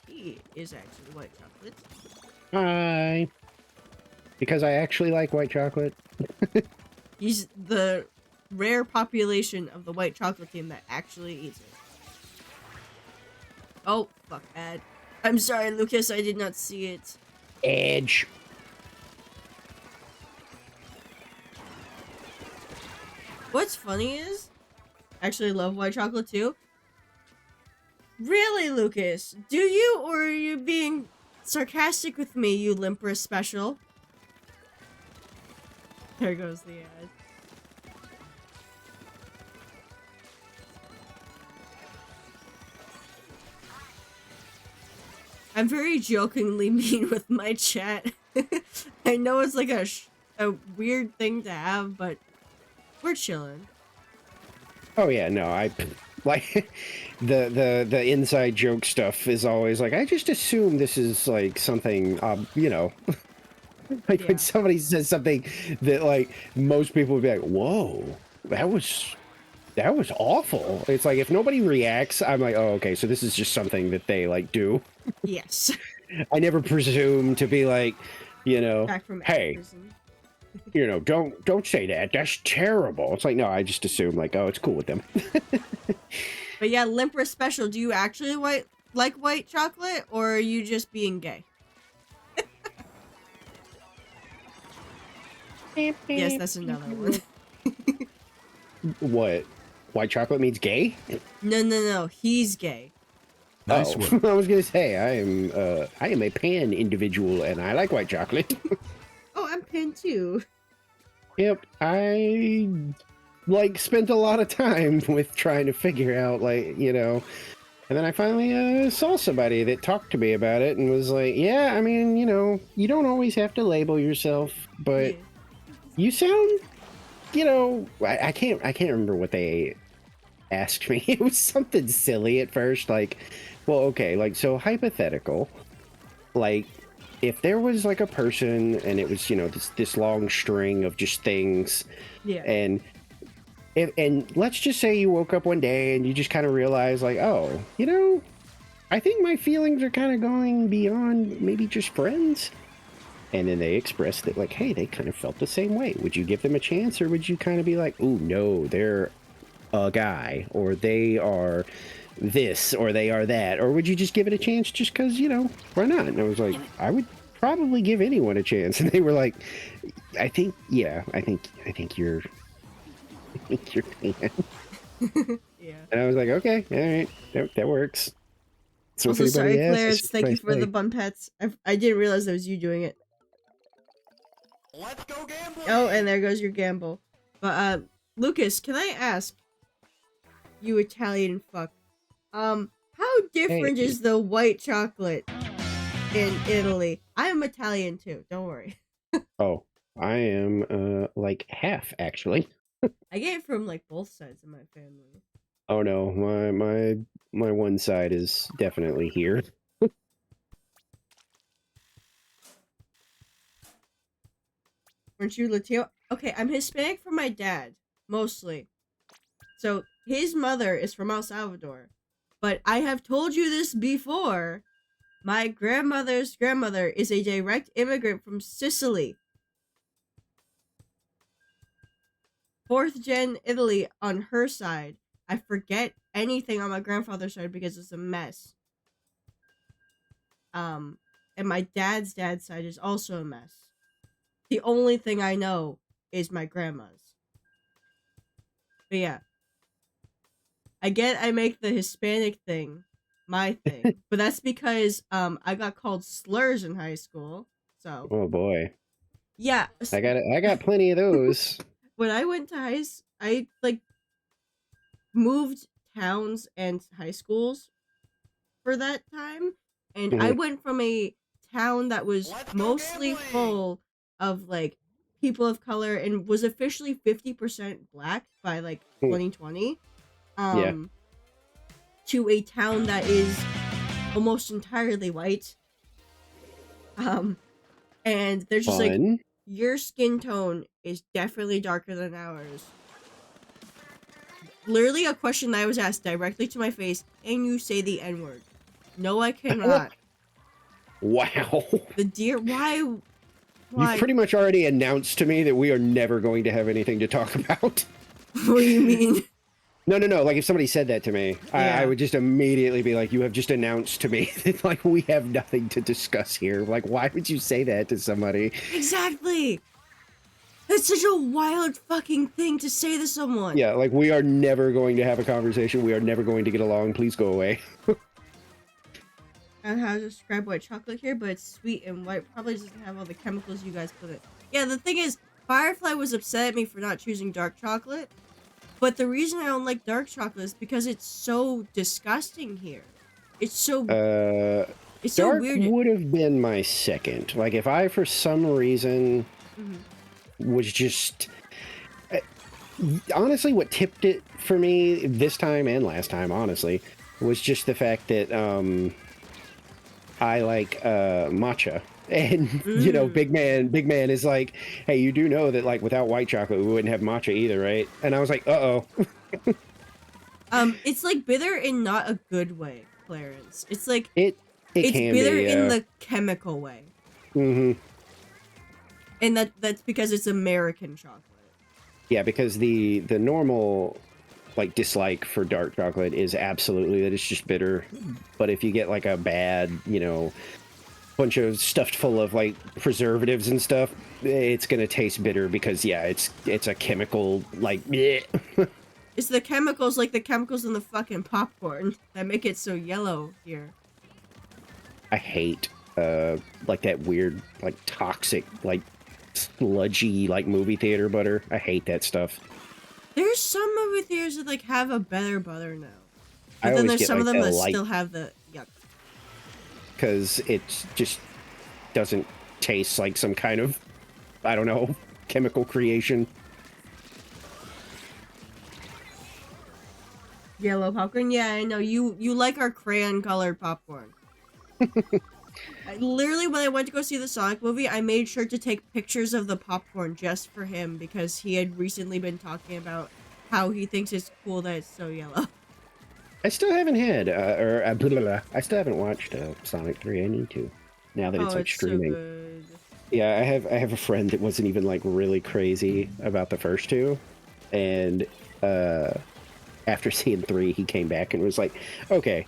He is actually white chocolate. Hi. Because I actually like white chocolate. He's the rare population of the white chocolate team that actually eats it. Oh, fuck, Ad. I'm sorry, Lucas, I did not see it. Edge. What's funny is, I actually love white chocolate too. Really, Lucas? Do you, or are you being sarcastic with me, you Limper special? There goes the ad. I'm very jokingly mean with my chat. I know it's like a weird thing to have, but we're chilling. Oh yeah, no, I like the inside joke stuff is always like I just assume this is like something you know, like Yeah. when somebody says something that like most people would be like, "Whoa, that was awful." It's like if nobody reacts, I'm like, "Oh, okay, so this is just something that they like do." Yes. I never presume to be like, you know, Back from hey, prison. you know, don't say that. That's terrible. It's like, no, I just assume like, oh, it's cool with them. But yeah, Limpra Special, do you actually like white chocolate, or are you just being gay? Yes, that's another one. What? White chocolate means gay? No, he's gay. Nice Oh, work. I was gonna say I am a pan individual and I like white chocolate. Oh, I'm pan too. Yep, I like spent a lot of time with trying to figure out like, you know, and then I finally saw somebody that talked to me about it and was like, yeah, I mean, you know, you don't always have to label yourself, but Yeah. you sound, you know, I can't remember what they asked me. It was something silly at first, like, well, okay, like, so hypothetical, like, if there was like a person and it was, you know, this long string of just things, Yeah. and let's just say you woke up one day and you just kind of realize like, oh, you know, I think my feelings are kind of going beyond maybe just friends. And then they expressed that like, hey, they kind of felt the same way. Would you give them a chance, or would you kind of be like, oh no, they're a guy, or they are this, or they are that, or would you just give it a chance just because, you know, why not? And I was like, I would probably give anyone a chance. And they were like, I think you're pan. Yeah. And I was like, okay, all right, that works. So if Also, sorry, anybody asks, Clarence. that's Thank what you I for the say. bun pets. I didn't realize that was you doing it. Let's go gambling. Oh, and there goes your gamble. But Lucas, can I ask you, Italian fuck, how different Hey. is the white chocolate in Italy? I am Italian too. Don't worry. Oh, I am like half actually. I get it from like both sides of my family. Oh no, my one side is definitely here. Aren't you Latino? Okay, I'm Hispanic from my dad, mostly. So his mother is from El Salvador. But I have told you this before. My grandmother's grandmother is a direct immigrant from Sicily. 4th gen Italy on her side. I forget anything on my grandfather's side because it's a mess. And my dad's side is also a mess. The only thing I know is my grandma's. But yeah. I make the Hispanic thing my thing. But that's because I got called slurs in high school. So Oh boy, yeah. I got plenty of those. When I went to I like moved towns and high schools for that time, and I went from a town that was Let's go mostly gambling! full of like people of color and was officially 50% black by like 2020 Yeah. to a town that is almost entirely white, and they're just like, Fun. your skin tone is definitely darker than ours. Literally a question that I was asked directly to my face, and you say the N-word. No, I cannot. Wow. The deer, why? You've pretty much already announced to me that we are never going to have anything to talk about. What do you mean? No. Like if somebody said that to me, Yeah. I would just immediately be like, you have just announced to me that like we have nothing to discuss here. Like, why would you say that to somebody? Exactly. That's such a wild fucking thing to say to someone. Yeah, like we are never going to have a conversation. We are never going to get along. Please go away. I don't know how to describe white chocolate here, but it's sweet and white. Probably doesn't have all the chemicals you guys put in. Yeah, the thing is, Firefly was upset at me for not choosing dark chocolate. But the reason I don't like dark chocolate is because it's so disgusting here. It's so it's so Dark weird. would have been my second. Like if I, for some reason, Mhm. was just honestly, what tipped it for me this time and last time, honestly, was just the fact that I like matcha. And you know, Big Man is like, hey, you do know that like without white chocolate we wouldn't have matcha either, right? And I was like, uh-oh. It's like bitter in not a good way, Clarence. It's like It it's can bitter be, in the chemical way. Mm-hmm. And that's because it's American chocolate. Yeah, because the normal like dislike for dark chocolate is absolutely that it's just bitter. But if you get like a bad, you know, bunch of stuffed full of like preservatives and stuff, it's gonna taste bitter because yeah, it's a chemical like bleh. It's the chemicals, like the chemicals in the fucking popcorn that make it so yellow here. I hate like that weird like toxic like sludgy like movie theater butter. I hate that stuff. There's some movie theaters that like have a better butter now. I But then always there's get, some like, of them the that light- still have the yuck. Because it just doesn't taste like some kind of, I don't know, chemical creation. Yellow popcorn? Yeah, I know. You like our crayon colored popcorn. Literally, when I went to go see the Sonic movie, I made sure to take pictures of the popcorn just for him because he had recently been talking about how he thinks it's cool that it's so yellow. I still haven't had, blah, blah, blah. I still haven't watched Sonic 3. I need to. Now that it's like streaming. So good. Yeah, I have a friend that wasn't even like really crazy about the first two, and after seeing 3, he came back and was like, okay,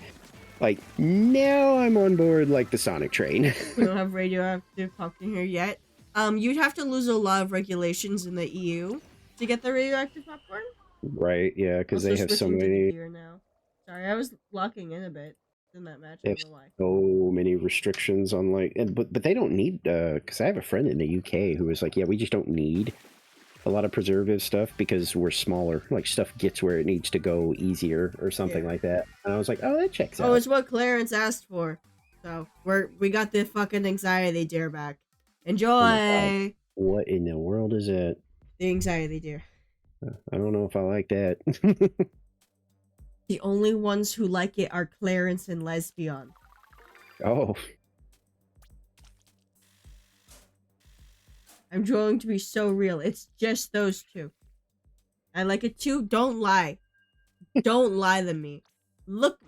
like now I'm on board like the Sonic train. We don't have radioactive popcorn here yet. You'd have to lose a lot of regulations in the EU to get the radioactive popcorn. Right? Yeah, because they Also have so switching to the many gear now. Sorry, I was locking in a bit in that match. I They don't have know why. so many restrictions on like, but they don't need because I have a friend in the UK who was like, yeah, we just don't need a lot of preservative stuff because we're smaller. Like stuff gets where it needs to go easier or something Yeah. like that. And I was like, oh, that checks Oh, out. it's what Clarence asked for. So we got the fucking anxiety deer back. Enjoy What in the world is it? the anxiety deer. I don't know if I like that. The only ones who like it are Clarence and Lesbian. Oh, I'm going to be so real. It's just those two. I like it too. Don't lie. Don't lie to me. Look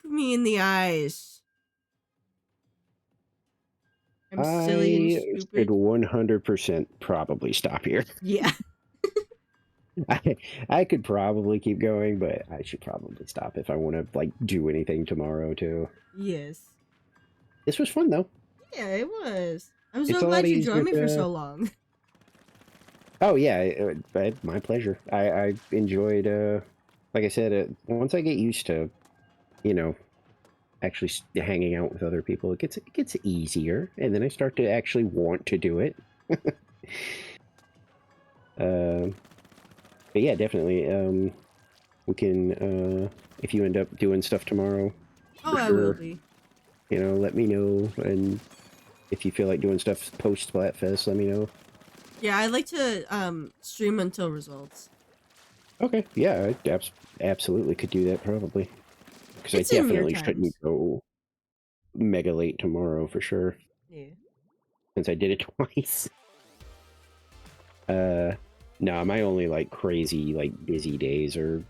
me in the eyes. I'm silly and should stupid. 100% probably stop here. Yeah. I could probably keep going, but I should probably stop if I want to like do anything tomorrow too. Yes. This was fun though. Yeah, it was. I'm It's so a lot glad you easier joined me for to- so long. Oh yeah, my pleasure. I enjoyed. Like I said, once I get used to, you know, actually hanging out with other people, it gets easier, and then I start to actually want to do it. But yeah, definitely. We can, if you end up doing stuff tomorrow, Oh, for I will sure. be. You know, let me know, and if you feel like doing stuff post Splatfest, let me know. Yeah, I like to stream until results. Okay, yeah, I absolutely could do that probably. Because I It's in mere definitely shouldn't times. go mega late tomorrow for sure, Yeah. since I did it twice. No, my only like crazy like busy days are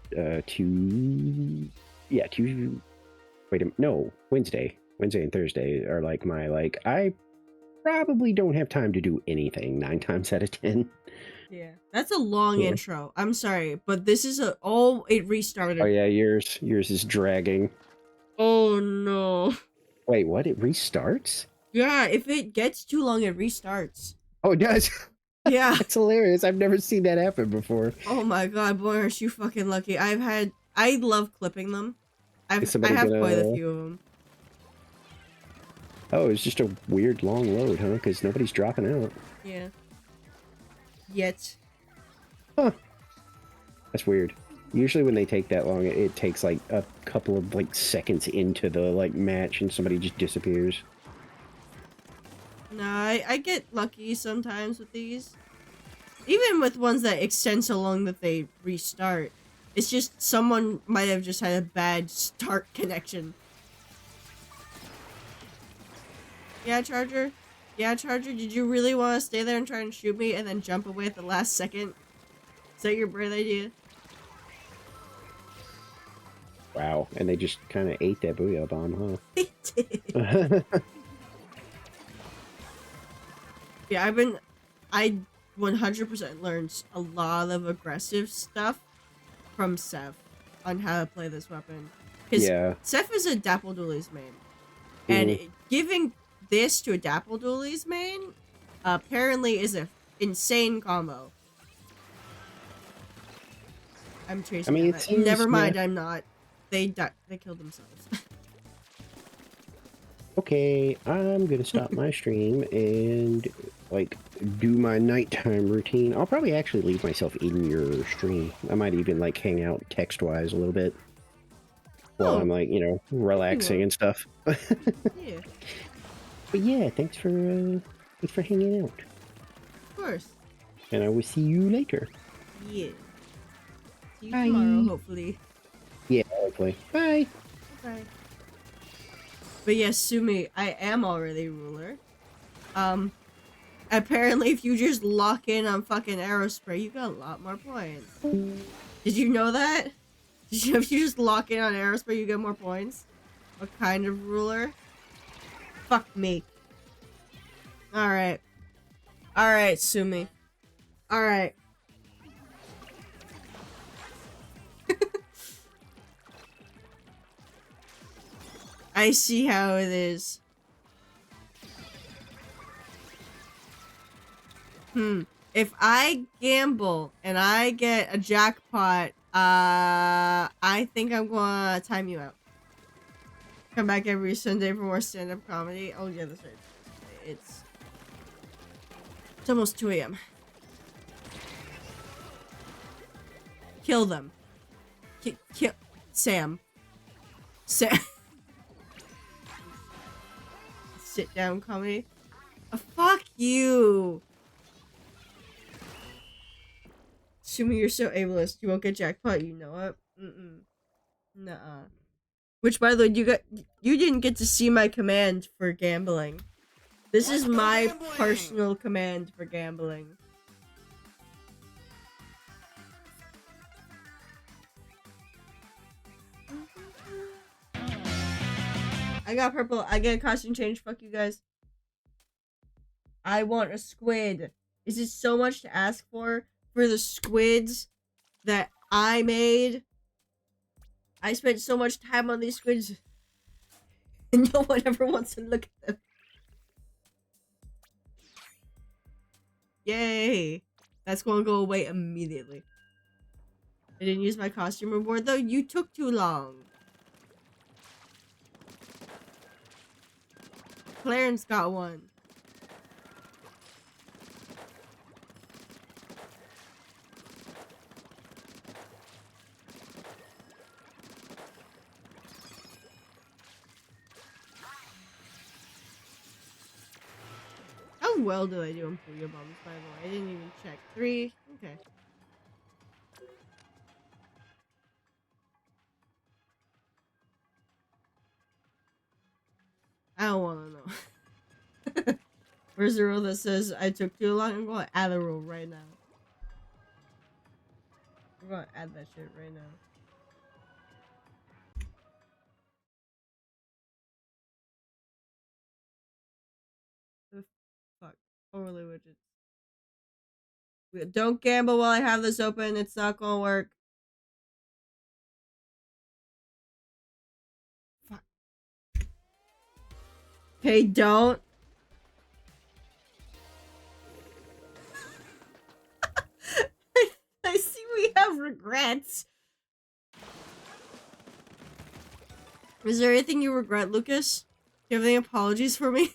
Wednesday and Thursday are like my like I probably don't have time to do anything 9 times out of 10. Yeah. That's a long Yeah. intro. I'm sorry, but this is it restarted. Oh yeah, yours is dragging. Oh no. Wait, what? It restarts? Yeah, if it gets too long, it restarts. Oh, it does. Yeah. That's hilarious. I've never seen that happen before. Oh my god, boy, aren't you fucking lucky. I love clipping them. I Is somebody have quite a gonna- few of them. Oh, it's just a weird long load, huh? Because nobody's dropping out. Yeah. Yet. That's weird. Usually when they take that long, it takes like a couple of like seconds into the like match and somebody just disappears. No, I get lucky sometimes with these. Even with ones that extend so long that they restart, it's just someone might have just had a bad start connection. Yeah, Charger? Yeah, Charger, did you really want to stay there and try and shoot me and then jump away at the last second? Is that your bright idea? Wow, and they just kind of ate that Booyah Bomb, huh? They did. Yeah, I 100% learned a lot of aggressive stuff from Seth on how to play this weapon. Because Yeah. Seth is a Dapple Dooley's main. And giving this to a Dapple Dooley's main apparently is an insane combo. I'm chasing I mean, that. it seems- Never mind, yeah. I'm not. They killed themselves. Okay, I'm gonna stop my stream and like do my nighttime routine. I'll probably actually leave myself in your stream. I might even like hang out text-wise a little bit while Oh. I'm like, you know, relaxing and stuff. Yeah, But yeah, thanks for hanging out, of course. and I will see you later. Yeah. See you Bye. tomorrow, hopefully. Yeah, hopefully. Bye. Okay. But yes, Sumi, I am already ruler. Apparently if you just lock in on fucking Aerospray, you got a lot more points. Did you know that? Did you, if you just lock in on Aerospray, you get more points? What kind of ruler? Fuck me. Alright. Alright, Sumi. Alright. I see how it is. If I gamble and I get a jackpot, I think I'm gonna time you out. Come back every Sunday for more stand-up comedy. Oh yeah, that's right. It's almost 2 a.m. Kill them. Kill Sam. Sam. Sit down comedy. Fuck you. Assuming you're so ableist, you won't get jackpot. You know it. Nuh-uh. Which, by the way, you didn't get to see my command for gambling. This is my gambling. personal command for gambling. I got purple. I get a costume change. Fuck you guys. I want a squid. Is this so much to ask for the squids that I made? I spent so much time on these squids and no one ever wants to look at them. Yay. That's going to go away immediately. I didn't use my costume reward though. You took too long. Clarence got one. How well did I do on Booyah Bombs, by the way? I didn't even check. 3? Okay. I don't want to know. Where's the rule that says I took too long? I'm going to add a rule right now. We're going to add that shit right now. The fuck? Overlay widgets. Don't gamble while I have this open. It's not going to work. Fuck. Okay, don't. I see we have regrets. Is there anything you regret, Lucas? Do you have any apologies for me?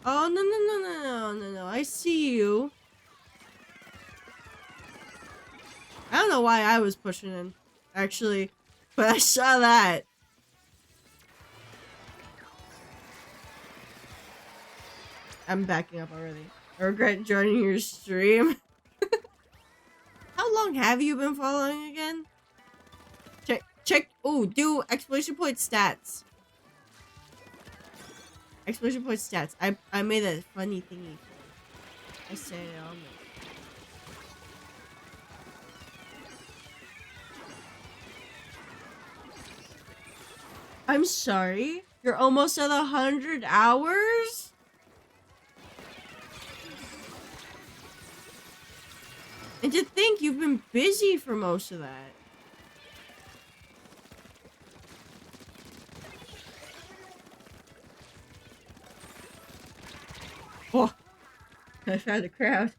Oh, no. I see you. I don't know why I was pushing in, actually, but I saw that. I'm backing up already. I regret joining your stream. How long have you been following again? Check. Oh, do exclamation point stats. Exclamation point stats. I made a funny thingy. I said it on there. I'm sorry. You're almost at 100 hours? And to think you've been busy for most of that. Oh, I found a crowd.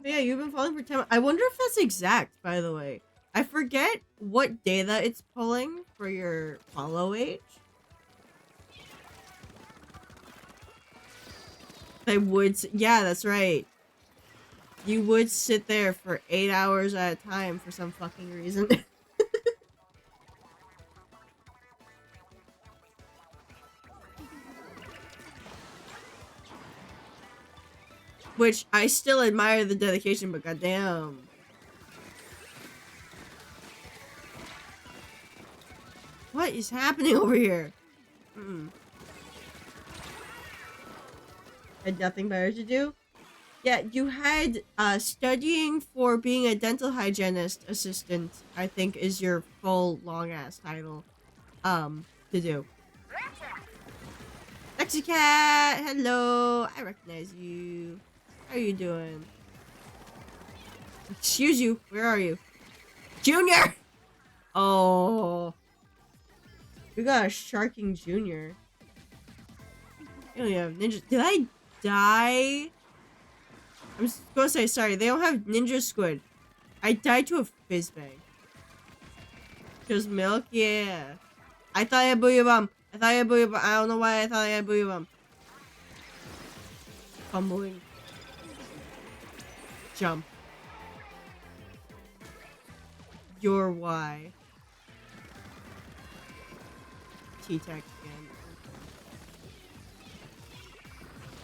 But yeah, you've been following for 10. I wonder if that's exact, by the way. I forget what data it's pulling for your follow age. Yeah, that's right. You would sit there for 8 hours at a time for some fucking reason. Which I still admire the dedication, but goddamn. What is happening over here? Had nothing better to do? Yeah, you had studying for being a dental hygienist assistant, I think is your full long ass title to do. Lexi Cat, hello. I recognize you. How are you doing? Excuse you, where are you? Junior! Oh. We got a Sharking Junior. You don't even have ninja. Did I die? I'm just gonna say sorry. They don't have Ninja Squid. I died to a Fizzbang. Just milk? Yeah. I thought I had Booyah Bomb. I don't know why I thought I had Booyah Bomb. Fumbling. Jump. Your why. T-Tech again.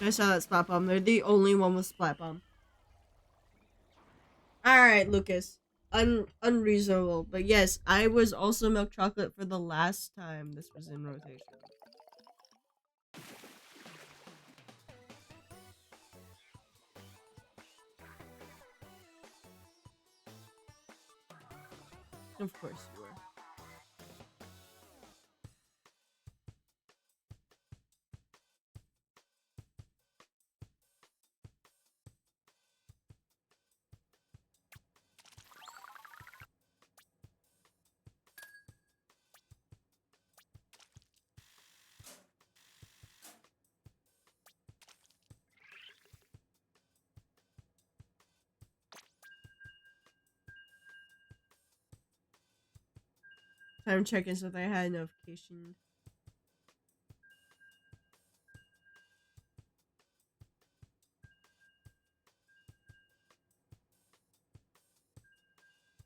I saw that Splat Bomb. They're the only one with Splat Bomb. Alright, Lucas. Unreasonable. But yes, I was also Milk Chocolate for the last time this was in rotation. Of course you were. Time checking so if I had a notification.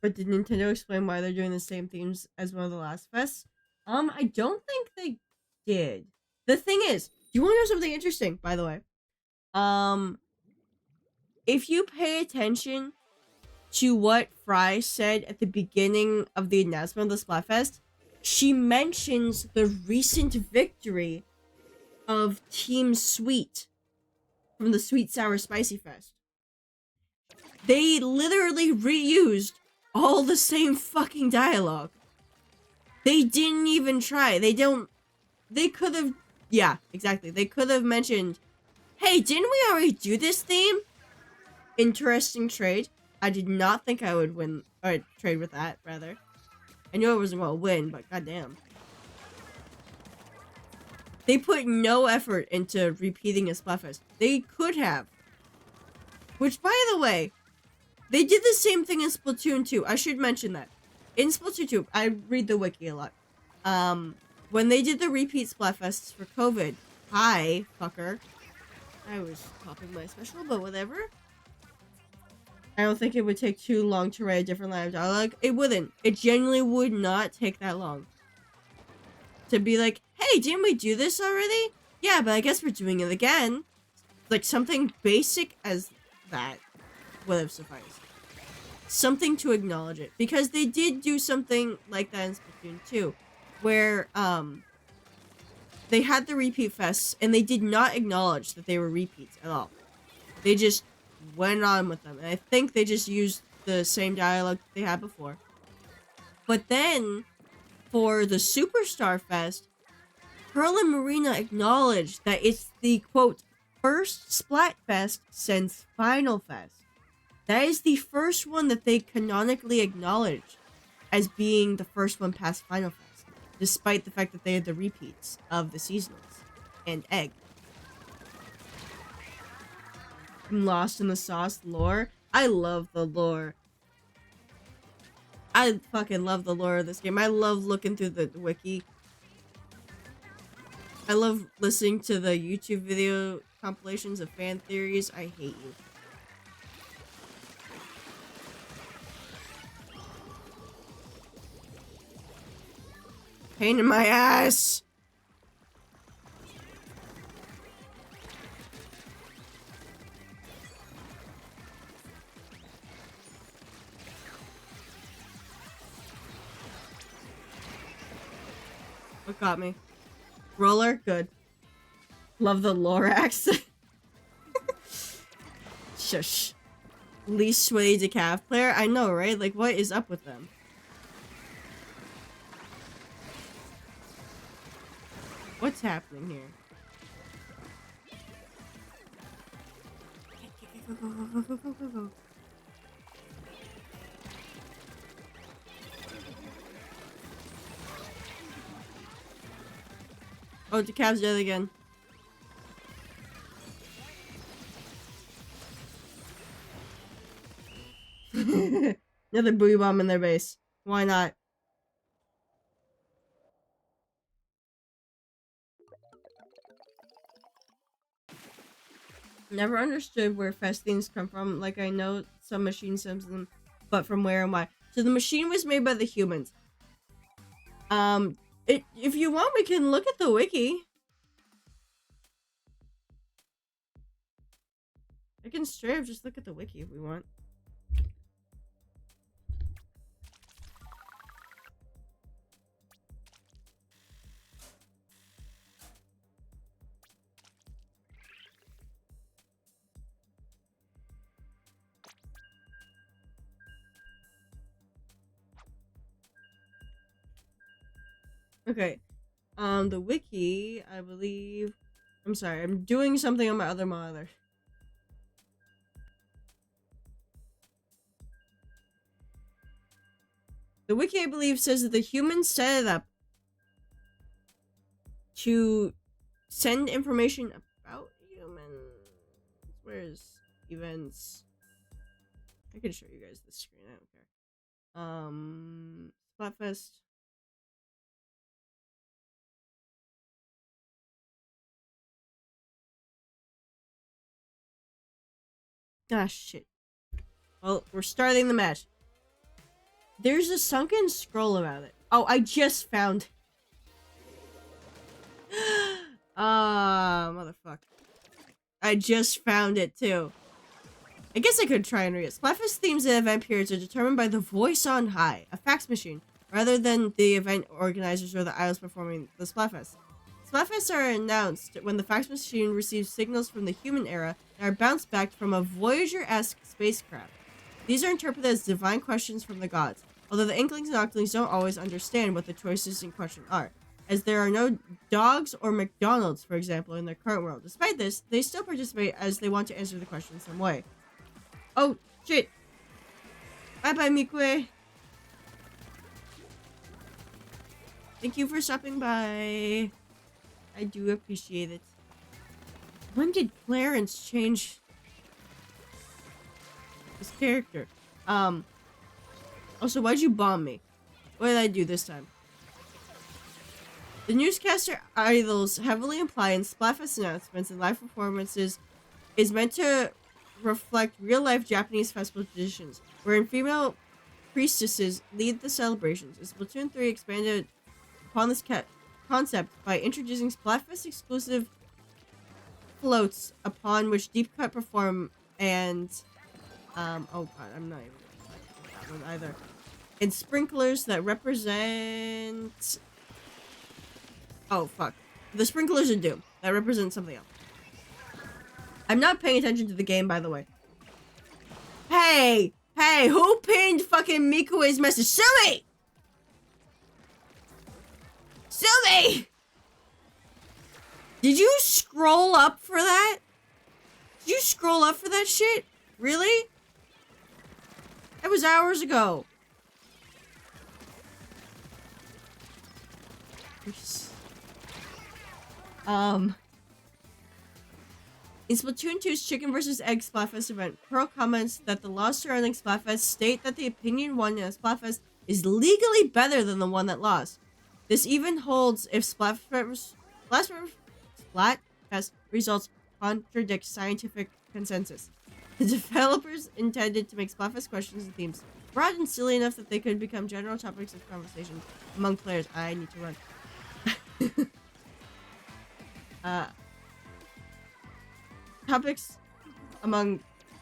But did Nintendo explain why they're doing the same themes as one of the last fests? I don't think they did. The thing is, do you want to know something interesting, by the way? If you pay attention to what Fry said at the beginning of the announcement of the Splatfest, she mentions the recent victory of Team Sweet from the Sweet Sour Spicy Fest. They literally reused all the same fucking dialogue. They didn't even try. They could have, yeah, exactly. They could have mentioned, hey, didn't we already do this theme? Interesting trade. I did not think I would win, or trade with that, rather. I knew I wasn't going to win, but goddamn. They put no effort into repeating a Splatfest. They could have. Which, by the way, they did the same thing in Splatoon 2. I should mention that. In Splatoon 2, I read the wiki a lot. When they did the repeat Splatfests for COVID, hi, fucker. I was popping my special, but whatever. I don't think it would take too long to write a different line of dialogue. It wouldn't. It genuinely would not take that long. To be like, hey, hey, didn't we do this already? Yeah, but I guess we're doing it again. Like, something basic as that would have sufficed. Something to acknowledge it. Because they did do something like that in Splatoon 2, where, they had the repeat fests, and they did not acknowledge that they were repeats at all. They just went on with them. And I think they just used the same dialogue they had before. But then, for the Superstar Fest, Pearl and Marina acknowledged that it's the, quote, first Splatfest since Final Fest. That is the first one that they canonically acknowledged as being the first one past Final Fest, despite the fact that they had the repeats of the seasonals and Egg. I'm lost in the sauce lore. I love the lore. I fucking love the lore of this game. I love looking through the wiki. I love listening to the YouTube video compilations of fan theories. I hate you. Pain in my ass! What got me? Roller? Good. Love the Lorax. Shush. Least sweaty decaf player? I know, right? Like, what is up with them? What's happening here? Go, go, go, go, go, go, go. Oh, Decaf's dead again. Another buoy bomb in their base. Why not? Never understood where fest things come from. Like, I know some machine sends them, but from where and why? So the machine was made by the humans. If you want, we can look at the wiki. I can straight up just look at the wiki if we want. Okay. The wiki, I believe... I'm sorry, I'm doing something on my other monitor. The wiki, I believe, says that the humans set it up to send information about humans. Where's events? I can show you guys the screen, I don't care. Splatfest. Ah, shit. Well, we're starting the match. There's a sunken scroll about it. Oh, I just found... Ah, motherfucker. I just found it, too. I guess I could try and read it. Splatfest themes and event periods are determined by the voice on high, a fax machine, rather than the event organizers or the idols performing the Splatfest. Splatfests are announced when the fax machine receives signals from the human era that are bounced back from a Voyager-esque spacecraft. These are interpreted as divine questions from the gods, although the Inklings and Octolings don't always understand what the choices in question are, as there are no dogs or McDonald's, for example, in their current world. Despite this, they still participate as they want to answer the question in some way. Oh, shit! Bye-bye, Mikue! Thank you for stopping by. I do appreciate it. When did Clarence change his character? Also, why'd you bomb me? What did I do this time? The newscaster idols heavily imply in Splatfest announcements and live performances is meant to reflect real-life Japanese festival traditions, wherein female priestesses lead the celebrations. As Splatoon 3 expanded upon this concept by introducing Splatfest exclusive floats upon which Deep Cut perform and oh god, I'm not even gonna that one either. And sprinklers that represent oh fuck. The sprinklers are Doom. That represent something else. I'm not paying attention to the game, by the way. Hey! Hey, who pinned fucking Mikue's message? Sumi! Sumi! Did you scroll up for that? Did you scroll up for that shit? Really? That was hours ago. In Splatoon 2's Chicken vs. Egg Splatfest event, Pearl comments that the laws surrounding Splatfest state that the opinion won in a Splatfest is legally better than the one that lost. This even holds if Splatfest results contradict scientific consensus. The developers intended to make Splatfest questions and themes broad and silly enough that they could become general topics of conversation among players. I need to run. Topics among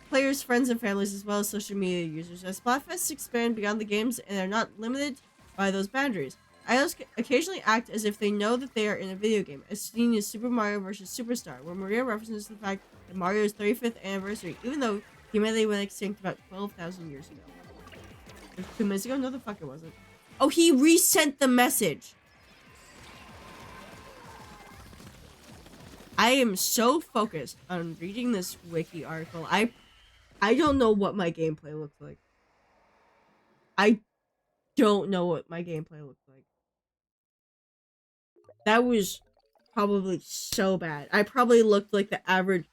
players, friends, and families, as well as social media users. As Splatfests expand beyond the games and are not limited by those boundaries, idols occasionally act as if they know that they are in a video game, as seen in Super Mario vs. Superstar, where Maria references the fact that Mario's 35th anniversary, even though humanity went extinct about 12,000 years ago. 2 minutes ago? No, the fuck it wasn't. Oh, he resent the message! I am so focused on reading this wiki article. I don't know what my gameplay looks like. I don't know what my gameplay looks like. That was probably so bad. I probably looked like the average.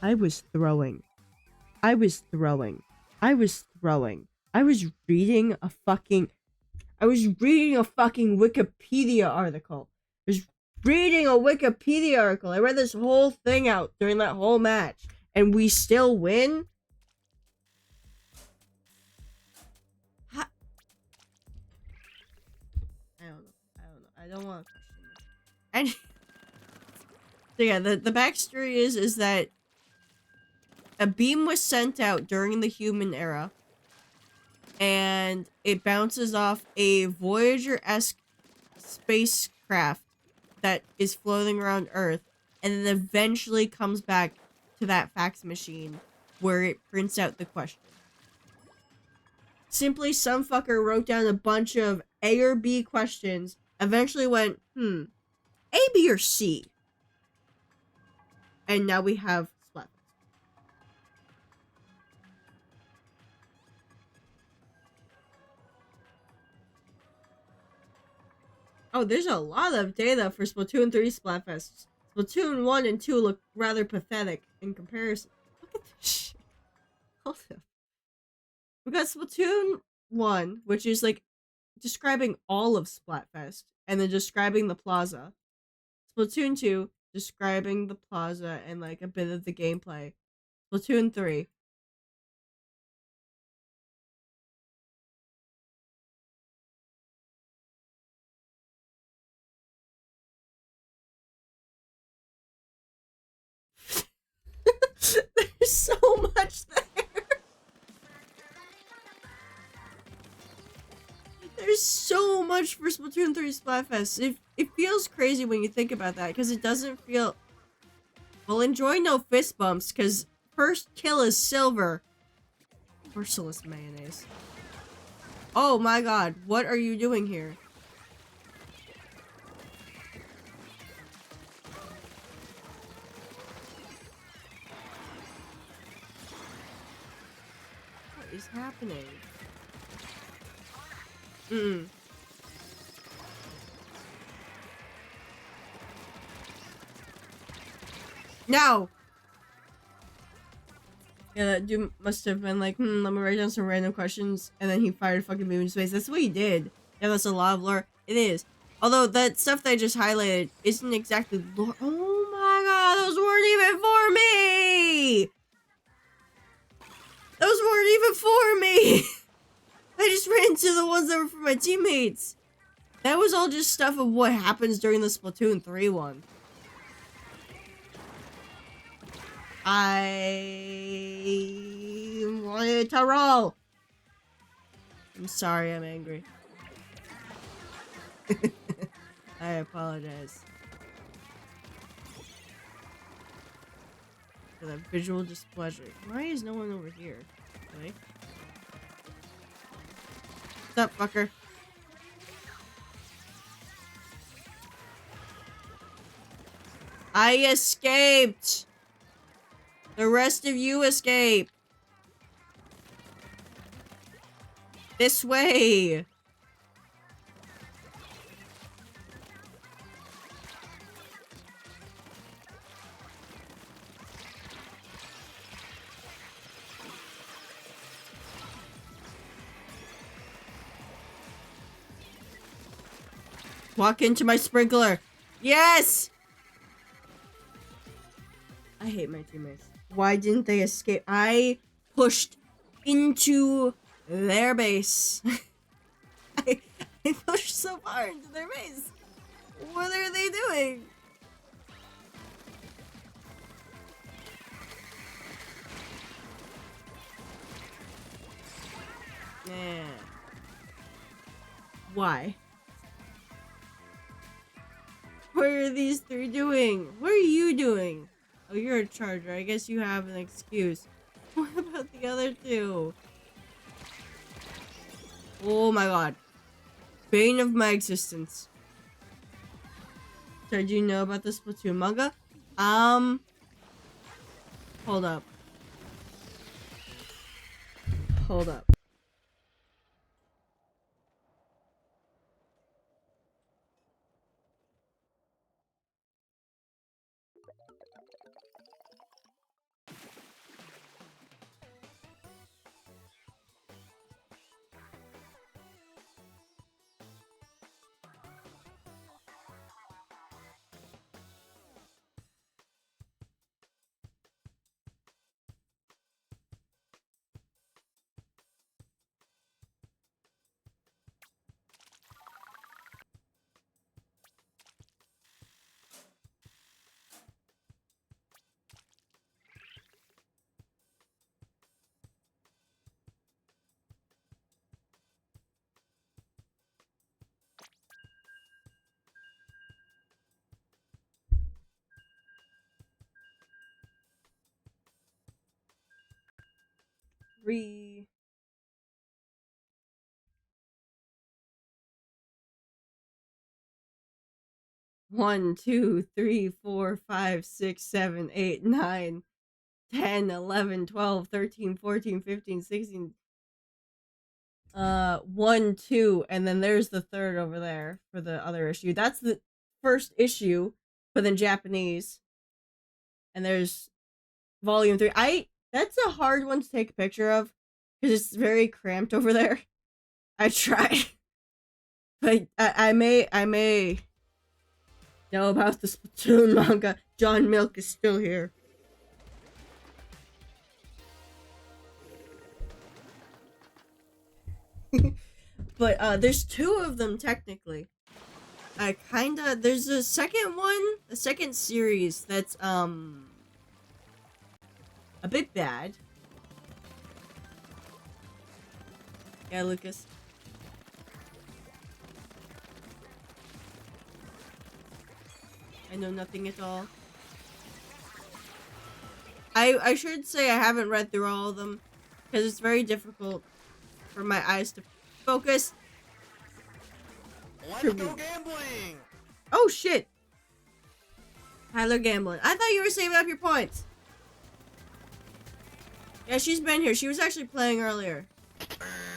I was throwing. I was throwing. I was throwing. I was reading a fucking Wikipedia article. I was reading a Wikipedia article. I read this whole thing out during that whole match. And we still win? I don't know. I don't want to question this. And so yeah, the backstory is that a beam was sent out during the human era. And it bounces off a Voyager-esque spacecraft that is floating around Earth, and then eventually comes back to that fax machine where it prints out the question. Simply, some fucker wrote down a bunch of A or B questions, eventually went, A, B, or C. And now we have Splatfest. Oh, there's a lot of data for Splatoon 3 Splatfest. Splatoon 1 and 2 look rather pathetic in comparison. Look at this shit. Hold up. We got Splatoon 1, which is like describing all of Splatfest, and then describing the plaza. Splatoon 2, describing the plaza and like a bit of the gameplay. Splatoon 3. There's so much there. There's so much for Splatoon 3 Splatfest. It feels crazy when you think about that, because it doesn't feel... Well, enjoy no fist bumps, because first kill is silver. Merciless mayonnaise. Oh my god, what are you doing here? What is happening? Now! Yeah, that dude must have been like, let me write down some random questions, and then he fired a fucking beam into space. That's what he did. Yeah, that's a lot of lore. It is. Although, that stuff that I just highlighted isn't exactly lore. Oh my god, those weren't even for me! Those weren't even for me! I just ran into the ones that were for my teammates. That was all just stuff of what happens during the Splatoon 3 one. I wanted to roll. I'm sorry, I'm angry. I apologize. For that visual displeasure. Why is no one over here? Really? What's up, fucker? I escaped! The rest of you escape! This way! Walk into my sprinkler. Yes! I hate my teammates. Why didn't they escape? I pushed into their base. I pushed so far into their base. What are they doing? Yeah. Why? What are these three doing? What are you doing? Oh, you're a charger. I guess you have an excuse. What about the other two? Oh my god. Bane of my existence. So, did you know about the Splatoon manga? Hold up. Hold up. Three. One, 2, 3, 4, 5, 6, 7, 8, 9, 10, 11, 12, 13, 14, 15, 16. 1, 2, and then there's the third over there for the other issue. That's the first issue, but in Japanese. And there's volume 3. That's a hard one to take a picture of because it's very cramped over there. I tried, but I may know about the Splatoon manga. John Milk is still here. But there's 2 of them technically. There's a second one, a second series that's a bit bad. Yeah, Lucas. I know nothing at all. I should say I haven't read through all of them because it's very difficult for my eyes to focus. Let's go gambling! Oh shit! Tyler gambling. I thought you were saving up your points. Yeah, she's been here. She was actually playing earlier.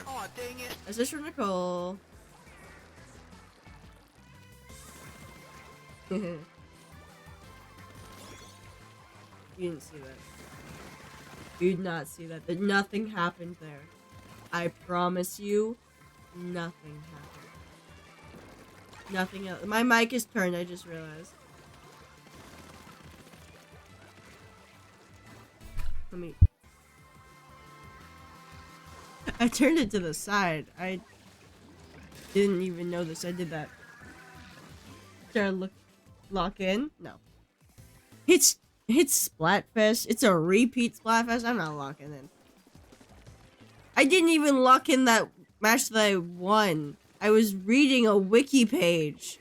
Aw, dang it. Is this from Nicole? You didn't see that. You did not see that. Nothing happened there. I promise you, nothing happened. Nothing else. My mic is turned, I just realized. Let me... I turned it to the side. I didn't even notice I did that. Should I lock in? No. It's Splatfest. It's a repeat Splatfest. I'm not locking in. I didn't even lock in that match that I won. I was reading a wiki page.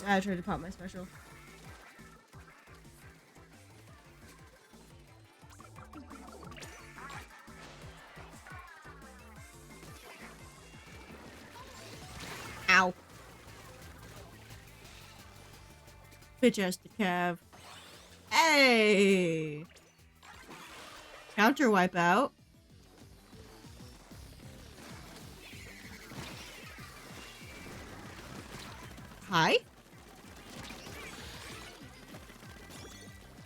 I tried to pop my special. Ow. Bitch ass to Cav. Hey! Counter wipeout. Hi?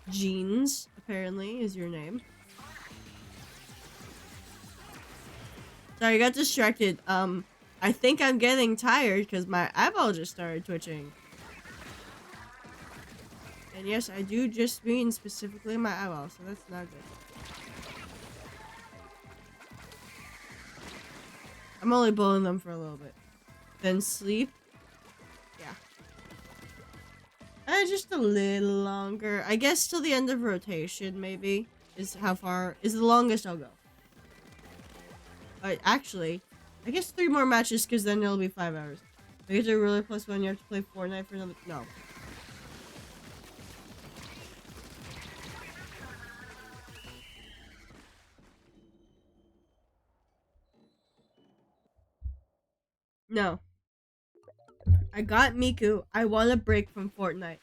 Jeans, apparently, is your name. Sorry, I got distracted. I think I'm getting tired because my eyeball just started twitching. And yes, I do just mean specifically my eyeball, so that's not good. I'm only blowing them for a little bit. Then sleep. Yeah. Just a little longer. I guess till the end of rotation, maybe, is how far, is the longest I'll go. Actually, I guess 3 more matches, because then it'll be 5 hours. I get to really +1, you have to play Fortnite for another, no. No. I got Miku. I want a break from Fortnite.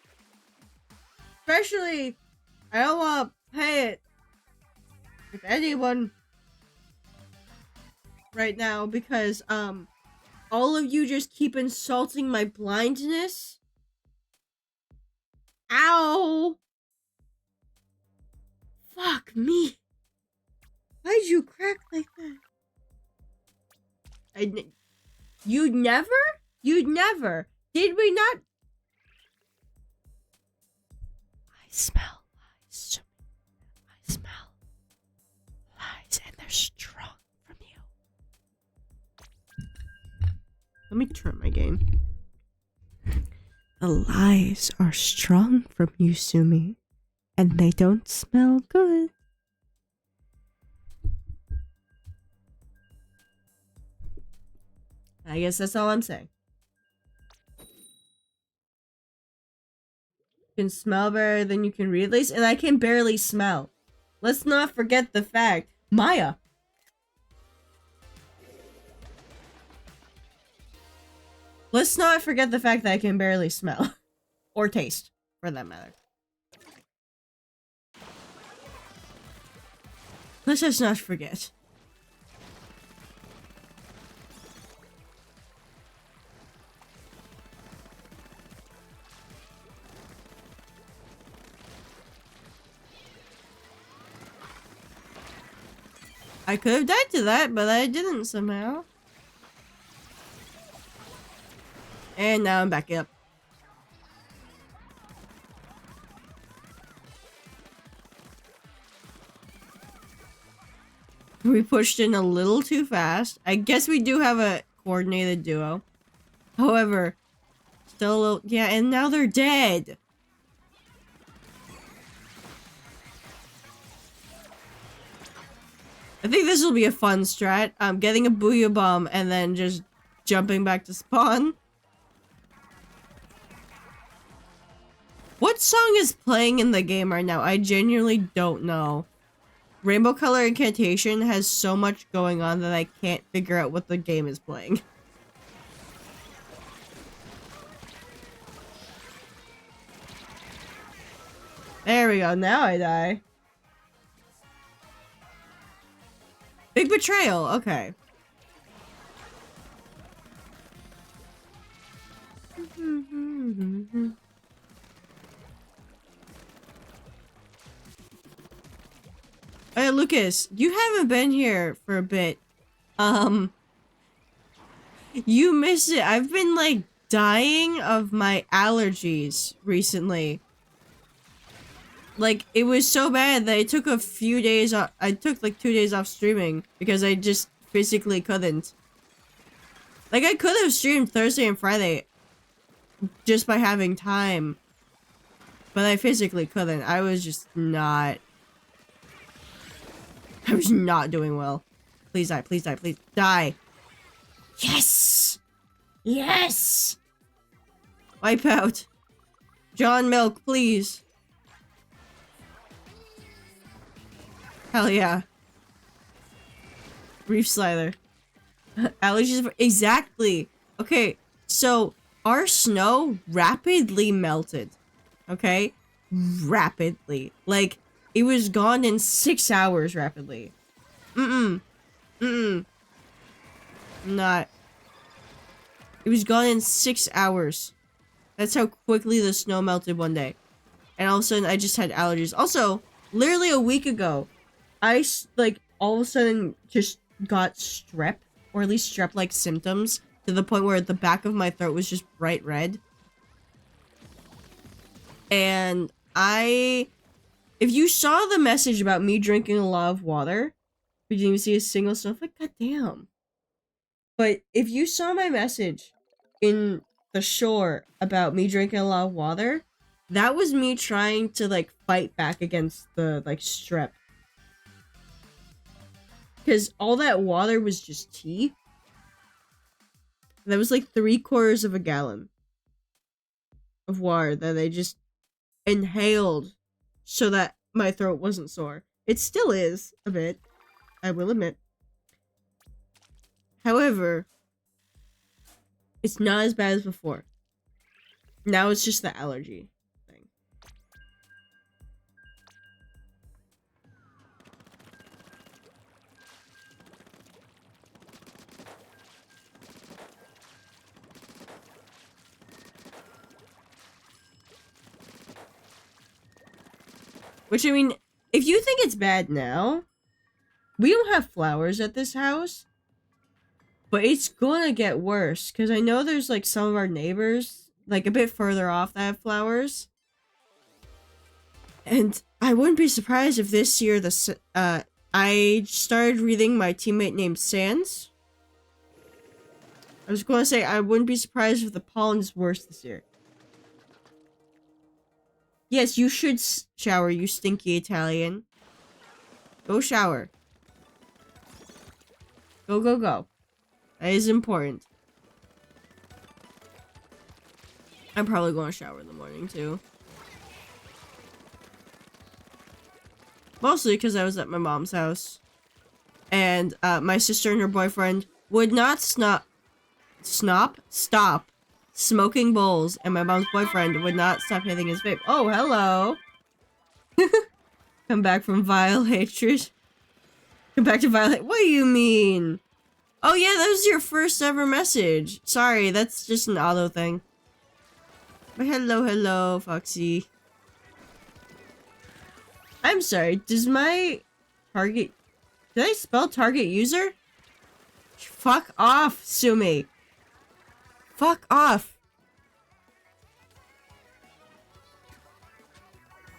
Especially, I don't want to play it with anyone right now because, all of you just keep insulting my blindness. Ow! Fuck me. Why'd you crack like that? You'd never? You'd never. Did we not? I smell lies. I smell lies, and they're strong from you. Let me turn my game. The lies are strong from you, Sumi, and they don't smell good. I guess that's all I'm saying. You can smell better than you can read, at least, and I can barely smell. Let's not forget the fact. Maya. Let's not forget the fact that I can barely smell. Or taste, for that matter. Let's just not forget. I could have died to that, but I didn't somehow. And now I'm back up. We pushed in a little too fast. I guess we do have a coordinated duo. However, still a little, yeah, and now they're dead. I think this will be a fun strat. Getting a Booyah Bomb and then just jumping back to spawn. What song is playing in the game right now? I genuinely don't know. Rainbow Color Incantation has so much going on that I can't figure out what the game is playing. There we go, now I die. Big Betrayal, okay. Hey, Lucas, you haven't been here for a bit. You missed it. I've been, like, dying of my allergies recently. Like, it was so bad that I took a few days off. I took like 2 days off streaming because I just physically couldn't. Like, I could have streamed Thursday and Friday just by having time. But I physically couldn't. I was just not... I was not doing well. Please die, please die, please die. Yes! Yes! Wipe out. John Milk, please. Hell yeah. Reef Slider. Allergies. Exactly. Okay, so our snow rapidly melted. Okay? Rapidly. Like, it was gone in 6 hours rapidly. Not. It was gone in 6 hours. That's how quickly the snow melted one day. And all of a sudden, I just had allergies. Also, literally a week ago, I, like, all of a sudden just got strep. Or at least strep-like symptoms. To the point where the back of my throat was just bright red. And if you saw the message about me drinking a lot of water, you didn't even see a single snowflake, goddamn. But if you saw my message in the shore about me drinking a lot of water, that was me trying to, like, fight back against the, like, strep. Because all that water was just tea. That was like 3/4 of a gallon of water that I just inhaled so that my throat wasn't sore. It still is a bit, I will admit. However, it's not as bad as before. Now it's just the allergy thing. Which, I mean, if you think it's bad now, we don't have flowers at this house. But it's gonna get worse, because I know there's, like, some of our neighbors, like, a bit further off that have flowers. And I wouldn't be surprised if this year I started reading my teammate named Sans. I was gonna say, I wouldn't be surprised if the pollen's worse this year. Yes, you should shower, you stinky Italian. Go shower. Go, go, go. That is important. I'm probably going to shower in the morning, too. Mostly because I was at my mom's house. And my sister and her boyfriend would not stop smoking bowls. And my mom's boyfriend would not stop hitting his vape. Oh, hello. Come back from vile hatred. Come back to vile hatred. What do you mean? Oh yeah, that was your first ever message. Sorry, that's just an auto thing. But hello, hello, Foxy. I'm sorry, does my target... Did I spell target user? Fuck off, Sumi. Fuck off.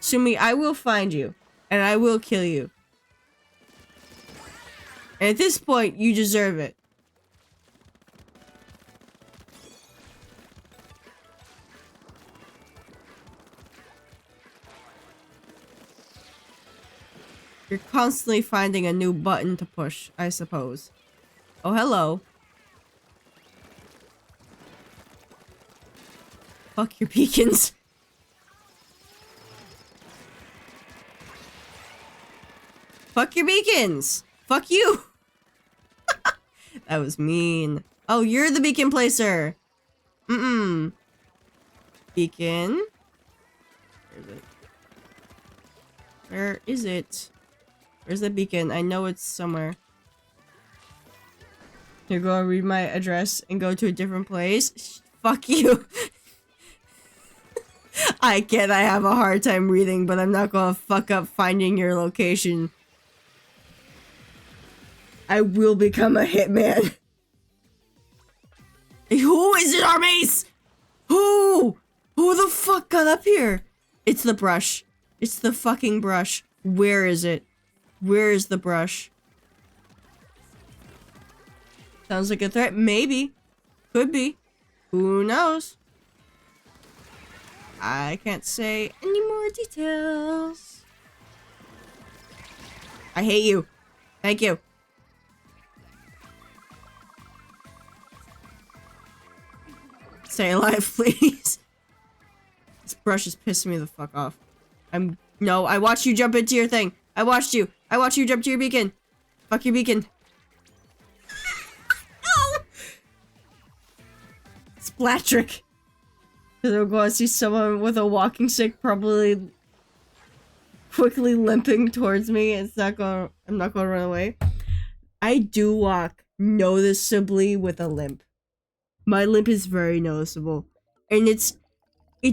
Sumi, I will find you. And I will kill you. And at this point, you deserve it. You're constantly finding a new button to push, I suppose. Oh, hello. Fuck your beacons. Fuck your beacons! Fuck you! That was mean. Oh, you're the beacon placer! Beacon? Where is it? Where is it? Where's the beacon? I know it's somewhere. Here, go read my address and go to a different place. Fuck you! I get I have a hard time reading, but I'm not gonna fuck up finding your location. I will become a hitman. Who is it, Armies? Who the fuck got up here? It's the brush. It's the fucking brush. Where is it? Where is the brush? Sounds like a threat. Maybe. Could be. Who knows? I can't say any more details. I hate you. Thank you. Stay alive, please. This brush is pissing me the fuck off. No, I watched you jump into your thing. I watched you. I watched you jump to your beacon. Fuck your beacon. Splat trick. Because I'm going to see someone with a walking stick probably quickly limping towards me. I'm not going to run away. I do walk noticeably with a limp. My limp is very noticeable. And it's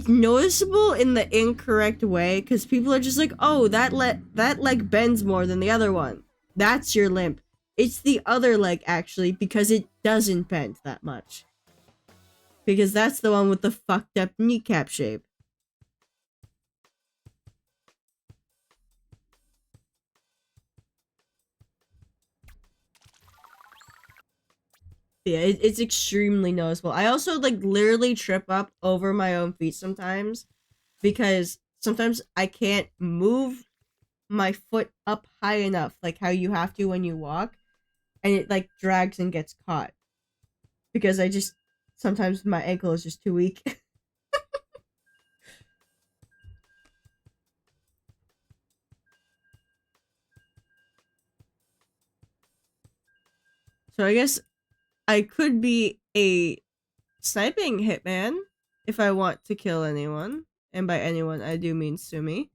noticeable in the incorrect way because people are just like, oh, that leg bends more than the other one. That's your limp. It's the other leg actually because it doesn't bend that much. Because that's the one with the fucked up kneecap shape. Yeah, it's extremely noticeable. I also like literally trip up over my own feet sometimes because sometimes I can't move my foot up high enough like how you have to when you walk, and it like drags and gets caught because sometimes my ankle is just too weak. So I guess I could be a sniping hitman if I want to kill anyone. And by anyone, I do mean Sumi.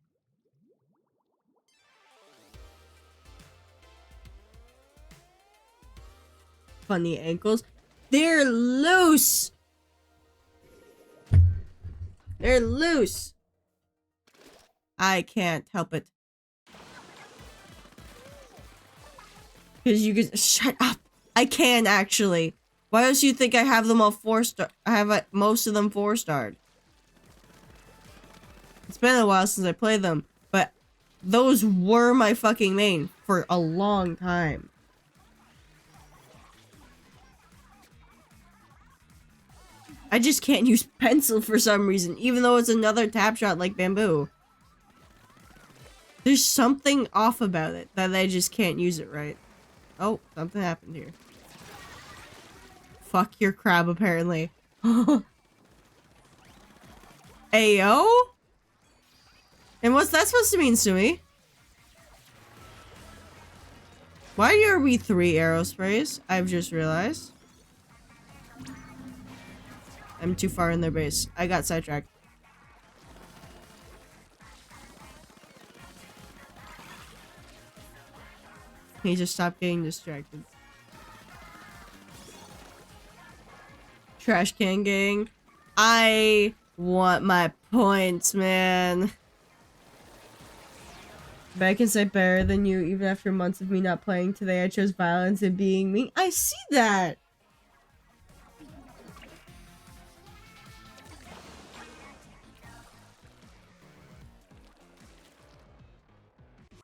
Funny ankles. They're loose! They're loose! I can't help it. Because you can- shut up! I can actually. Why else do you think I have them all 4-star? I have most of them 4-starred. It's been a while since I played them, but those were my fucking main for a long time. I just can't use pencil for some reason, even though it's another tap shot like bamboo. There's something off about it that I just can't use it right. Oh, something happened here. Fuck your crab, apparently. Ayo? And what's that supposed to mean, Sumi? Why are we 3 arrow sprays? I've just realized. I'm too far in their base. I got sidetracked. He just stopped getting distracted. Trash can gang. I want my points, man. But I can say better than you even after months of me not playing today. I chose violence and being mean. I see that.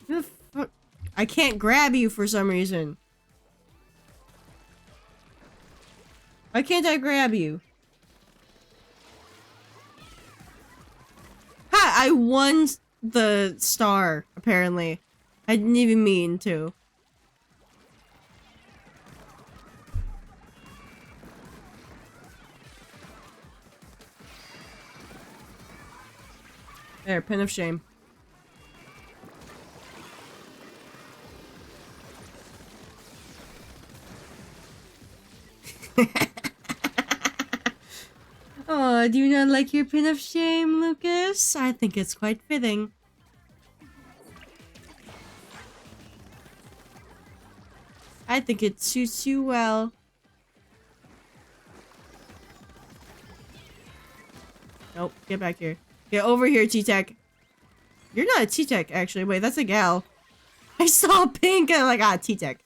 The fuck? I can't grab you for some reason. Why can't I grab you? Ha! I won the star, apparently. I didn't even mean to. There, pin of shame. Oh, do you not like your pin of shame, Lucas? I think it's quite fitting. I think it suits you well. Nope, get back here. Get over here, T-Tech. You're not a T-Tech, actually. Wait, that's a gal. I saw pink and I'm like, ah, T-Tech.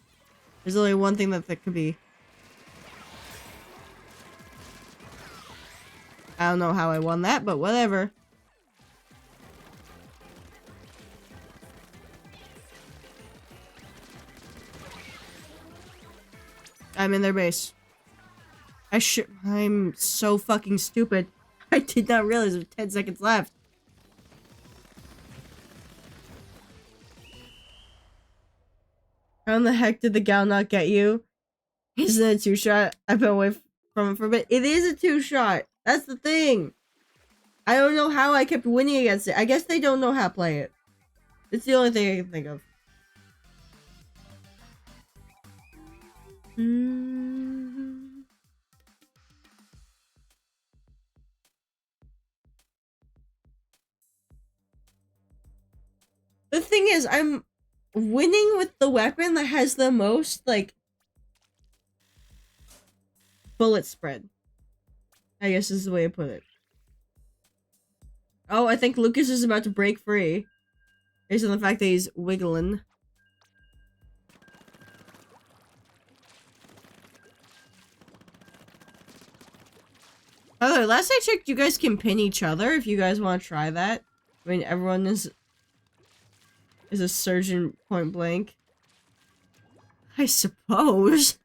There's only one thing that could be. I don't know how I won that, but whatever. I'm in their base. I'm so fucking stupid. I did not realize there was 10 seconds left. How in the heck did the gal not get you? Isn't it a two-shot? I've been away from it for a bit. It is a two-shot. That's the thing. I don't know how I kept winning against it. I guess they don't know how to play it. It's the only thing I can think of. The thing is, I'm winning with the weapon that has the most, like, bullet spread. I guess is the way to put it. Oh, I think Lucas is about to break free. Based on the fact that he's wiggling. By the way, last I checked, you guys can pin each other if you guys want to try that. I mean, everyone is a surgeon point blank. I suppose.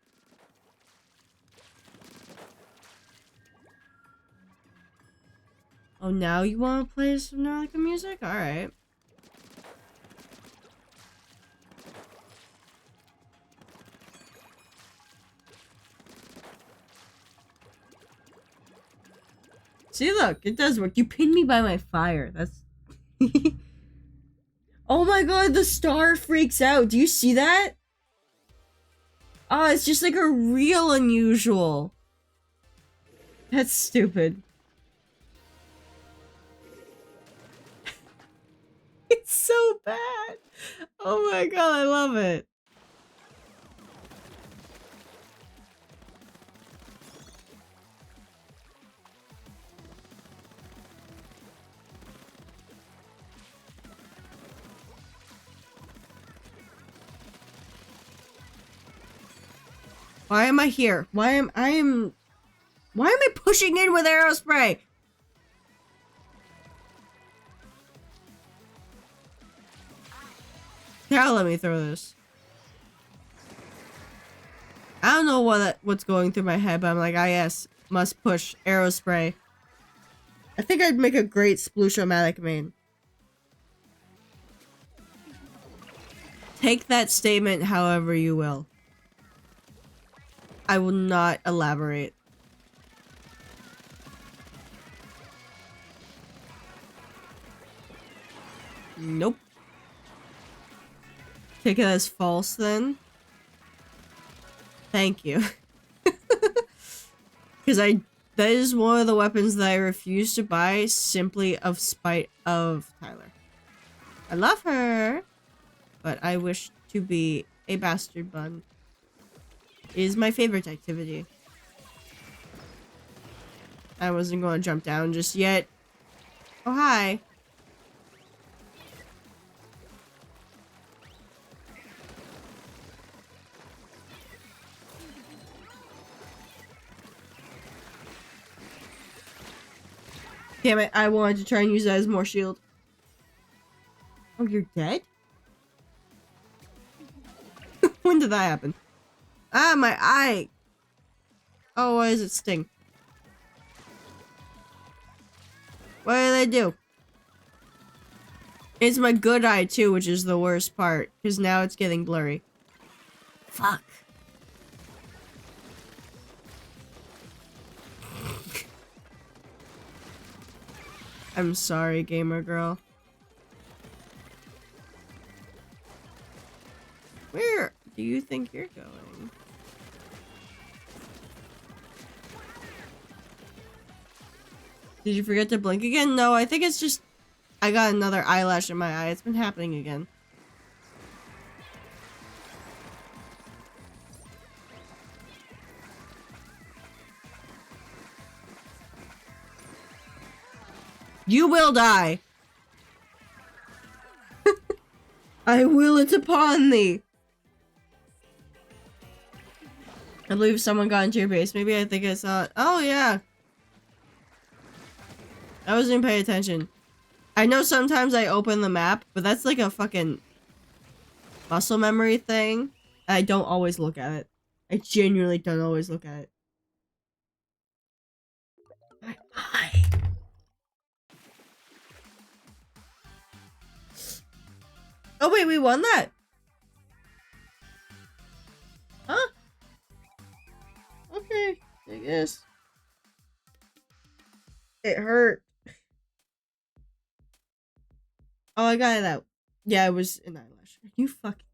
Oh, now you want to play some Nautica music? Alright. See, look, it does work. You pinned me by my fire. That's... Oh my god, the star freaks out. Do you see that? Oh, it's just like a real unusual. That's stupid. It's so bad. Oh my god, I love it. Why am I here? Why am I pushing in with arrow spray? Now let me throw this. I don't know what's going through my head, but I'm like, ah yes, must push arrow spray. I think I'd make a great Sploosh-O-Matic main. Take that statement however you will. I will not elaborate. Nope. Take it as false then. Thank you. Because that is one of the weapons that I refuse to buy simply of spite of Tyler. I love her, but I wish to be a bastard bun. It is my favorite activity. I wasn't going to jump down just yet. Oh, hi. Damn it, I wanted to try and use that as more shield. Oh, you're dead? When did that happen? Ah, my eye! Oh, why does it sting? What did I do? It's my good eye too, which is the worst part, because now it's getting blurry. Fuck. I'm sorry, gamer girl. Where do you think you're going? Did you forget to blink again? No, I think it's just I got another eyelash in my eye. It's been happening again. You will die. I will it upon thee. I believe someone got into your base. Maybe I think I saw it. Oh, yeah. I wasn't even paying attention. I know sometimes I open the map, but that's like a fucking muscle memory thing. I don't always look at it. I genuinely don't always look at it. My eye. Oh wait, we won that. Huh? Okay, I guess. It hurt. Oh, I got it out. Yeah, it was an eyelash. Are you fucking...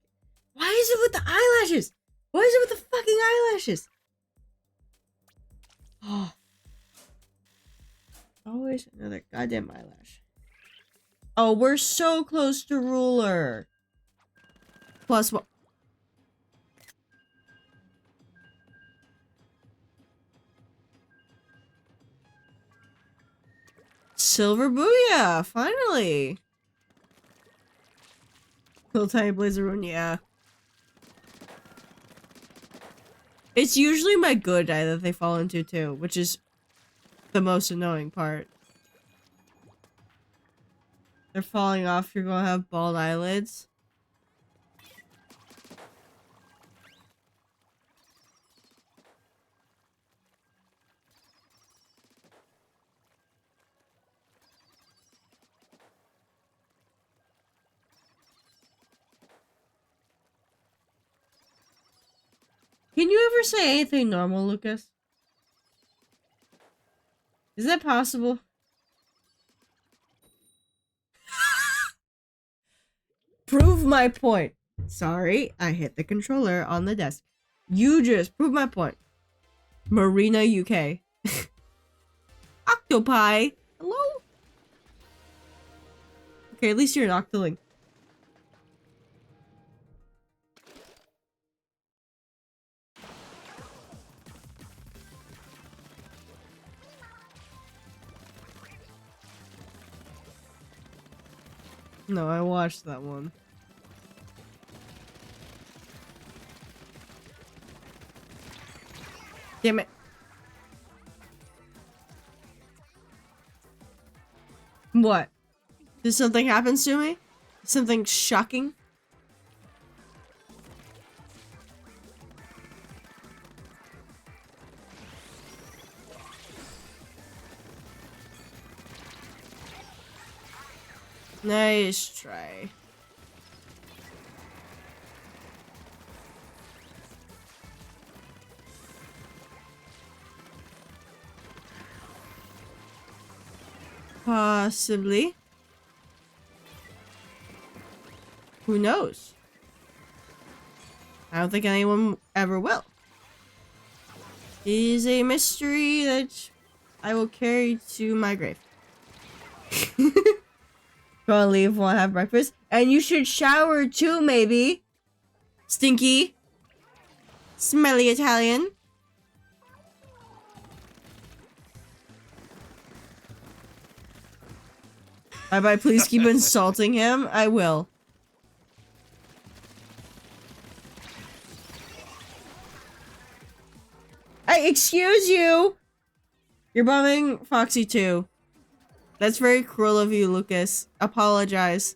Why is it with the eyelashes? Why is it with the fucking eyelashes? Oh. Always another goddamn eyelash. Oh, we're so close to ruler. Plus one. Silver Booyah! Finally! Little tiny blazer rune, yeah. It's usually my good eye that they fall into too, which is the most annoying part. They're falling off, you're gonna have bald eyelids. Can you ever say anything normal, Lucas? Is that possible? Prove my point. Sorry, I hit the controller on the desk. You just prove my point. Marina, UK. Octopi. Hello? Okay, at least you're an octoling. No, I watched that one. Damn it. What? Did something happen to me? Something shocking? Nice try. Possibly. Who knows? I don't think anyone ever will. It is a mystery that I will carry to my grave. Gonna leave, wanna have breakfast. And you should shower too, maybe. Stinky. Smelly Italian. Bye-bye, please keep insulting him. I will. Hey, excuse you! You're bumming Foxy too. That's very cruel of you, Lucas. Apologize.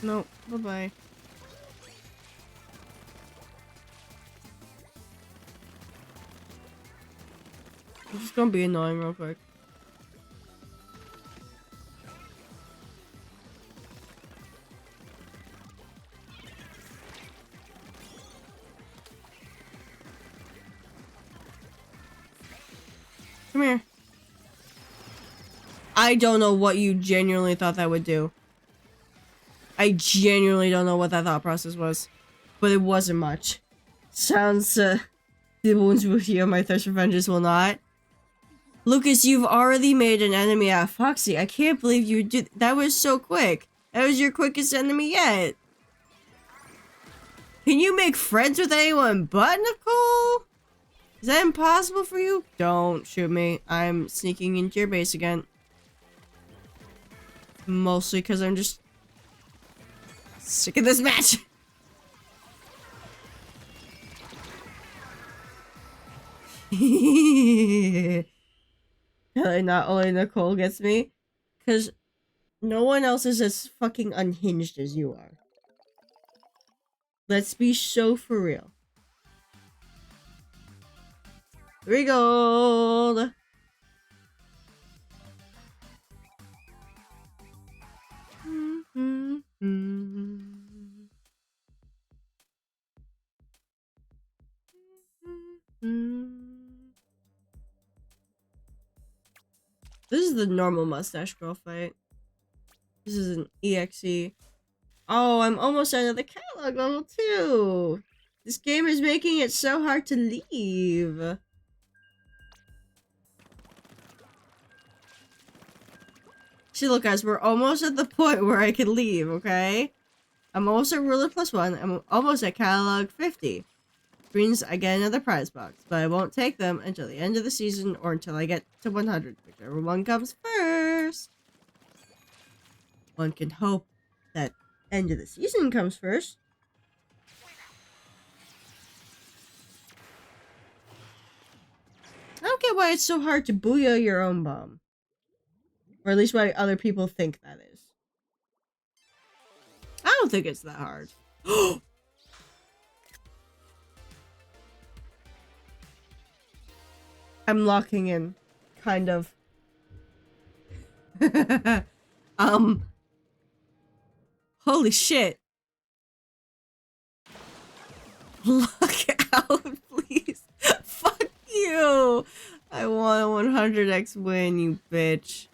No, bye-bye. I'm just gonna be annoying real quick. Come here. I don't know what you genuinely thought that would do. I genuinely don't know what that thought process was. But it wasn't much. Sounds, the wounds will heal, my thirst for vengeance will not. Lucas, you've already made an enemy out of Foxy. I can't believe you did- that was so quick. That was your quickest enemy yet. Can you make friends with anyone but Nicole? Is that impossible for you? Don't shoot me. I'm sneaking into your base again. Mostly because I'm just Sick of this match. Not only Nicole gets me, because no one else is as fucking unhinged as you are. Let's be so for real. 3 gold. This is the normal mustache girl fight. This is an EXE. Oh, I'm almost out of the catalog level too. This game is making it so hard to leave. See, look guys, we're almost at the point where I can leave, okay? I'm almost at Ruler +1. I'm almost at catalog 50. Which means I get another prize box, but I won't take them until the end of the season or until I get to 100, whichever one comes first. One can hope that end of the season comes first. I don't get why it's so hard to booyah your own bomb. Or at least why other people think that is. I don't think it's that hard. I'm locking in. Kind of. Holy shit. Lock out, please. Fuck you. I want a 100x win, you bitch.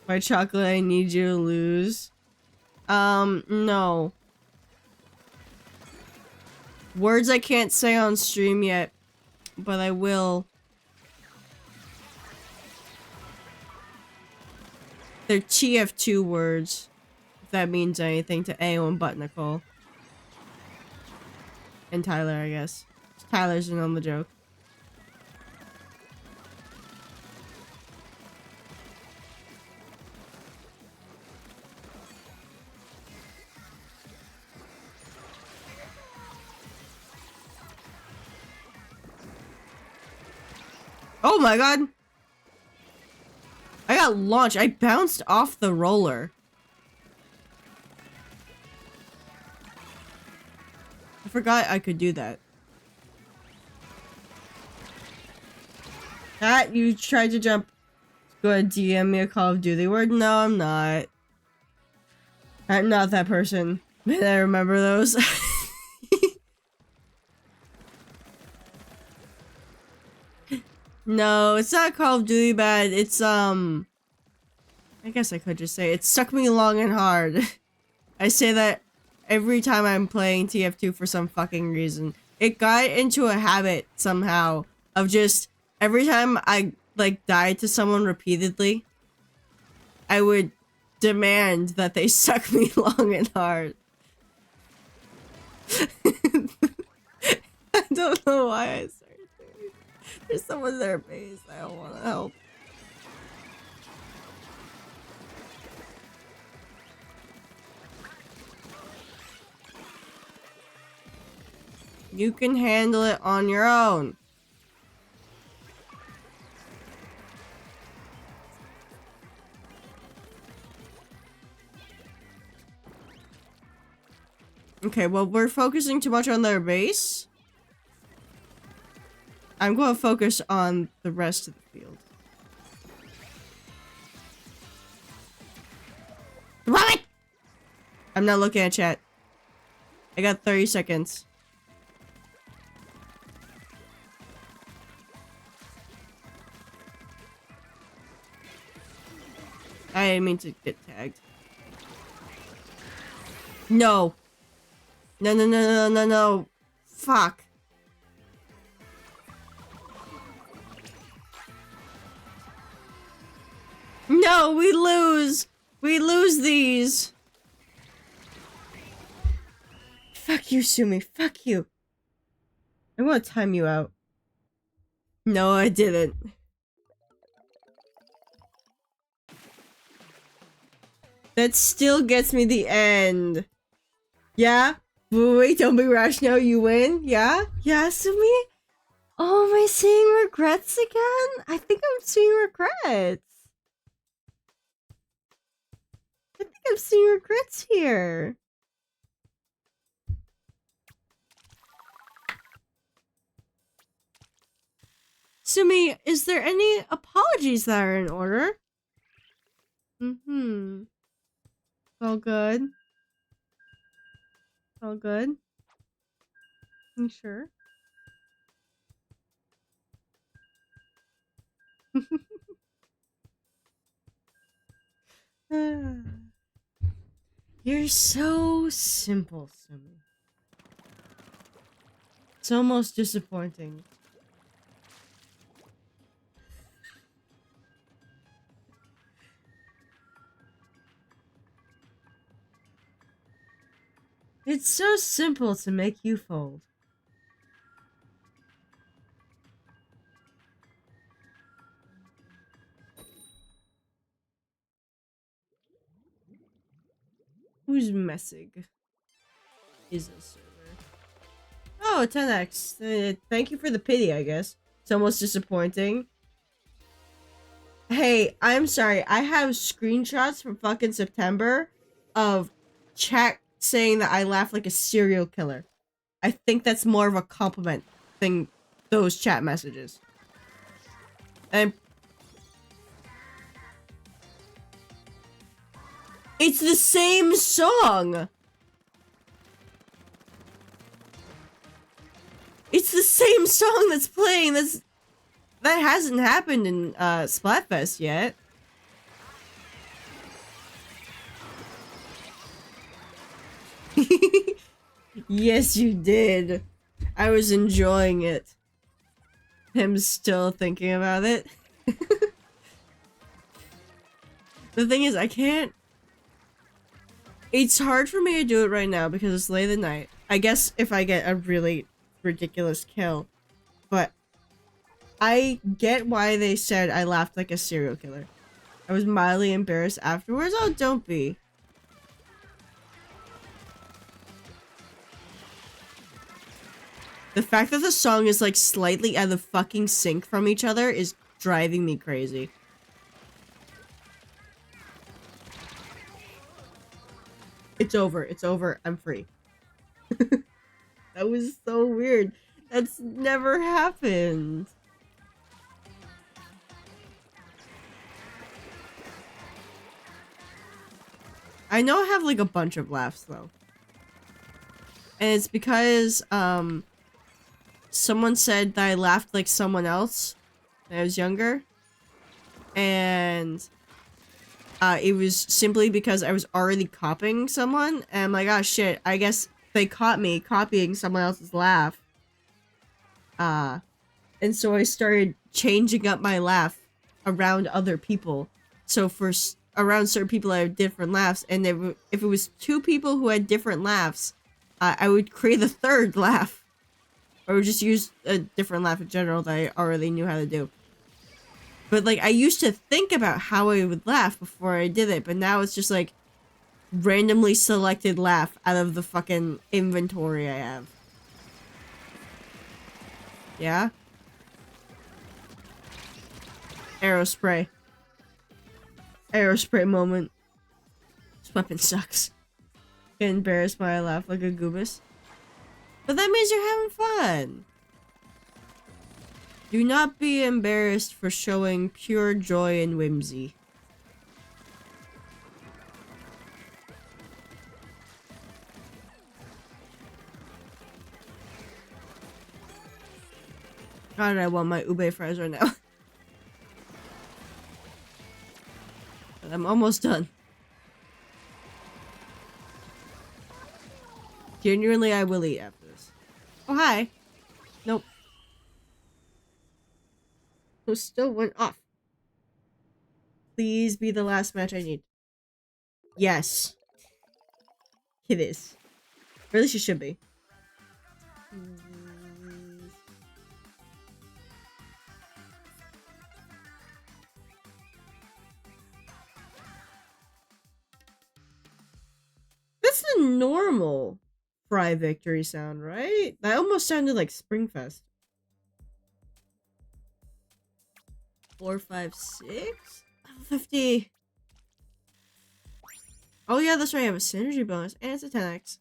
My chocolate, I need you to lose. No. Words I can't say on stream yet, but I will. They're TF2 words, if that means anything to anyone but Nicole. And Tyler, I guess. Tyler's in on the joke. Oh my god! I got launched. I bounced off the roller. I forgot I could do that. That you tried to jump. Go ahead, DM me a Call of Duty word. No, I'm not. I'm not that person. Man, I remember those. No, it's not Call of Duty bad. It's, I guess I could just say it stuck me long and hard. I say that every time I'm playing TF2 for some fucking reason. It got into a habit somehow of just every time I, like, died to someone repeatedly, I would demand that they suck me long and hard. I don't know why I started doing it. There's someone there base. I don't want to help. You can handle it on your own. Okay, well, we're focusing too much on their base. I'm going to focus on the rest of the field. Throw it! I'm not looking at chat. I got 30 seconds. I didn't mean to get tagged. No. No, no, no, no, no, no. Fuck. No, we lose. We lose these. Fuck you, Sumi. Fuck you. I'm gonna time you out. No, I didn't. That still gets me the end. Yeah? Wait, don't be rash now, you win? Yeah? Yeah, Sumi? Oh, am I seeing regrets again? I think I'm seeing regrets. I think I'm seeing regrets here. Sumi, is there any apologies that are in order? Mm-hmm. All good. All good. You sure? You're so simple, Sumi. It's almost disappointing. It's so simple to make you fold. Who's Messig? Is a server. Oh, 10x. Thank you for the pity, I guess. It's almost disappointing. Hey, I'm sorry. I have screenshots from fucking September of chat saying that I laugh like a serial killer. I think that's more of a compliment than those chat messages. And it's the same song. It's the same song that's playing. That hasn't happened in Splatfest yet. Yes, you did. I was enjoying it. I'm still thinking about it. The thing is, I can't... It's hard for me to do it right now because it's late at night. I guess if I get a really ridiculous kill. But I get why they said I laughed like a serial killer. I was mildly embarrassed afterwards. Oh, don't be. The fact that the song is like slightly out of fucking sync from each other is driving me crazy. It's over. It's over. I'm free. That was so weird. That's never happened. I know I have like a bunch of laughs though. And it's because someone said that I laughed like someone else when I was younger. And it was simply because I was already copying someone. And I'm like, oh shit, I guess they caught me copying someone else's laugh. And so I started changing up my laugh around other people. So for around certain people I have different laughs. And if it was two people who had different laughs, I would create a third laugh. Or just use a different laugh in general that I already knew how to do. But like, I used to think about how I would laugh before I did it, but now it's just like randomly selected laugh out of the fucking inventory I have. Yeah? Arrow spray. Arrow spray moment. This weapon sucks. Get embarrassed when I laugh like a goobus. But that means you're having fun. Do not be embarrassed for showing pure joy and whimsy. God, I want my ube fries right now. But I'm almost done. Genuinely, I will eat after this. Oh, hi. Nope. So still went off. Please be the last match I need. Yes. It is. Or at least it should be. normal Fry victory sound, right? That almost sounded like Springfest. 4, 5, 6? 50. Oh yeah, that's right, I have a synergy bonus, and it's a 10x.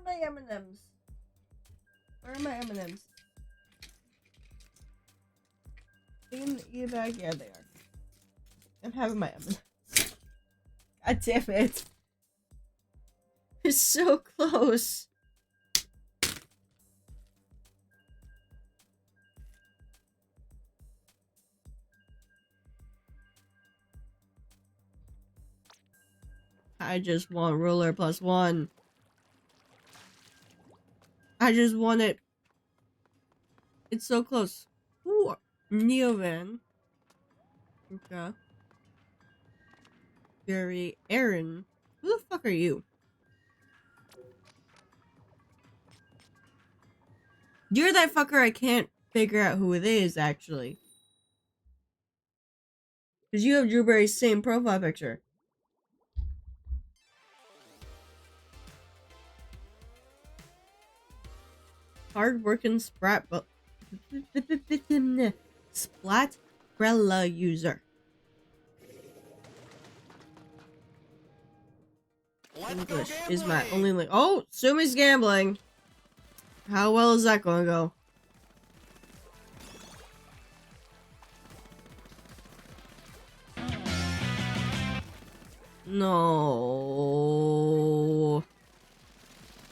Where are my M&Ms? Where are my M&Ms? In the e-bag? Yeah, they are. I'm having my M&Ms. God damn it. It's so close. I just want ruler +1. I just want it. It's so close. Ooh, Neovan. Okay. Gary, Aaron. Who the fuck are you? You're that fucker I can't figure out who it is, actually. Because you have Drewberry's same profile picture. Hard-working Splatbrella user. English is my only link. Oh, Sumi's gambling. How well is that going to go? No.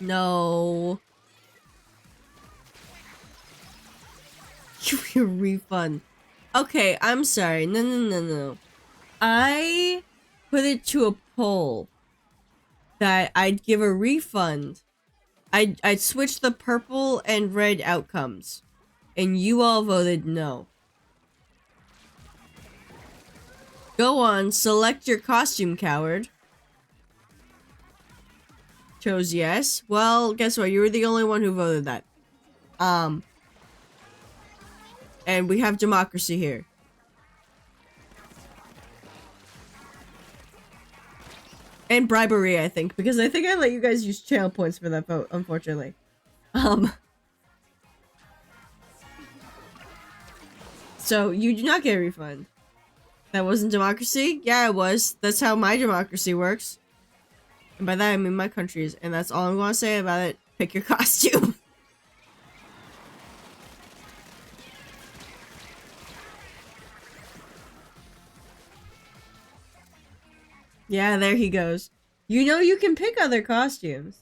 No. Give me a refund. Okay, I'm sorry. No. I put it to a poll that I'd give a refund. I'd switch the purple and red outcomes. And you all voted no. Go on, select your costume, coward. Chose yes. Well, guess what? You were the only one who voted that. And we have democracy here. And bribery, I think, because I think I let you guys use channel points for that vote, unfortunately. So you do not get a refund. That wasn't democracy? Yeah, it was. That's how my democracy works. And by that I mean my country's, and that's all I'm gonna say about it. Pick your costume. Yeah, there he goes. You know you can pick other costumes.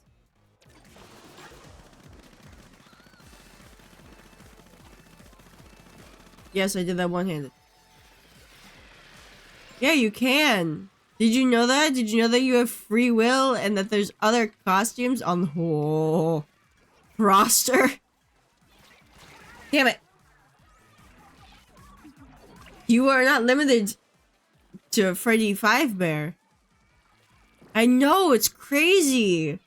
Yes, I did that one-handed. Yeah, you can. Did you know that? Did you know that you have free will and that there's other costumes on the whole roster? Damn it. You are not limited to Freddy Fazbear. I know, it's crazy.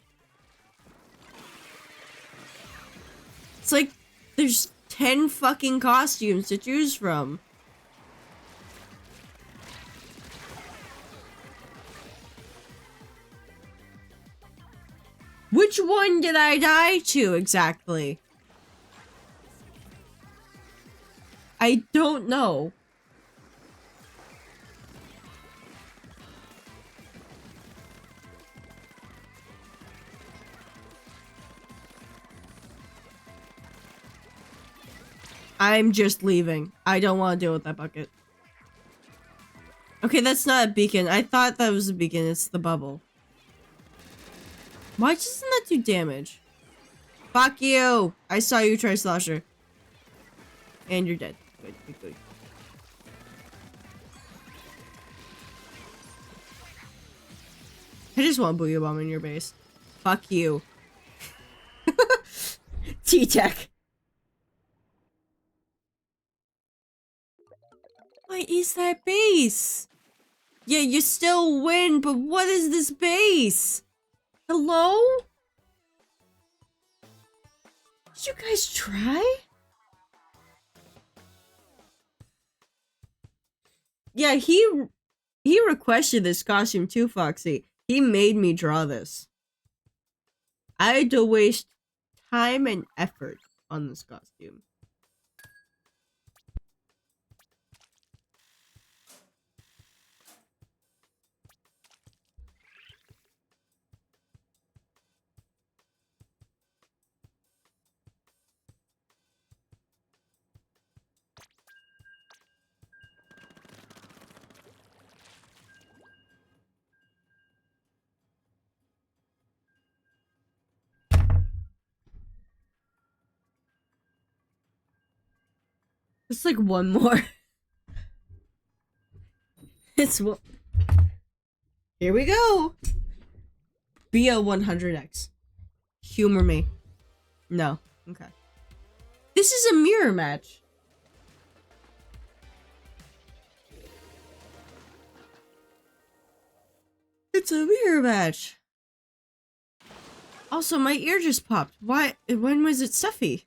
It's like there's 10 fucking costumes to choose from. Which one did I die to exactly? I don't know. I'm just leaving. I don't want to deal with that bucket. Okay, that's not a beacon. I thought that was a beacon. It's the bubble. Why doesn't that do damage? Fuck you! I saw you try Slosher. And you're dead. Good, good, good. I just want Booyah Bomb in your base. Fuck you. T-Tech. What is that base? Yeah, you still win, but what is this base? Hello? Did you guys try? Yeah, he requested this costume too, Foxy. He made me draw this. I had to waste time and effort on this costume. It's like one more. It's what. Here we go. BO100X. Humor me. No. Okay. This is a mirror match. It's a mirror match. Also, my ear just popped. Why? When was it stuffy?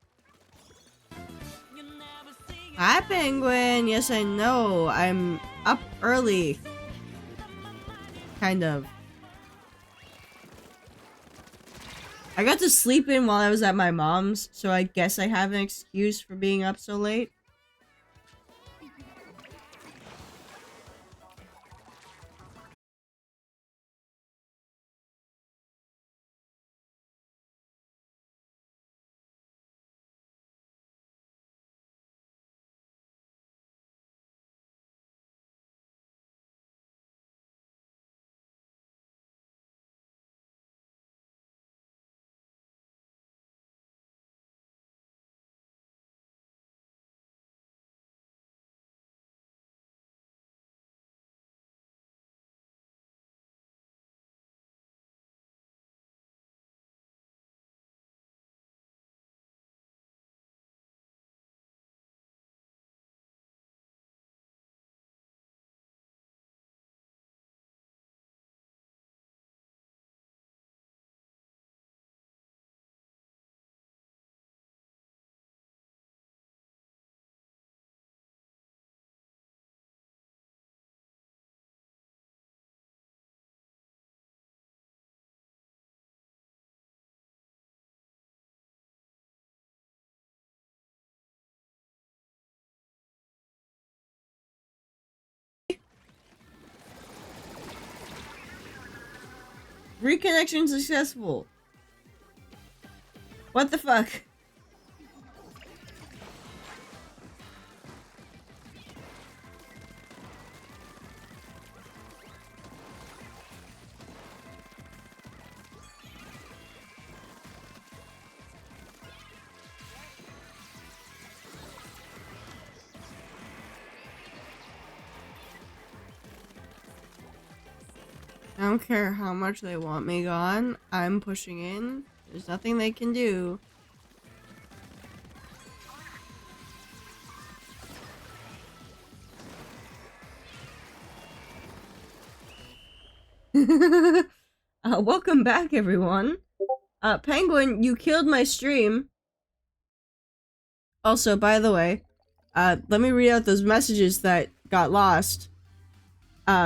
Hi, Penguin. Yes, I know. I'm up early. Kind of. I got to sleep in while I was at my mom's, so I guess I have an excuse for being up so late. Reconnection successful. What the fuck? I don't care how much they want me gone. I'm pushing in. There's nothing they can do. Welcome back, everyone. Penguin, you killed my stream. Also, by the way, let me read out those messages that got lost.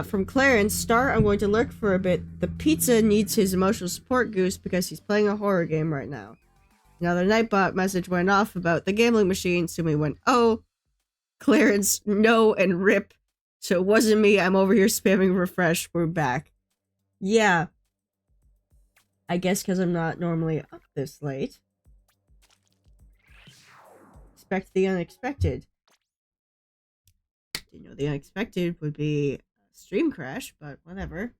From Clarence, I'm going to lurk for a bit. The pizza needs his emotional support goose because he's playing a horror game right now. Another Nightbot message went off about the gambling machine. Sumi went, oh. Clarence, no, and rip. So it wasn't me. I'm over here spamming refresh. We're back. Yeah. I guess because I'm not normally up this late. Expect the unexpected. Didn't know the unexpected would be stream crash, but whatever.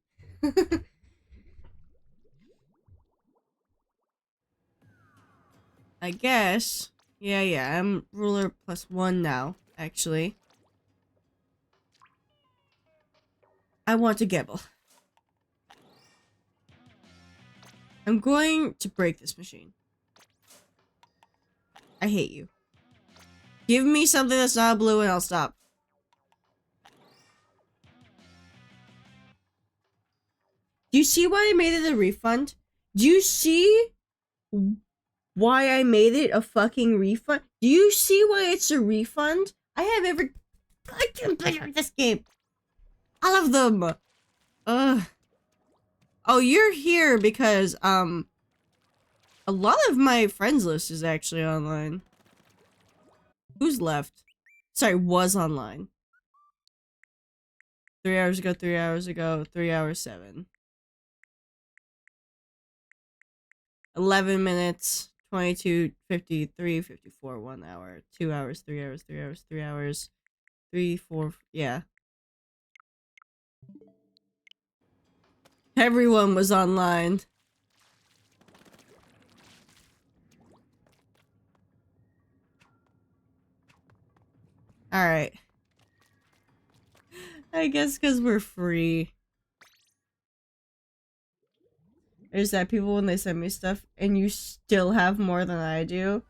I guess. Yeah, I'm ruler +1 now, actually. I want to gamble. I'm going to break this machine. I hate you. Give me something that's not blue and I'll stop. Do you see why I made it a refund? Do you see why I made it a fucking refund? Do you see why it's a refund? I have every goddamn player of this game. All of them. Ugh. Oh, you're here because, a lot of my friends list is actually online. Who's left? Sorry, was online. 3 hours ago, 3 hours ago, 3 hours 7. 11 minutes, 22, 53, 54, 1 hour, 2 hours, 3 hours, 3 hours, 3 hours, 3, 4, yeah. Everyone was online. Alright. I guess because we're free. Is that people when they send me stuff and you still have more than I do?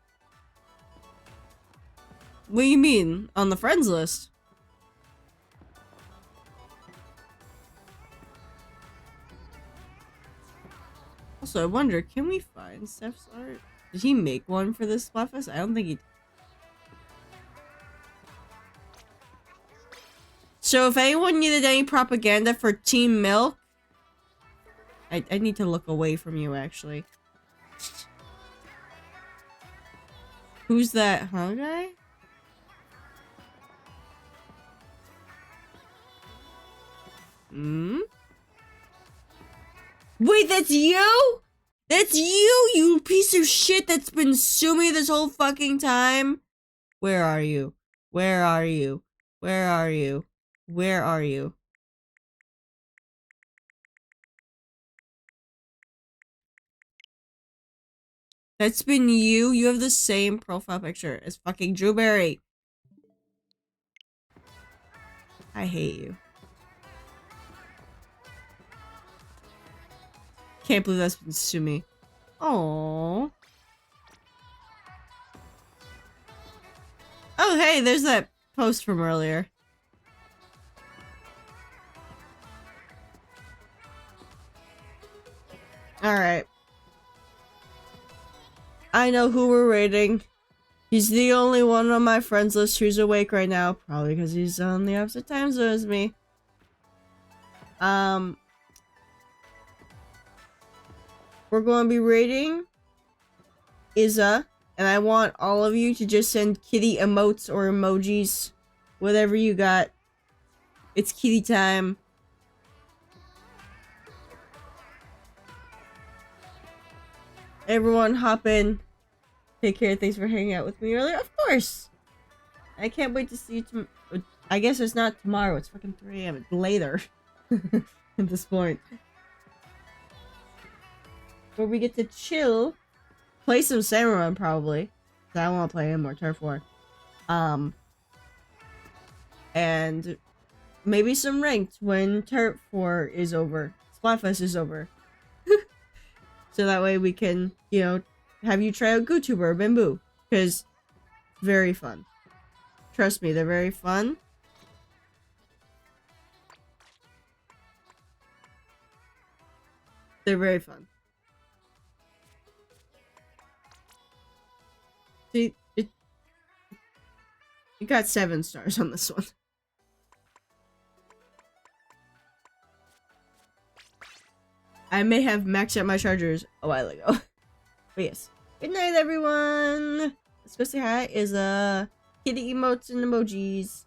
What do you mean? On the friends list? Also, I wonder, can we find Steph's art? Did he make one for this Splatfest? I don't think he... So if anyone needed any propaganda for Team Milk, I need to look away from you, actually. Who's that, huh, guy? Hmm? Wait, that's you? That's you, you piece of shit that's been suing me this whole fucking time? Where are you? Where are you? Where are you? Where are you? That's been you? You have the same profile picture as fucking Drewberry. I hate you. Can't believe that's been Sumi. Aww. Oh, hey, there's that post from earlier. Alright. I know who we're raiding. He's the only one on my friends list who's awake right now. Probably because he's on the opposite time zone as me. We're going to be raiding Izza. And I want all of you to just send kitty emotes or emojis. Whatever you got. It's kitty time. Everyone hop in. Take care. Thanks for hanging out with me earlier. Of course. I can't wait to see you I guess it's not tomorrow. It's fucking 3 AM. It's later. At this point. Where we get to chill. Play some Samurai probably. Cause I want to play more Turf War. And maybe some ranked when Turf War is over. Splatfest is over. So that way we can, you know, have you try out GooTuber or Bamboo. Because very fun. Trust me, they're very fun. They're very fun. See, it got 7 stars on this one. I may have maxed out my chargers a while ago. But yes. Good night, everyone! Let's go say hi. Is kitty emotes and emojis.